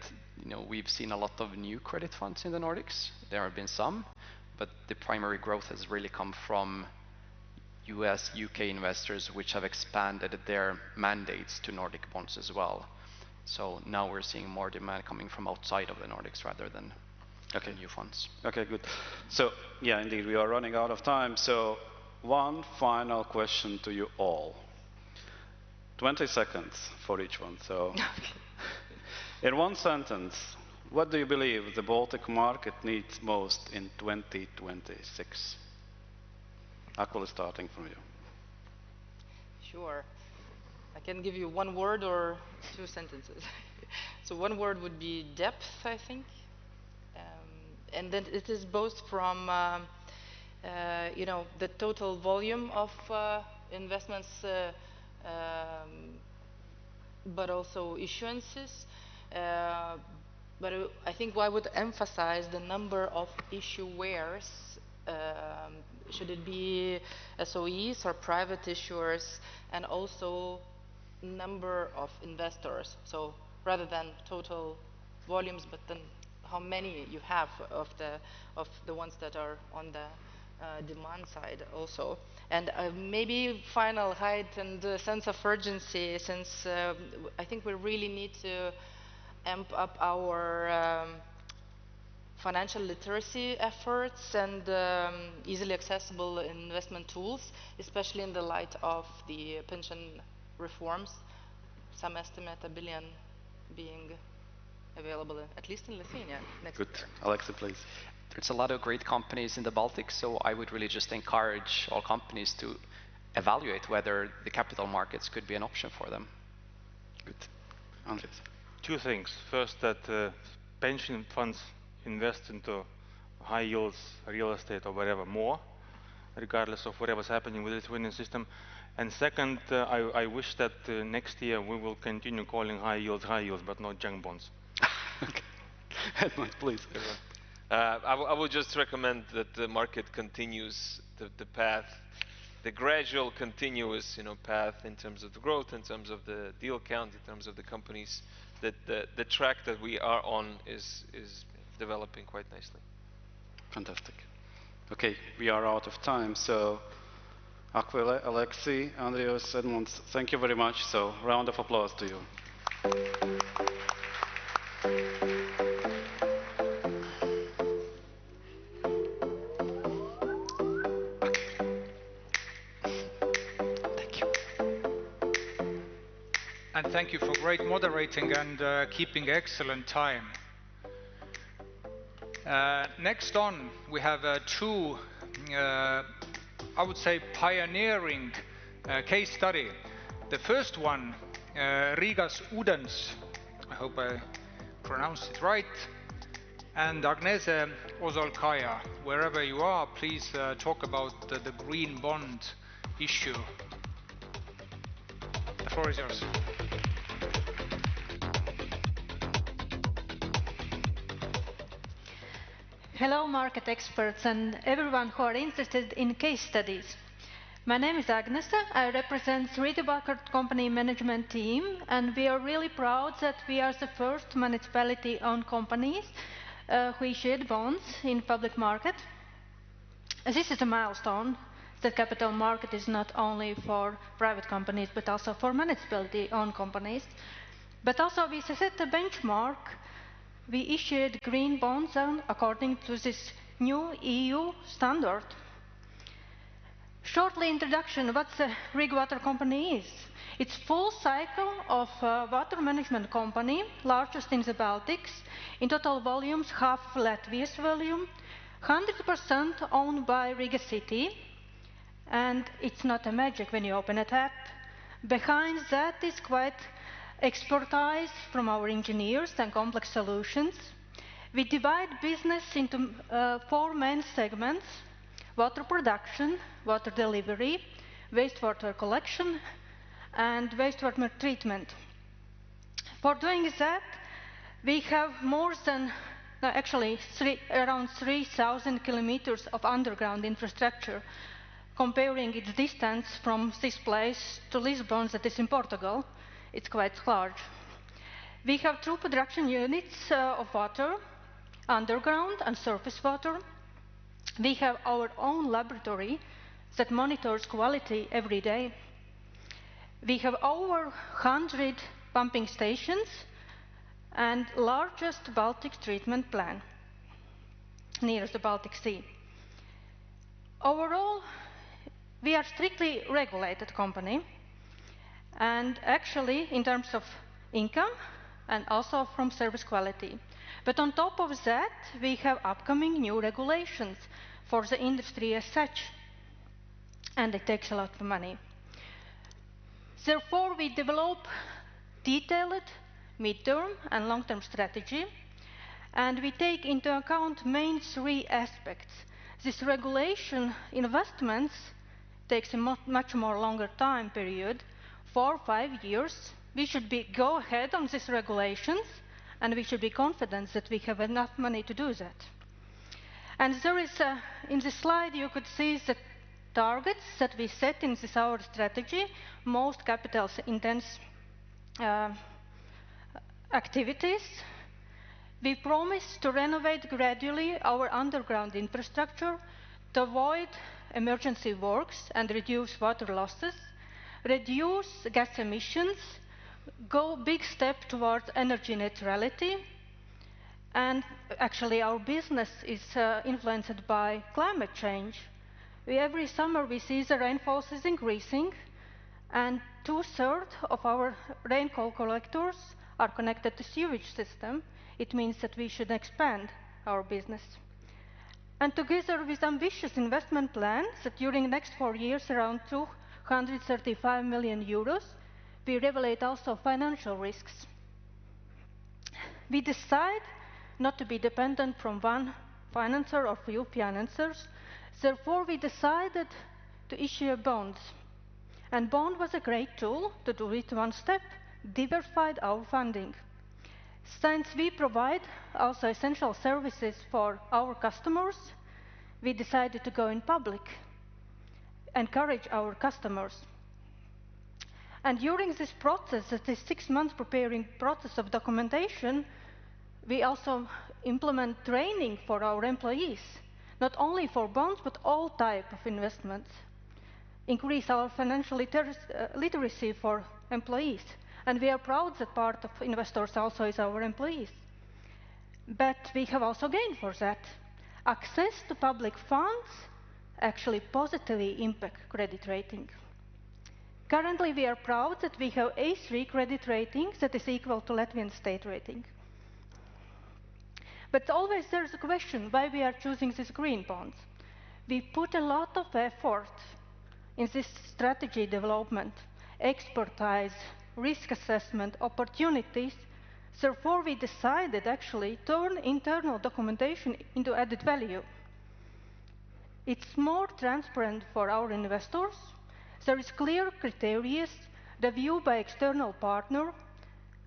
[SPEAKER 20] we've seen a lot of new credit funds in the Nordics. There have been some, but the primary growth has really come from US, UK investors, which have expanded their mandates to Nordic bonds as well. So now we're seeing more demand coming from outside of the Nordics rather than new funds.
[SPEAKER 19] Okay, good. So, yeah, indeed, we are running out of time. So one final question to you all. 20 seconds for each one. So, in one sentence, what do you believe the Baltic market needs most in 2026? Akvili, starting from you.
[SPEAKER 1] Sure. I can give you one word or two sentences. So one word would be depth, I think. And then it is both from, you know, the total volume of investments, but also issuances. But I think I would emphasize the number of issuers. Should it be SOEs or private issuers, and also number of investors. So rather than total volumes, but then how many you have of the ones that are on the demand side also. And maybe final height and sense of urgency, since I think we really need to amp up our financial literacy efforts and easily accessible investment tools, especially in the light of the pension reforms. Some estimate 1 billion being available, at least in Lithuania, next year.
[SPEAKER 20] Good. Alexa, please. There's a lot of great companies in the Baltics, so I would really just encourage all companies to evaluate whether the capital markets could be an option for them. Good. Andres.
[SPEAKER 21] Two things. First, that pension funds invest into high yields, real estate or whatever more, regardless of whatever's happening with the Lithuanian system. And second, I wish that next year we will continue calling high yields, but not junk bonds.
[SPEAKER 19] Edmund, please.
[SPEAKER 18] I would just recommend that the market continues the path, the gradual, continuous, path in terms of the growth, in terms of the deal count, in terms of the companies. That the track that we are on is developing quite nicely.
[SPEAKER 19] Fantastic. Okay, we are out of time, so Akvili, Alexei, Andrius, Edmund, thank you very much. So, round of applause to you.
[SPEAKER 2] And thank you for great moderating and keeping excellent time. Next on, we have two, I would say, pioneering case study. The first one, Riga's Udens, I hope I pronounced it right, and Agnese Ozolkaya. Wherever you are, please talk about the green bond issue. The floor is yours.
[SPEAKER 3] Hello, market experts and everyone who are interested in case studies. My name is Agnes. I represent Riga company management team, and we are really proud that we are the first municipality-owned companies who issued bonds in public market. This is a milestone. The capital market is not only for private companies, but also for municipality-owned companies. But also we set a benchmark. We issued green bonds according to this new EU standard. Shortly introduction, what the Riga Water Company is. It's full cycle of water management company, largest in the Baltics. In total volumes, half of Latvia's volume, 100% owned by Riga City. And it's not a magic when you open a tap. Behind that is quite expertise from our engineers and complex solutions. We divide business into 4 main segments: water production, water delivery, wastewater collection, and wastewater treatment. For doing that, we have more than, actually around 3,000 kilometers of underground infrastructure, comparing its distance from this place to Lisbon, that is in Portugal. It's quite large. We have 2 production units of water, underground and surface water. We have our own laboratory that monitors quality every day. We have over 100 pumping stations and largest Baltic treatment plant near the Baltic Sea. Overall, we are strictly regulated company, and actually in terms of income and also from service quality. But on top of that, we have upcoming new regulations for the industry as such, and it takes a lot of money. Therefore, we develop detailed mid-term and long-term strategy, and we take into account main three aspects. This regulation investments takes a much more longer time period, 4 or 5 years. We should go ahead on these regulations, and we should be confident that we have enough money to do that. And there is, in this slide, you could see the targets that we set in this our strategy, most capital-intense activities. We promise to renovate gradually our underground infrastructure to avoid emergency works and reduce water losses, reduce gas emissions, go big step towards energy neutrality, and actually our business is influenced by climate change. Every summer we see the rainfall is increasing, and 2/3 of our rainfall collectors are connected to sewage system. It means that we should expand our business. And together with ambitious investment plans that during the next 4 years around 235 million euros, we regulate also financial risks. We decide not to be dependent from one financer or few financiers. Therefore, we decided to issue bonds. And bond was a great tool to do it one step, diversified our funding. Since we provide also essential services for our customers, we decided to go in public, encourage our customers. And during this process, this 6 months preparing process of documentation, we also implement training for our employees, not only for bonds, but all type of investments. Increase our financial literacy for employees. And we are proud that part of investors also is our employees. But we have also gained for that. Access to public funds actually positively impact credit rating. Currently, we are proud that we have A3 credit rating that is equal to Latvian state rating. But always there's a question why we are choosing these green bonds. We put a lot of effort in this strategy development, expertise, risk assessment, opportunities. Therefore, we decided actually turn internal documentation into added value. It's more transparent for our investors. There is clear criteria, reviewed by external partner,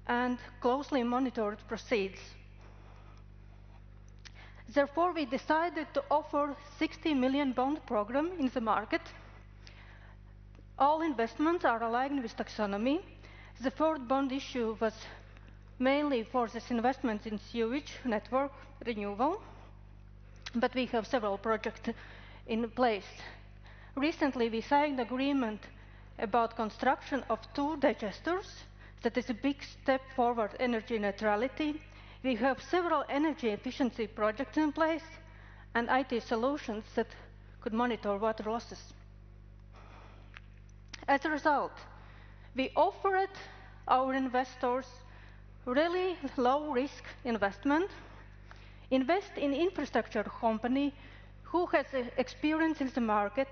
[SPEAKER 3] and closely monitored proceeds. Therefore, we decided to offer 60 million bond program in the market. All investments are aligned with taxonomy. The fourth bond issue was mainly for this investment in sewage network renewal, but we have several projects in place. Recently, we signed an agreement about construction of 2 digesters. That is a big step forward energy neutrality. We have several energy efficiency projects in place and IT solutions that could monitor water losses. As a result, we offered our investors really low-risk investment, invest in infrastructure company who has experience in the market,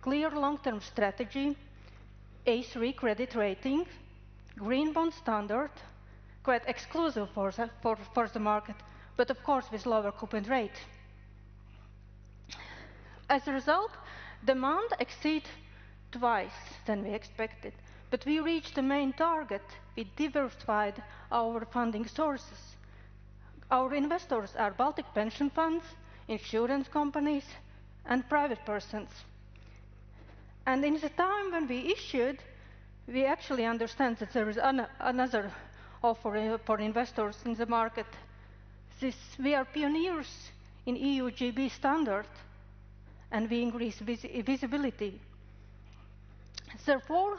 [SPEAKER 3] clear long-term strategy, A3 credit rating, green bond standard, quite exclusive for the market, but of course with lower coupon rate. As a result, demand exceeds twice than we expected, but we reached the main target. We diversified our funding sources. Our investors are Baltic pension funds, insurance companies, and private persons. And in the time when we issued, we actually understand that there is another offer for investors in the market. We are pioneers in EU GB standard, and we increase visibility. Therefore,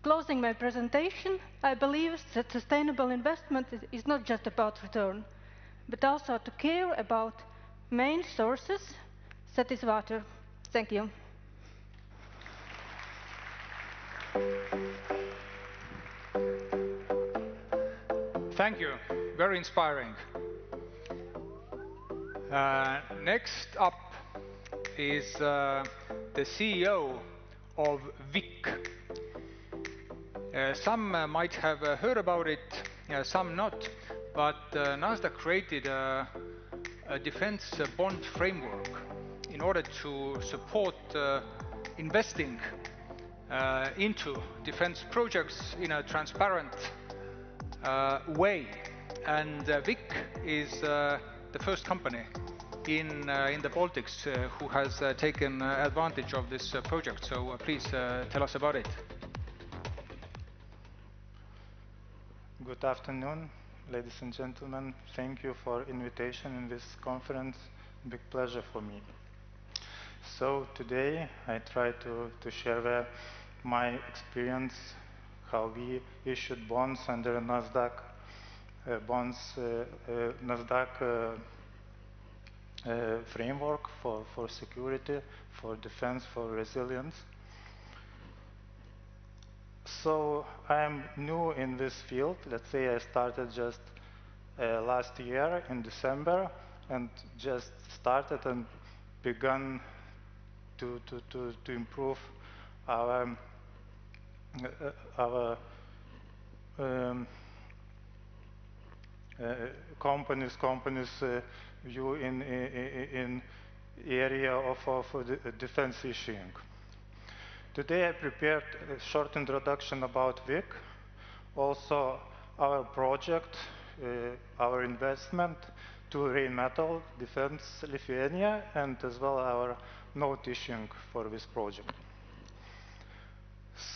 [SPEAKER 3] closing my presentation, I believe that sustainable investment is not just about return, but also to care about main sources, that is water. Thank you.
[SPEAKER 2] Thank you. Very inspiring. Next up is the CEO of VIC. Some might have heard about it, some not, but Nasdaq created a defense bond framework in order to support investing into defense projects in a transparent way. And VIC is the first company in the Baltics who has taken advantage of this project. So please tell us about it.
[SPEAKER 4] Good afternoon, ladies and gentlemen. Thank you for invitation in this conference. Big pleasure for me. So today I try to share my experience, how we issued bonds under Nasdaq framework for security, for defense, for resilience. So I am new in this field. Let's say I started just last year in December and just started and begun to improve our companies view in area of defense issuing. Today I prepared a short introduction about VIC, also our project, our investment to Rheinmetall Defense Lithuania, and as well our note issuing for this project.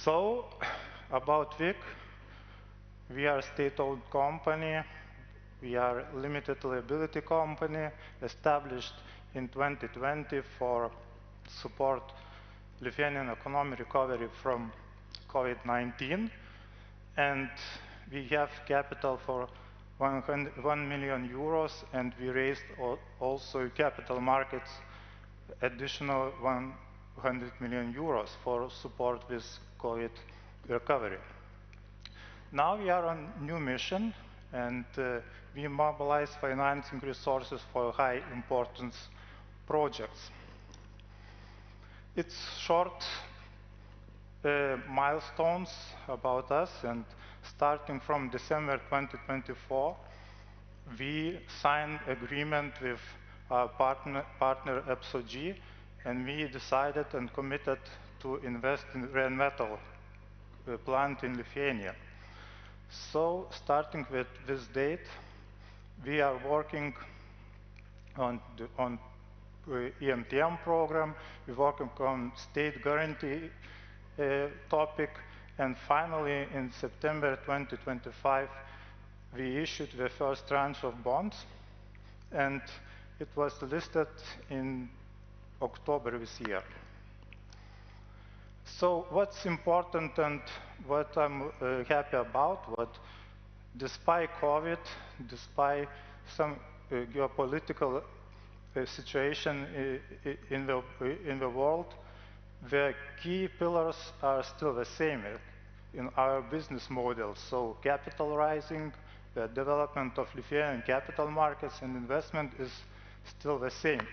[SPEAKER 4] So, about VIC, we are a state-owned company. We are a limited liability company established in 2020 for support Lithuanian economic recovery from COVID-19, and we have capital for 1 million euros, and we raised also capital markets additional 100 million euros for support with COVID recovery. Now we are on new mission, and we mobilize financing resources for high importance projects. It's short milestones about us, and starting from December 2024, we signed agreement with our partner EPSOG, and we decided and committed to invest in Rheinmetall plant in Lithuania. So, starting with this date, we are working on EMTM program, we're working on state guarantee topic, and finally in September 2025 we issued the first tranche of bonds, and it was listed in October this year. So what's important and what I'm happy about, what despite COVID, despite some geopolitical situation in the world, the key pillars are still the same in our business model. So capital rising, the development of Lithuanian capital markets and investment is still the same.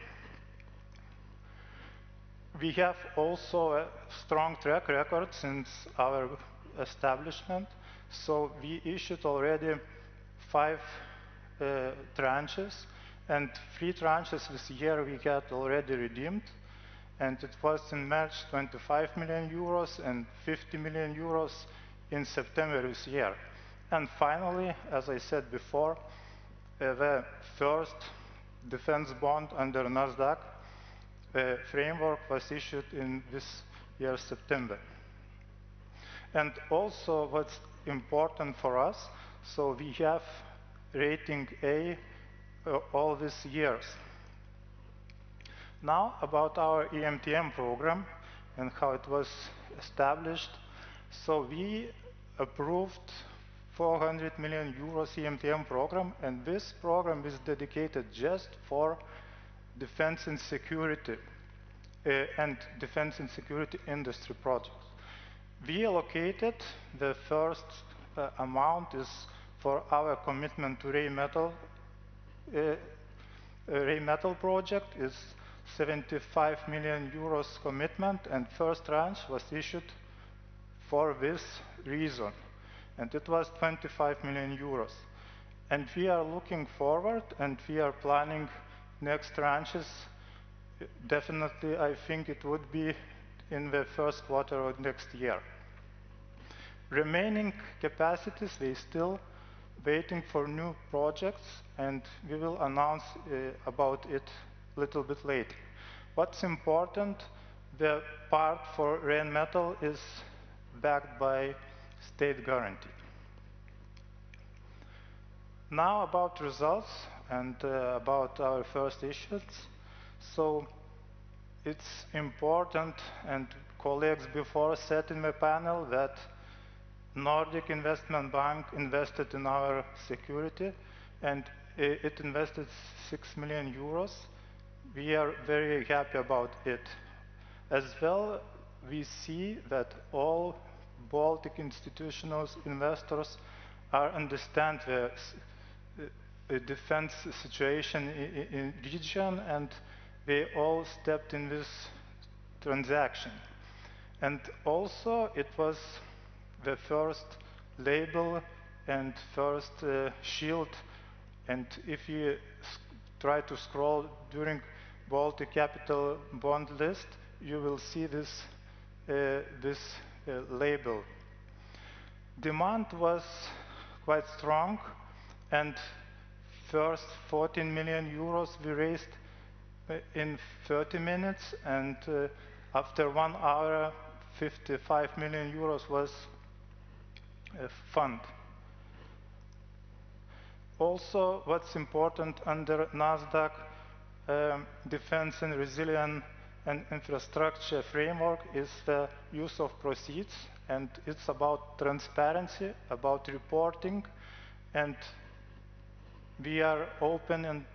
[SPEAKER 4] We have also a strong track record since our establishment. So we issued already 5 tranches, and 3 tranches this year we had already redeemed, and it was in March 25 million euros and 50 million euros in September this year. And finally, as I said before, the first defense bond under Nasdaq framework was issued in this year September. And also what's important for us, so we have rating A all these years. Now about our EMTM program and how it was established. So we approved 400 million euros EMTM program, and this program is dedicated just for defense and security industry projects. We allocated the first amount is for our commitment to Rheinmetall project is 75 million euros commitment, and first tranche was issued for this reason, and it was 25 million euros. And we are looking forward, and we are planning next tranches. Definitely, I think it would be in the first quarter of next year. Remaining capacities, we still waiting for new projects, and we will announce about it a little bit later. What's important, the part for Rheinmetall is backed by state guarantee. Now about results and about our first issues. So it's important, and colleagues before said in the panel, that Nordic Investment Bank invested in our security, and it invested 6 million euros. We are very happy about it. As well, we see that all Baltic institutional investors understand the defense situation in region, and they all stepped in this transaction. And also, it was the first label and first shield. And if you try to scroll during Baltic Capital bond list, you will see this label. Demand was quite strong, and first 14 million euros we raised in 30 minutes, and after 1 hour 55 million euros was fund. Also, what's important under NASDAQ defense and resilience and infrastructure framework is the use of proceeds, and it's about transparency, about reporting, and we are open, and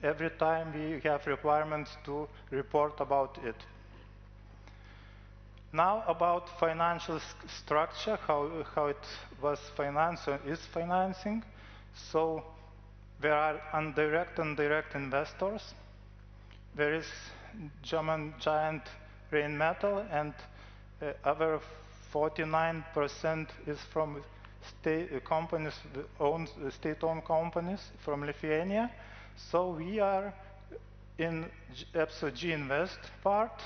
[SPEAKER 4] every time we have requirements to report about it. Now about financial structure, how it was financed or is financing. So there are indirect and direct investors. There is German giant Rheinmetall, and other 49% is from companies, state-owned companies from Lithuania. So we are in EPSO-G Invest part,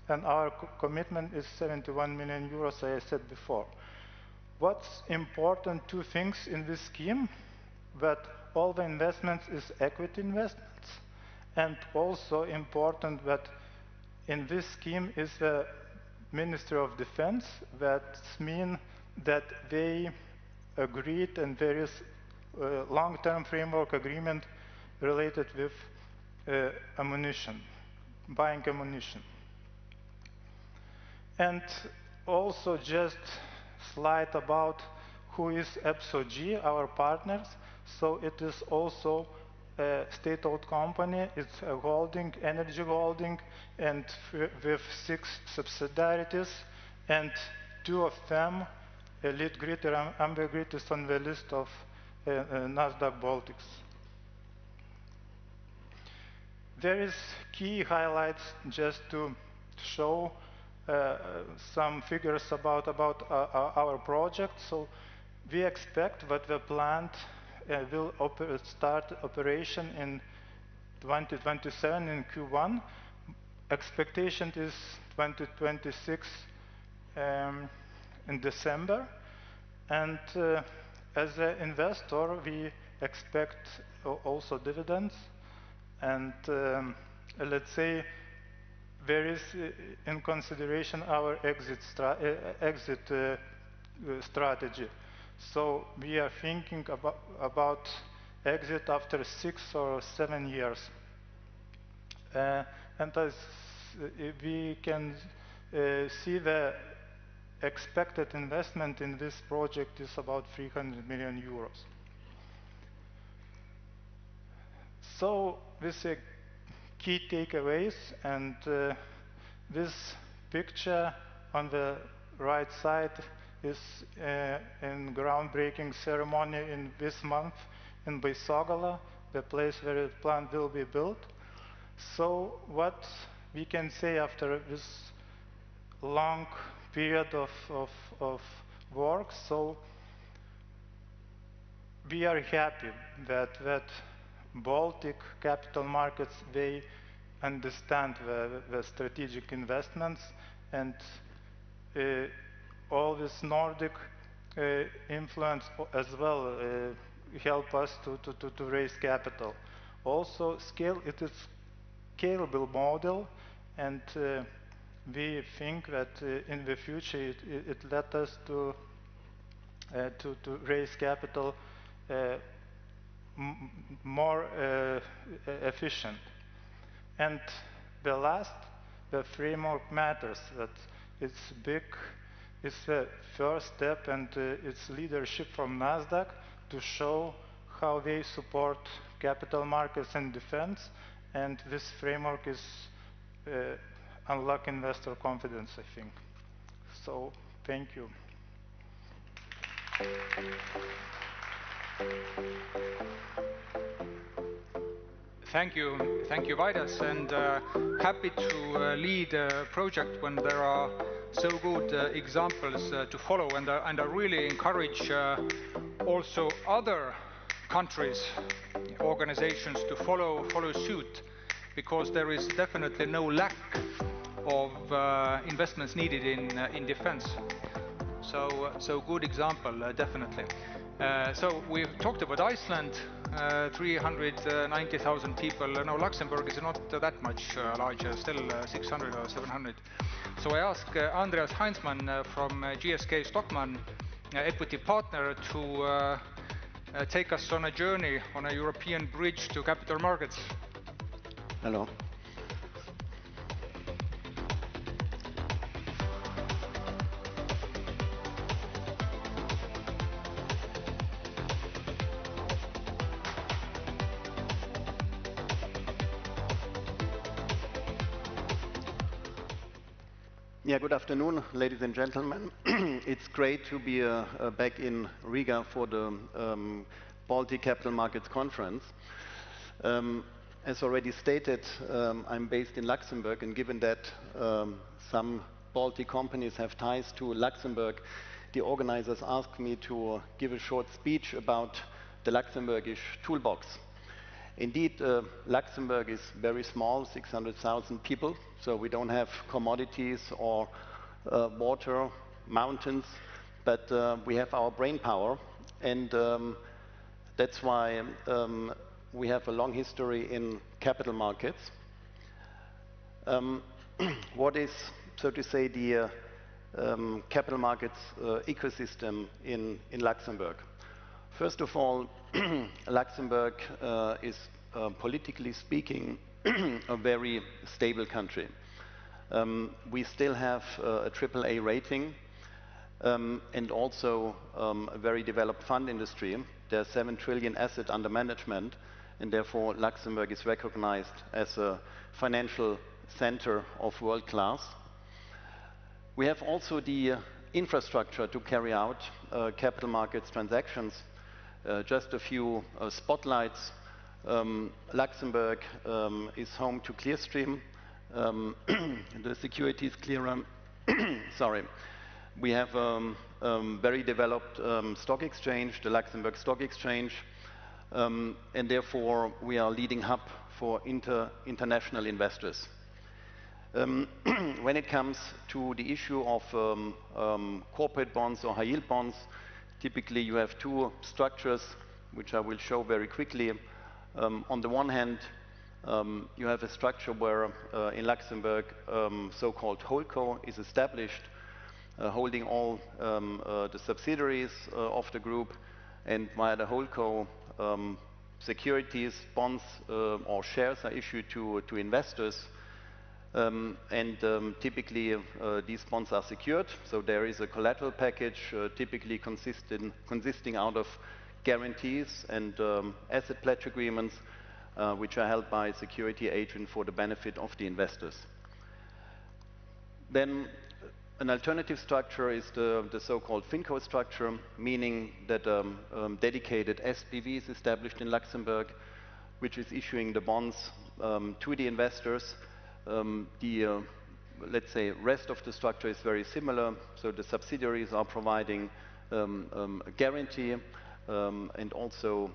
[SPEAKER 4] and our commitment is 71 million euros, as I said before. What's important, two things in this scheme, that all the investments is equity investments, and also important that in this scheme is the Ministry of Defense. That means that they agreed, and there is a long-term framework agreement related with ammunition, buying ammunition. And also just slide about who is EPSO-G, our partners. So it is also a state-owned company. It's a holding, energy holding, and with 6 subsidiaries, and 2 of them, Elite Grid and Amber Grid, is on the list of NASDAQ Baltics. There is key highlights just to show some figures about our project. So we expect that the plant will start operation in 2027 in Q1. Expectation is 2026 in December. And as an investor, we expect also dividends. And let's say there is in consideration our exit strategy. So we are thinking about exit after 6 or 7 years. And as we can see, the expected investment in this project is about 300 million euros. So this is key takeaways, and this picture on the right side is in groundbreaking ceremony in this month in Baisogala, the place where the plant will be built. So what we can say after this long period of work, so we are happy that Baltic Capital Markets, they understand the strategic investments, and all this Nordic influence as well help us to raise capital. Also, it is scalable model, and we think that in the future it let us to raise capital more efficient. And the last, the framework matters. That it's big, it's the first step, and it's leadership from NASDAQ to show how they support capital markets and defense. And this framework is unlock investor confidence, I think. So, thank you.
[SPEAKER 2] Thank you, Vaidas, and happy to lead a project when there are so good examples to follow, and I really encourage also other countries, organizations to follow suit, because there is definitely no lack of investments needed in defense. So good example, definitely. So we've talked about Iceland, 390,000 people. Now Luxembourg is not that much larger, still 600 or 700. So I asked Andreas Heinzmann from GSK Stockmann, equity partner, to take us on a journey on a European bridge to capital markets.
[SPEAKER 5] Hello. Yeah, good afternoon, ladies and gentlemen. It's great to be back in Riga for the Baltic Capital Markets Conference. As already stated, I'm based in Luxembourg, and given that some Baltic companies have ties to Luxembourg, the organizers asked me to give a short speech about the Luxembourgish toolbox. Indeed, Luxembourg is very small, 600,000 people, so we don't have commodities or water, mountains, but we have our brain power, and that's why we have a long history in capital markets. What is, so to say, the capital markets ecosystem in Luxembourg? First of all, Luxembourg is, politically speaking, a very stable country. We still have a AAA rating and also a very developed fund industry. There are 7 trillion assets under management, and therefore Luxembourg is recognized as a financial center of world class. We have also the infrastructure to carry out capital markets transactions. Just a few spotlights. Luxembourg is home to Clearstream, the securities clearer. Sorry. We have a very developed stock exchange, the Luxembourg Stock Exchange, and therefore we are a leading hub for international investors. When it comes to the issue of corporate bonds or high-yield bonds, typically you have two structures, which I will show very quickly. On the one hand, you have a structure where in Luxembourg so-called holdco is established, holding all the subsidiaries of the group, and via the holdco securities, bonds or shares are issued to investors. Typically these bonds are secured, so there is a collateral package typically consisting out of guarantees and asset pledge agreements which are held by a security agent for the benefit of the investors. Then An alternative structure is the so-called FinCo structure, meaning that dedicated SPV is established in Luxembourg, which is issuing the bonds to the investors. Let's say, rest of the structure is very similar. So the subsidiaries are providing a guarantee and also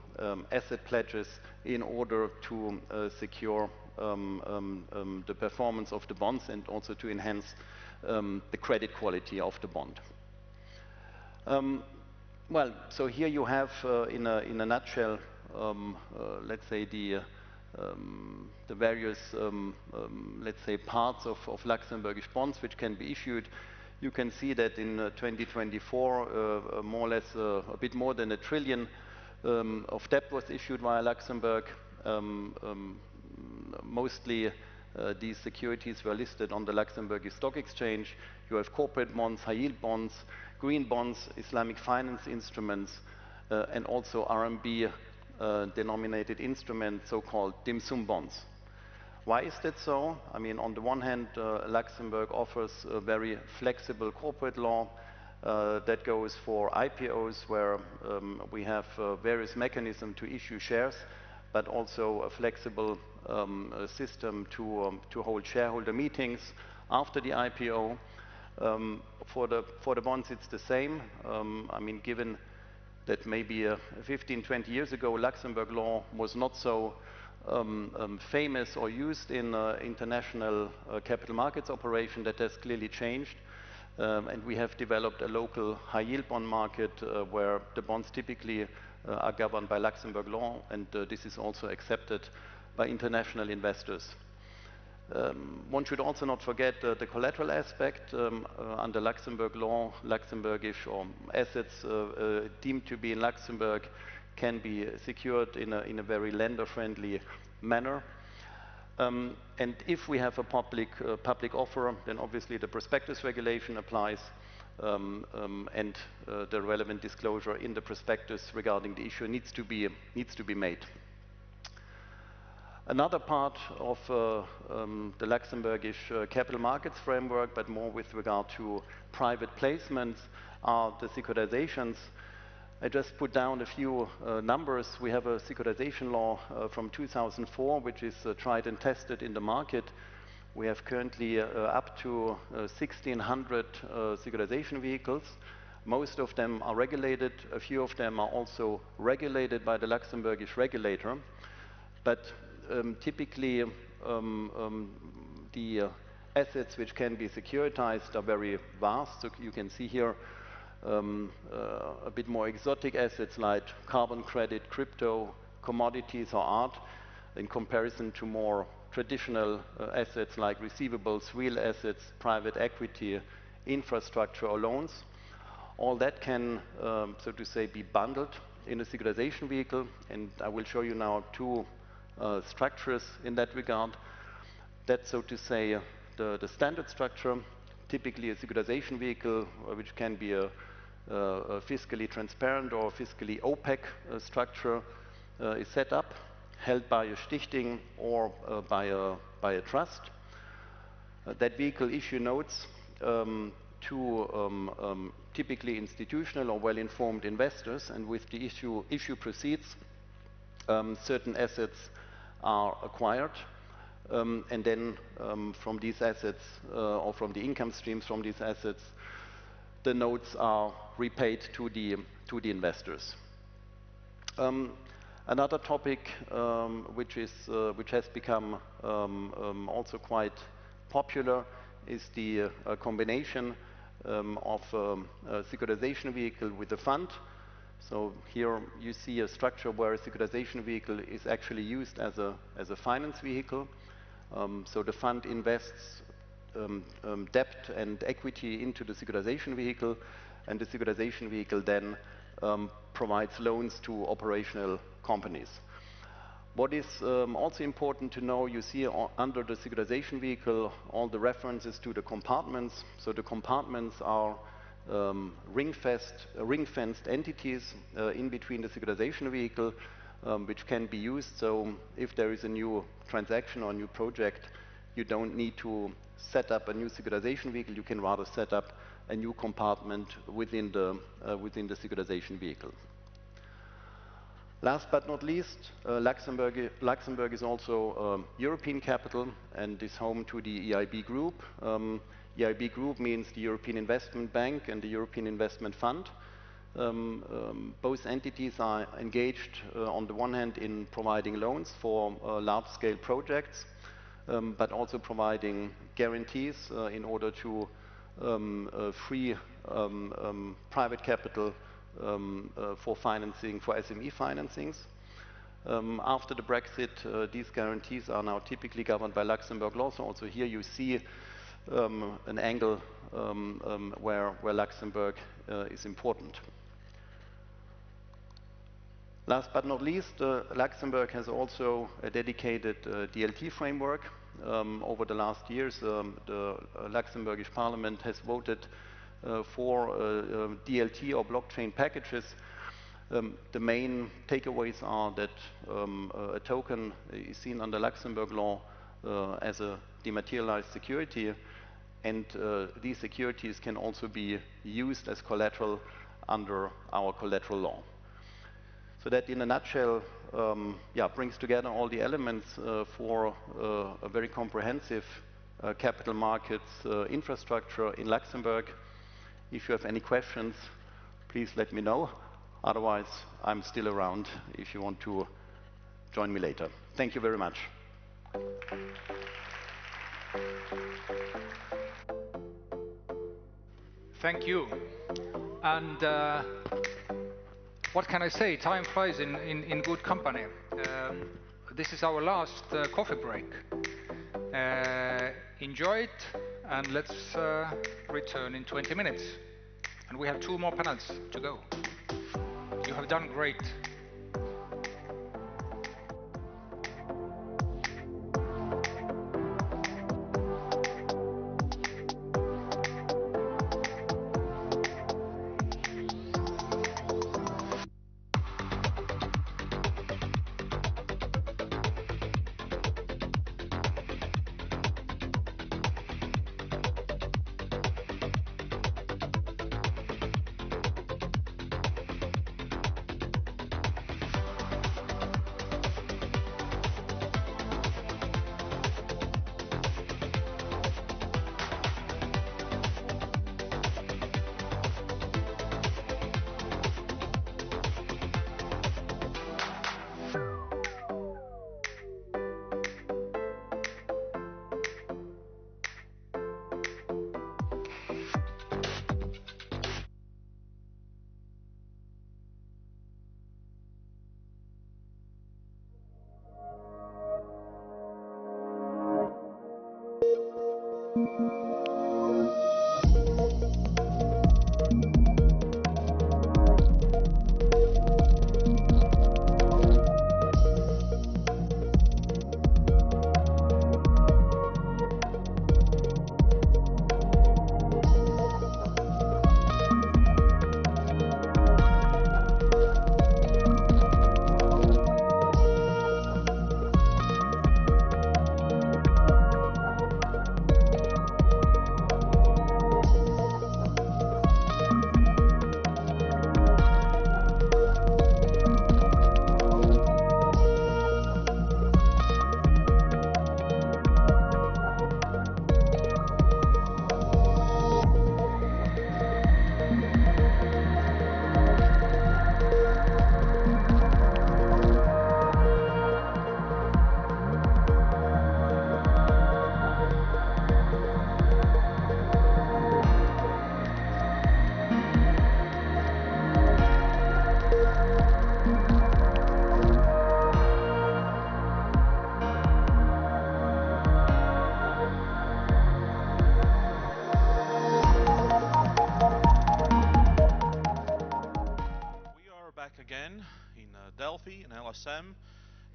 [SPEAKER 5] asset pledges in order to secure the performance of the bonds and also to enhance the credit quality of the bond. Well, so here you have, in a nutshell, let's say the various, let's say, parts of Luxembourgish bonds which can be issued. You can see that in 2024, more or less a bit more than $1 trillion of debt was issued via Luxembourg. Mostly these securities were listed on the Luxembourgish Stock Exchange. You have corporate bonds, high-yield bonds, green bonds, Islamic finance instruments, and also RMB denominated instruments, so-called dim sum bonds. Why is that so? I mean, on the one hand, Luxembourg offers a very flexible corporate law that goes for IPOs, where we have various mechanisms to issue shares, but also a flexible system to hold shareholder meetings after the IPO. For the bonds, it's the same. I mean, given that maybe 15, 20 years ago, Luxembourg law was not so famous or used in international capital markets operation, that has clearly changed. And we have developed a local high-yield bond market where the bonds typically are governed by Luxembourg law, and this is also accepted by international investors. One should also not forget the collateral aspect. Under Luxembourg law, Luxembourgish or assets deemed to be in Luxembourg can be secured in a very lender-friendly manner. And if we have a public offer, then obviously the prospectus regulation applies, and the relevant disclosure in the prospectus regarding the issue needs to be made. Another part of the Luxembourgish capital markets framework, but more with regard to private placements, are the securitizations. I just put down a few numbers. We have a securitization law from 2004, which is tried and tested in the market. We have currently up to 1,600 securitization vehicles. Most of them are regulated. A few of them are also regulated by the Luxembourgish regulator. But typically, the assets which can be securitized are very vast. So you can see here a bit more exotic assets like carbon credit, crypto, commodities or art, in comparison to more traditional assets like receivables, real assets, private equity, infrastructure or loans. All that can, so to say, be bundled in a securitization vehicle, and I will show you now two structures in that regard. That's, so to say, the standard structure. Typically a securitization vehicle which can be a fiscally transparent or fiscally opaque structure is set up, held by a Stichting or by a trust. That vehicle issue notes to typically institutional or well-informed investors, and with the issue proceeds, certain assets are acquired, and then from these assets or from the income streams from these assets, the notes are repaid to the investors. Another topic which has become also quite popular is the combination of a securitization vehicle with a fund. So here you see a structure where a securitization vehicle is actually used as a finance vehicle. So the fund invests debt and equity into the securitization vehicle, and the securitization vehicle then provides loans to operational companies. What is also important to know, you see under the securitization vehicle all the references to the compartments. So the compartments are ring-fenced entities in between the securitization vehicle, which can be used. So if there is a new transaction or new project, you don't need to set up a new securitization vehicle. You can rather set up a new compartment within the securitization vehicle. Last but not least, Luxembourg is also European capital and is home to the EIB Group. EIB Group means the European Investment Bank and the European Investment Fund. Both entities are engaged on the one hand in providing loans for large-scale projects, but also providing guarantees in order to free private capital for financing, for SME financings. After the Brexit, these guarantees are now typically governed by Luxembourg law. So also here you see an angle where Luxembourg is important. Last but not least, Luxembourg has also a dedicated DLT framework. Over the last years, the Luxembourgish Parliament has voted for DLT or blockchain packages. The main takeaways are that a token is seen under Luxembourg law as a dematerialized security, and these securities can also be used as collateral under our collateral law. So that, in a nutshell, brings together all the elements for a very comprehensive capital markets infrastructure in Luxembourg. If you have any questions, please let me know. Otherwise, I'm still around if you want to join me later. Thank you very much.
[SPEAKER 2] Thank you. And what can I say? Time flies in good company. This is our last coffee break. Enjoy it, and let's return in 20 minutes. And we have 2 more panels to go. You have done great.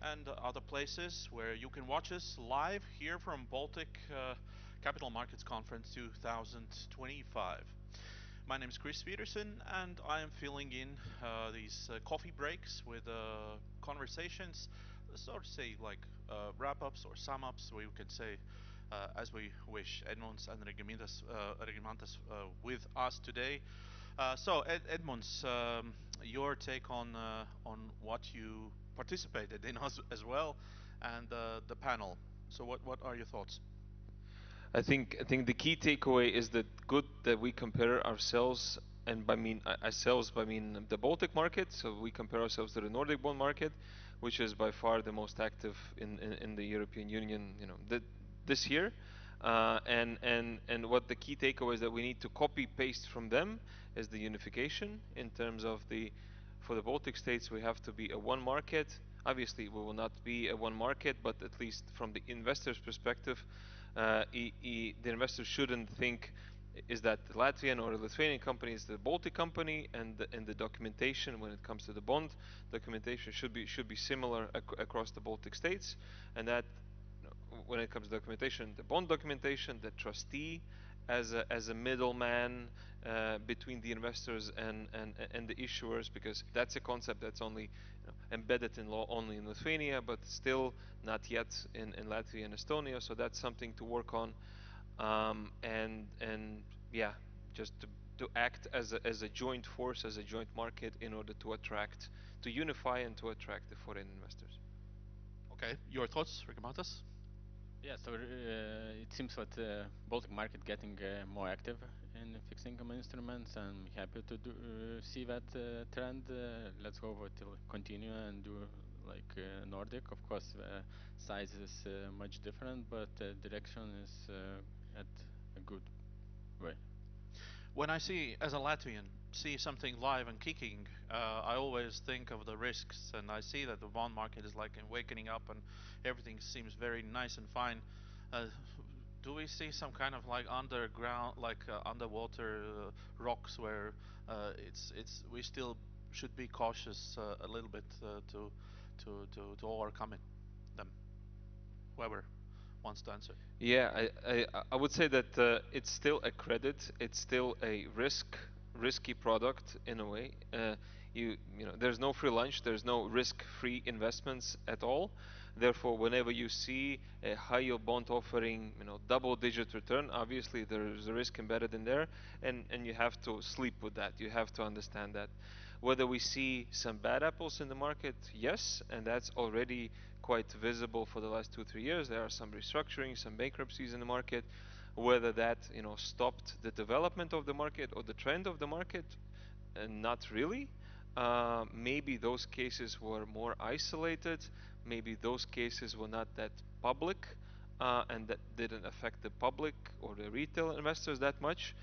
[SPEAKER 11] And other places where you can watch us live here from Baltic Capital Markets Conference 2025. My name is Chris Peterson, and I am filling in these coffee breaks with conversations, sort of say like wrap-ups or sum-ups, where you can say as we wish. Edmunds and Regimantas with us today. So Edmunds, your take on what you participated in as well, and the panel. So what are your thoughts?
[SPEAKER 18] I think the key takeaway is that good that we compare ourselves, and by mean ourselves, by mean the Baltic market. So we compare ourselves to the Nordic bond market, which is by far the most active in the European Union, this year. And what the key takeaway is that we need to copy paste from them is the unification in terms of for the Baltic states we have to be a one market. Obviously we will not be a one market, but at least from the investor's perspective, the investor shouldn't think is that the Latvian or the Lithuanian company is the Baltic company, and the documentation when it comes to the bond documentation should be similar across the Baltic states, and that when it comes to documentation, the bond documentation, the trustee as a middleman between the investors and the issuers, because that's a concept that's only embedded in law only in Lithuania, but still not yet in Latvia and Estonia. So that's something to work on, and yeah, just to act as a joint force, as a joint market, in order to unify and to attract the foreign investors.
[SPEAKER 11] Okay, your thoughts, Regimantas?
[SPEAKER 7] Yeah, so it seems that Baltic market getting more active in fixed income instruments. I'm happy to see that trend. Let's hope it will continue and do like Nordic. Of course, size is much different, but direction is at a good way.
[SPEAKER 11] When I see, as a Latvian, see something live and kicking, I always think of the risks, and I see that the bond market is like wakening up and everything seems very nice and fine. Do we see some kind of like underground, like underwater rocks where we still should be cautious a little bit to overcome them? Whoever wants to answer.
[SPEAKER 18] Yeah, I would say that it's still a credit, it's still a risky product in a way. You know, there's no free lunch, there's no risk-free investments at all. Therefore, whenever you see a high-yield bond offering, double-digit return, obviously there is a risk embedded in there, and you have to sleep with that. You have to understand that. Whether we see some bad apples in the market, yes, and that's already quite visible for the last 2-3 years. There are some restructuring, some bankruptcies in the market. Whether that stopped the development of the market or the trend of the market, not really. Maybe those cases were more isolated. Maybe those cases were not that public, and that didn't affect the public or the retail investors that much.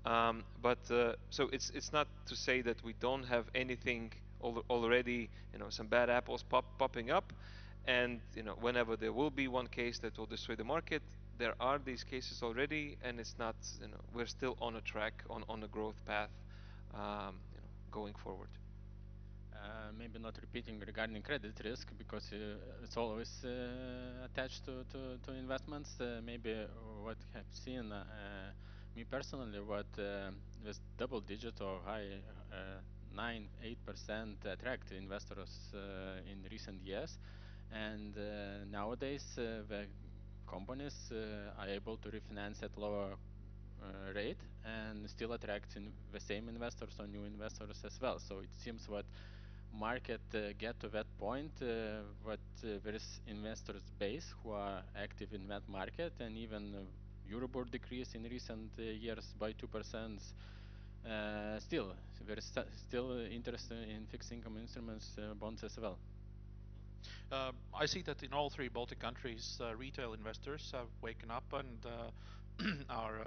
[SPEAKER 18] So it's not to say that we don't have anything already, some bad apples popping up, and whenever there will be one case that will destroy the market, there are these cases already, and it's not, we're still on a track, on a growth path, going forward.
[SPEAKER 7] Maybe not repeating regarding credit risk, because it's always attached to investments. Maybe what I've seen, me personally, what with double digit or high 9-8% attract investors in recent years, and nowadays the companies are able to refinance at lower rate and still attract the same investors or new investors as well. So it seems what market get to that point, what there is investors base who are active in that market, and even Euribor decrease in recent years by 2%. Still, there is still interest in fixed income instruments, bonds as well.
[SPEAKER 11] I see that in all three Baltic countries, retail investors have waken up and are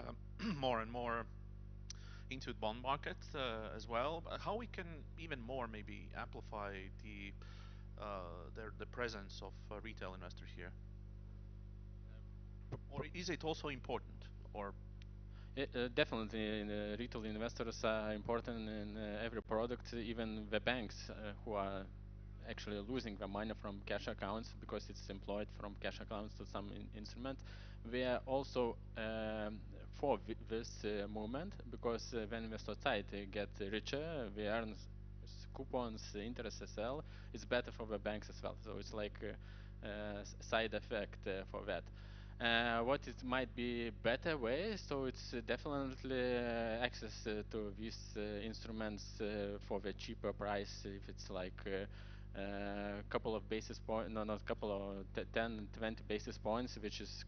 [SPEAKER 11] more and more into the bond market as well. How we can even more maybe amplify the presence of retail investors here? Or is it also important? Or
[SPEAKER 7] definitely, retail investors are important in every product. Even the banks who are actually losing the money from cash accounts because it's employed from cash accounts to some instrument. We are also for this movement, because when the society gets richer, we earn coupons, interest as well. It's better for the banks as well. So it's like a side effect for that. What it might be better way, so it's definitely access to these instruments for the cheaper price. If it's like a couple of basis points, no, not couple of 10, 20 basis points, which is,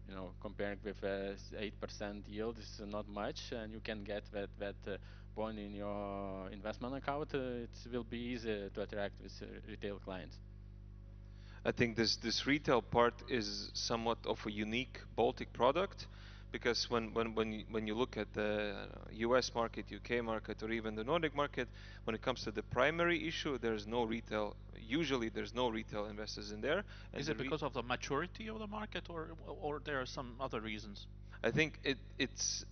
[SPEAKER 7] you know, compared with 8% yield, is not much, and you can get that bond in your investment account. It will be easy to attract with retail clients.
[SPEAKER 8] I think this retail part is somewhat of a unique Baltic product, because when you look at the US market, UK market, or even the Nordic market, when it comes to the primary issue, there's no retail. Usually, there's no retail investors in there. And
[SPEAKER 22] is it because of the maturity of the market, or there are some other reasons?
[SPEAKER 8] I think it's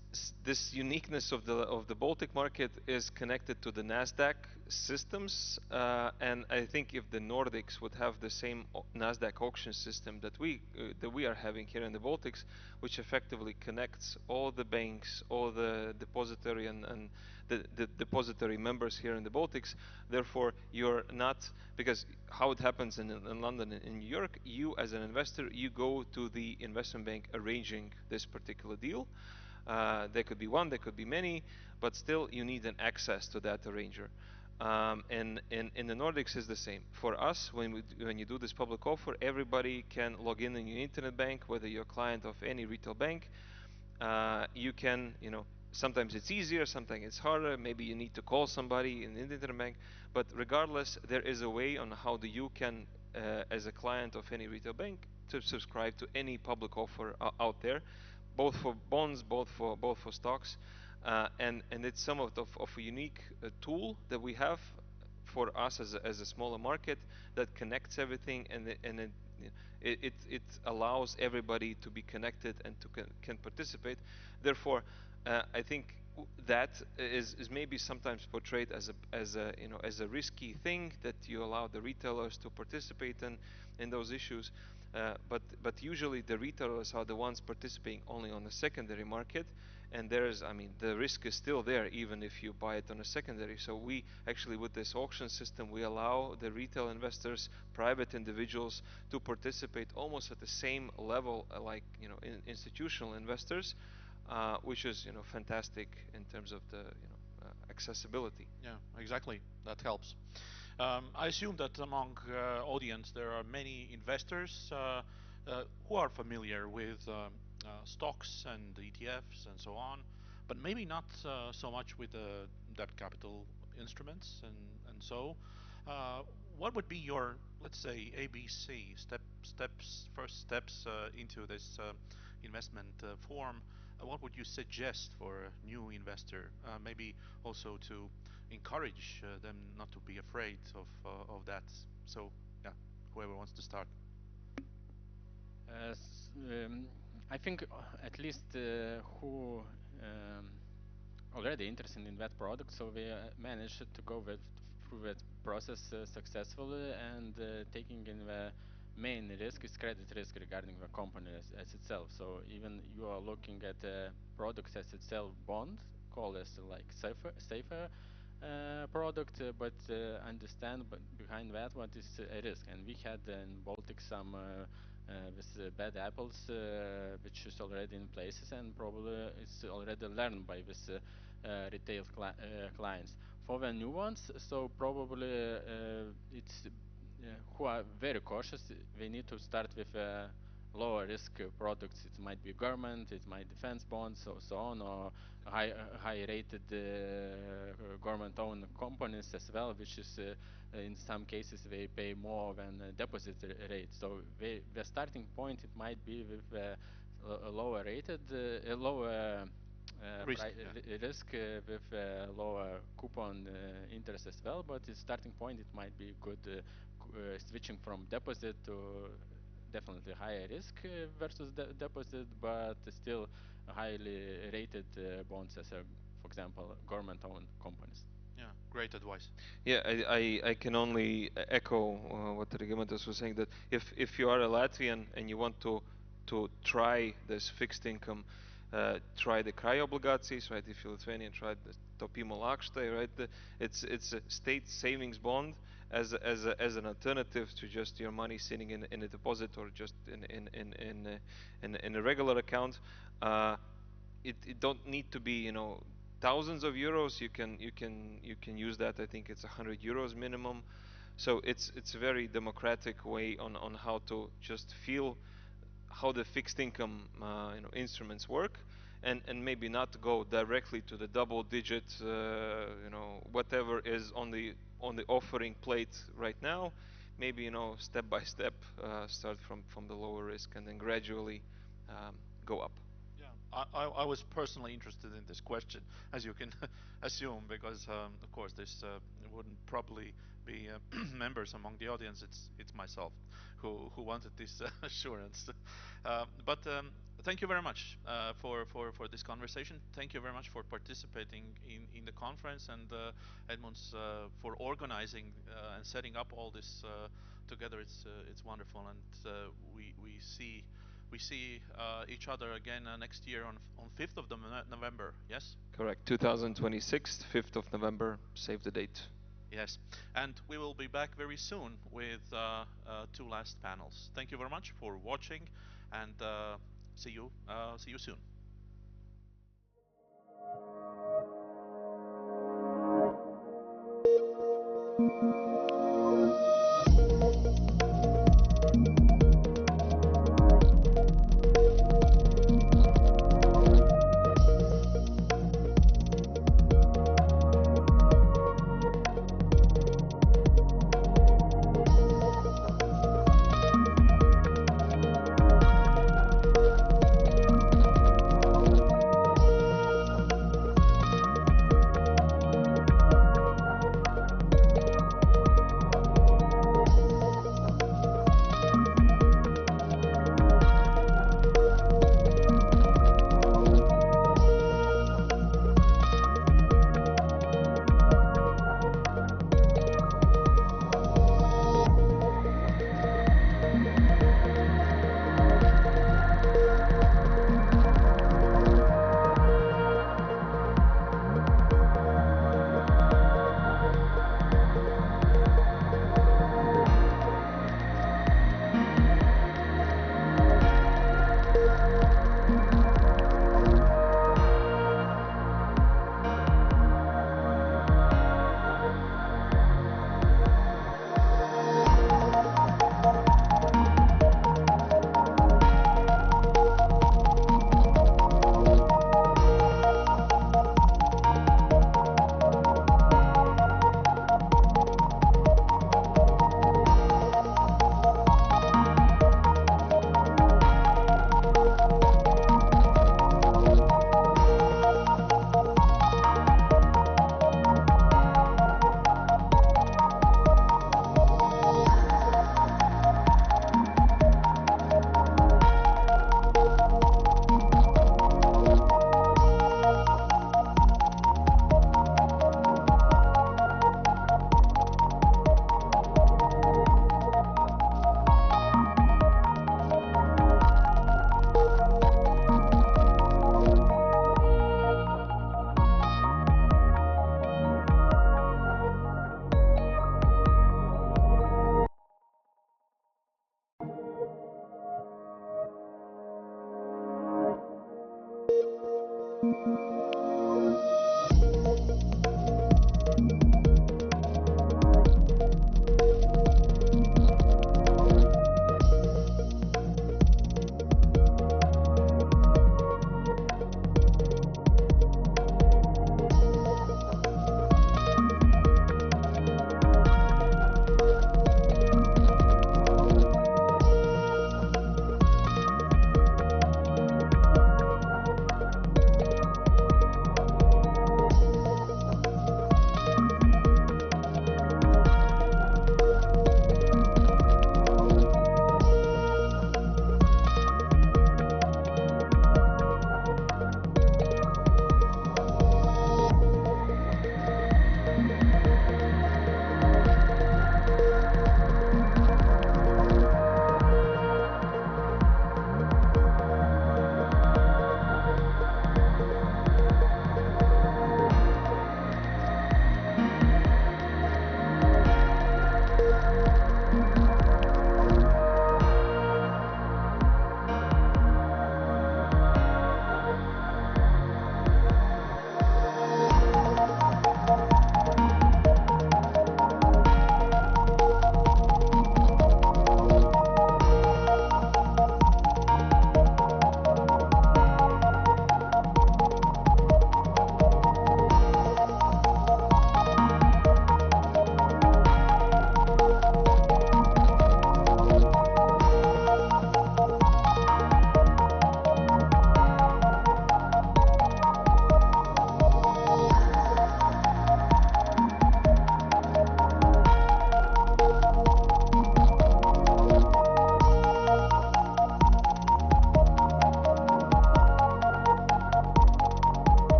[SPEAKER 8] this uniqueness of the Baltic market is connected to the Nasdaq systems, and I think if the Nordics would have the same Nasdaq auction system that we are having here in the Baltics, which effectively connects all the banks, all the depository and the depository members here in the Baltics, therefore you're not, because how it happens in London and in New York, you as an investor, you go to the investment bank arranging this particular deal. There could be one, there could be many, but still you need an access to that arranger. And in the Nordics is the same. For us, when you do this public offer, everybody can log in your internet bank, whether you're a client of any retail bank. You can, you know, sometimes it's easier, sometimes it's harder, maybe you need to call somebody in the internet bank, but regardless, there is a way on how you can, as a client of any retail bank, to subscribe to any public offer out there, both for bonds, both for stocks, and it's somewhat of a unique tool that we have for us as a smaller market that connects everything, and it allows everybody to be connected and can participate. Therefore, I think that is maybe sometimes portrayed as a risky thing, that you allow the retailers to participate in those issues. But usually the retailers are the ones participating only on the secondary market, and the risk is still there even if you buy it on a secondary. So we actually, with this auction system, we allow the retail investors, private individuals, to participate almost at the same level like institutional investors, which is fantastic in terms of the accessibility.
[SPEAKER 22] Yeah, exactly. That helps. I assume that among audience there are many investors who are familiar with stocks and ETFs and so on, but maybe not so much with debt capital instruments and so. What would be your, let's say, ABC first steps into this investment form? What would you suggest for a new investor? Maybe also to encourage them not to be afraid of that. So, yeah, whoever wants to start.
[SPEAKER 7] I think at least who already interested in that product, so we managed to go through that process successfully, and taking in the main risk is credit risk regarding the company as itself. So even you are looking at products as itself, bond, call as like safer product, but understand behind that what is a risk. And we had in Baltic some with bad apples, which is already in places, and probably it's already learned by this retail clients. For the new ones, so probably it's who are very cautious, they need to start with lower risk products. It might be government, it might defense bonds, or so on, or high rated government owned companies as well, which is in some cases they pay more than deposit rate. So the starting point, it might be with a lower rated, lower risk with lower coupon interest as well, but the starting point, it might be good switching from deposit to definitely higher risk versus deposit, but still highly rated bonds as for example, government-owned companies.
[SPEAKER 22] Yeah, great advice.
[SPEAKER 8] Yeah, I can only echo what Regimantas was saying, that if you are a Latvian and you want to try this fixed income, try the Krājobligācijas, right? If you're Lithuanian, try taupimo lakštai, right? It's a state savings bond as an alternative to just your money sitting in a deposit or just in a regular account. It don't need to be, you know, thousands of euros. You can use that. I think it's 100 euros minimum. So it's a very democratic way on how to just feel how the fixed income you know, instruments work, and maybe not go directly to the double digit you know, whatever is on the offering plate right now. Maybe, you know, step by step start from the lower risk and then gradually go up.
[SPEAKER 22] I was personally interested in this question, as you can assume, because of course this wouldn't probably be members among the audience. It's myself who wanted this assurance. But thank you very much for this conversation. Thank you very much for participating in the conference, and Edmunds for organizing and setting up all this together. It's wonderful, and we see each other again next year on 5th of November, yes?
[SPEAKER 8] Correct, 2026, 5th of November, save the date.
[SPEAKER 22] Yes, and we will be back very soon with 2 last panels. Thank you very much for watching, and see you soon.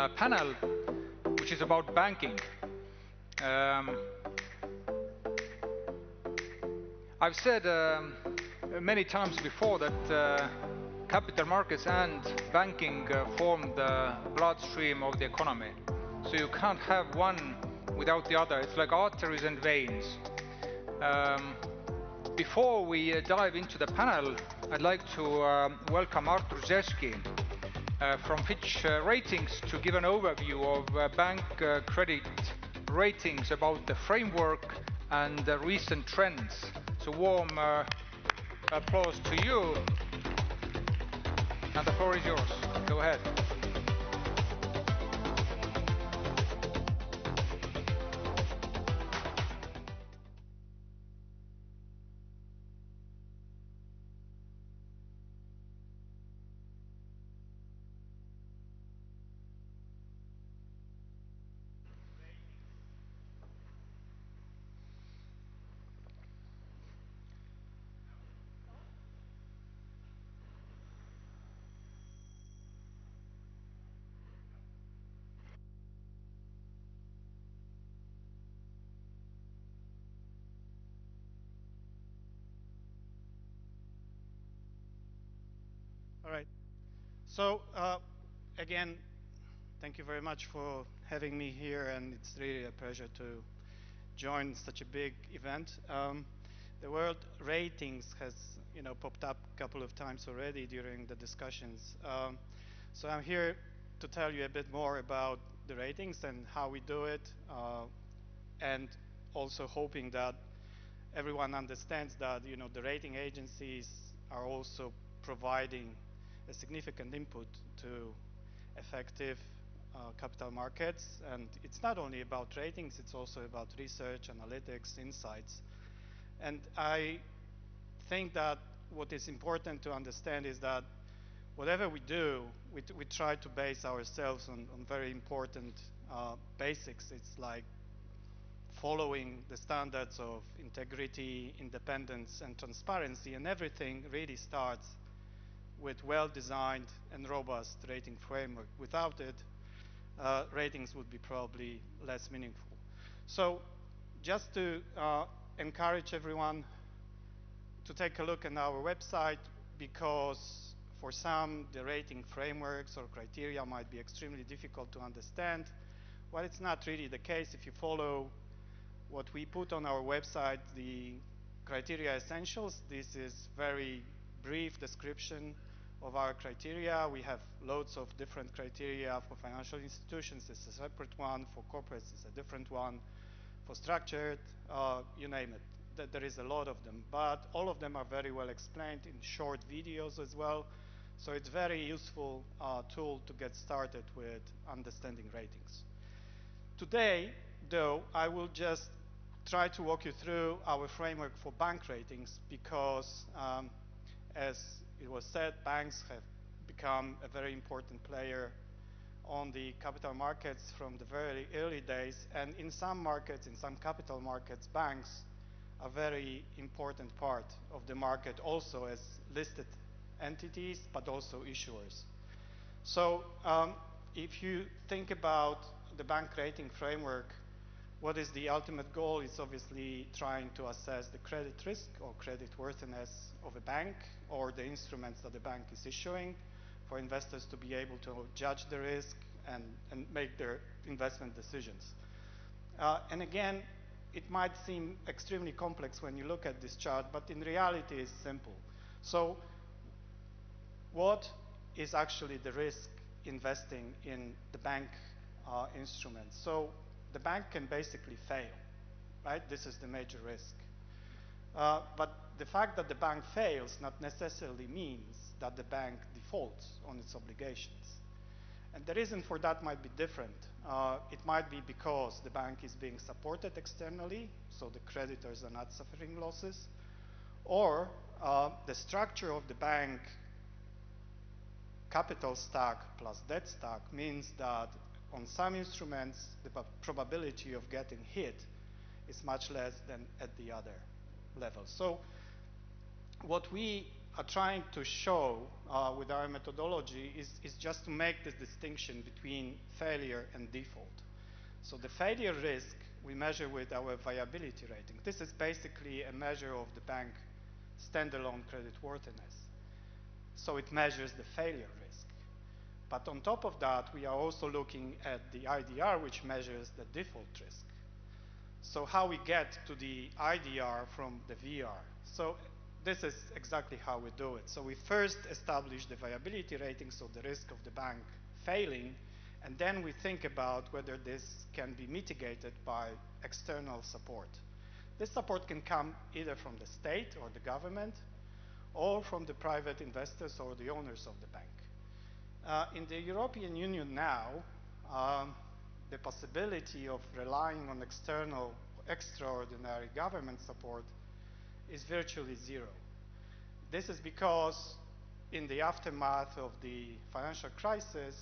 [SPEAKER 2] panel, which is about banking. I've said many times before that capital markets and banking form the bloodstream of the economy. So you can't have one without the other. It's like arteries and veins. Before we dive into the panel, I'd like to welcome Artur Zeski from Fitch Ratings to give an overview of bank credit ratings about the framework and the recent trends. So warm applause to you. And the floor is yours. Go ahead.
[SPEAKER 9] All right. So again, thank you very much for having me here, and it's really a pleasure to join such a big event. The word ratings has, popped up a couple of times already during the discussions. So I'm here to tell you a bit more about the ratings and how we do it, and also hoping that everyone understands that the rating agencies are also providing a significant input to effective capital markets. And it's not only about ratings, it's also about research, analytics, insights. And I think that what is important to understand is that whatever we do, we try to base ourselves on very important basics. It's like following the standards of integrity, independence, and transparency, and everything really starts with well-designed and robust rating framework. Without it, ratings would be probably less meaningful. So just to encourage everyone to take a look at our website, because for some, the rating frameworks or criteria might be extremely difficult to understand. Well, it's not really the case. If you follow what we put on our website, the criteria essentials, this is very brief description of our criteria. We have loads of different criteria. For financial institutions, it's a separate one. For corporates, it's a different one. For structured, you name it. There is a lot of them, but all of them are very well explained in short videos as well. So it's very useful tool to get started with understanding ratings. Today, though, I will just try to walk you through our framework for bank ratings, because as it was said, banks have become a very important player on the capital markets from the very early days. And in some markets, in some capital markets, banks are a very important part of the market, also as listed entities, but also issuers. So if you think about the bank rating framework, what is the ultimate goal? It's obviously trying to assess the credit risk or credit worthiness of a bank or the instruments that the bank is issuing, for investors to be able to judge the risk and make their investment decisions. And again, it might seem extremely complex when you look at this chart, but in reality it's simple. So what is actually the risk investing in the bank instruments? So the bank can basically fail, right? This is the major risk. But the fact that the bank fails not necessarily means that the bank defaults on its obligations. And the reason for that might be different. It might be because the bank is being supported externally, so the creditors are not suffering losses, or the structure of the bank capital stack plus debt stack means that on some instruments, the probability of getting hit is much less than at the other level. So what we are trying to show with our methodology is just to make this distinction between failure and default. So the failure risk we measure with our viability rating. This is basically a measure of the bank standalone creditworthiness. So it measures the failure risk. But on top of that, we are also looking at the IDR, which measures the default risk. So how we get to the IDR from the VR. So this is exactly how we do it. So we first establish the viability rating, so the risk of the bank failing, and then we think about whether this can be mitigated by external support. This support can come either from the state or the government, or from the private investors or the owners of the bank. In the European Union now, the possibility of relying on external, extraordinary government support is virtually zero. This is because in the aftermath of the financial crisis,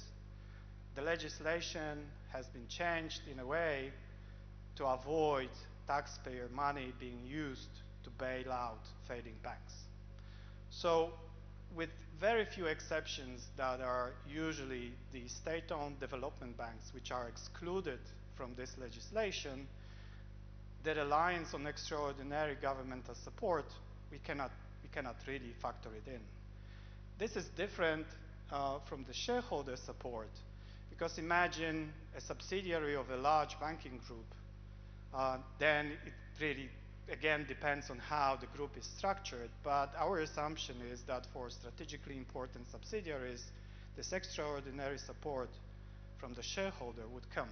[SPEAKER 9] the legislation has been changed in a way to avoid taxpayer money being used to bail out failing banks. So with very few exceptions that are usually the state-owned development banks which are excluded from this legislation, the reliance on extraordinary governmental support, we cannot really factor it in. This is different from the shareholder support, because imagine a subsidiary of a large banking group, then it really, again, depends on how the group is structured, but our assumption is that for strategically important subsidiaries, this extraordinary support from the shareholder would come.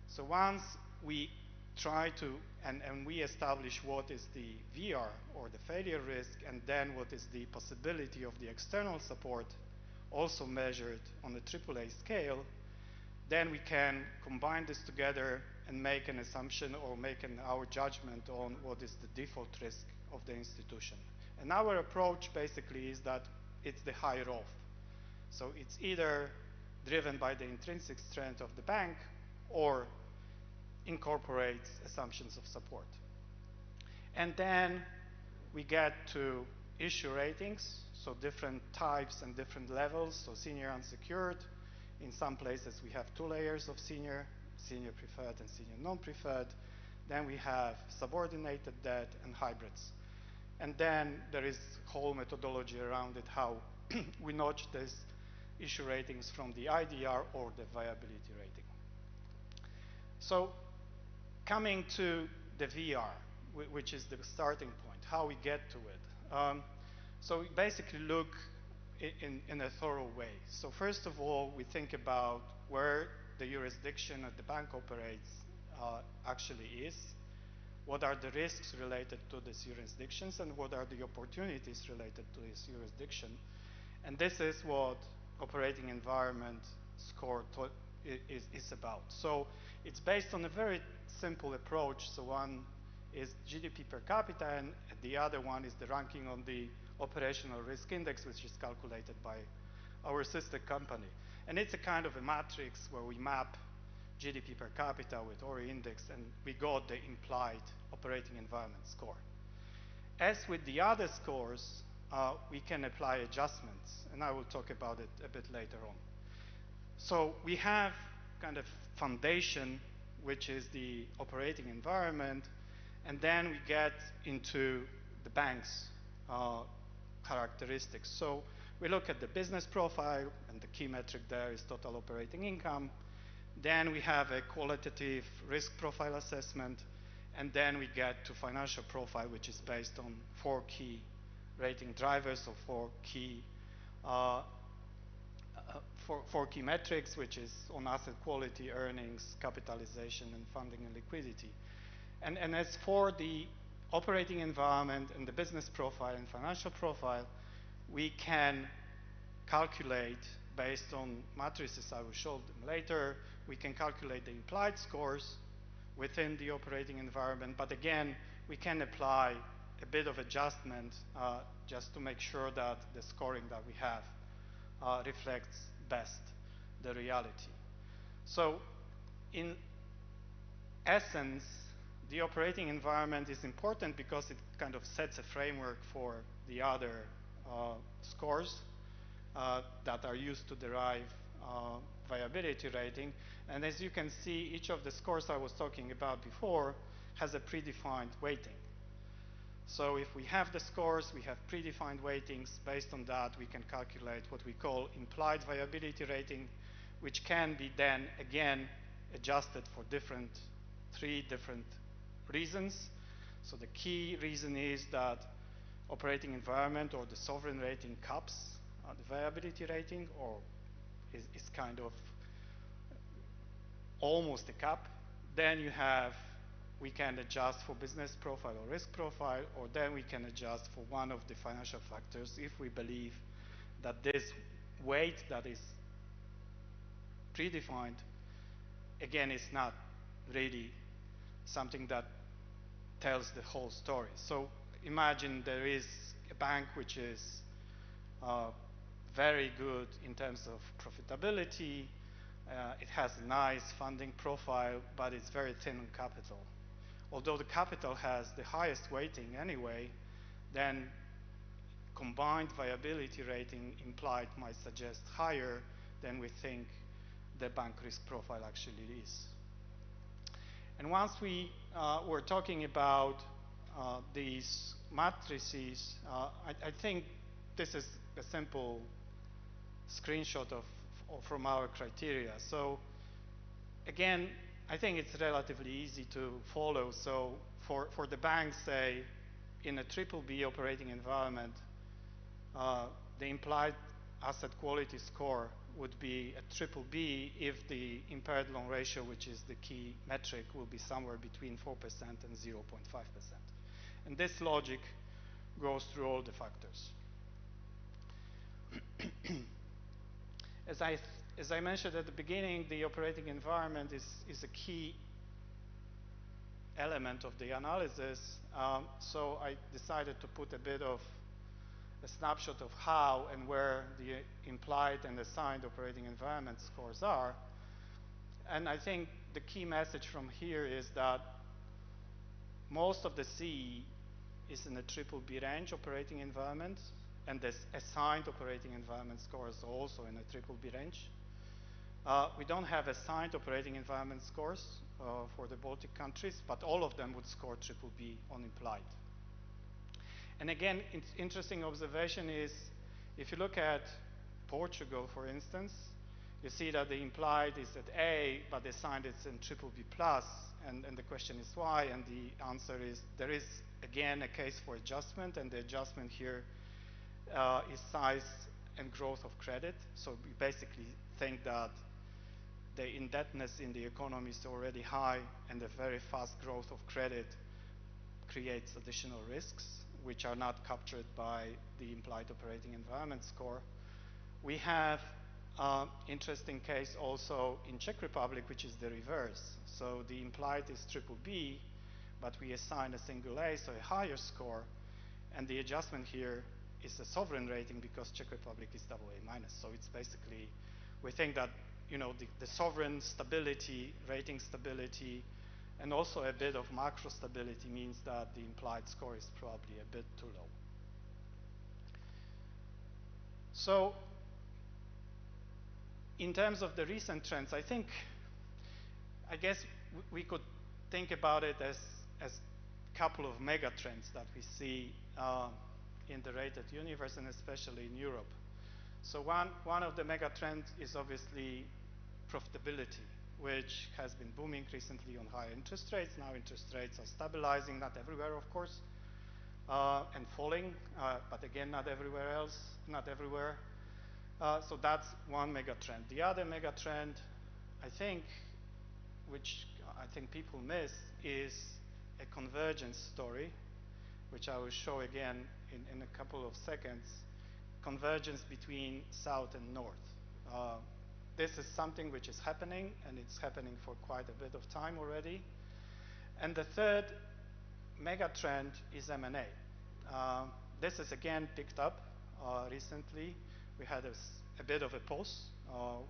[SPEAKER 9] So once we try to, and we establish what is the VR or the failure risk, and then what is the possibility of the external support, also measured on the AAA scale, then we can combine this together and make an assumption or make our judgment on what is the default risk of the institution. And our approach basically is that it's the higher of. So it's either driven by the intrinsic strength of the bank or incorporates assumptions of support. And then we get to issue ratings, so different types and different levels, so senior unsecured. In some places we have 2 layers of senior preferred and senior non-preferred. Then we have subordinated debt and hybrids. And then there is whole methodology around it, how we notch these issue ratings from the IDR or the viability rating. So coming to the VR, which is the starting point, how we get to it. So we basically look in a thorough way. So first of all, we think about where the jurisdiction that the bank operates actually is, what are the risks related to these jurisdictions, and what are the opportunities related to this jurisdiction. And this is what operating environment score is about. So it's based on a very simple approach. So one is GDP per capita, and the other one is the ranking on the operational risk index, which is calculated by our sister company. And it's a kind of a matrix where we map GDP per capita with our index, and we got the implied operating environment score. As with the other scores, we can apply adjustments, and I will talk about it a bit later on. So we have kind of foundation, which is the operating environment, and then we get into the bank's characteristics. So we look at the business profile, and the key metric there is total operating income. Then we have a qualitative risk profile assessment, and then we get to financial profile, which is based on 4 key rating drivers, or 4 key metrics, which is on asset quality, earnings, capitalization, and funding and liquidity. And as for the operating environment and the business profile and financial profile, we can calculate based on matrices I will show them later. We can calculate the implied scores within the operating environment, but again, we can apply a bit of adjustment just to make sure that the scoring that we have reflects best the reality. So in essence, the operating environment is important because it kind of sets a framework for the other scores that are used to derive viability rating. And as you can see, each of the scores I was talking about before has a predefined weighting. So if we have the scores, we have predefined weightings. Based on that, we can calculate what we call implied viability rating, which can be then again adjusted for three different reasons. So the key reason is that operating environment or the sovereign rating caps the viability rating, or is kind of almost a cap. Then we can adjust for business profile or risk profile, or then we can adjust for one of the financial factors if we believe that this weight that is predefined, again, is not really something that tells the whole story. So imagine there is a bank which is very good in terms of profitability. It has a nice funding profile, but it's very thin on capital. Although the capital has the highest weighting anyway, then combined viability rating implied might suggest higher than we think the bank risk profile actually is. And once we were talking about these matrices, I think this is a simple screenshot from our criteria. So again, I think it's relatively easy to follow. So for the banks, say, in a BBB operating environment, the implied asset quality score would be a BBB if the impaired loan ratio, which is the key metric, will be somewhere between 4% and 0.5%. And this logic goes through all the factors. As I mentioned at the beginning, the operating environment is a key element of the analysis. So I decided to put a bit of a snapshot of how and where the implied and assigned operating environment scores are. And I think the key message from here is that most of the CE is in the BBB range operating environment, and the assigned operating environment scores are also in a BBB range. We don't have assigned operating environment scores for the Baltic countries, but all of them would score BBB on implied. And again, interesting observation is, if you look at Portugal, for instance, you see that the implied is at A, but the assigned is in BBB+, and the question is why, and the answer is there is, again, a case for adjustment, and the adjustment here is size and growth of credit. So we basically think that the indebtedness in the economy is already high, and the very fast growth of credit creates additional risks, which are not captured by the implied operating environment score. We have interesting case also in Czech Republic, which is the reverse. So the implied is BBB, but we assign a single A, so a higher score, and the adjustment here is a sovereign rating because Czech Republic is AA-. So it's basically, we think that the sovereign stability, rating stability, and also a bit of macro stability means that the implied score is probably a bit too low. So in terms of the recent trends, I guess we could think about it as a couple of mega trends that we see in the rated universe, and especially in Europe. So one of the mega trends is obviously profitability, which has been booming recently on high interest rates. Now interest rates are stabilizing, not everywhere, of course, and falling, but again, not everywhere. So that's one mega trend. The other mega trend, which I think people miss, is a convergence story, which I will show again in a couple of seconds. Convergence between South and North. This is something which is happening, and it's happening for quite a bit of time already. And the third mega trend is M&A. This is again picked up recently. We had a bit of a pause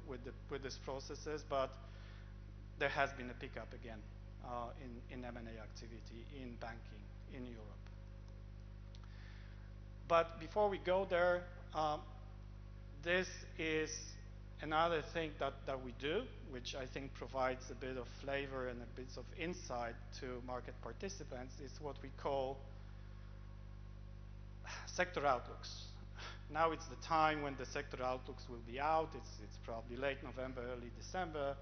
[SPEAKER 9] with these processes, but there has been a pickup again in M&A activity in banking in Europe. But before we go there, this is another thing that we do, which I think provides a bit of flavor and a bit of insight to market participants, is what we call sector outlooks. Now it's the time when the sector outlooks will be out. It's probably late November, early December.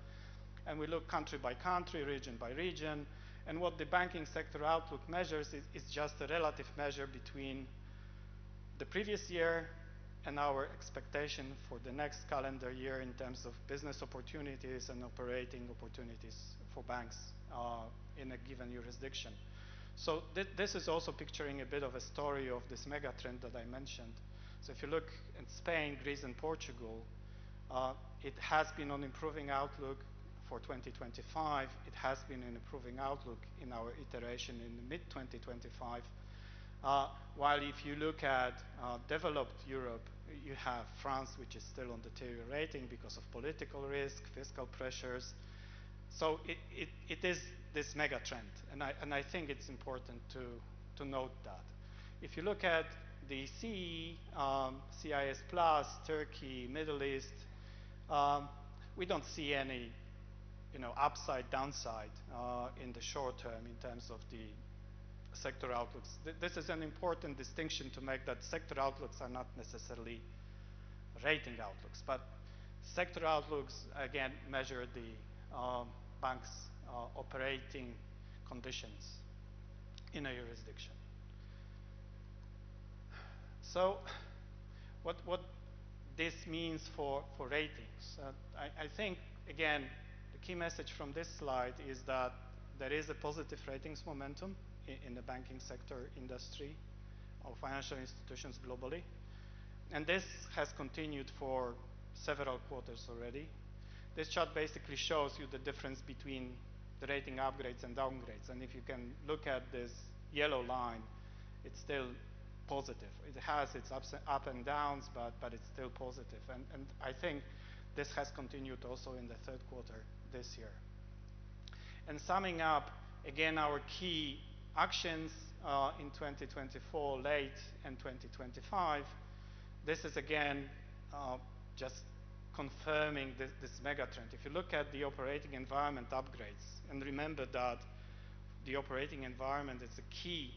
[SPEAKER 9] And we look country by country, region by region. And what the banking sector outlook measures is just a relative measure between the previous year and our expectation for the next calendar year in terms of business opportunities and operating opportunities for banks in a given jurisdiction. So this is also picturing a bit of a story of this mega trend that I mentioned. So if you look at Spain, Greece, and Portugal, it has been on improving outlook for 2025. It has been an improving outlook in our iteration in the mid-2025. While if you look at developed Europe, you have France, which is still on deteriorating because of political risk, fiscal pressures. So it is this mega trend, and I think it's important to note that. If you look at the CE, CIS plus, Turkey, Middle East, we don't see any upside, downside in the short term in terms of the sector outlooks. This is an important distinction to make, that sector outlooks are not necessarily rating outlooks, but sector outlooks, again, measure the bank's operating conditions in a jurisdiction. So what this means for ratings. I think, again, the key message from this slide is that there is a positive ratings momentum in the banking sector industry of financial institutions globally. And this has continued for several quarters already. This chart basically shows you the difference between the rating upgrades and downgrades. And if you can look at this yellow line, it's still positive. It has its ups and downs, but it's still positive. And I think this has continued also in the third quarter this year. And summing up, again, our key actions in 2024, late, and 2025, this is again just confirming this mega trend. If you look at the operating environment upgrades, and remember that the operating environment is a key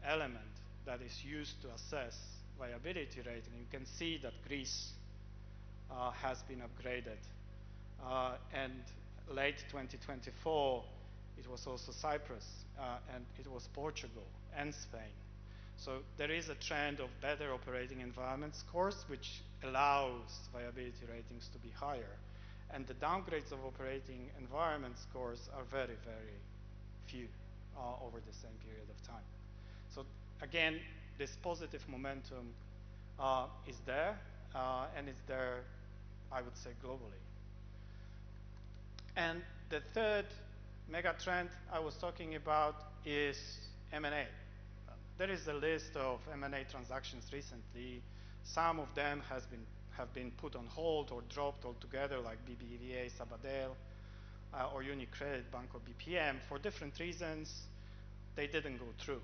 [SPEAKER 9] element that is used to assess viability rating, you can see that Greece has been upgraded. And late 2024, it was also Cyprus, and it was Portugal and Spain. So there is a trend of better operating environment scores, which allows viability ratings to be higher. And the downgrades of operating environment scores are very, very few over the same period of time. So again, this positive momentum is there, and it's there, I would say, globally. And the third mega trend I was talking about is M&A. There is a list of M&A transactions recently. Some of them have been put on hold or dropped altogether, like BBVA, Sabadell, or UniCredit, Banco BPM. For different reasons, they didn't go through.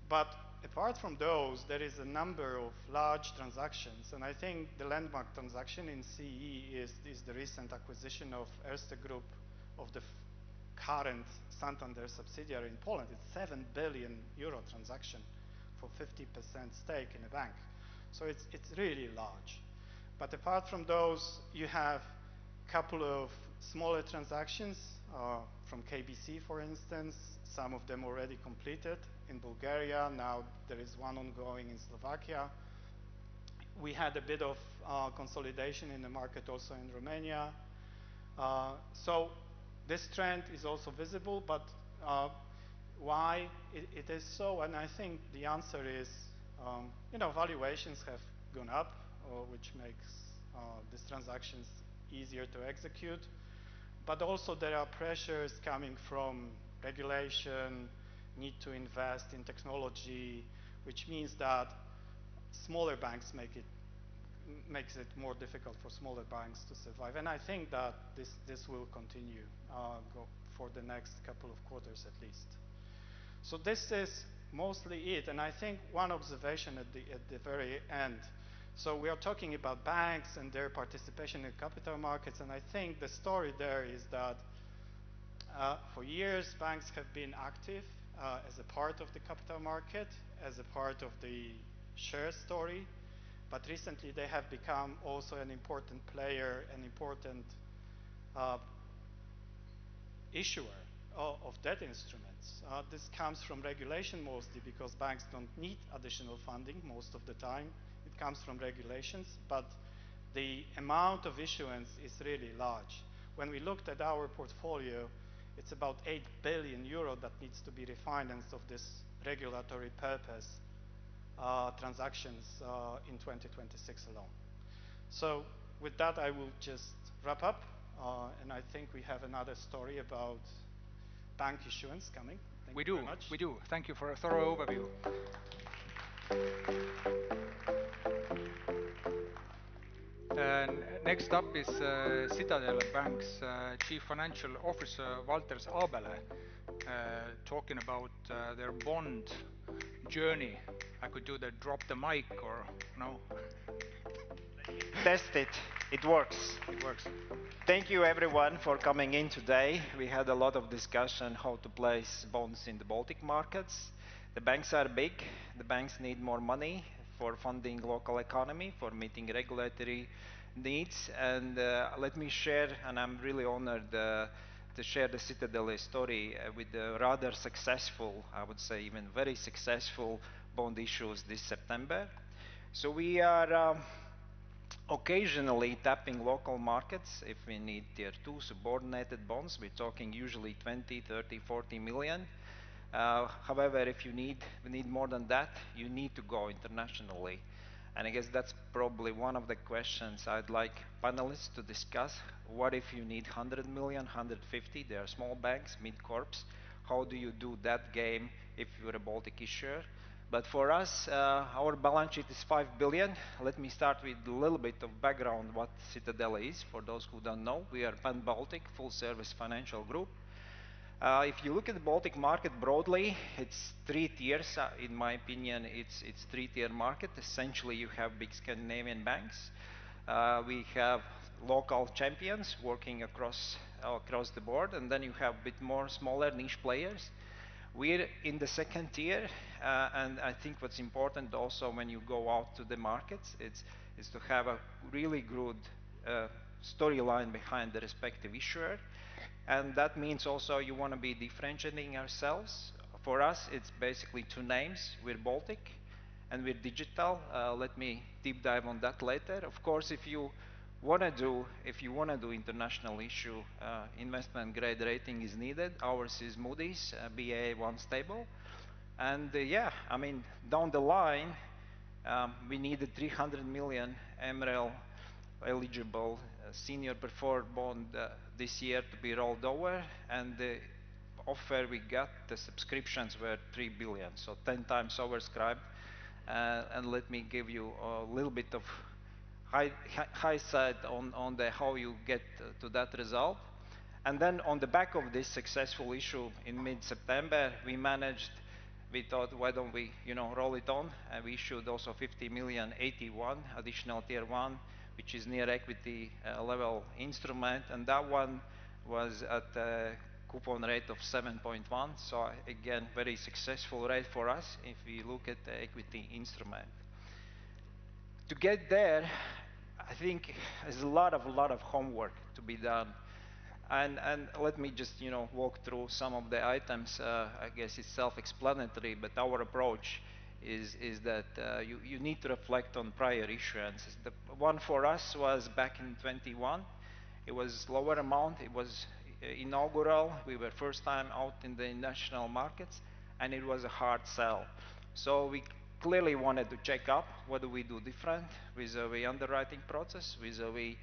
[SPEAKER 9] But apart from those, there is a number of large transactions, and I think the landmark transaction in CE is the recent acquisition of Erste Group of the current Santander subsidiary in Poland. It's a 7 billion euro transaction for 50% stake in a bank. So it's really large. But apart from those, you have a couple of smaller transactions from KBC, for instance, some of them already completed in Bulgaria. Now there is one ongoing in Slovakia. We had a bit of consolidation in the market also in Romania. So this trend is also visible, but why it is so? And I think the answer is, valuations have gone up, which makes these transactions easier to execute. But also there are pressures coming from regulation, need to invest in technology, which means that smaller banks makes it more difficult for smaller banks to survive. And I think that this will continue for the next couple of quarters at least. So this is mostly it. And I think one observation at the very end. So we are talking about banks and their participation in capital markets, and I think the story there is that for years banks have been active as a part of the capital market, as a part of the share story, but recently they have become also an important player, an important issuer of debt instruments. This comes from regulation mostly because banks don't need additional funding most of the time. It comes from regulations, but the amount of issuance is really large. When we looked at our portfolio, it's about 8 billion euro that needs to be refinanced of this regulatory purpose transactions in 2026 alone. So with that, I will just wrap up, and I think we have another story about bank issuance coming. Thank you very much.
[SPEAKER 2] We do. Thank you for a thorough overview. Next up is Citadel Bank's Chief Financial Officer, Valters Abele, talking about their bond journey. I could do the drop the mic or no?
[SPEAKER 6] Test it. It works.
[SPEAKER 2] It works.
[SPEAKER 6] Thank you everyone for coming in today. We had a lot of discussion how to place bonds in the Baltic markets. The banks are big. The banks need more money for funding local economy, for meeting regulatory needs. And let me share, and I'm really honored to share the Citadel story with the rather successful, I would say even very successful bond issues this September. So we are occasionally tapping local markets if we need tier 2 subordinated bonds. We're talking usually 20, 30, 40 million. However, if we need more than that, you need to go internationally. And I guess that's probably one of the questions I'd like panelists to discuss. What if you need 100 million, 150? They are small banks, mid-corps. How do you do that game if you're a Baltic issuer? But for us, our balance sheet is 5 billion. Let me start with a little bit of background what Citadel is. For those who don't know, we are pan-Baltic, full-service financial group. If you look at the Baltic market broadly, it's 3 tiers. In my opinion, it's 3-tier market. Essentially, you have big Scandinavian banks. We have local champions working across the board, and then you have a bit more smaller niche players. We're in the 2nd tier, and I think what's important also when you go out to the markets is to have a really good storyline behind the respective issuer. And that means also you want to be differentiating ourselves. For us, it's basically 2 names. We're Baltic and we're digital. Let me deep dive on that later. Of course, if you want to do international issue, investment grade rating is needed. Ours is Moody's, Ba1 stable. And yeah, I mean, down the line, we needed 300 million MREL eligible senior preferred bond this year to be rolled over, and the offer we got, the subscriptions were 3 billion, so 10 times oversubscribed. And let me give you a little bit of high side on the how you get to that result. And then on the back of this successful issue in mid-September, we thought, why don't we roll it on? And we issued also 50 million AT1, additional tier 1, which is near equity level instrument, and that one was at a coupon rate of 7.1. So again, very successful rate for us if we look at the equity instrument. To get there, I think there's a lot of homework to be done. And let me just walk through some of the items. I guess it's self-explanatory, but our approach is that you need to reflect on prior issuances. The one for us was back in 21. It was lower amount. It was inaugural. We were first time out in the national markets, and it was a hard sell. So we clearly wanted to check up what do we do different vis-a-vis underwriting process, vis-a-vis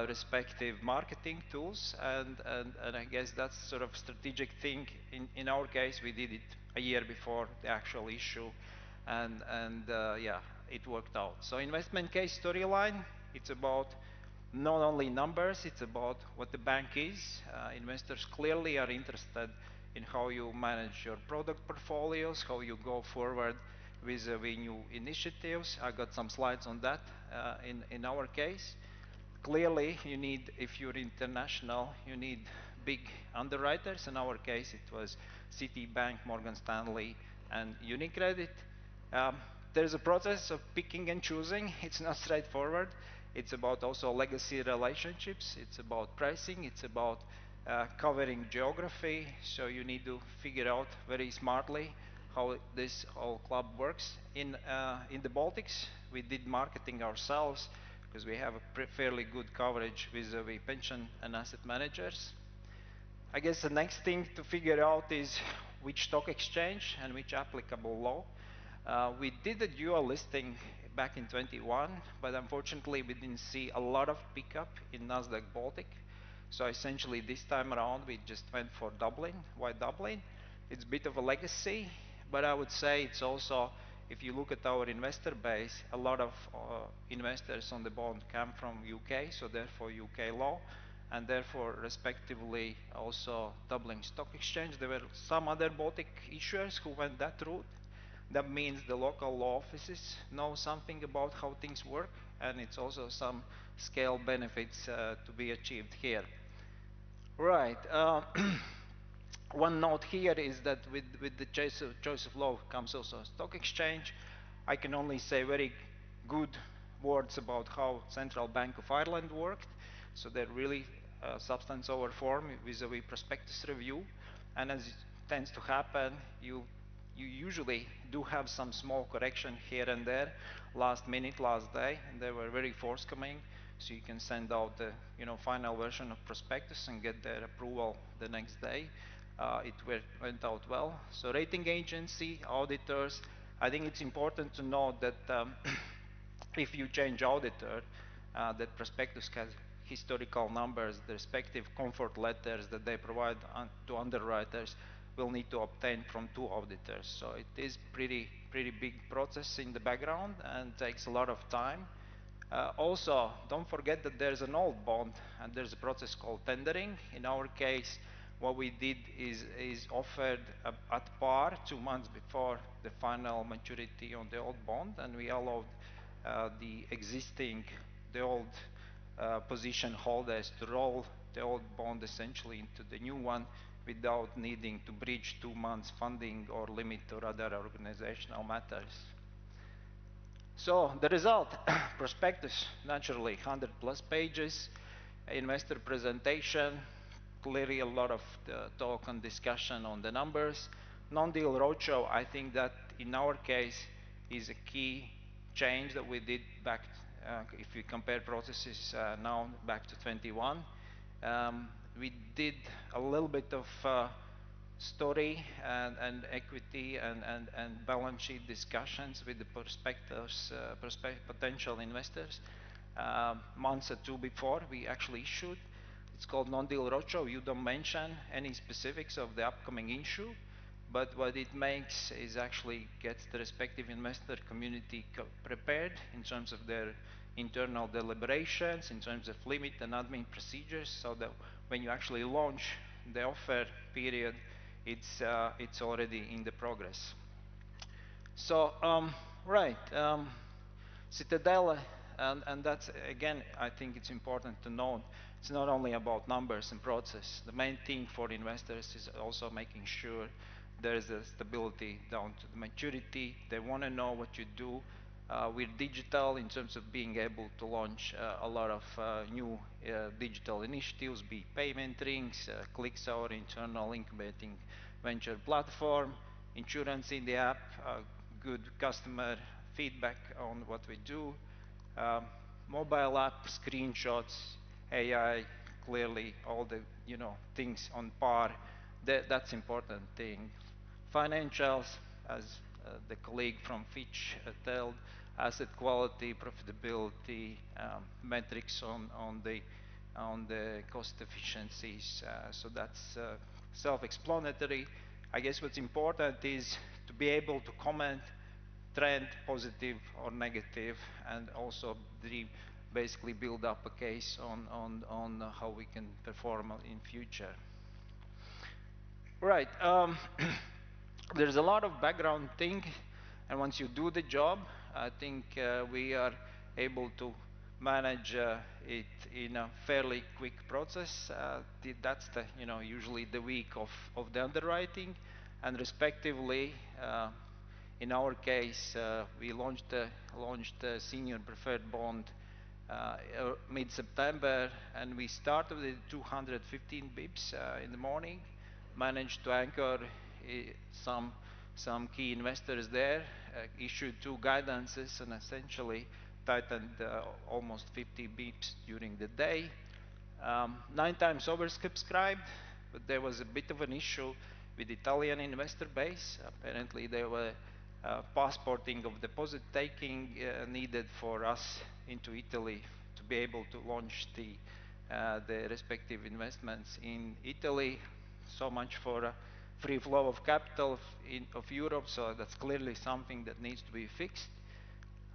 [SPEAKER 6] respective marketing tools, and I guess that's sort of strategic thing. In our case, we did it a year before the actual issue, and yeah, it worked out. So investment case storyline, it's about not only numbers, it's about what the bank is. Investors clearly are interested in how you manage your product portfolios, how you go forward with new initiatives. I got some slides on that in our case. Clearly, you need, if you're international, you need big underwriters. In our case, it was Citibank, Morgan Stanley, and UniCredit. There's a process of picking and choosing. It's not straightforward. It's about also legacy relationships. It's about pricing. It's about covering geography. So you need to figure out very smartly how this whole club works. In the Baltics, we did marketing ourselves because we have a fairly good coverage with the pension and asset managers. I guess the next thing to figure out is which stock exchange and which applicable law. We did a dual listing back in 21, but unfortunately we didn't see a lot of pickup in Nasdaq Baltic. So essentially this time around we just went for Dublin. Why Dublin? It's a bit of a legacy, but I would say it's also, if you look at our investor base, a lot of investors on the bond come from UK, so therefore UK law, and therefore respectively also Dublin Stock Exchange. There were some other Baltic issuers who went that route. That means the local law offices know something about how things work, and it's also some scale benefits to be achieved here. Right. One note here is that with the choice of law comes also a stock exchange. I can only say very good words about how Central Bank of Ireland worked. So they're really substance over form vis-a-vis prospectus review. And as it tends to happen, you usually do have some small correction here and there, last minute, last day, and they were very forthcoming. So you can send out the final version of prospectus and get their approval the next day. It went out well. So rating agency, auditors, I think it's important to note that if you change auditor, that prospectus has historical numbers, the respective comfort letters that they provide to underwriters will need to obtain from 2 auditors. So it is pretty big process in the background and takes a lot of time. Also, don't forget that there's an old bond and there's a process called tendering. In our case, what we did is offered at par 2 months before the final maturity on the old bond, and we allowed the old position holders to roll the old bond essentially into the new one without needing to bridge 2 months funding or limit or other organizational matters. So the result, prospectus, naturally 100+ pages, investor presentation, clearly a lot of talk and discussion on the numbers. Non-deal roadshow, I think that in our case is a key change that we did back, if we compare processes now back to 21. We did a little bit of story and equity and balance sheet discussions with the potential investors months or 2 before we actually issued. It's called non-deal roadshow. You don't mention any specifics of the upcoming issue, but what it makes is actually gets the respective investor community prepared in terms of their internal deliberations, in terms of limit and admin procedures, so that when you actually launch the offer period, it's already in the progress. So, Citadel, and that's, again, I think it's important to note, it's not only about numbers and process. The main thing for investors is also making sure there is a stability down to the maturity. They want to know what you do. We're digital in terms of being able to launch a lot of new digital initiatives, be it payment rings, Clicks, our internal incubating venture platform, insurance in the app, good customer feedback on what we do, mobile app, screenshots, AI, clearly all the things on par. That's important thing. Financials, as the colleague from Fitch told, asset quality, profitability, metrics on the cost efficiencies. So that's self-explanatory. I guess what's important is to be able to comment trend, positive or negative, and also basically build up a case on how we can perform in future. Right. There's a lot of background thing, and once you do the job, I think we are able to manage it in a fairly quick process. That's the, usually the week of the underwriting, and respectively, in our case, we launched a senior preferred bond mid-September, and we started with 215 bips in the morning, managed to anchor some key investors there, issued 2 guidances, and essentially tightened almost 50 bips during the day. 9 times oversubscribed, but there was a bit of an issue with Italian investor base. Apparently there were passporting of deposit taking needed for us into Italy to be able to launch the respective investments in Italy. So much for free flow of capital of Europe, so that's clearly something that needs to be fixed.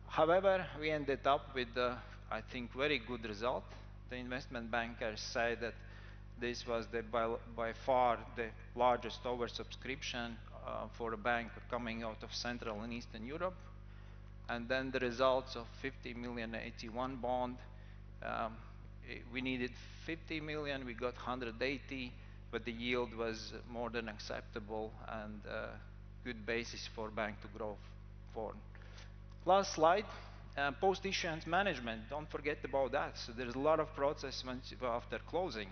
[SPEAKER 6] However, we ended up with, I think, very good result. The investment bankers say that this was by far the largest oversubscription for a bank coming out of Central and Eastern Europe. And then the results of 50 million AT1 bond, we needed 50 million, we got 180, but the yield was more than acceptable and good basis for bank to grow for. Last slide, post-issuance management, don't forget about that. So there's a lot of process after closing.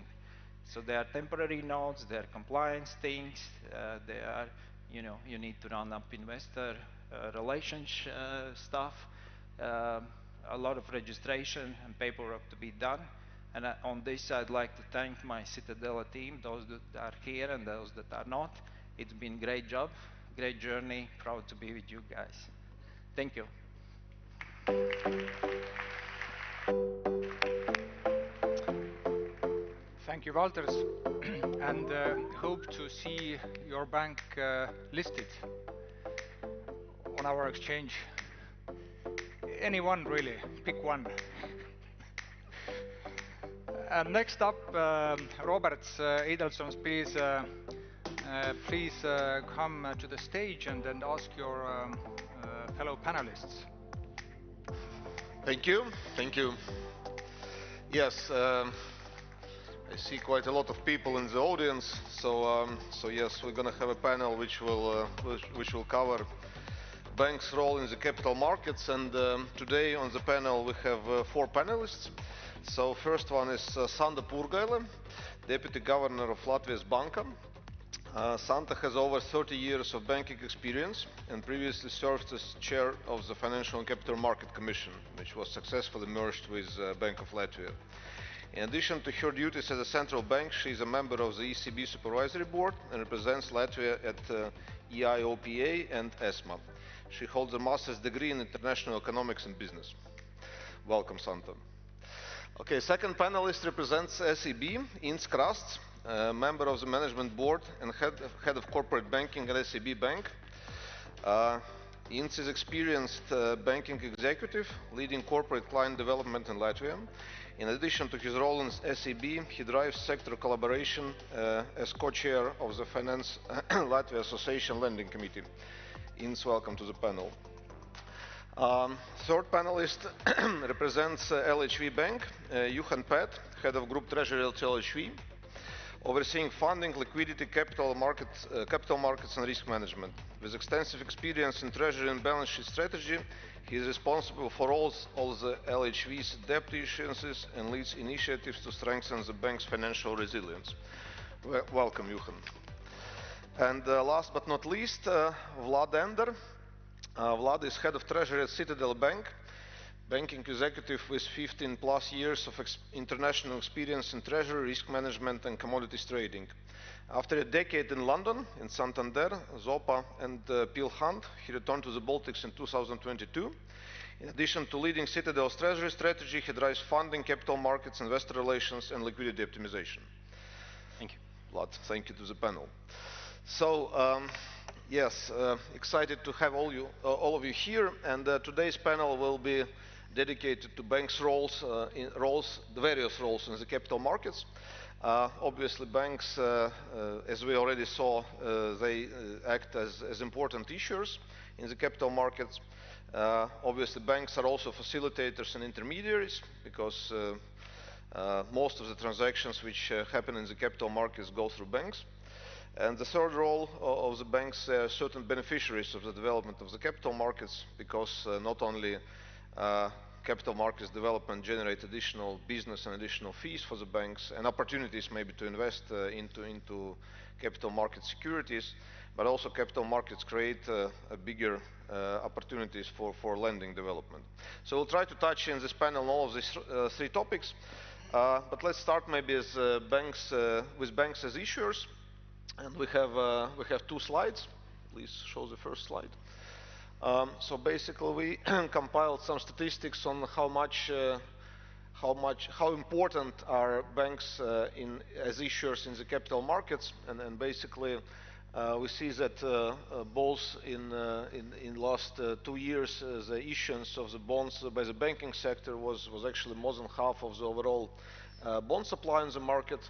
[SPEAKER 6] So there are temporary notes, there are compliance things, there are, you need to run up investor relations stuff, a lot of registration and paperwork to be done. And on this, I'd like to thank my Citadel team, those that are here and those that are not. It's been a great job, great journey, proud to be with you guys. Thank you.
[SPEAKER 2] Thank you, Walters, and hope to see your bank listed on our exchange. Anyone really, pick one. Next up, Roberts Idelsons, please come to the stage and ask your fellow panelists.
[SPEAKER 10] Thank you. Thank you. Yes, I see quite a lot of people in the audience. So yes, we're going to have a panel which will cover banks' role in the capital markets. And today on the panel we have 4 panelists. So first one is Santa Purgaile, Deputy Governor of Latvias Banka. Santa has over 30 years of banking experience and previously served as chair of the Financial and Capital Market Commission, which was successfully merged with Bank of Latvia. In addition to her duties as a central bank, she is a member of the ECB Supervisory Board and represents Latvia at EIOPA and ESMA. She holds a master's degree in international economics and business. Welcome, Santa. Okay, second panelist represents SEB, Inns Krasts, member of the management board and head of corporate banking at SEB Bank. Inns is experienced banking executive, leading corporate client development in Latvia. In addition to his role in SEB, he drives sector collaboration as co-chair of the Finance Latvia Association Lending Committee. Inns, welcome to the panel. Third panelist represents LHV Bank, Juhan Pēt, head of group treasury at LHV, overseeing funding, liquidity, capital markets and risk management. With extensive experience in treasury and balance sheet strategy, he is responsible for all the LHV's debt issuances and leads initiatives to strengthen the bank's financial resilience. Welcome, Juhan. And last but not least, Vlad Ender. Vlad is head of treasury at Citadel Bank, banking executive with 15 plus years of international experience in treasury, risk management and commodities trading. After a decade in London, in Santander, Zopa and Peel Hunt, he returned to the Baltics in 2022. In addition to leading Citadel's treasury strategy, he drives funding, capital markets, investor relations and liquidity optimization.
[SPEAKER 20] Thank you.
[SPEAKER 10] Vlad, thank you to the panel. So, yes, excited to have all of you here, and today's panel will be dedicated to banks' roles, the various roles in the capital markets. Obviously, banks, as we already saw, they act as important issuers in the capital markets. Obviously, banks are also facilitators and intermediaries because most of the transactions which happen in the capital markets go through banks. And the third role of the banks are certain beneficiaries of the development of the capital markets, because not only capital markets development generate additional business and additional fees for the banks and opportunities maybe to invest into capital market securities, but also capital markets create a bigger opportunities for lending development. So we'll try to touch in this panel all of these three topics, but let's start maybe as with banks as issuers. And we have two slides. Please show the first slide. So basically, we compiled some statistics on how important are banks as issuers in the capital markets, and basically we see that both in last 2 years the issuance of the bonds by the banking sector was actually more than half of the overall bond supply in the market.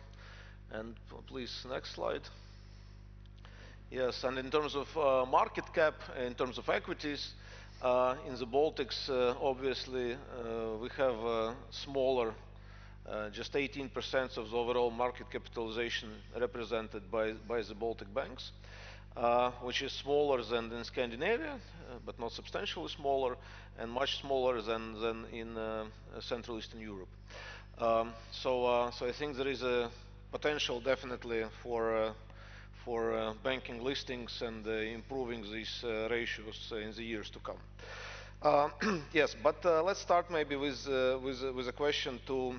[SPEAKER 10] And please, next slide. Yes, and in terms of market cap, in terms of equities, in the Baltics, obviously, we have smaller, just 18% of the overall market capitalization represented by the Baltic banks, which is smaller than in Scandinavia, but not substantially smaller, and much smaller than in Central Eastern Europe. So I think there is a potential definitely for banking listings and improving these ratios in the years to come. Yes, but let's start maybe with a question to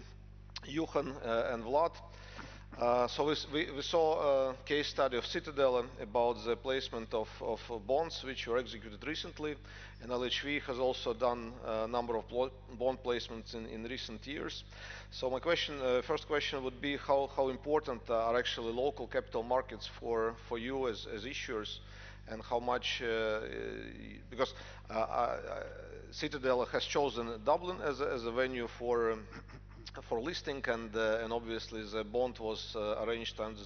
[SPEAKER 10] Johan and Vlad. So we saw a case study of Citadel about the placement of bonds which were executed recently, and LHV has also done a number of bond placements in recent years. So my first question would be how important are actually local capital markets for you as issuers, and how much, because Citadel has chosen Dublin as a venue for listing, and obviously the bond was arranged under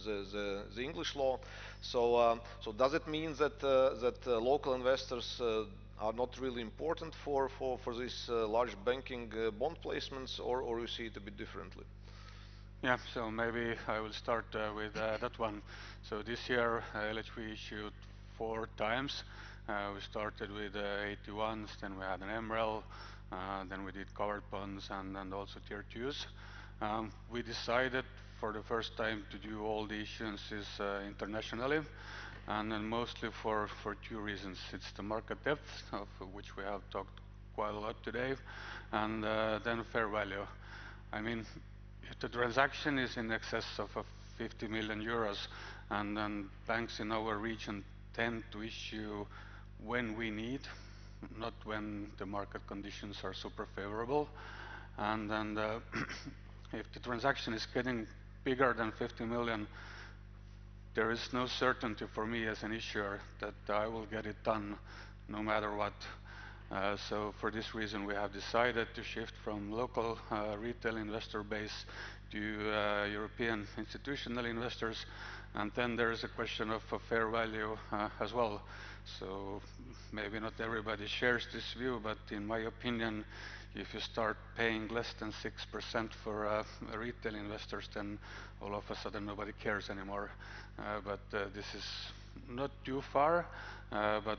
[SPEAKER 10] the English law. So does it mean that local investors are not really important for these large banking bond placements, or you see it a bit differently?
[SPEAKER 13] Yeah, so maybe I will start with that one. So this year LHV issued 4 times. We started with 81s, then we had an MREL, then we did covered bonds and also Tier 2s. We decided for the first time to do all the issuances internationally, and then mostly for 2 reasons. It's the market depth, of which we have talked quite a lot today, and then fair value. I mean, if the transaction is in excess of 50 million euros, and then banks in our region tend to issue when we need, not when the market conditions are super favorable. And then if the transaction is getting bigger than 50 million, there is no certainty for me as an issuer that I will get it done no matter what. So for this reason we have decided to shift from local retail investor base to European institutional investors. And then there is a question of fair value as well. So maybe not everybody shares this view, but in my opinion, if you start paying less than 6% for retail investors, then all of a sudden nobody cares anymore. But this is not too far, but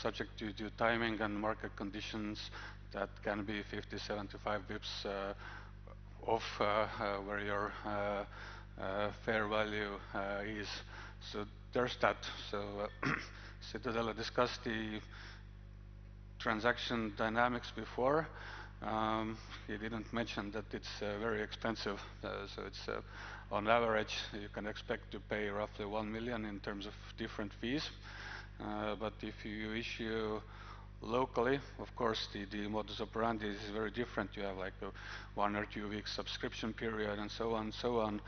[SPEAKER 13] subject to timing and market conditions, that can be 50-75 bips off where your fair value is. So there's that. So Citadel discussed the transaction dynamics before. He didn't mention that it's very expensive. So it's on average you can expect to pay roughly 1 million in terms of different fees. But if you issue locally, of course the modus operandi is very different. You have like a 1 or 2 week subscription period and so on and so on.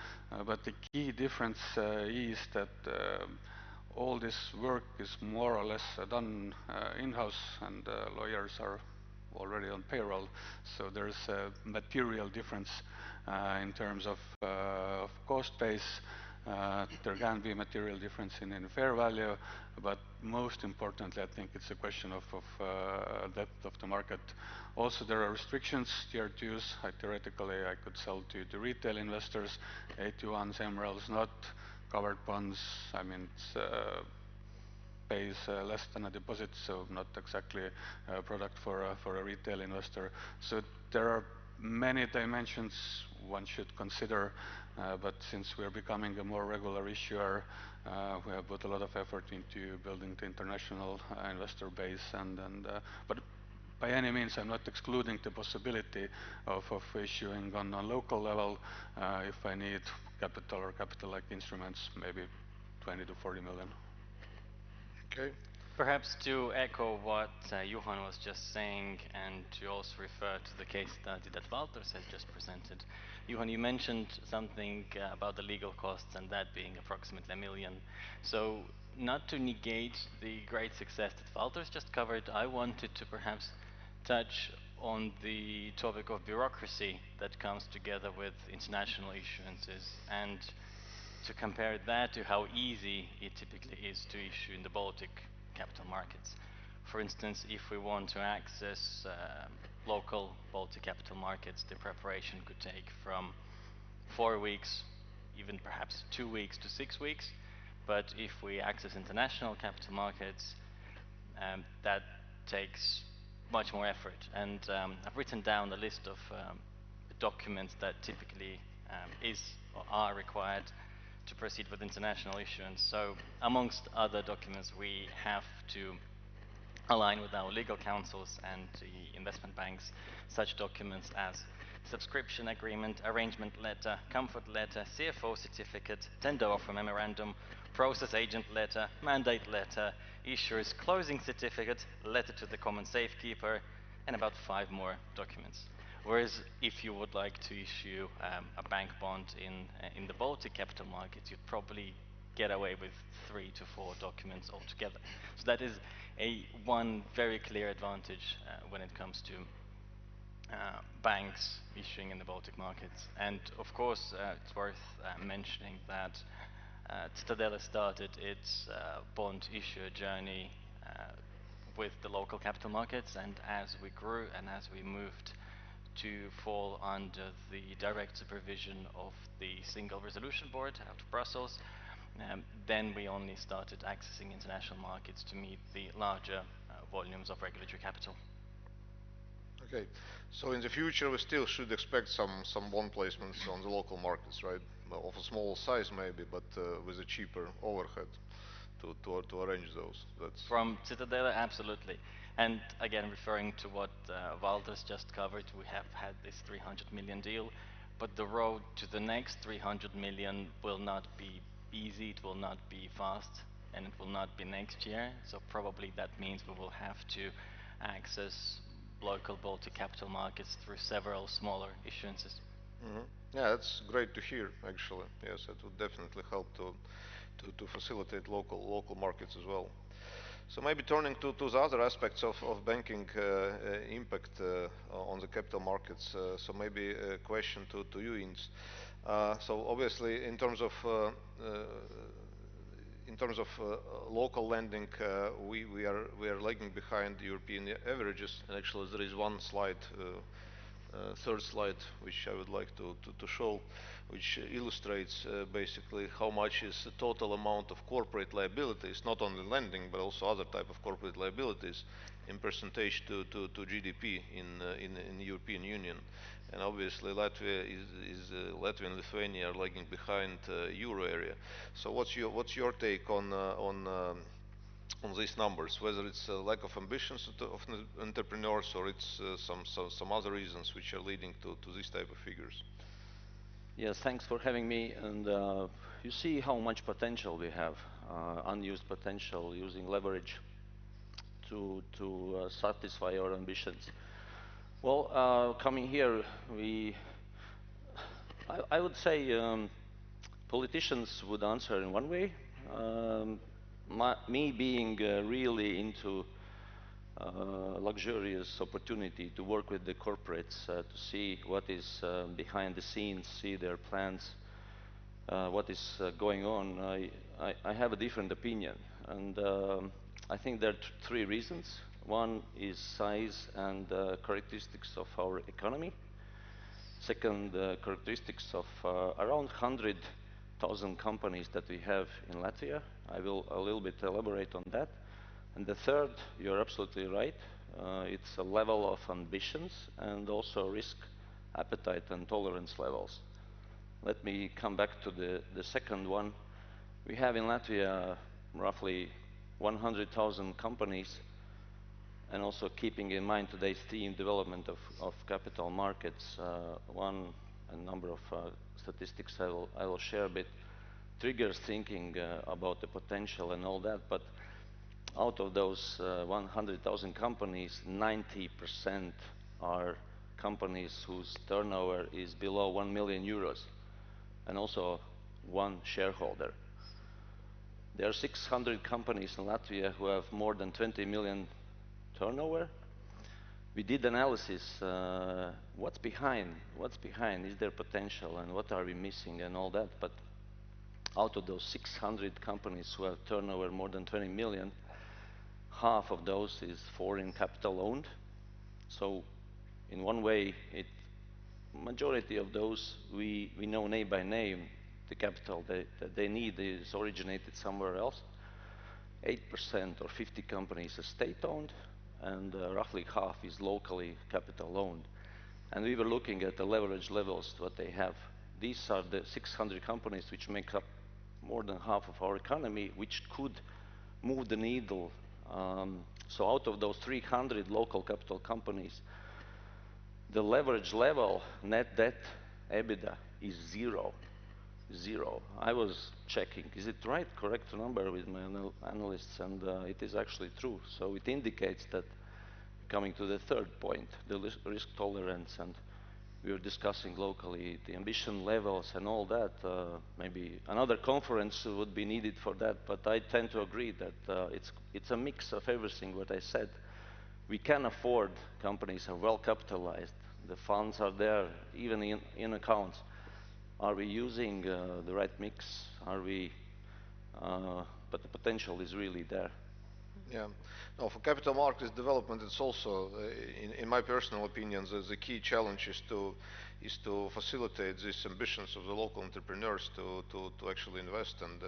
[SPEAKER 13] But the key difference is that all this work is more or less done in-house, and lawyers are already on payroll. So there's a material difference in terms of cost base. There can be material difference in fair value, but most importantly, I think it's a question of depth of the market. Also, there are restrictions, Tier 2s. Theoretically, I could sell to retail investors, AT1s, MRELs, not covered bonds. I mean, it's pays less than a deposit, so not exactly a product for a retail investor. So there are many dimensions one should consider, but since we're becoming a more regular issuer, we have put a lot of effort into building the international investor base. But by any means, I'm not excluding the possibility of issuing on a local level if I need capital or capital-like instruments, maybe 20 to 40 million.
[SPEAKER 10] Okay.
[SPEAKER 7] Perhaps to echo what Johan was just saying, and to also refer to the case study that Valters has just presented. Johan, you mentioned something about the legal costs and that being approximately 1 million. So not to negate the great success that Valters just covered, I wanted to perhaps touch on the topic of bureaucracy that comes together with international issuances, and to compare that to how easy it typically is to issue in the Baltic capital markets. For instance, if we want to access local Baltic capital markets, the preparation could take from 4 weeks, even perhaps 2 weeks to 6 weeks. But if we access international capital markets, that takes much more effort. And I've written down a list of documents that typically is or are required to proceed with international issuance. So amongst other documents, we have to align with our legal counsels and the investment banks such documents as subscription agreement, arrangement letter, comfort letter, CFO certificate, tender offer memorandum, process agent letter, mandate letter, issuer's closing certificate, letter to the common safekeeper, and about 5 more documents. Whereas if you would like to issue a bank bond in the Baltic capital markets, you'd probably get away with 3 to 4 documents altogether. So that is one very clear advantage when it comes to banks issuing in the Baltic markets. And of course, it's worth mentioning that Citadele started its bond issuer journey with the local capital markets, and as we grew and as we moved to fall under the direct supervision of the Single Resolution Board out of Brussels, then we only started accessing international markets to meet the larger volumes of regulatory capital.
[SPEAKER 10] Okay, so in the future we still should expect some bond placements on the local markets, right? Of a small size maybe, but with a cheaper overhead to arrange those. That's
[SPEAKER 7] from Citadele, absolutely. And again, referring to what Valters just covered, we have had this 300 million deal, but the road to the next 300 million will not be easy, it will not be fast, and it will not be next year. So probably that means we will have to access local Baltic capital markets through several smaller issuances.
[SPEAKER 10] Mm-hmm. Yeah, that's great to hear, actually. Yes, it would definitely help to facilitate local markets as well. So maybe turning to the other aspects of banking impact on the capital markets. So maybe a question to you, Ins. So obviously, in terms of local lending, we are lagging behind the European averages. And actually, there is one slide, third slide, which I would like to show, which illustrates basically how much is the total amount of corporate liabilities, not only lending but also other type of corporate liabilities, in percentage to GDP in the European Union. And obviously Latvia Latvia and Lithuania are lagging behind euro area. So what's your take on these numbers, whether it's a lack of ambitions of entrepreneurs or it's some other reasons which are leading to these type of figures?
[SPEAKER 14] Yes, thanks for having me. And you see how much potential we have, unused potential, using leverage to satisfy our ambitions. Well, coming here, I would say politicians would answer in one way. Me being really into luxurious opportunity to work with the corporates to see what is behind the scenes, see their plans, what is going on. I have a different opinion, and I think there are three reasons. One is size and characteristics of our economy. Second, characteristics of around 100,000 companies that we have in Latvia. I will a little bit elaborate on that. And the third, you're absolutely right, it's a level of ambitions and also risk appetite and tolerance levels. Let me come back to the second one. We have in Latvia roughly 100,000 companies, and also keeping in mind today's theme, development of capital markets, a number of statistics I will share a bit, triggers thinking about the potential and all that, but out of those 100,000 companies, 90% are companies whose turnover is below 1 million euros, and also one shareholder. There are 600 companies in Latvia who have more than 20 million turnover. We did analysis, what's behind, is there potential, and what are we missing and all that, but out of those 600 companies who have turnover more than 20 million, half of those is foreign capital owned. So in one way, majority of those we know name by name, the capital that they need is originated somewhere else. 8% or 50 companies are state-owned, and roughly half is locally capital-owned. And we were looking at the leverage levels, what they have. These are the 600 companies which make up more than half of our economy, which could move the needle. So out of those 300 local capital companies, the leverage level, net debt, EBITDA, is zero. I was checking, is it right, correct number with my analysts, and it is actually true. So it indicates that, coming to the third point, the risk tolerance, and we were discussing locally the ambition levels and all that. Maybe another conference would be needed for that, but I tend to agree that it's a mix of everything what I said. We can afford, companies are well capitalized, the funds are there, even in accounts. Are we using the right mix? But the potential is really there.
[SPEAKER 10] Yeah. Now, for capital markets development, it's also, in my personal opinion, the key challenge is to facilitate these ambitions of the local entrepreneurs to actually invest and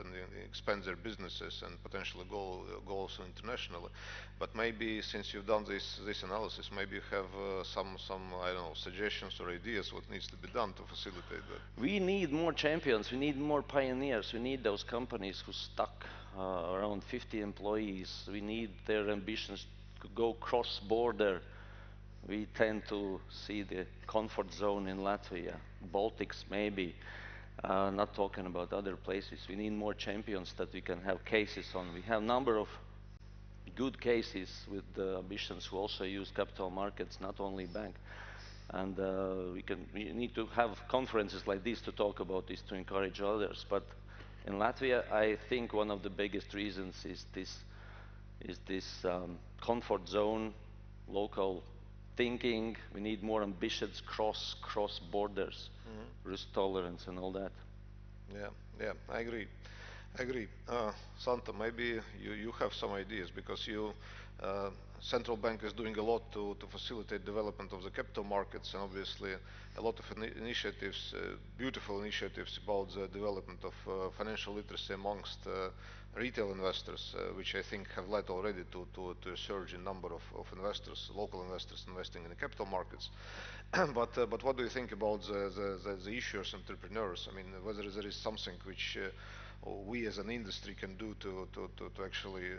[SPEAKER 10] expand their businesses and potentially go also internationally. But maybe since you've done this analysis, maybe you have some I don't know, suggestions or ideas what needs to be done to facilitate that.
[SPEAKER 14] We need more champions. We need more pioneers. We need those companies who stuck around 50 employees. We need their ambitions to go cross-border. We tend to see the comfort zone in Latvia, Baltics maybe, not talking about other places. We need more champions that we can have cases on. We have a number of good cases with the ambitions who also use capital markets, not only bank. And we need to have conferences like this to talk about this, to encourage others. But in Latvia, I think one of the biggest reasons is this comfort zone, local thinking. We need more ambitions cross borders, risk tolerance and all that.
[SPEAKER 10] Yeah, I agree. Santa, maybe you have some ideas, because central bank is doing a lot to facilitate development of the capital markets, and obviously a lot of initiatives, beautiful initiatives about the development of financial literacy amongst retail investors, which I think have led already to a surge in number of investors, local investors investing in the capital markets. But what do you think about the issuers, entrepreneurs? I mean, whether there is something which we as an industry can do to actually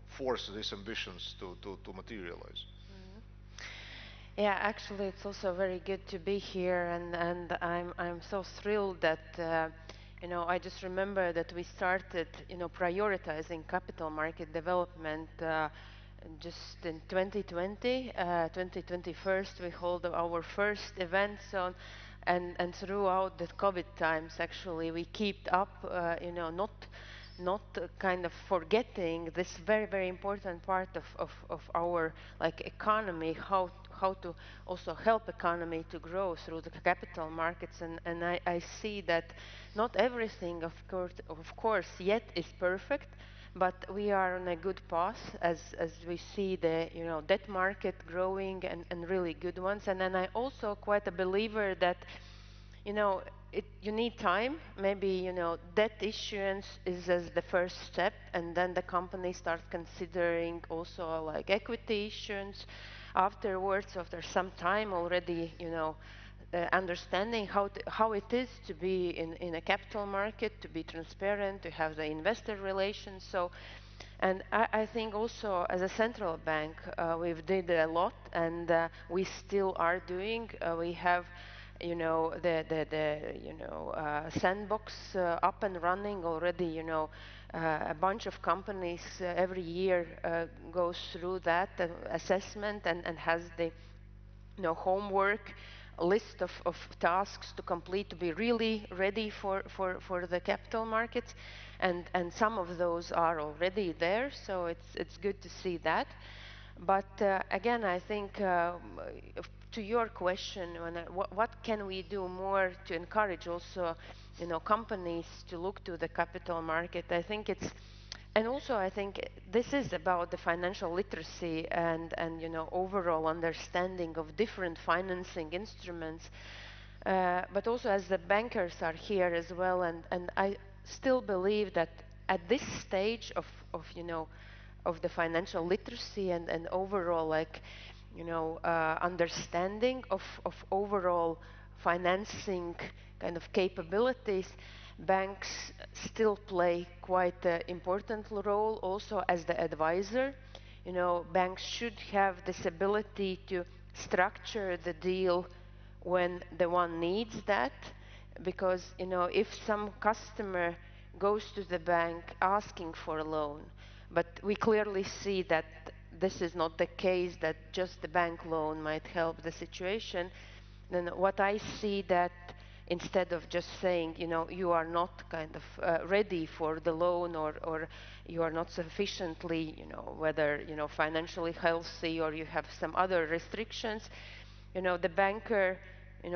[SPEAKER 10] force these ambitions to materialize.
[SPEAKER 15] Yeah, actually, it's also very good to be here, and I'm so thrilled that I just remember that we started prioritizing capital market development just in 2020. 2021 we hold our first events on, and throughout the COVID times, actually, we kept up, not not kind of forgetting this very, very important part of our like economy, how to also help economy to grow through the capital markets. And I see that not everything, of course, yet is perfect, but we are on a good path as we see the debt market growing and really good ones. And then I also quite a believer that you need time. Maybe debt issuance is as the first step, and then the company starts considering also like equity issuance afterwards, after some time already understanding how it is to be in a capital market, to be transparent, to have the investor relations. So, and I think also as a central bank, we've did a lot, and we still are doing. We have the sandbox up and running already. A bunch of companies every year goes through that assessment and has the homework list of tasks to complete to be really ready for the capital markets, and some of those are already there, so it's good to see that. But again, I think to your question, what can we do more to encourage also companies to look to the capital market? I think it's, and also I think this is about the financial literacy and overall understanding of different financing instruments, but also as the bankers are here as well, and I still believe that at this stage of the financial literacy and overall understanding of overall financing kind of capabilities, banks still play quite an important role also as the advisor. Banks should have this ability to structure the deal when the one needs that, because if some customer goes to the bank asking for a loan, but we clearly see that this is not the case, that just the bank loan might help the situation, then what I see that instead of just saying, you are not kind of ready for the loan, or you are not sufficiently, whether, financially healthy, or you have some other restrictions, the banker,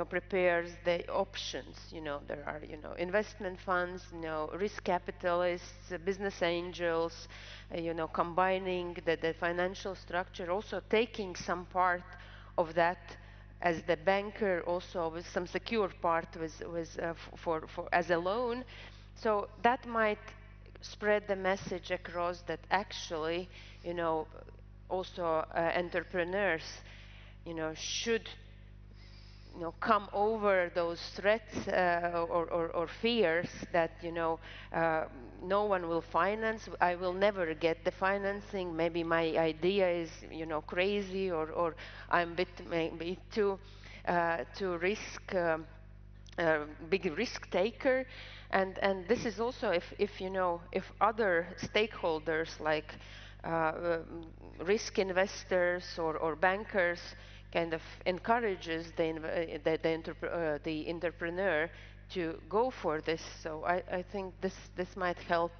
[SPEAKER 15] prepares the options. There are, investment funds, risk capitalists, business angels, combining the financial structure, also taking some part of that as the banker, also with some secure part for as a loan. So that might spread the message across that actually, also entrepreneurs, should come over those threats or fears that no one will finance. I will never get the financing. Maybe my idea is crazy, or I'm a bit maybe too big risk taker. And this is also if other stakeholders like risk investors or bankers kind of encourages the entrepreneur to go for this. So I think this might help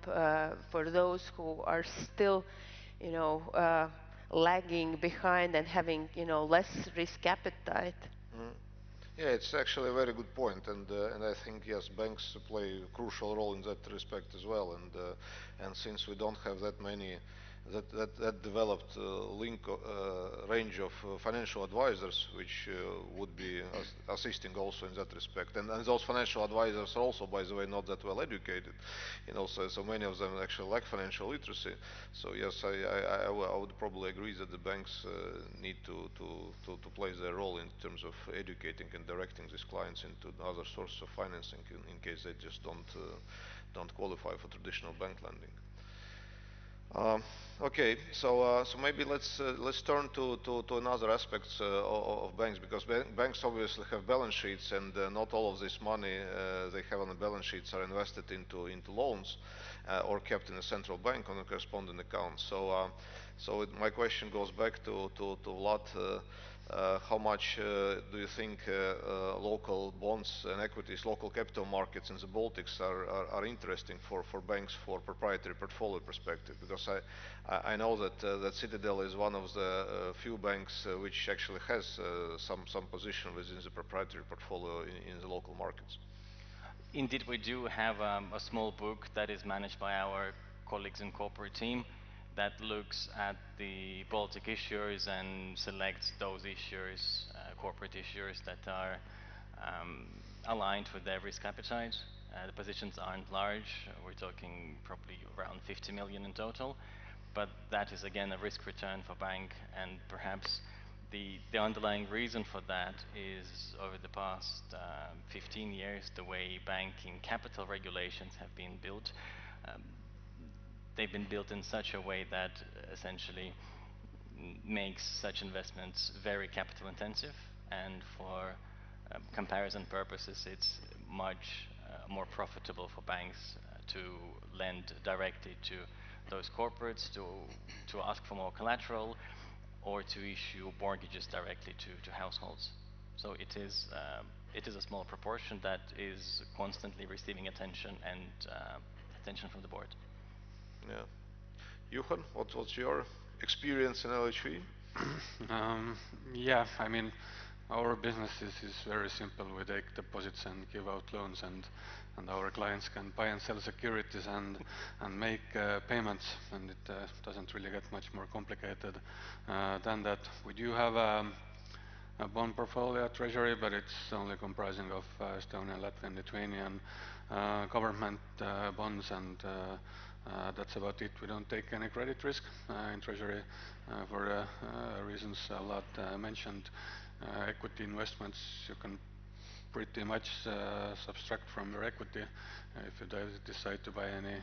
[SPEAKER 15] for those who are still, lagging behind and having, less risk appetite.
[SPEAKER 10] Yeah, it's actually a very good point, and I think yes, banks play a crucial role in that respect as well. And since we don't have that many that developed range of financial advisors, which would be assisting also in that respect. And those financial advisors are also, by the way, not that well educated. So many of them actually lack financial literacy. So yes, I would probably agree that the banks need to play their role in terms of educating and directing these clients into other sources of financing in case they just don't qualify for traditional bank lending. Okay, so maybe let's turn to another aspects of banks, because banks obviously have balance sheets, and not all of this money they have on the balance sheets are invested into loans or kept in a central bank on a corresponding account. So my question goes back to Vlad. how much do you think local bonds and equities, local capital markets in the Baltics are interesting for banks for proprietary portfolio perspective? Because I know that that Citadel is one of the few banks which actually has some position within the proprietary portfolio in the local markets.
[SPEAKER 16] Indeed, we do have a small book that is managed by our colleagues in corporate team that looks at the Baltic issuers and selects those issuers, corporate issuers that are aligned with their risk appetite. The positions aren't large. We're talking probably around 50 million in total, but that is again a risk return for bank, and perhaps the underlying reason for that is over the past 15 years, the way banking capital regulations have been built. They've been built in such a way that essentially makes such investments very capital intensive, and for comparison purposes it's much more profitable for banks to lend directly to those corporates, to ask for more collateral, or to issue mortgages directly to households. So it is a small proportion that is constantly receiving attention and attention from the board.
[SPEAKER 10] Yeah. Johan, what's your experience in LHV?
[SPEAKER 13] Yeah, I mean, our business is very simple. We take deposits and give out loans, and our clients can buy and sell securities and make payments, and it doesn't really get much more complicated than that. We do have a bond portfolio at Treasury, but it's only comprising of Estonian, Latvian, Lithuanian government bonds, and that's about it. We don't take any credit risk in Treasury for reasons a lot mentioned. Equity investments you can pretty much subtract from your equity if you decide to buy any,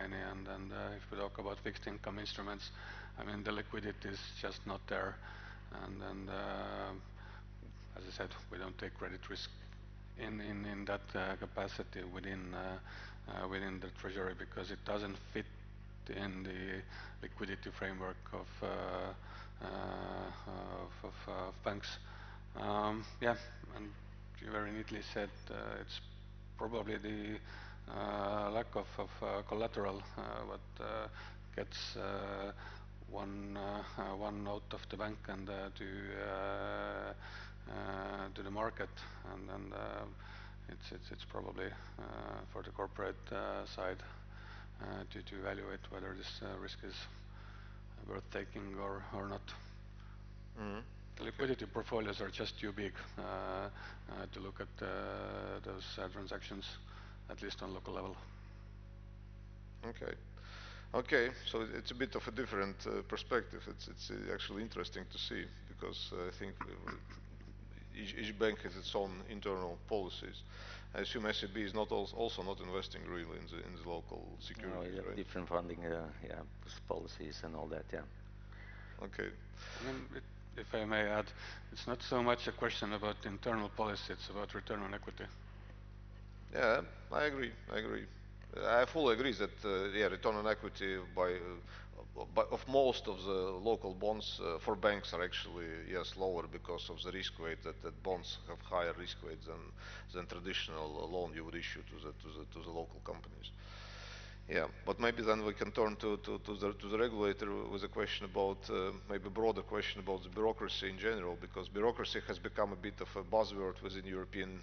[SPEAKER 13] and if we talk about fixed income instruments, I mean the liquidity is just not there, and as I said, we don't take credit risk in that capacity within the Treasury, because it doesn't fit in the liquidity framework of banks. Yeah, and you very neatly said it's probably the lack of collateral what gets one out of the bank and to the market, and it's probably for the corporate side to evaluate whether this risk is worth taking or not.
[SPEAKER 10] Mm-hmm.
[SPEAKER 13] The liquidity portfolios are just too big to look at those transactions, at least on local level.
[SPEAKER 10] Okay. Okay, so it's a bit of a different perspective. It's actually interesting to see, because I think each bank has its own internal policies. I assume SEB is not also not investing really in the local securities,
[SPEAKER 14] no,
[SPEAKER 10] right?
[SPEAKER 14] Different funding, yeah, policies and all that, yeah.
[SPEAKER 10] Okay.
[SPEAKER 13] I mean, if I may add, it's not so much a question about internal policy, it's about return on equity.
[SPEAKER 10] Yeah, I agree. I fully agree that yeah, return on equity of most of the local bonds for banks are actually yes lower because of the risk weight, that bonds have higher risk weights than traditional loan you would issue to the local companies. Yeah, but maybe then we can turn to the regulator with a question about maybe a broader question about the bureaucracy in general, because bureaucracy has become a bit of a buzzword within European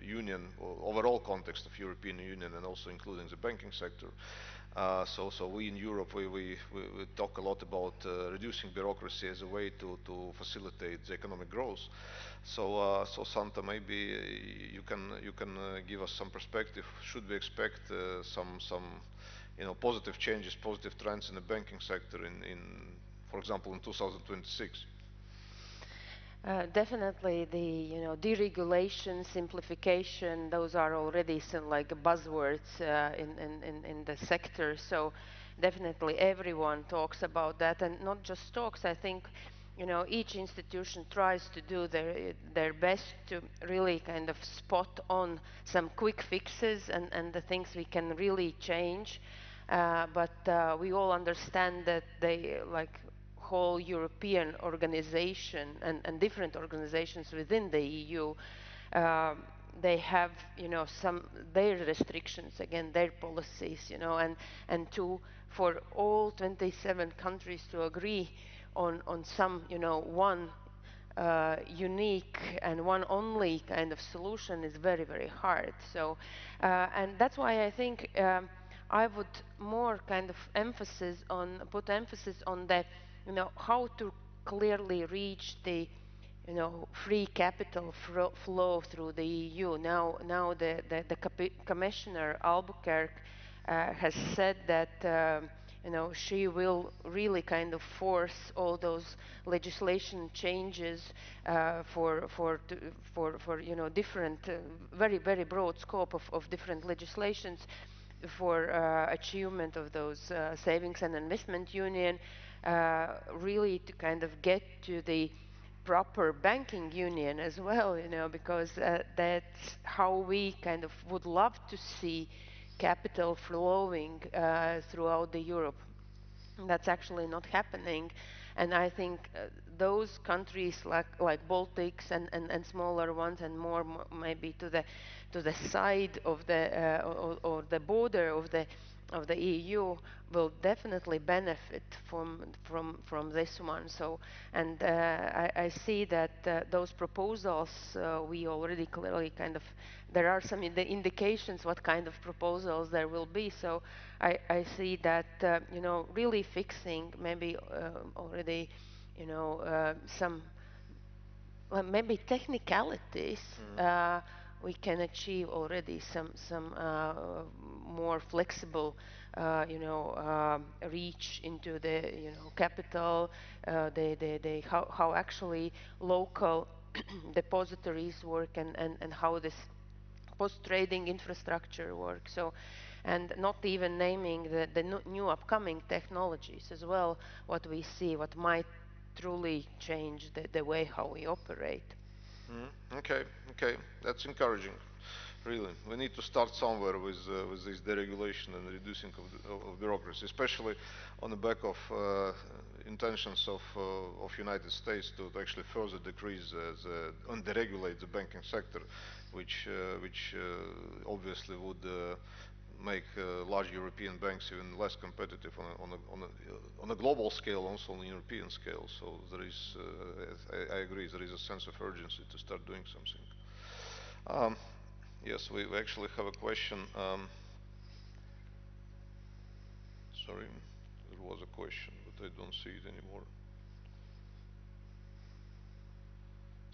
[SPEAKER 10] Union, or overall context of European Union, and also including the banking sector. So we in Europe we talk a lot about reducing bureaucracy as a way to facilitate the economic growth. So Santa, maybe you can give us some perspective. Should we expect some positive changes, positive trends in the banking sector for example, in 2026?
[SPEAKER 15] Definitely the deregulation, simplification, those are already some like buzzwords in the sector. So definitely everyone talks about that, and not just talks. I think each institution tries to do their best to really kind of spot on some quick fixes and the things we can really change. But we all understand that they whole European organization and different organizations within the EU, they have, some their restrictions, again, their policies, and for all 27 countries to agree on some, one unique and one only kind of solution is very, very hard. So, and that's why I think I would more kind of put emphasis on the, how to clearly reach the, free capital flow through the EU. Now the Commissioner Albuquerque has said that she will really kind of force all those legislation changes for different, very broad scope of different legislations for achievement of those savings and investment union, really to kind of get to the proper banking union as well, because that's how we kind of would love to see capital flowing throughout the Europe. That's actually not happening, and I think those countries like Baltics and smaller ones and more maybe to the side of the or the border of the EU will definitely benefit from this one. So, and I see that those proposals we already clearly kind of, there are some indications what kind of proposals there will be. So I see that really fixing maybe already some maybe technicalities. We can achieve already some more flexible reach into the capital, how actually local depositories work and how this post-trading infrastructure works. So, and not even naming the new upcoming technologies as well, what we see, what might truly change the way how we operate.
[SPEAKER 10] Okay, that's encouraging. Really, we need to start somewhere with this deregulation and reducing of bureaucracy, especially on the back of intentions of United States to actually further decrease and deregulate the banking sector, which obviously would make large European banks even less competitive on a global scale, also on a European scale. So there is, I agree, there is a sense of urgency to start doing something. Yes, we actually have a question. Sorry, there was a question, but I don't see it anymore.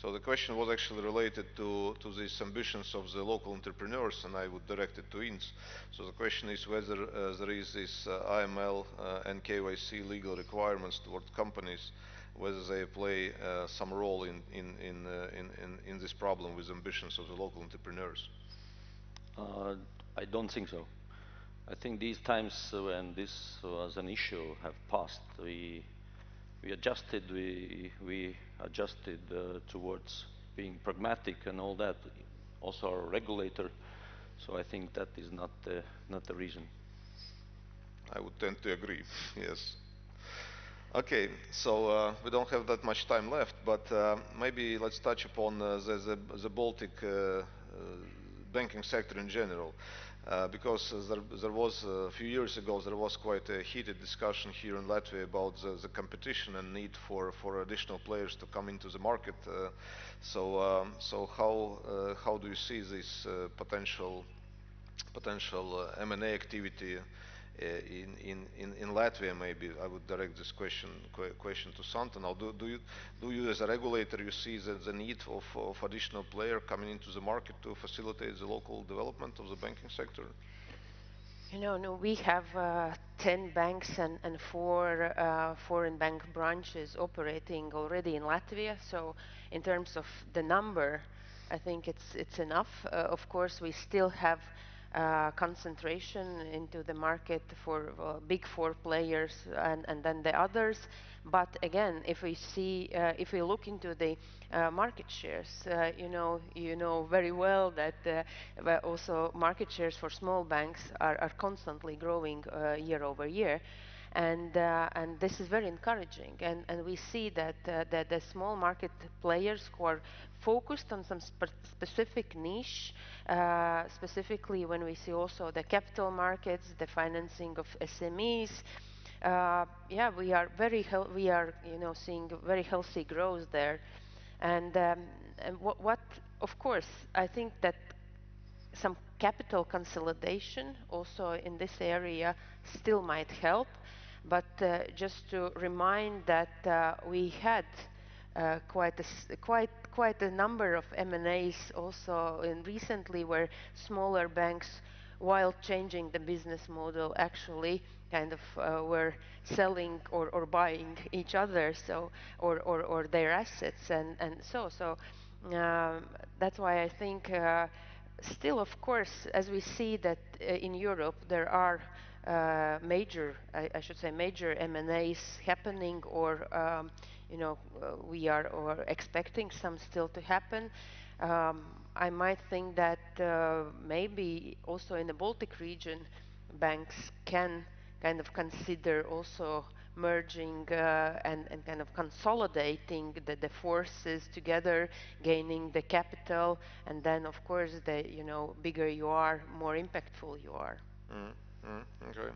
[SPEAKER 10] So the question was actually related to these ambitions of the local entrepreneurs, and I would direct it to INS. So the question is whether there is this AML and KYC legal requirements toward companies, whether they play some role in this problem with ambitions of the local entrepreneurs.
[SPEAKER 14] I don't think so. I think these times when this was an issue have passed. We adjusted. We adjusted towards being pragmatic and all that. Also our regulator. So I think that is not the reason.
[SPEAKER 10] I would tend to agree. Yes. Okay, so we don't have that much time left, but maybe let's touch upon the Baltic banking sector in general, because there was a few years ago there was quite a heated discussion here in Latvia about the competition and need for additional players to come into the market. So how do you see this potential M&A activity in Latvia? Maybe I would direct this question to Santa. Now, do you as a regulator, you see the need of additional player coming into the market to facilitate the local development of the banking sector?
[SPEAKER 15] No, we have 10 banks and 4 foreign bank branches operating already in Latvia. So in terms of the number, I think it's enough. Of course, we still have concentration into the market for big 4 players and then the others. But again, if we look into the market shares, you know very well that also market shares for small banks are constantly growing year over year. and this is very encouraging. And we see that the small market players who are focused on some specific niche, specifically when we see also the capital markets, the financing of SMEs. Yeah, we are seeing very healthy growth there, and what of course I think that some capital consolidation also in this area still might help, but just to remind that we had quite a number of M&As also in recently, where smaller banks, while changing the business model, actually kind of were selling or buying each other, so or their assets, and so that's why I think still, of course, as we see that in Europe there are major, I should say, major M&As happening, or we are expecting some still to happen. I might think that maybe also in the Baltic region, banks can kind of consider also merging and kind of consolidating the forces together, gaining the capital, and then of course the bigger you are, more impactful you are.
[SPEAKER 10] Okay.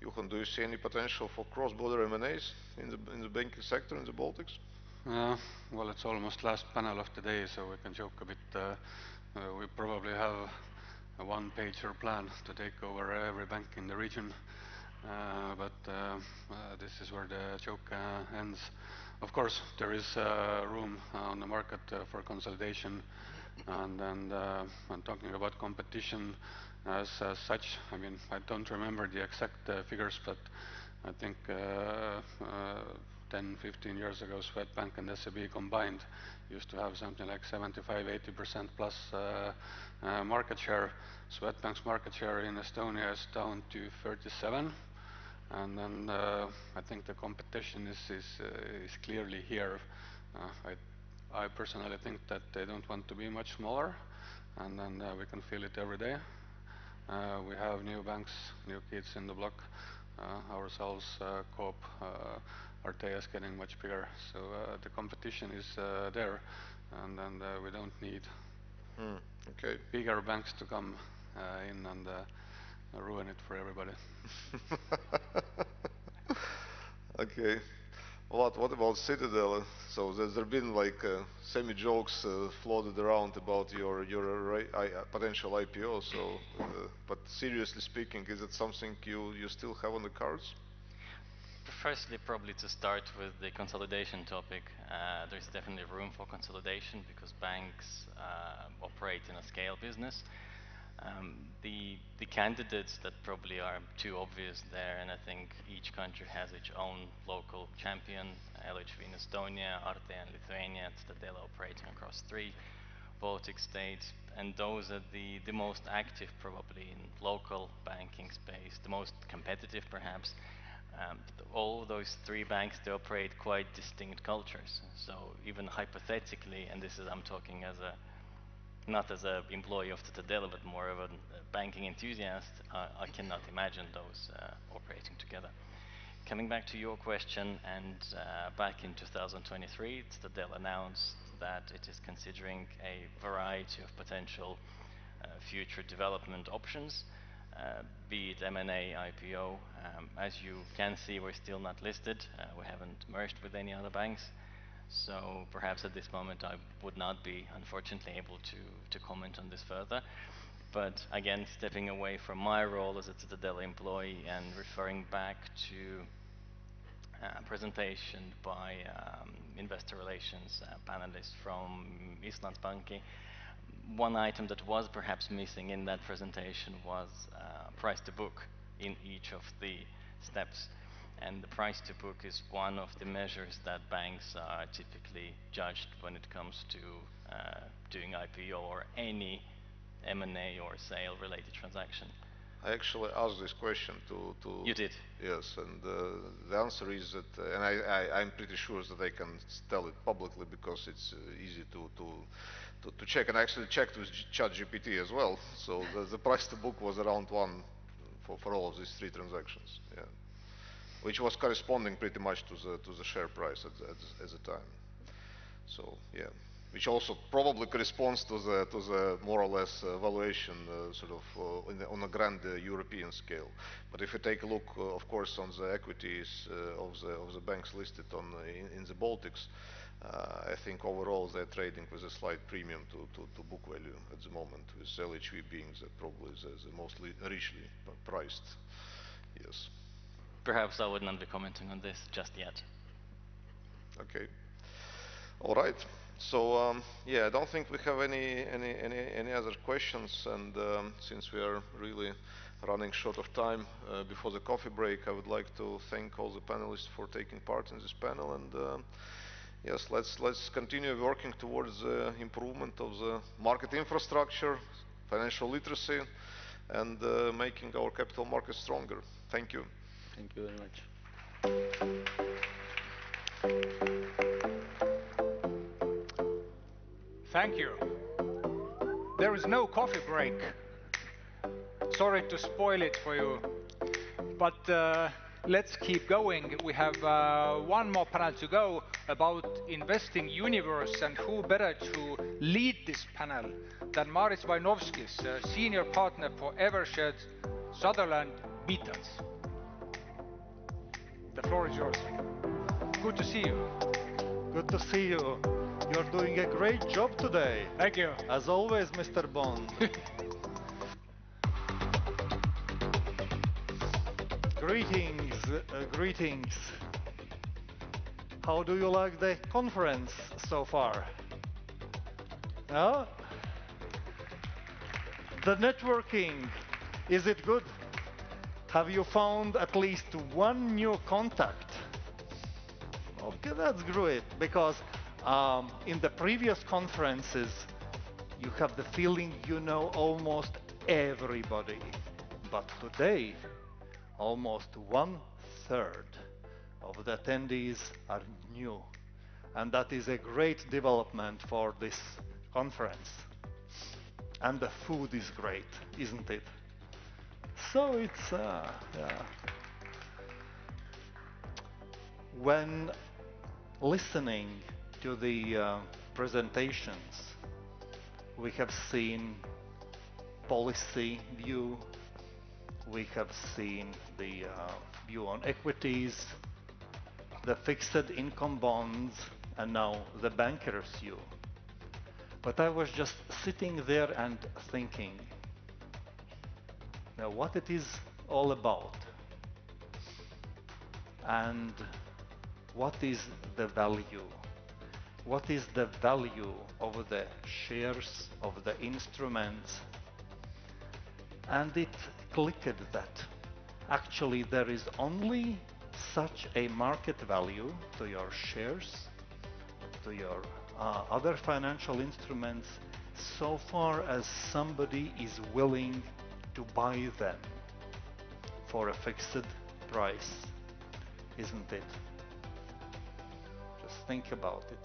[SPEAKER 10] Johan, do you see any potential for cross-border M&As in the banking sector in the Baltics?
[SPEAKER 13] Well, it's almost last panel of the day, so we can joke a bit. We probably have a one-pager plan to take over every bank in the region. But this is where the joke ends. Of course, there is room on the market for consolidation, and when talking about competition as such, I mean, I don't remember the exact figures, but I think 10-15 years ago, Swedbank and SEB combined used to have something like 75-80% plus market share. Swedbank's market share in Estonia is down to 37. And then I think the competition is clearly here. I personally think that they don't want to be much smaller, and then we can feel it every day. We have new banks, new kids in the block, ourselves, Coop, ATTA is getting much bigger. So the competition is there, and then we don't need bigger banks to come in and ruin it for everybody.
[SPEAKER 10] Okay. What about Citadel? So there's been like semi-jokes floated around about your potential IPO. So, but seriously speaking, is it something you still have on the cards?
[SPEAKER 16] Firstly, probably to start with the consolidation topic, there's definitely room for consolidation because banks operate in a scale business. The candidates that probably are too obvious there, and I think each country has its own local champion, LHV in Estonia, ATTA in Lithuania, Citadel operating across 3 Baltic states, and those are the most active probably in local banking space, the most competitive perhaps. All those 3 banks, they operate quite distinct cultures. So even hypothetically, and this is I'm talking as not as an employee of Citadel, but more of a banking enthusiast, I cannot imagine those operating together. Coming back to your question, and back in 2023, Citadel announced that it is considering a variety of potential future development options, be it M&A, IPO. As you can see, we're still not listed. We haven't merged with any other banks. So perhaps at this moment I would not be, unfortunately, able to comment on this further. But again, stepping away from my role as a Citadel employee and referring back to a presentation by investor relations panelists from Íslandsbanki, one item that was perhaps missing in that presentation was price to book in each of the steps. And the price to book is one of the measures that banks are typically judged when it comes to doing IPO or any M&A or sale related transaction.
[SPEAKER 10] I actually asked this question to
[SPEAKER 16] You did?
[SPEAKER 10] Yes, and the answer is that, and I'm pretty sure that I can tell it publicly because it's easy to check, and I actually checked with ChatGPT as well. So the price to book was around 1 for all of these 3 transactions. Yeah. which was corresponding pretty much to the share price at the time. So yeah, which also probably corresponds to the more or less valuation on a grand European scale. But if you take a look, of course, on the equities of the banks listed in the Baltics, I think overall they're trading with a slight premium to book value at the moment, with LHV being probably the most richly priced. Yes.
[SPEAKER 16] Perhaps I would not be commenting on this just yet.
[SPEAKER 10] Okay. All right. So yeah, I don't think we have any other questions, and since we are really running short of time before the coffee break, I would like to thank all the panelists for taking part in this panel, and yes, let's continue working towards the improvement of the market infrastructure, financial literacy, and making our capital markets stronger. Thank you.
[SPEAKER 14] Thank you very much.
[SPEAKER 2] Thank you. There is no coffee break. Sorry to spoil it for you, but let's keep going. We have one more panel to go about investing universe, and who better to lead this panel than Māris Vainovskis, senior partner for Evershed Sutherland Beatons. The floor is yours. Good to see you.
[SPEAKER 12] Good to see you. You're doing a great job today.
[SPEAKER 2] Thank you.
[SPEAKER 12] As always, Mr. Bond. Greetings, greetings. How do you like the conference so far? The networking, is it good? Have you found at least one new contact? Okay, that's great, because in the previous conferences, you have the feeling you know almost everybody. But today, almost 1/3 of the attendees are new. And that is a great development for this conference. And the food is great, isn't it? So it's, yeah. When listening to the presentations, we have seen policy view, we have seen the view on equities, the fixed income bonds, and now the banker's view. But I was just sitting there and thinking, now what it is all about, and what is the value? What is the value of the shares, of the instruments? And it clicked that actually there is only such a market value to your shares, to your other financial instruments, so far as somebody is willing to buy them for a fixed price, isn't it? Just think about it.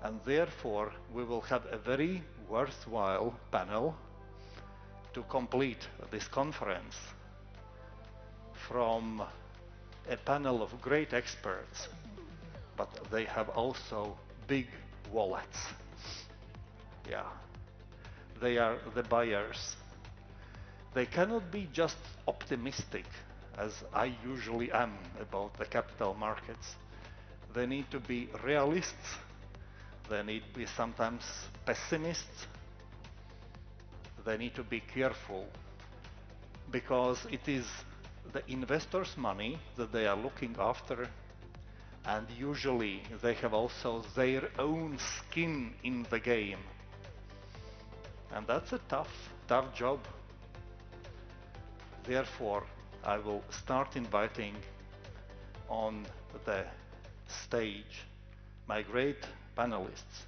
[SPEAKER 12] And therefore, we will have a very worthwhile panel to complete this conference from a panel of great experts, but they have also big wallets. Yeah, they are the buyers. They cannot be just optimistic, as I usually am about the capital markets. They need to be realists. They need to be sometimes pessimists. They need to be careful, because it is the investors' money that they are looking after, and usually they have also their own skin in the game. And that's a tough job. Therefore, I will start inviting on the stage my great panelists.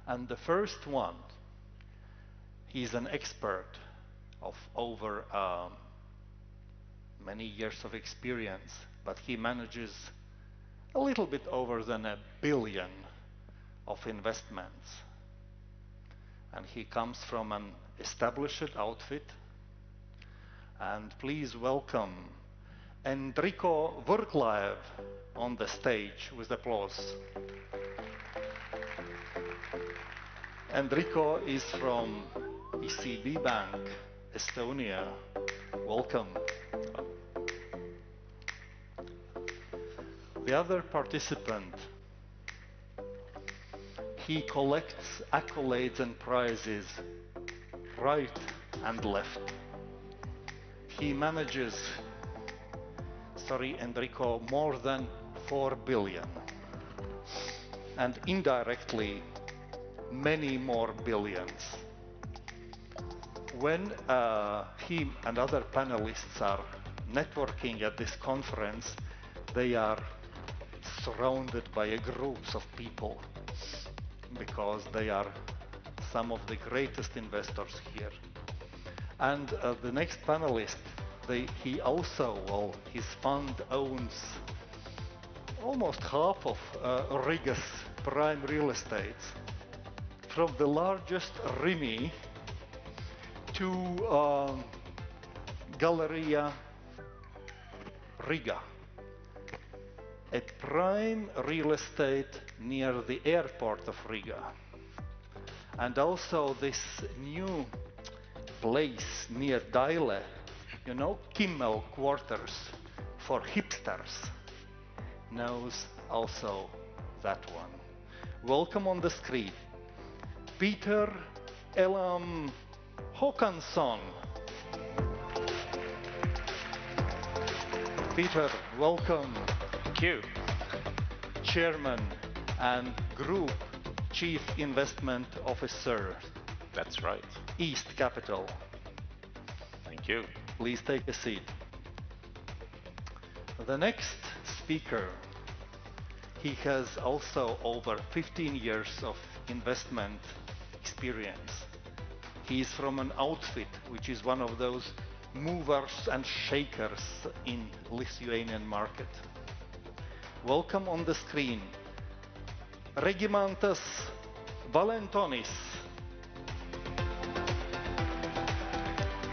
[SPEAKER 12] And the first one, he's an expert of over many years of experience, but he manages a little bit over than $1 billion of investments. And he comes from an established outfit, And please welcome Enrico Vurklaev on the stage with applause. Enrico is from ECB Bank, Estonia. Welcome. The other participant, he collects accolades and prizes right and left. He manages, Enrico, more than 4 billion. And indirectly, many more billions. When he and other panelists are networking at this conference, they are surrounded by groups of people because they are some of the greatest investors here. And the next panelist, he also, well, his fund owns almost half of Riga's prime real estate, from the largest Rimi to Galleria Riga, a prime real estate near the airport of Riga. And also this new place near Daile, you know, Kimmel quarters for hipsters, knows also that one. Welcome on the screen, Peter Elam Håkansson. Peter, welcome.
[SPEAKER 1] Thank you.
[SPEAKER 12] Chairman and Group Chief Investment Officer.
[SPEAKER 1] That's right.
[SPEAKER 12] East Capital.
[SPEAKER 1] Thank you.
[SPEAKER 12] Please take a seat. The next speaker, he has also over 15 years of investment experience. He is from an outfit which is one of those movers and shakers in Lithuanian market. Welcome on the screen, Regimantas Valentonis.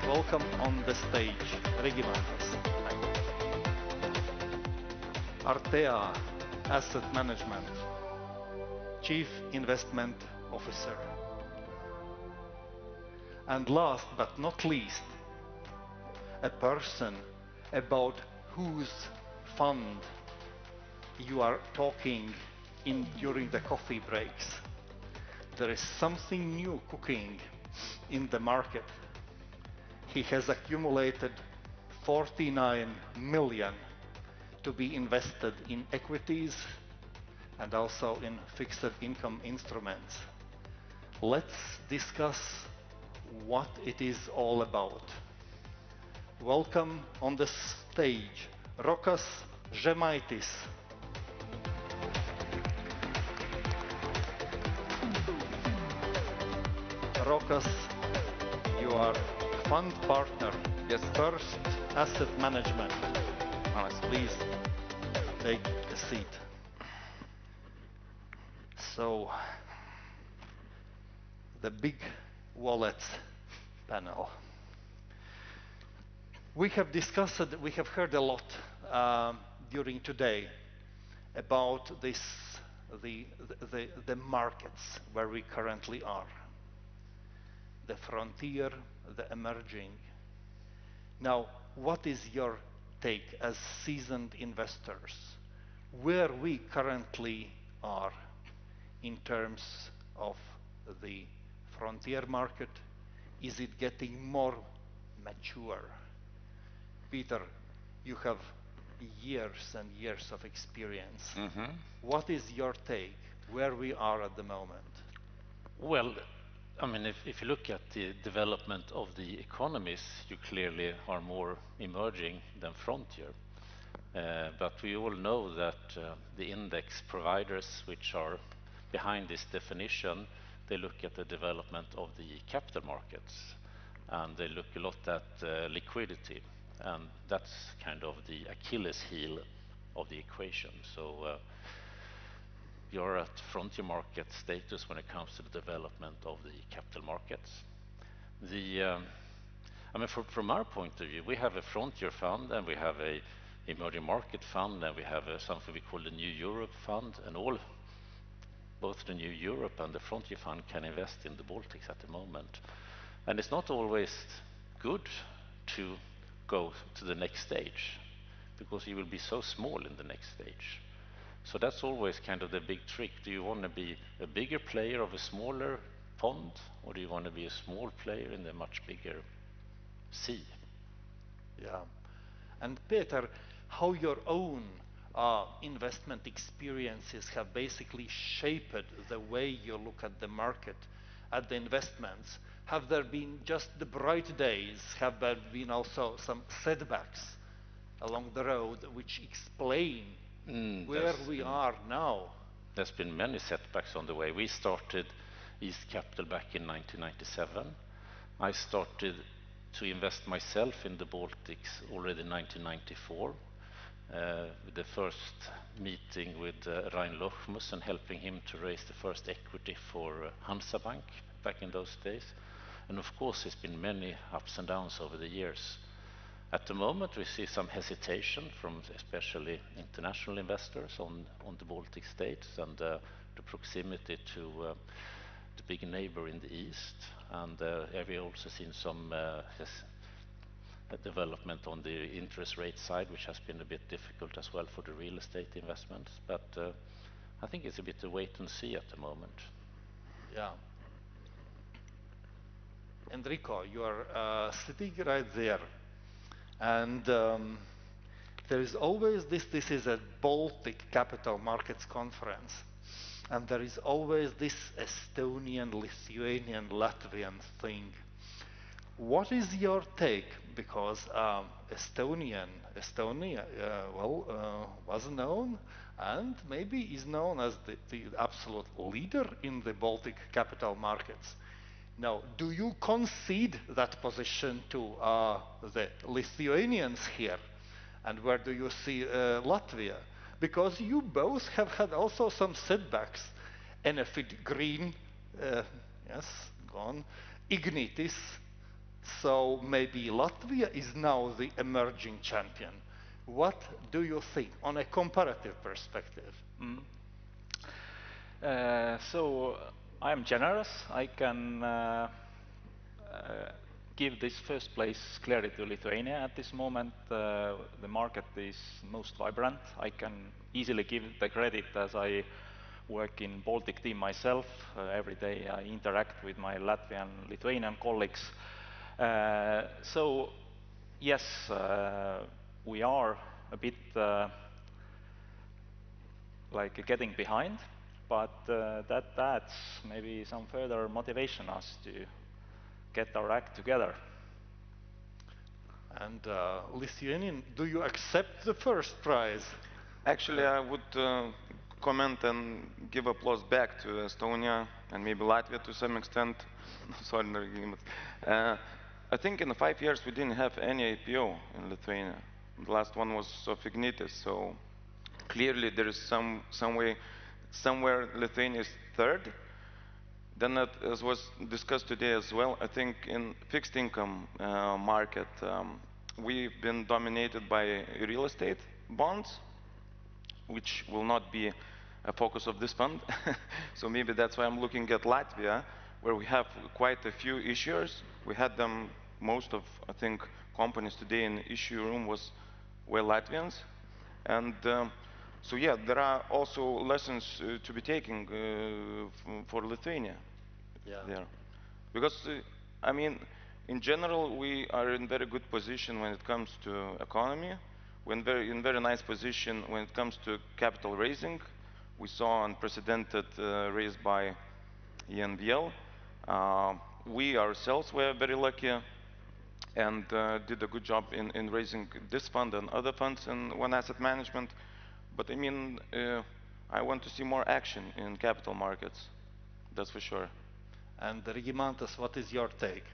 [SPEAKER 12] Welcome on the stage, Regimantas. ATTA Asset Management, Chief Investment Officer. And last but not least, a person about whose fund you are talking during the coffee breaks. There is something new cooking in the market. He has accumulated 49 million to be invested in equities and also in fixed income instruments. Let's discuss what it is all about. Welcome on the stage, Rokas Žemaitis. Rokas, you are fund partner.
[SPEAKER 1] Yes.
[SPEAKER 12] First Asset Management. Please take a seat. So, the big wallets panel. We have discussed, we have heard a lot during today about this, the markets where we currently are. The frontier, the emerging. Now, what is your take as seasoned investors? Where we currently are in terms of the frontier market? Is it getting more mature? Peter, you have years and years of experience. What is your take where we are at the moment?
[SPEAKER 1] Well, I mean, if you look at the development of the economies, you clearly are more emerging than frontier. But we all know that the index providers which are behind this definition, they look at the development of the capital markets and they look a lot at liquidity, and that's kind of the Achilles heel of the equation. So you're at frontier market status when it comes to the development of the capital markets. I mean, from our point of view, we have a frontier fund and we have a emerging market fund and we have something we call the New Europe fund, and both the New Europe and the frontier fund can invest in the Baltics at the moment. And it's not always good to go to the next stage, because you will be so small in the next stage. So that's always kind of the big trick. Do you want to be a bigger player of a smaller pond, or do you want to be a small player in the much bigger sea?
[SPEAKER 12] Yeah. And Peter, how your own investment experiences have basically shaped the way you look at the market, at the investments? Have there been just the bright days? Have there been also some setbacks along the road which explain where we are now?
[SPEAKER 1] There's been many setbacks on the way. We started East Capital back in 1997. I started to invest myself in the Baltics already in 1994. The first meeting with Rein Lochmus and helping him to raise the first equity for Hansa Bank back in those days. And of course, there's been many ups and downs over the years. At the moment, we see some hesitation from especially international investors on the Baltic states and the proximity to the big neighbor in the east. And we also seen some development on the interest rate side, which has been a bit difficult as well for the real estate investments. But I think it's a bit to wait and see at the moment.
[SPEAKER 12] Yeah. Enrico, you are sitting right there. And there is always this is a Baltic Capital Markets Conference. And there is always this Estonian, Lithuanian, Latvian thing. What is your take? Because Estonia was known and maybe is known as the absolute leader in the Baltic capital markets. Now, do you concede that position to the Lithuanians here? And where do you see Latvia? Because you both have had also some setbacks. Enefit Green, yes, gone. Ignitis. So maybe Latvia is now the emerging champion. What do you think on a comparative perspective?
[SPEAKER 17] So I'm generous. I can give this first place clearly to Lithuania at this moment. The market is most vibrant. I can easily give the credit as I work in Baltic team myself. Every day I interact with my Latvian, Lithuanian colleagues. So yes, we are a bit like getting behind, but that adds maybe some further motivation us to get our act together.
[SPEAKER 12] And Lithuanian, do you accept the first prize?
[SPEAKER 21] Actually, I would comment and give applause back to Estonia and maybe Latvia to some extent. Sorry, I think in the 5 years we didn't have any IPO in Lithuania. The last one was of Ignitis, so clearly there is somewhere Lithuania is third. Then, as was discussed today as well, I think in fixed income market we've been dominated by real estate bonds, which will not be a focus of this fund. So maybe that's why I'm looking at Latvia, where we have quite a few issuers. We had them, most of, I think, companies today in the issue room were Latvians. And so yeah, there are also lessons to be taken for Lithuania.
[SPEAKER 12] Yeah.
[SPEAKER 21] There. Because, I mean, in general, we are in very good position when it comes to economy. We're in very nice position when it comes to capital raising. We saw unprecedented raise by ENVL. We ourselves were very lucky and did a good job in raising this fund and other funds in One Asset Management. But I mean, I want to see more action in capital markets, that's for sure.
[SPEAKER 12] And Regimantas, what is your take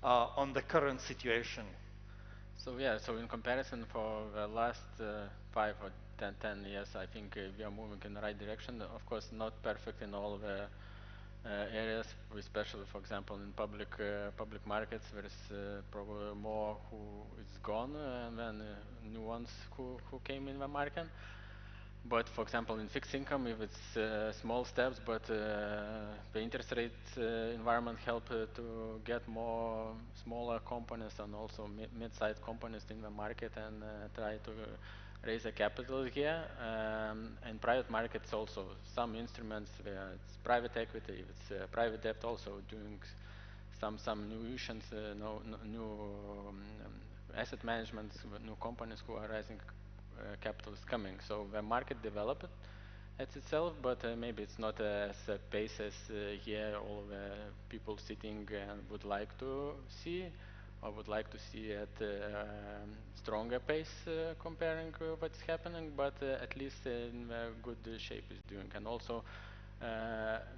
[SPEAKER 12] on the current situation?
[SPEAKER 7] So yeah, so in comparison for the last 5 or 10 years, I think we are moving in the right direction. Of course, not perfect in all the areas, especially, for example, in public markets, there is probably more who is gone than new ones who came in the market. But for example, in fixed income, if it's small steps, but the interest rate environment help to get more smaller companies and also mid-sized companies in the market and try to raise a capital here. And private markets also, some instruments, it's private equity, it's private debt also doing some new issues, new asset management, new companies who are raising capital is coming. So the market developed at itself, but maybe it's not as pace as here all the people sitting and would like to see, or would like to see at stronger pace comparing what's happening, but at least in a good shape is doing. And also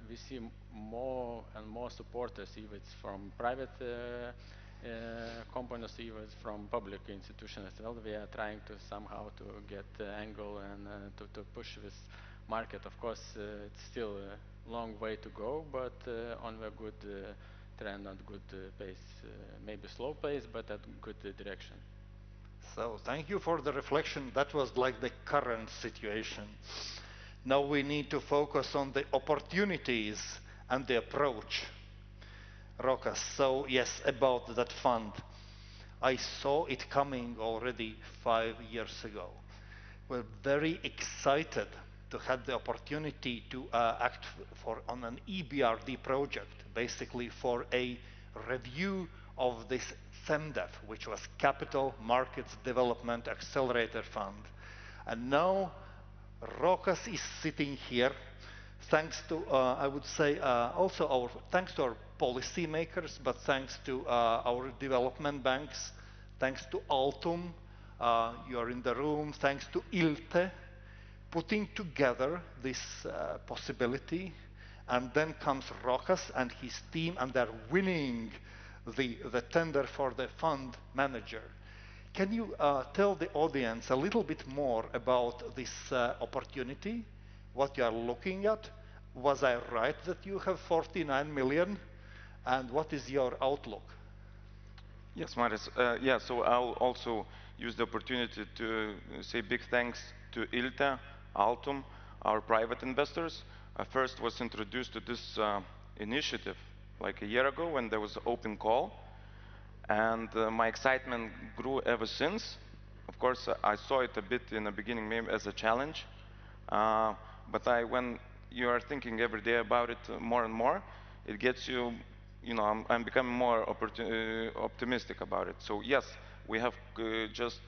[SPEAKER 7] we see more and more supporters, if it's from private companies, even from public institutions as well. We are trying to somehow to get the angle and to push this market. Of course, it's still a long way to go, but on a good trend and good pace. Maybe slow pace, but at good direction.
[SPEAKER 12] So thank you for the reflection. That was like the current situation. Now we need to focus on the opportunities and the approach. Rokas, so yes, about that fund. I saw it coming already 5 years ago. We're very excited to have the opportunity to act on an EBRD project, basically for a review of this CEMDEF, which was Capital Markets Development Accelerator Fund. And now Rokas is sitting here thanks to, I would say, also thanks to our policymakers, but thanks to our development banks, thanks to Altum, you are in the room, thanks to ILTE, putting together this possibility. And then comes Rokas and his team, and they're winning the tender for the fund manager. Can you tell the audience a little bit more about this opportunity, what you are looking at? Was I right that you have 49 million? And what is your outlook?
[SPEAKER 21] Yes, Marius. Yeah, so I'll also use the opportunity to say big thanks to ILTE, Altum, our private investors. I first was introduced to this initiative like a year ago when there was an open call. And my excitement grew ever since. Of course, I saw it a bit in the beginning maybe as a challenge. But when you are thinking every day about it more and more, it gets you, I'm becoming more optimistic about it. So yes, we have just,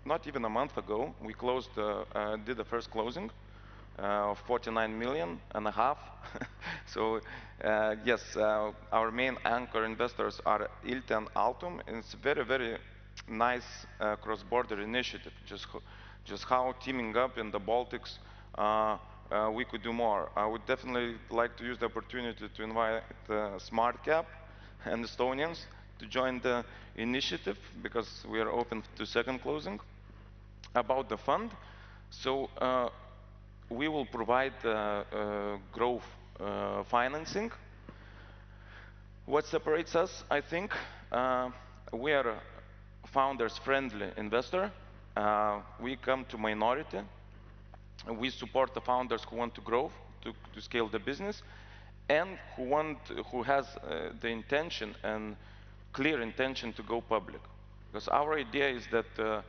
[SPEAKER 21] not even a month ago, we closed, did the first closing of 49.5 million. So yes, our main anchor investors are ILTE and Altum, and it's a very, very nice cross-border initiative. Just how teaming up in the Baltics we could do more. I would definitely like to use the opportunity to invite SmartCap and Estonians to join the initiative because we are open to second closing. About the fund, so we will provide growth financing. What separates us, I think, we are a founders-friendly investor. We come to minority. We support the founders who want to grow, to scale the business, and who has the intention and clear intention to go public. Because our idea is that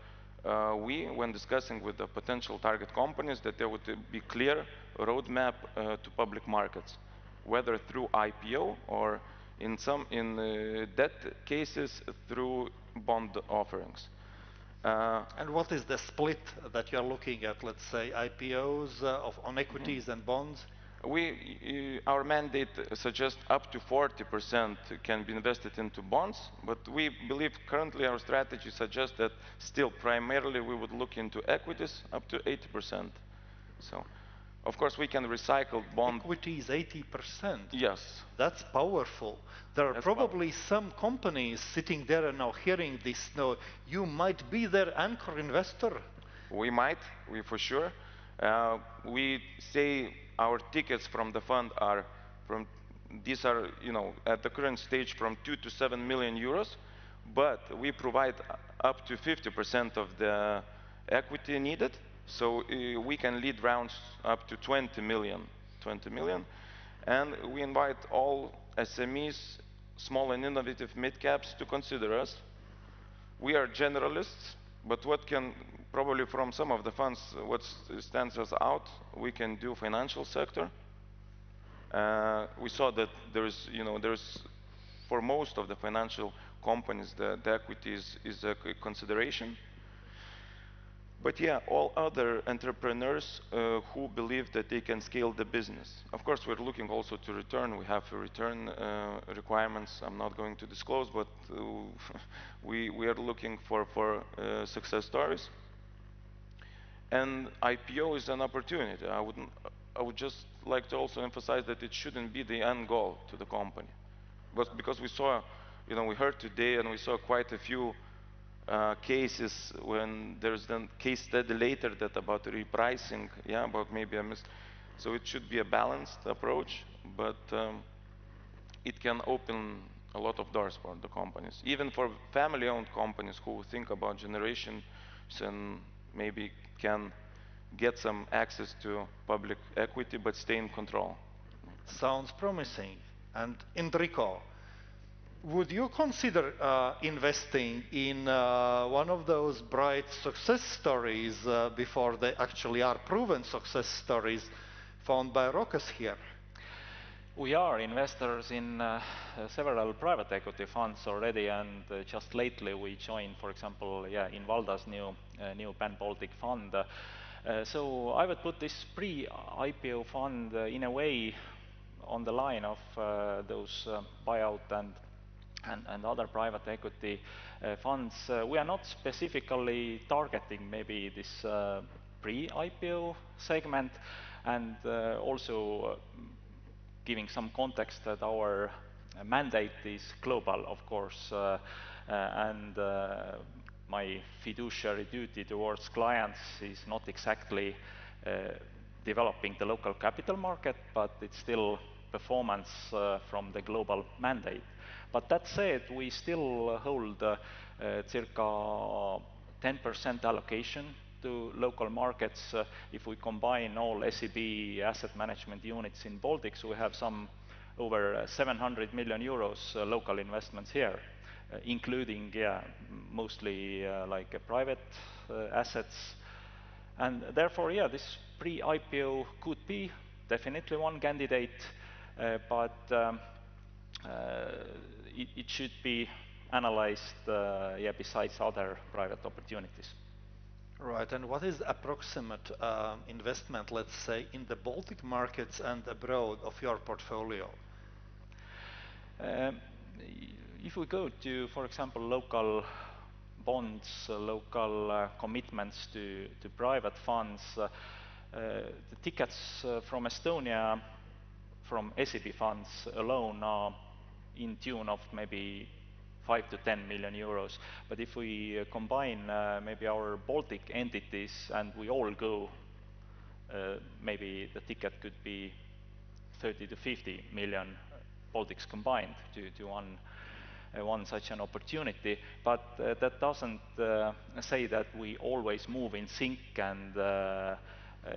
[SPEAKER 21] when discussing with the potential target companies, that there would be clear roadmap to public markets, whether through IPO or in debt cases through bond offerings.
[SPEAKER 12] And what is the split that you're looking at, let's say, IPOs on equities and bonds?
[SPEAKER 21] Our mandate suggests up to 40% can be invested into bonds, but we believe currently our strategy suggests that still primarily we would look into equities up to 80%. So, of course, we can recycle bond.
[SPEAKER 12] Equities 80%?
[SPEAKER 21] Yes.
[SPEAKER 12] That's powerful. There are probably some companies sitting there and now hearing this. No, you might be their anchor investor.
[SPEAKER 21] We might, for sure. We say our tickets from the fund are these are, at the current stage from 2 to 7 million euros, but we provide up to 50% of the equity needed, so we can lead rounds up to 20 million. And we invite all SMEs, small and innovative mid-caps, to consider us. We are generalists, but what can, probably from some of the funds, what stands us out, we can do financial sector. We saw that there's for most of the financial companies, the equity is a consideration. But yeah, all other entrepreneurs who believe that they can scale the business. Of course, we're looking also to return. We have return requirements. I'm not going to disclose, but we are looking for success stories. And IPO is an opportunity. I would just like to also emphasize that it shouldn't be the end goal to the company. But because we saw, we heard today and we saw quite a few cases when there's then case study later that about repricing, about maybe so it should be a balanced approach, but it can open a lot of doors for the companies, even for family-owned companies who think about generations and maybe can get some access to public equity but stay in control.
[SPEAKER 12] Sounds promising. And Enrico, would you consider investing in one of those bright success stories before they actually are proven success stories found by Rokas here?
[SPEAKER 17] We are investors in several private equity funds already, and just lately we joined, for example, in Valda's new Pan-Baltic fund. So I would put this pre-IPO fund in a way on the line of those buyout and other private equity funds. We are not specifically targeting maybe this pre-IPO segment, and also giving some context that our mandate is global, of course, and my fiduciary duty towards clients is not exactly developing the local capital market, but it's still performance from the global mandate. But that said, we still hold circa 10% allocation to local markets. If we combine all SEB asset management units in Baltics, we have some over 700 million euros local investments here, including mostly like private assets. And therefore, this pre-IPO could be definitely one candidate, but it should be analyzed besides other private opportunities.
[SPEAKER 12] Right, and what is the approximate investment, let's say, in the Baltic markets and abroad of your portfolio?
[SPEAKER 17] If we go to, for example, local bonds, local commitments to private funds, the tickets from Estonia, from SEB funds alone are in tune of maybe 5 to 10 million euros. But if we combine maybe our Baltic entities and we all go, maybe the ticket could be 30 to 50 million Baltics combined to one such an opportunity. But that doesn't say that we always move in sync, and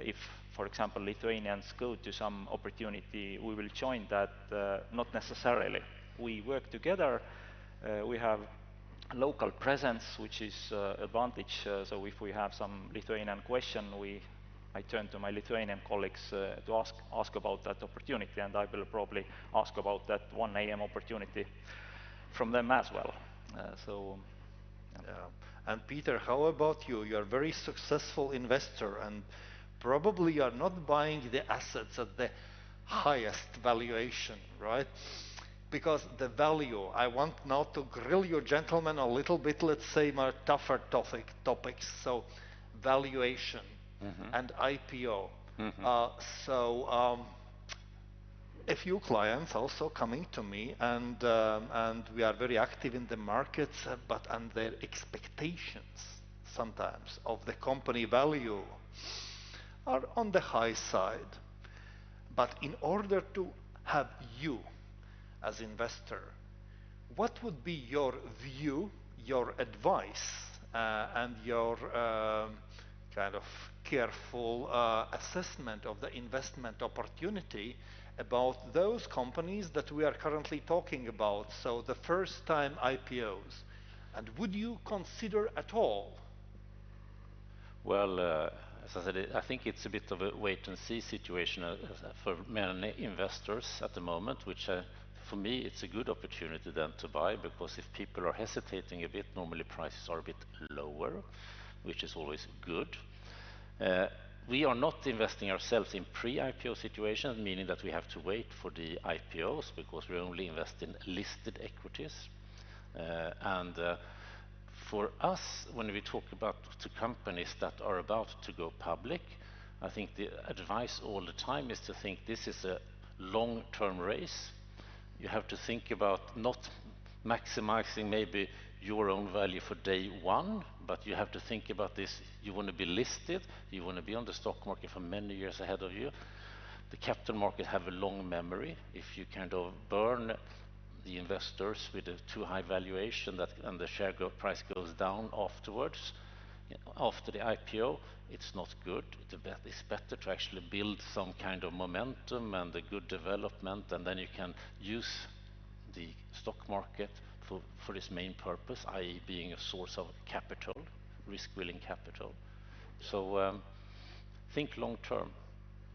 [SPEAKER 17] if, for example, Lithuanians go to some opportunity, we will join that. Not necessarily. We work together. We have local presence, which is advantage. So if we have some Lithuanian question, I turn to my Lithuanian colleagues to ask about that opportunity, and I will probably ask about that 1 AM opportunity from them as well.
[SPEAKER 12] And Peter, how about you? You're a very successful investor, and probably you're not buying the assets at the highest valuation, right? Because the value, I want now to grill you gentlemen a little bit, let's say more tougher topics. So valuation and IPO. A few clients also coming to me, and we are very active in the markets, but and their expectations sometimes of the company value are on the high side. But in order to have you as investor, what would be your view, your advice, and your kind of careful assessment of the investment opportunity about those companies that we are currently talking about, so the first-time IPOs? And would you consider at all?
[SPEAKER 1] Well, as I said, I think it's a bit of a wait-and-see situation for many investors at the moment, which for me, it's a good opportunity then to buy, because if people are hesitating a bit, normally prices are a bit lower, which is always good. We are not investing ourselves in pre-IPO situations, meaning that we have to wait for the IPOs, because we only invest in listed equities. For us, when we talk about to companies that are about to go public, I think the advice all the time is to think this is a long-term race. You have to think about not maximizing maybe your own value for day one, but you have to think about this. You want to be listed, you want to be on the stock market for many years ahead of you. The capital market have a long memory. If you kind of burn the investors with a too high valuation and the share price goes down afterwards, after the IPO, it's not good. It's better to actually build some kind of momentum and a good development, and then you can use the stock market for its main purpose, i.e. being a source of capital, risk-willing capital. So think long-term,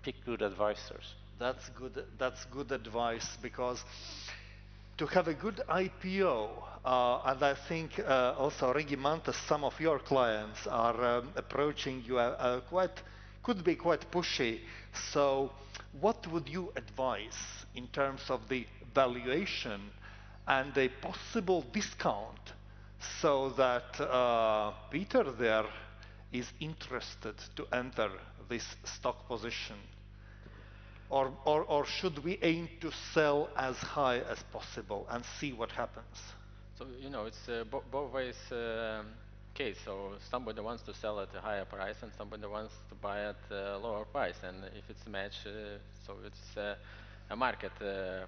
[SPEAKER 1] pick good advisors.
[SPEAKER 12] That's good advice, because to have a good IPO, and I think also Regimantas, some of your clients are approaching you could be quite pushy. So what would you advise in terms of the valuation and a possible discount, so that Peter there is interested to enter this stock position? Or should we aim to sell as high as possible and see what happens?
[SPEAKER 7] So, you know, it's both ways case. So somebody wants to sell at a higher price and somebody wants to buy at a lower price. And if it's a match, so it's a market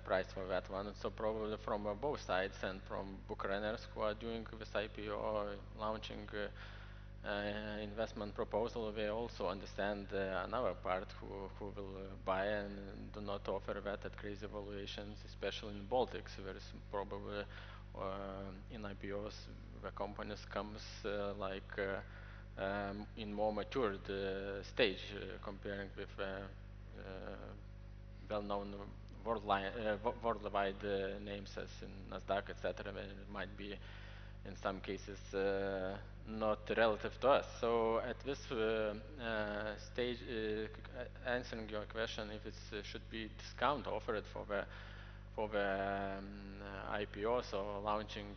[SPEAKER 7] price for that one. So probably from both sides, and from book runners who are doing this IPO or launching investment proposal, they also understand another part who will buy and do not offer that at crazy valuations, especially in Baltics, where it's probably in IPOs the companies comes in more matured stage, comparing with well-known worldwide names as in Nasdaq, etc. It might be in some cases not relative to us. So at this stage, answering your question, if it should be discount offered for the IPOs or launching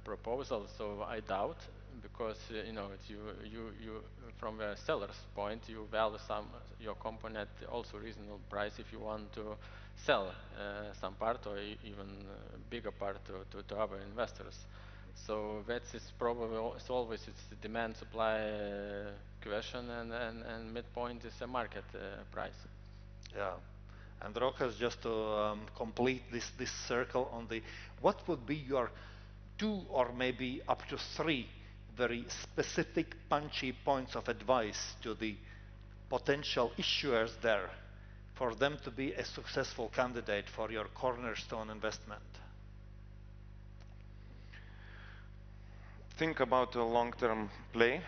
[SPEAKER 7] proposals, so I doubt, because you know you from the seller's point, you value your company at also reasonable price if you want to sell some part or even bigger part to other investors. So that is probably always it's the demand supply question, and midpoint is a market price.
[SPEAKER 12] Yeah. And Rokas, just to complete this circle on what would be your 2 or maybe up to 3 very specific punchy points of advice to the potential issuers there for them to be a successful candidate for your cornerstone investment?
[SPEAKER 21] Think about a long-term play.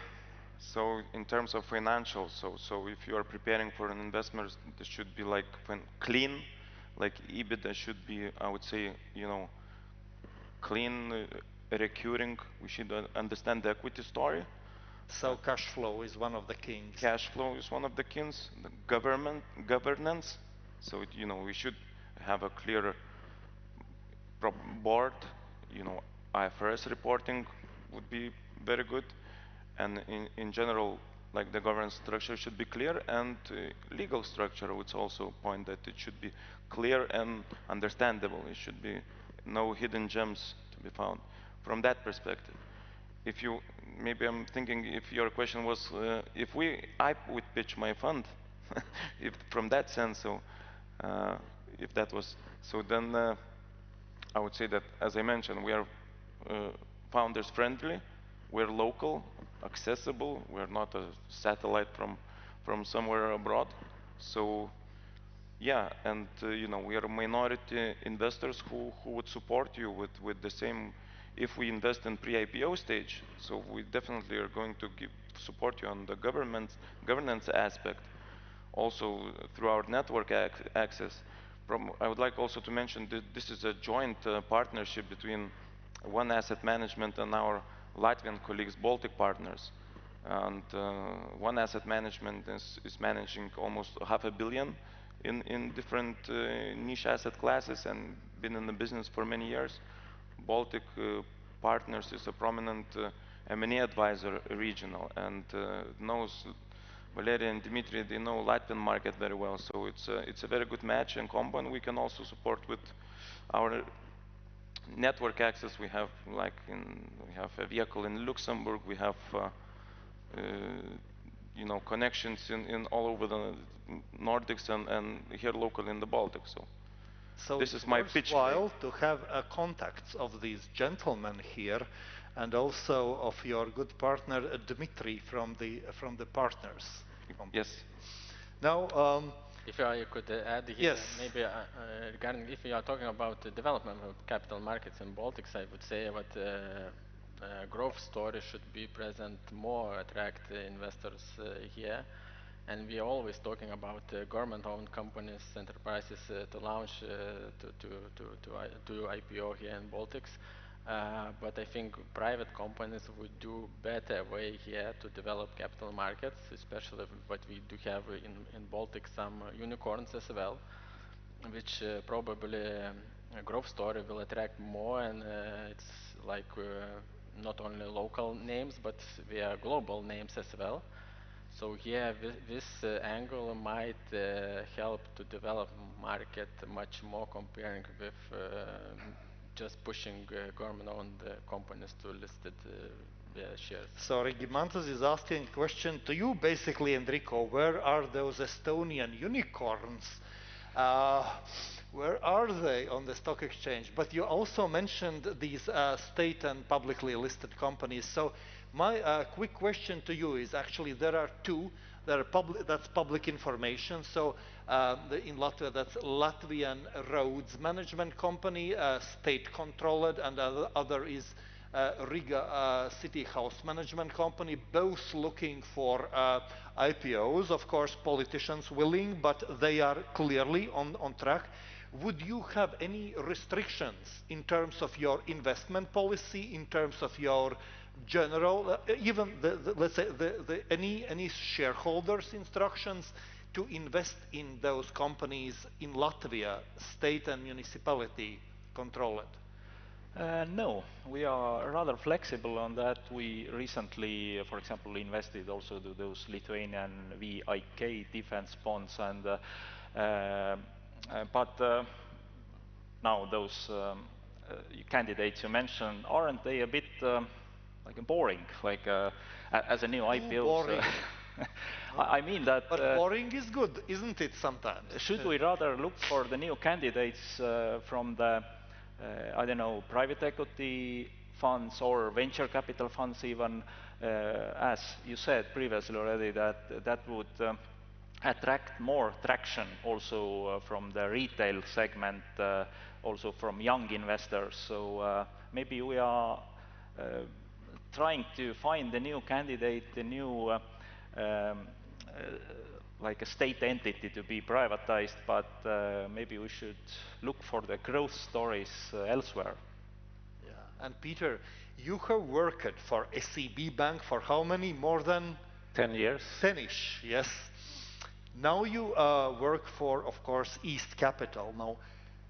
[SPEAKER 21] So in terms of financials, so if you are preparing for an investment, this should be like clean, like EBITDA should be, I would say, you know, clean, recurring. We should understand the equity story.
[SPEAKER 12] So cash flow is one of the kings.
[SPEAKER 21] Cash flow is one of the kings. The governance. So you know, we should have a clear board. You know, IFRS reporting would be very good. And in general, like the governance structure should be clear, and legal structure would also point that it should be clear and understandable. It should be no hidden gems to be found. From that perspective, if you, maybe I'm thinking if your question was, I would pitch my fund if from that sense, so if that was so, then I would say that, as I mentioned, we are founders friendly, we're local, accessible, we're not a satellite from somewhere abroad. So yeah, and you know, we are minority investors who would support you with the same. If we invest in pre-IPO stage, so we definitely are going to support you on the governance aspect, also through our network access. I would like also to mention that this is a joint partnership between One Asset Management and our Latvian colleagues, Baltic partners. And One Asset Management is managing almost $500 million in different niche asset classes and been in the business for many years. Baltic Partners is a prominent M&A advisor regional and knows Valeria and Dimitri, they know Latvian market very well, so it's a very good match and combo, and we can also support with our network access. We have we have a vehicle in Luxembourg, we have you know, connections in all over the Nordics and here local in the Baltics. So this is my pitch.
[SPEAKER 12] It's worthwhile to have contacts of these gentlemen here, and also of your good partner Dmitry from the partners.
[SPEAKER 21] Yes.
[SPEAKER 12] Now,
[SPEAKER 7] if I could add here,
[SPEAKER 12] yes,
[SPEAKER 7] maybe regarding if we are talking about the development of capital markets in Baltics, I would say that growth story should be present more, attract investors here. And we are always talking about government-owned companies, enterprises to launch to IPO here in Baltics. But I think private companies would do better way here to develop capital markets, especially what we do have in Baltics, some unicorns as well, which probably a growth story will attract more, and it's like not only local names, but we are global names as well. So here, this angle might help to develop market much more comparing with just pushing government-owned companies to listed shares.
[SPEAKER 12] So Regimantas is asking a question to you, basically, Enrico. Where are those Estonian unicorns? Where are they on the stock exchange? But you also mentioned these state and publicly listed companies. So my quick question to you is, actually there are two that are that's public information. So in Latvia, that's Latvian Roads Management Company, state controlled, and the other is Riga City House Management Company, both looking for IPOs. Of course, politicians willing, but they are clearly on track. Would you have any restrictions in terms of your investment policy, in terms of your general, even let's say any shareholders' instructions to invest in those companies in Latvia, state and municipality controlled?
[SPEAKER 17] No, we are rather flexible on that. We recently, for example, invested also to those Lithuanian VIK defense bonds, and but now those candidates you mentioned, aren't they a bit like boring, like as a new IPO?
[SPEAKER 12] Boring.
[SPEAKER 17] I mean that.
[SPEAKER 12] But boring is good, isn't it? Sometimes.
[SPEAKER 17] Should we rather look for the new candidates from the I don't know, private equity funds or venture capital funds even, as you said previously already, that would attract more traction also from the retail segment, also from young investors. So maybe we are trying to find the new candidate, the new like a state entity to be privatized, but maybe we should look for the growth stories elsewhere.
[SPEAKER 12] Yeah. And Peter, you have worked for SEB Bank for how many? More than
[SPEAKER 1] 10 years.
[SPEAKER 12] 10-ish, yes. Now you work for, of course, East Capital. Now,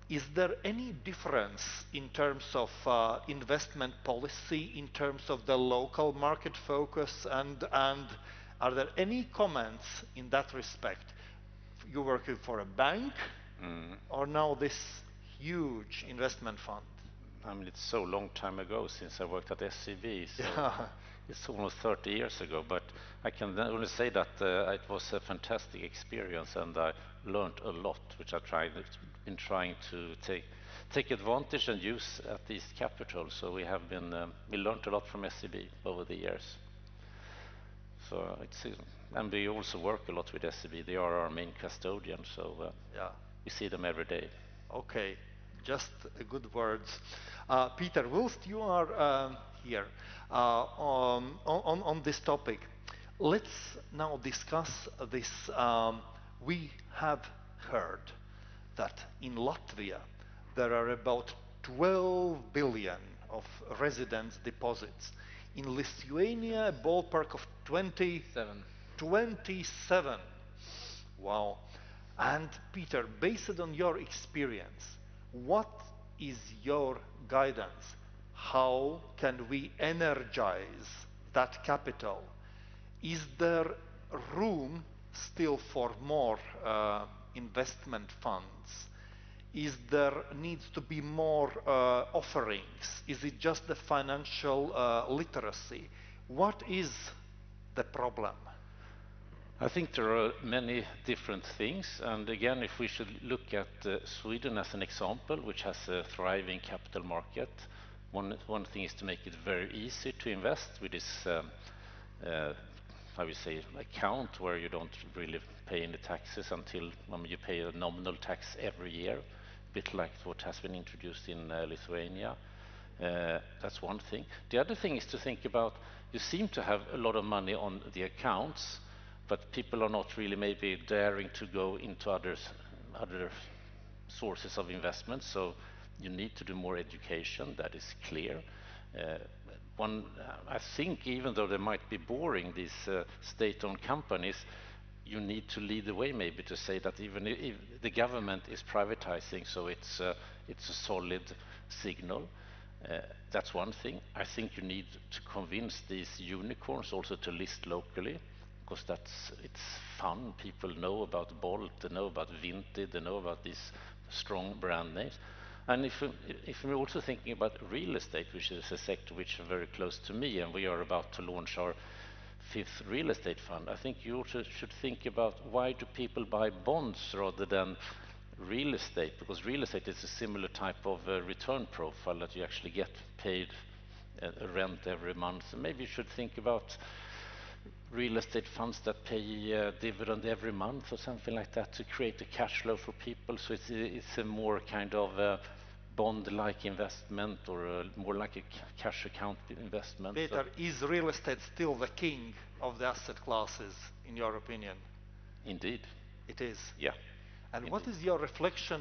[SPEAKER 12] is there any difference in terms of investment policy, in terms of the local market focus, and are there any comments in that respect? You working for a bank, or now this huge investment fund?
[SPEAKER 1] I mean, it's so long time ago since I worked at SEB. So
[SPEAKER 12] yeah,
[SPEAKER 1] it's almost 30 years ago, but I can only say that it was a fantastic experience, and I learned a lot, which I've been trying to take advantage and use at East Capital. So we have been we learned a lot from SEB over the years. So it's and we also work a lot with SEB. They are our main custodian, so
[SPEAKER 12] yeah,
[SPEAKER 1] we see them every day.
[SPEAKER 12] Okay, just good words. Peter, whilst you are here on this topic, let's now discuss this. We have heard that in Latvia there are about 12 billion of residence deposits. In Lithuania, a ballpark of 27. Wow. And Peter, based on your experience, what is your guidance? How can we energize that capital? Is there room still for more investment funds? Is there needs to be more offerings? Is it just the financial literacy? What is the problem?
[SPEAKER 1] I think there are many different things, and again, if we should look at Sweden as an example, which has a thriving capital market, one thing is to make it very easy to invest with this, how we say, account where you don't really pay any taxes until you pay a nominal tax every year, a bit like what has been introduced in Lithuania. That's one thing. The other thing is to think about, you seem to have a lot of money on the accounts, but people are not really maybe daring to go into other sources of investment, so you need to do more education, that is clear. I think even though they might be boring, these state-owned companies, you need to lead the way maybe to say that even if the government is privatizing, so it's a solid signal. That's one thing. I think you need to convince these unicorns also to list locally, because it's fun. People know about Bolt, they know about Vinted, they know about these strong brand names. And if we're also thinking about real estate, which is a sector which is very close to me, and we are about to launch our 5th real estate fund, I think you also should think about, why do people buy bonds rather than real estate? Because real estate is a similar type of return profile that you actually get paid a rent every month. And maybe you should think about real estate funds that pay dividend every month or something like that, to create a cash flow for people. So it's a more kind of bond-like investment, or more like a cash account investment.
[SPEAKER 12] Peter, is real estate still the king of the asset classes, in your opinion?
[SPEAKER 1] Indeed.
[SPEAKER 12] It is?
[SPEAKER 1] Yeah.
[SPEAKER 12] And
[SPEAKER 1] indeed.
[SPEAKER 12] What is your reflection?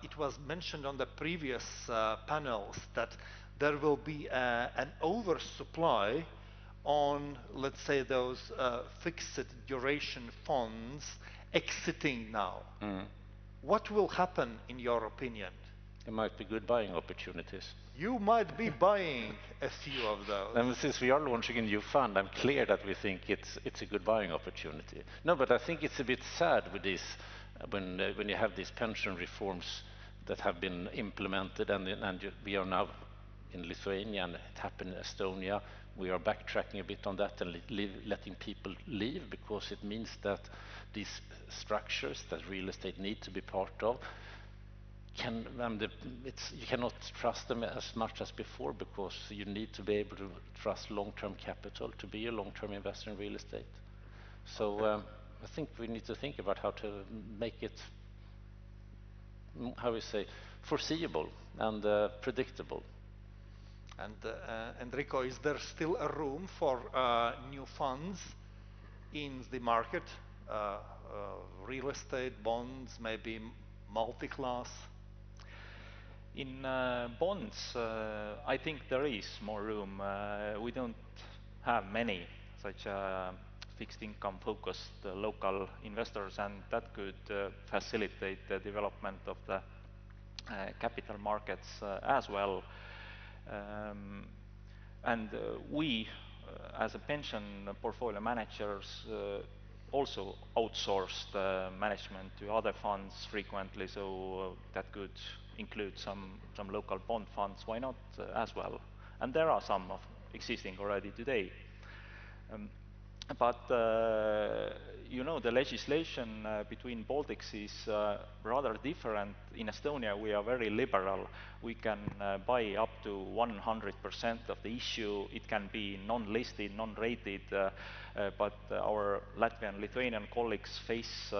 [SPEAKER 12] It was mentioned on the previous panels that there will be an oversupply on, let's say, those fixed duration funds exiting now. What will happen, in your opinion?
[SPEAKER 1] There might be good buying opportunities.
[SPEAKER 12] You might be buying a few of those.
[SPEAKER 1] And since we are launching a new fund, I'm clear that we think it's a good buying opportunity. No, but I think it's a bit sad with this, when you have these pension reforms that have been implemented, and we are now in Lithuania, and it happened in Estonia. We are backtracking a bit on that and letting people leave, because it means that these structures that real estate need to be part of, you cannot trust them as much as before, because you need to be able to trust long-term capital to be a long-term investor in real estate. So I think we need to think about how to make it, how we say, foreseeable and predictable.
[SPEAKER 12] And Enrico, is there still a room for new funds in the market? Real estate, bonds, maybe multi-class?
[SPEAKER 17] In bonds, I think there is more room. We don't have many such fixed income focused local investors, and that could facilitate the development of the capital markets as well. And we, as a pension portfolio managers, also outsource the management to other funds frequently, so that could include some local bond funds. Why not as well? And there are some existing already today. But you know, the legislation between Baltics is rather different. In Estonia, we are very liberal. We can buy up to 100% of the issue. It can be non-listed, non-rated, but our Latvian, Lithuanian colleagues face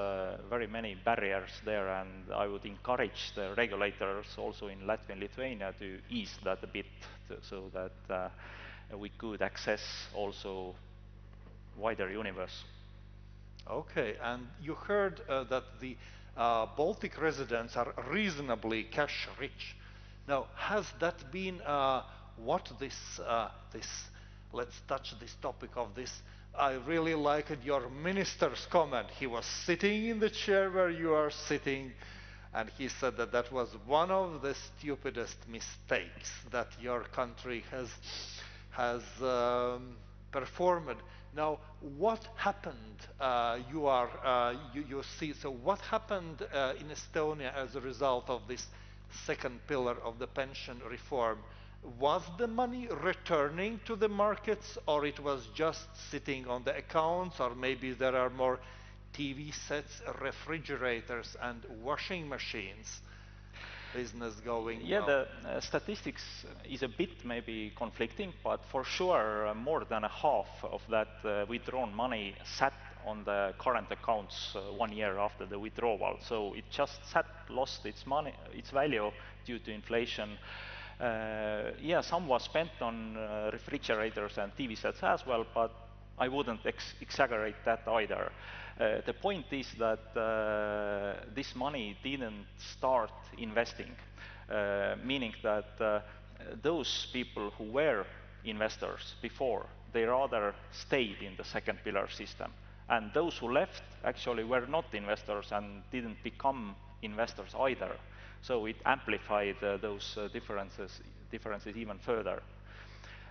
[SPEAKER 17] very many barriers there, and I would encourage the regulators also in Latvia and Lithuania to ease that a bit, so that we could access also wider universe.
[SPEAKER 12] Okay, and you heard that the Baltic residents are reasonably cash rich. Now, has that been what this, let's touch this topic of this. I really liked your minister's comment. He was sitting in the chair where you are sitting, and he said that that was one of the stupidest mistakes that your country has performed. Now, what happened? You see. So, what happened in Estonia as a result of this second pillar of the pension reform? Was the money returning to the markets, or it was just sitting on the accounts, or maybe there are more TV sets, refrigerators, and washing machines? Business going
[SPEAKER 17] Yeah,
[SPEAKER 12] well.
[SPEAKER 17] the statistics is a bit maybe conflicting, but for sure more than a half of that withdrawn money sat on the current accounts 1 year after the withdrawal. So it just sat, lost its money, its value due to inflation. Yeah, some was spent on refrigerators and TV sets as well, but I wouldn't exaggerate that either. The point is that this money didn't start investing, meaning that those people who were investors before, they rather stayed in the second pillar system. And those who left actually were not investors and didn't become investors either. So it amplified those differences even further.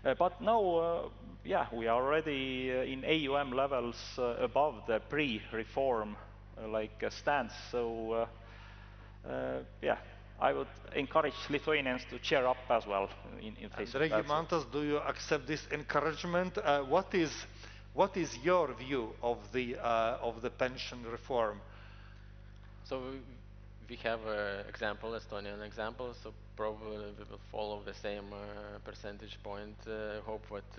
[SPEAKER 17] But now, yeah, we are already in AUM levels above the pre-reform stance. So, yeah, I would encourage Lithuanians to cheer up as well in face of that.
[SPEAKER 12] Regimantas, do you accept this encouragement? What is your view of the pension reform?
[SPEAKER 7] So we have an example, Estonian example, so probably we will follow the same percentage point. Hope that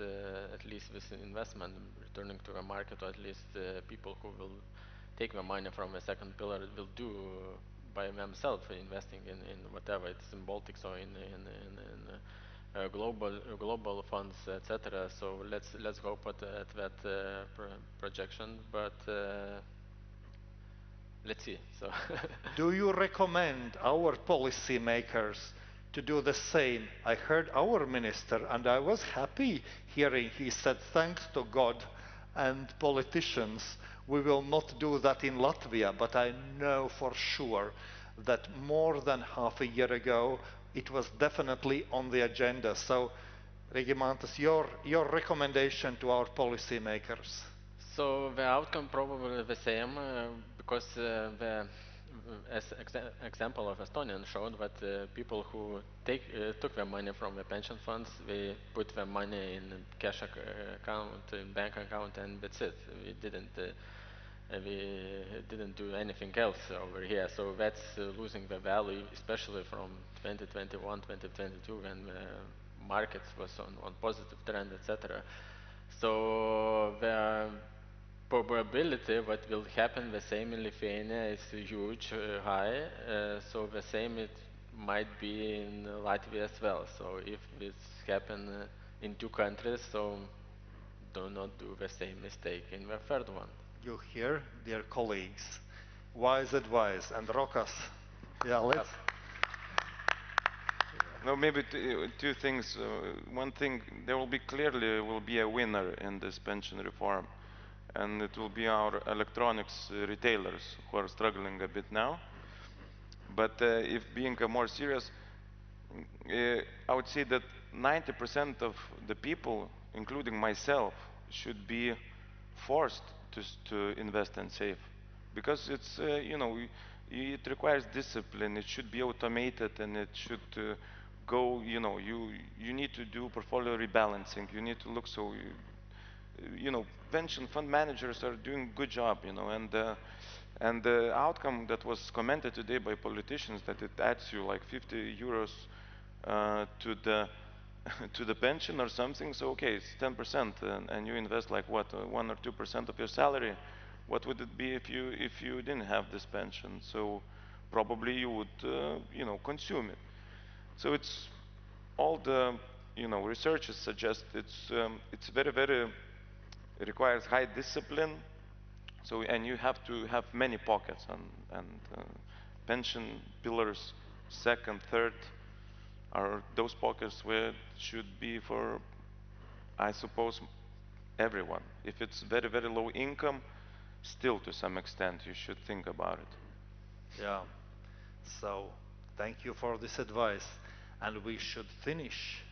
[SPEAKER 7] at least with investment returning to the market, or at least people who will take the money from the second pillar will do by themselves, investing in whatever, it's in Baltics or in global funds, etc. So let's hope at that projection, but let's see. So
[SPEAKER 12] do you recommend our policymakers to do the same? I heard our minister, and I was happy hearing he said, thanks to God and politicians, we will not do that in Latvia. But I know for sure that more than half a year ago, it was definitely on the agenda. So, Regimantas, your recommendation to our policymakers?
[SPEAKER 7] So the outcome probably the same, because the example of Estonian showed that people who took their money from the pension funds, they put their money in cash account, in bank account, and that's it. We didn't do anything else over here. So that's losing the value, especially from 2021, 2022, when the markets was on positive trend, etc. So the probability what will happen the same in Lithuania is huge, high. So the same it might be in Latvia as well. So if this happen in two countries, so do not do the same mistake in the third one.
[SPEAKER 12] You hear, dear colleagues, wise advice. And Rokas, yeah, let's.
[SPEAKER 21] No, maybe two things. One thing, there will be a winner in this pension reform, and it will be our electronics retailers who are struggling a bit now. But if being more serious, I would say that 90% of the people, including myself, should be forced to invest and save, because it's it requires discipline. It should be automated, and it should go, you need to do portfolio rebalancing. You need to look, so pension fund managers are doing a good job, and the outcome that was commented today by politicians, that it adds you like 50 euros to the to the pension or something. So okay, it's 10%, and you invest like what, 1 or 2% of your salary. What would it be if you didn't have this pension? So probably you would consume it. So it's all the researchers suggest it's very it requires high discipline. So, and you have to have many pockets, and pension pillars, second, third, are those pockets where it should be for, I suppose, everyone. If it's very low income, still to some extent you should think about it.
[SPEAKER 12] Yeah. So thank you for this advice, and we should finish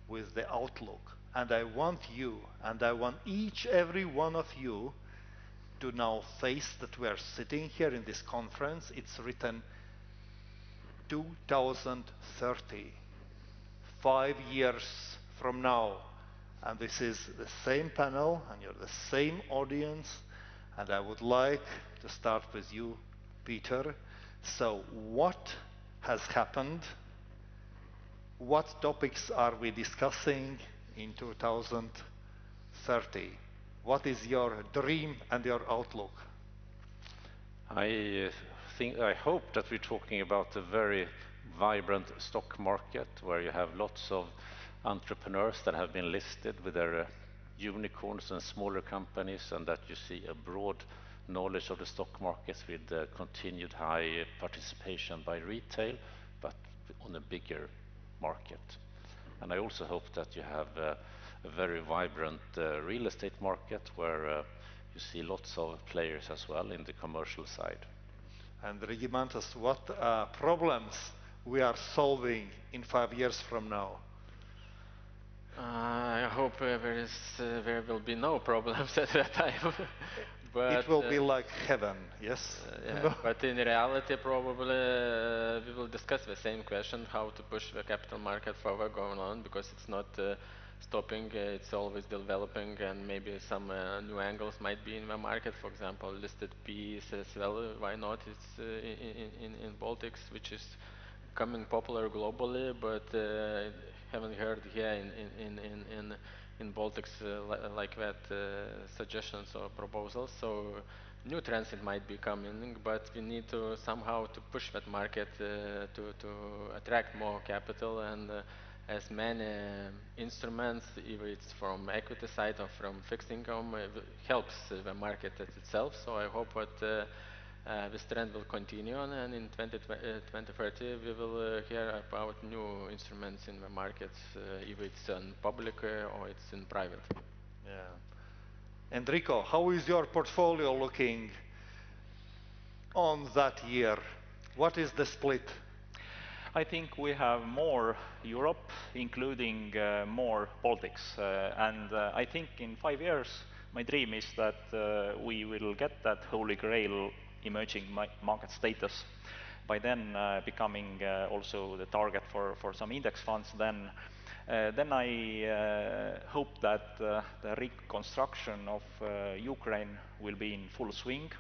[SPEAKER 12] with the outlook. And I want you, and I want every one of you to now face that we are sitting here in this conference. It's written 2030, 5 years from now. And this is the same panel, and you're the same audience. And I would like to start with you, Peter. So what has happened? What topics are we discussing in 2030? What is your dream and your outlook?
[SPEAKER 1] I hope that we're talking about a very vibrant stock market where you have lots of entrepreneurs that have been listed with their unicorns and smaller companies, and that you see a broad knowledge of the stock markets with continued high participation by retail, but on a bigger market. And I also hope that you have a very vibrant real estate market where you see lots of players as well in the commercial side.
[SPEAKER 12] And Regimantas, what problems we are solving in 5 years from now?
[SPEAKER 7] I hope there will be no problems at that time. But,
[SPEAKER 12] it will be like heaven, yes?
[SPEAKER 7] Yeah, but in reality, probably we will discuss the same question, how to push the capital market forward going on, because it's not stopping, it's always developing, and maybe some new angles might be in the market. For example, listed PEs as well, why not? It's in Baltics, which is becoming popular globally, but haven't heard here in Baltics like that suggestions or proposals. So new trends it might be coming, but we need to somehow to push that market to attract more capital, and as many instruments, either it's from equity side or from fixed income, helps the market itself. So I hope that this trend will continue on, and in 2030 we will hear about new instruments in the markets, either it's in public or it's in private.
[SPEAKER 12] Yeah. Enrico, how is your portfolio looking on that year? What is the split?
[SPEAKER 17] I think we have more Europe, including more Baltics. And I think in 5 years, my dream is that we will get that holy grail emerging market status. By then becoming also the target for some index funds. Then I hope that the reconstruction of Ukraine will be in full swing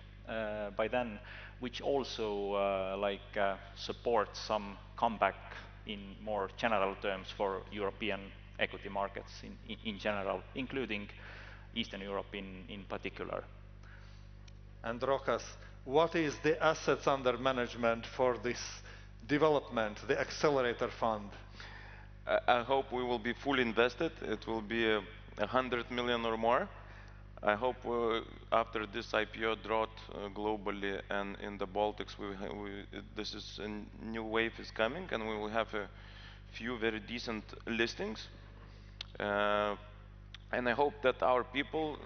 [SPEAKER 17] by then, which also supports some comeback in more general terms for European equity markets in general, including Eastern Europe in particular.
[SPEAKER 12] And Rokas, what is the assets under management for this development, the accelerator fund?
[SPEAKER 21] I hope we will be fully invested. It will be 100 million or more. I hope after this IPO drought globally and in the Baltics, this is a new wave is coming, and we will have a few very decent listings. And I hope that our people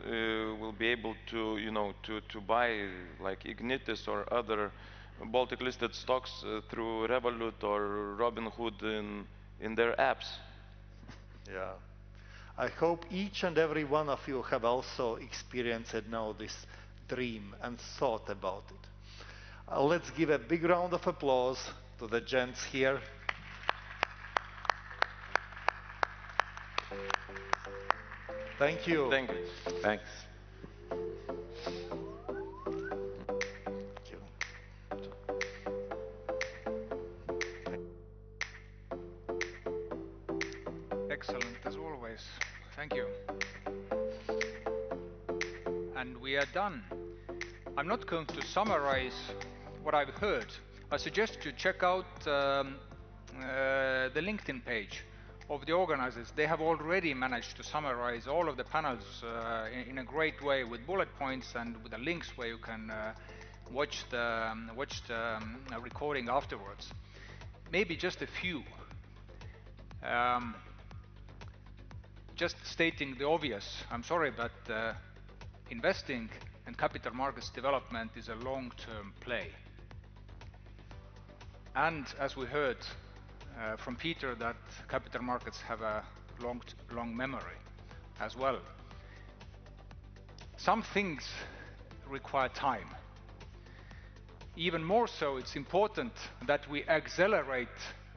[SPEAKER 21] will be able to, to buy like Ignitis or other Baltic listed stocks through Revolut or Robinhood in their apps.
[SPEAKER 12] Yeah. I hope each and every one of you have also experienced now this dream and thought about it. Let's give a big round of applause to the gents here. Thank you.
[SPEAKER 21] Thank you.
[SPEAKER 5] Thanks.
[SPEAKER 2] Excellent as always. Thank you. And we are done. I'm not going to summarize what I've heard. I suggest you check out the LinkedIn page of the organizers. They have already managed to summarize all of the panels in a great way with bullet points and with the links where you can watch the recording afterwards. Maybe just a few. Just stating the obvious, I'm sorry, but investing and capital markets development is a long-term play. And as we heard from Peter, that capital markets have a long memory as well. Some things require time. Even more so, it's important that we accelerate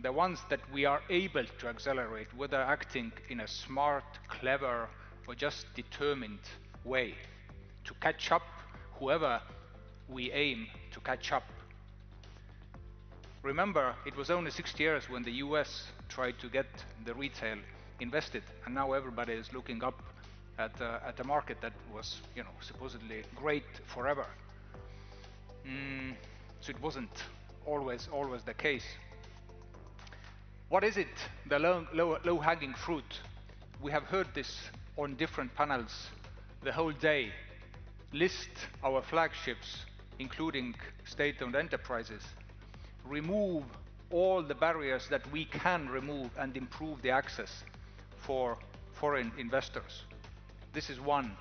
[SPEAKER 2] the ones that we are able to accelerate, whether acting in a smart, clever, or just determined way to catch up whoever we aim to catch up. Remember, it was only 6 years when the US tried to get the retail invested, and now everybody is looking up at a market that was, supposedly great forever. So it wasn't always the case. What is it, the low-hanging fruit? We have heard this on different panels the whole day. List our flagships, including state-owned enterprises. Remove all the barriers that we can remove and improve the access for foreign investors. This is one.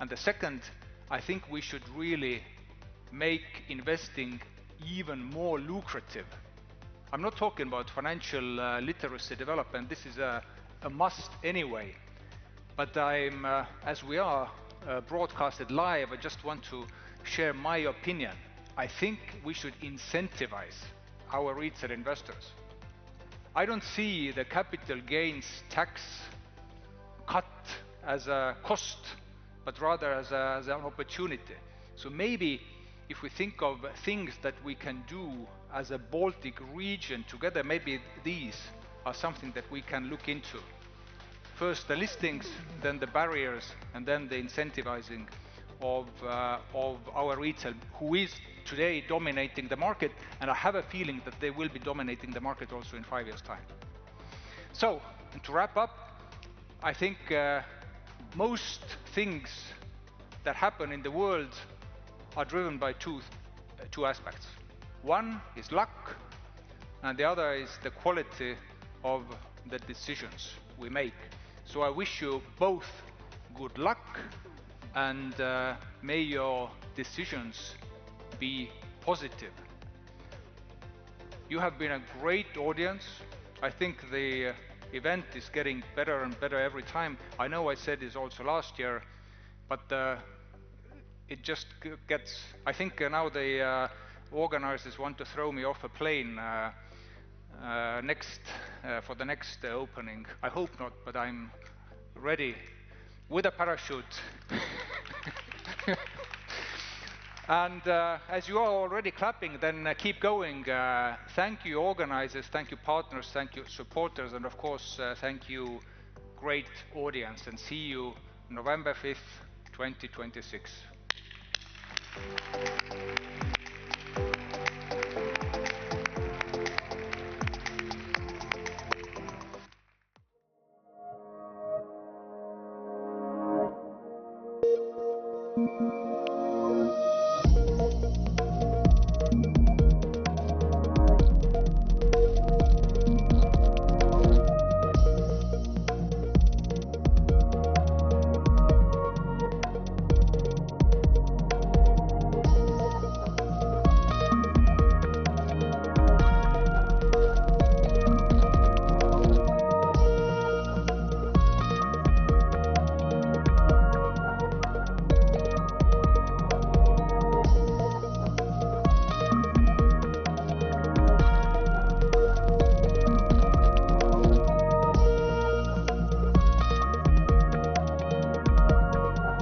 [SPEAKER 2] And the second, I think we should really make investing even more lucrative. I'm not talking about financial literacy development. This is a must anyway. But as we are broadcasted live, I just want to share my opinion. I think we should incentivize our retail investors. I don't see the capital gains tax cut as a cost, but rather as an opportunity. So maybe if we think of things that we can do as a Baltic region together, maybe these are something that we can look into. First the listings, then the barriers, and then the incentivizing of our retail, who is today dominating the market, and I have a feeling that they will be dominating the market also in 5 years' time. So, to wrap up, I think most things that happen in the world are driven by two aspects. One is luck, and the other is the quality of the decisions we make. So I wish you both good luck, and may your decisions be positive. You have been a great audience. I think the event is getting better and better every time. I know I said this also last year, but it just gets, I think now the organizers want to throw me off a plane for the next opening. I hope not, but I'm ready with a parachute. And as you are already clapping, then keep going. Thank you organizers, thank you partners, thank you supporters, and of course thank you great audience, and see you November 5th, 2026.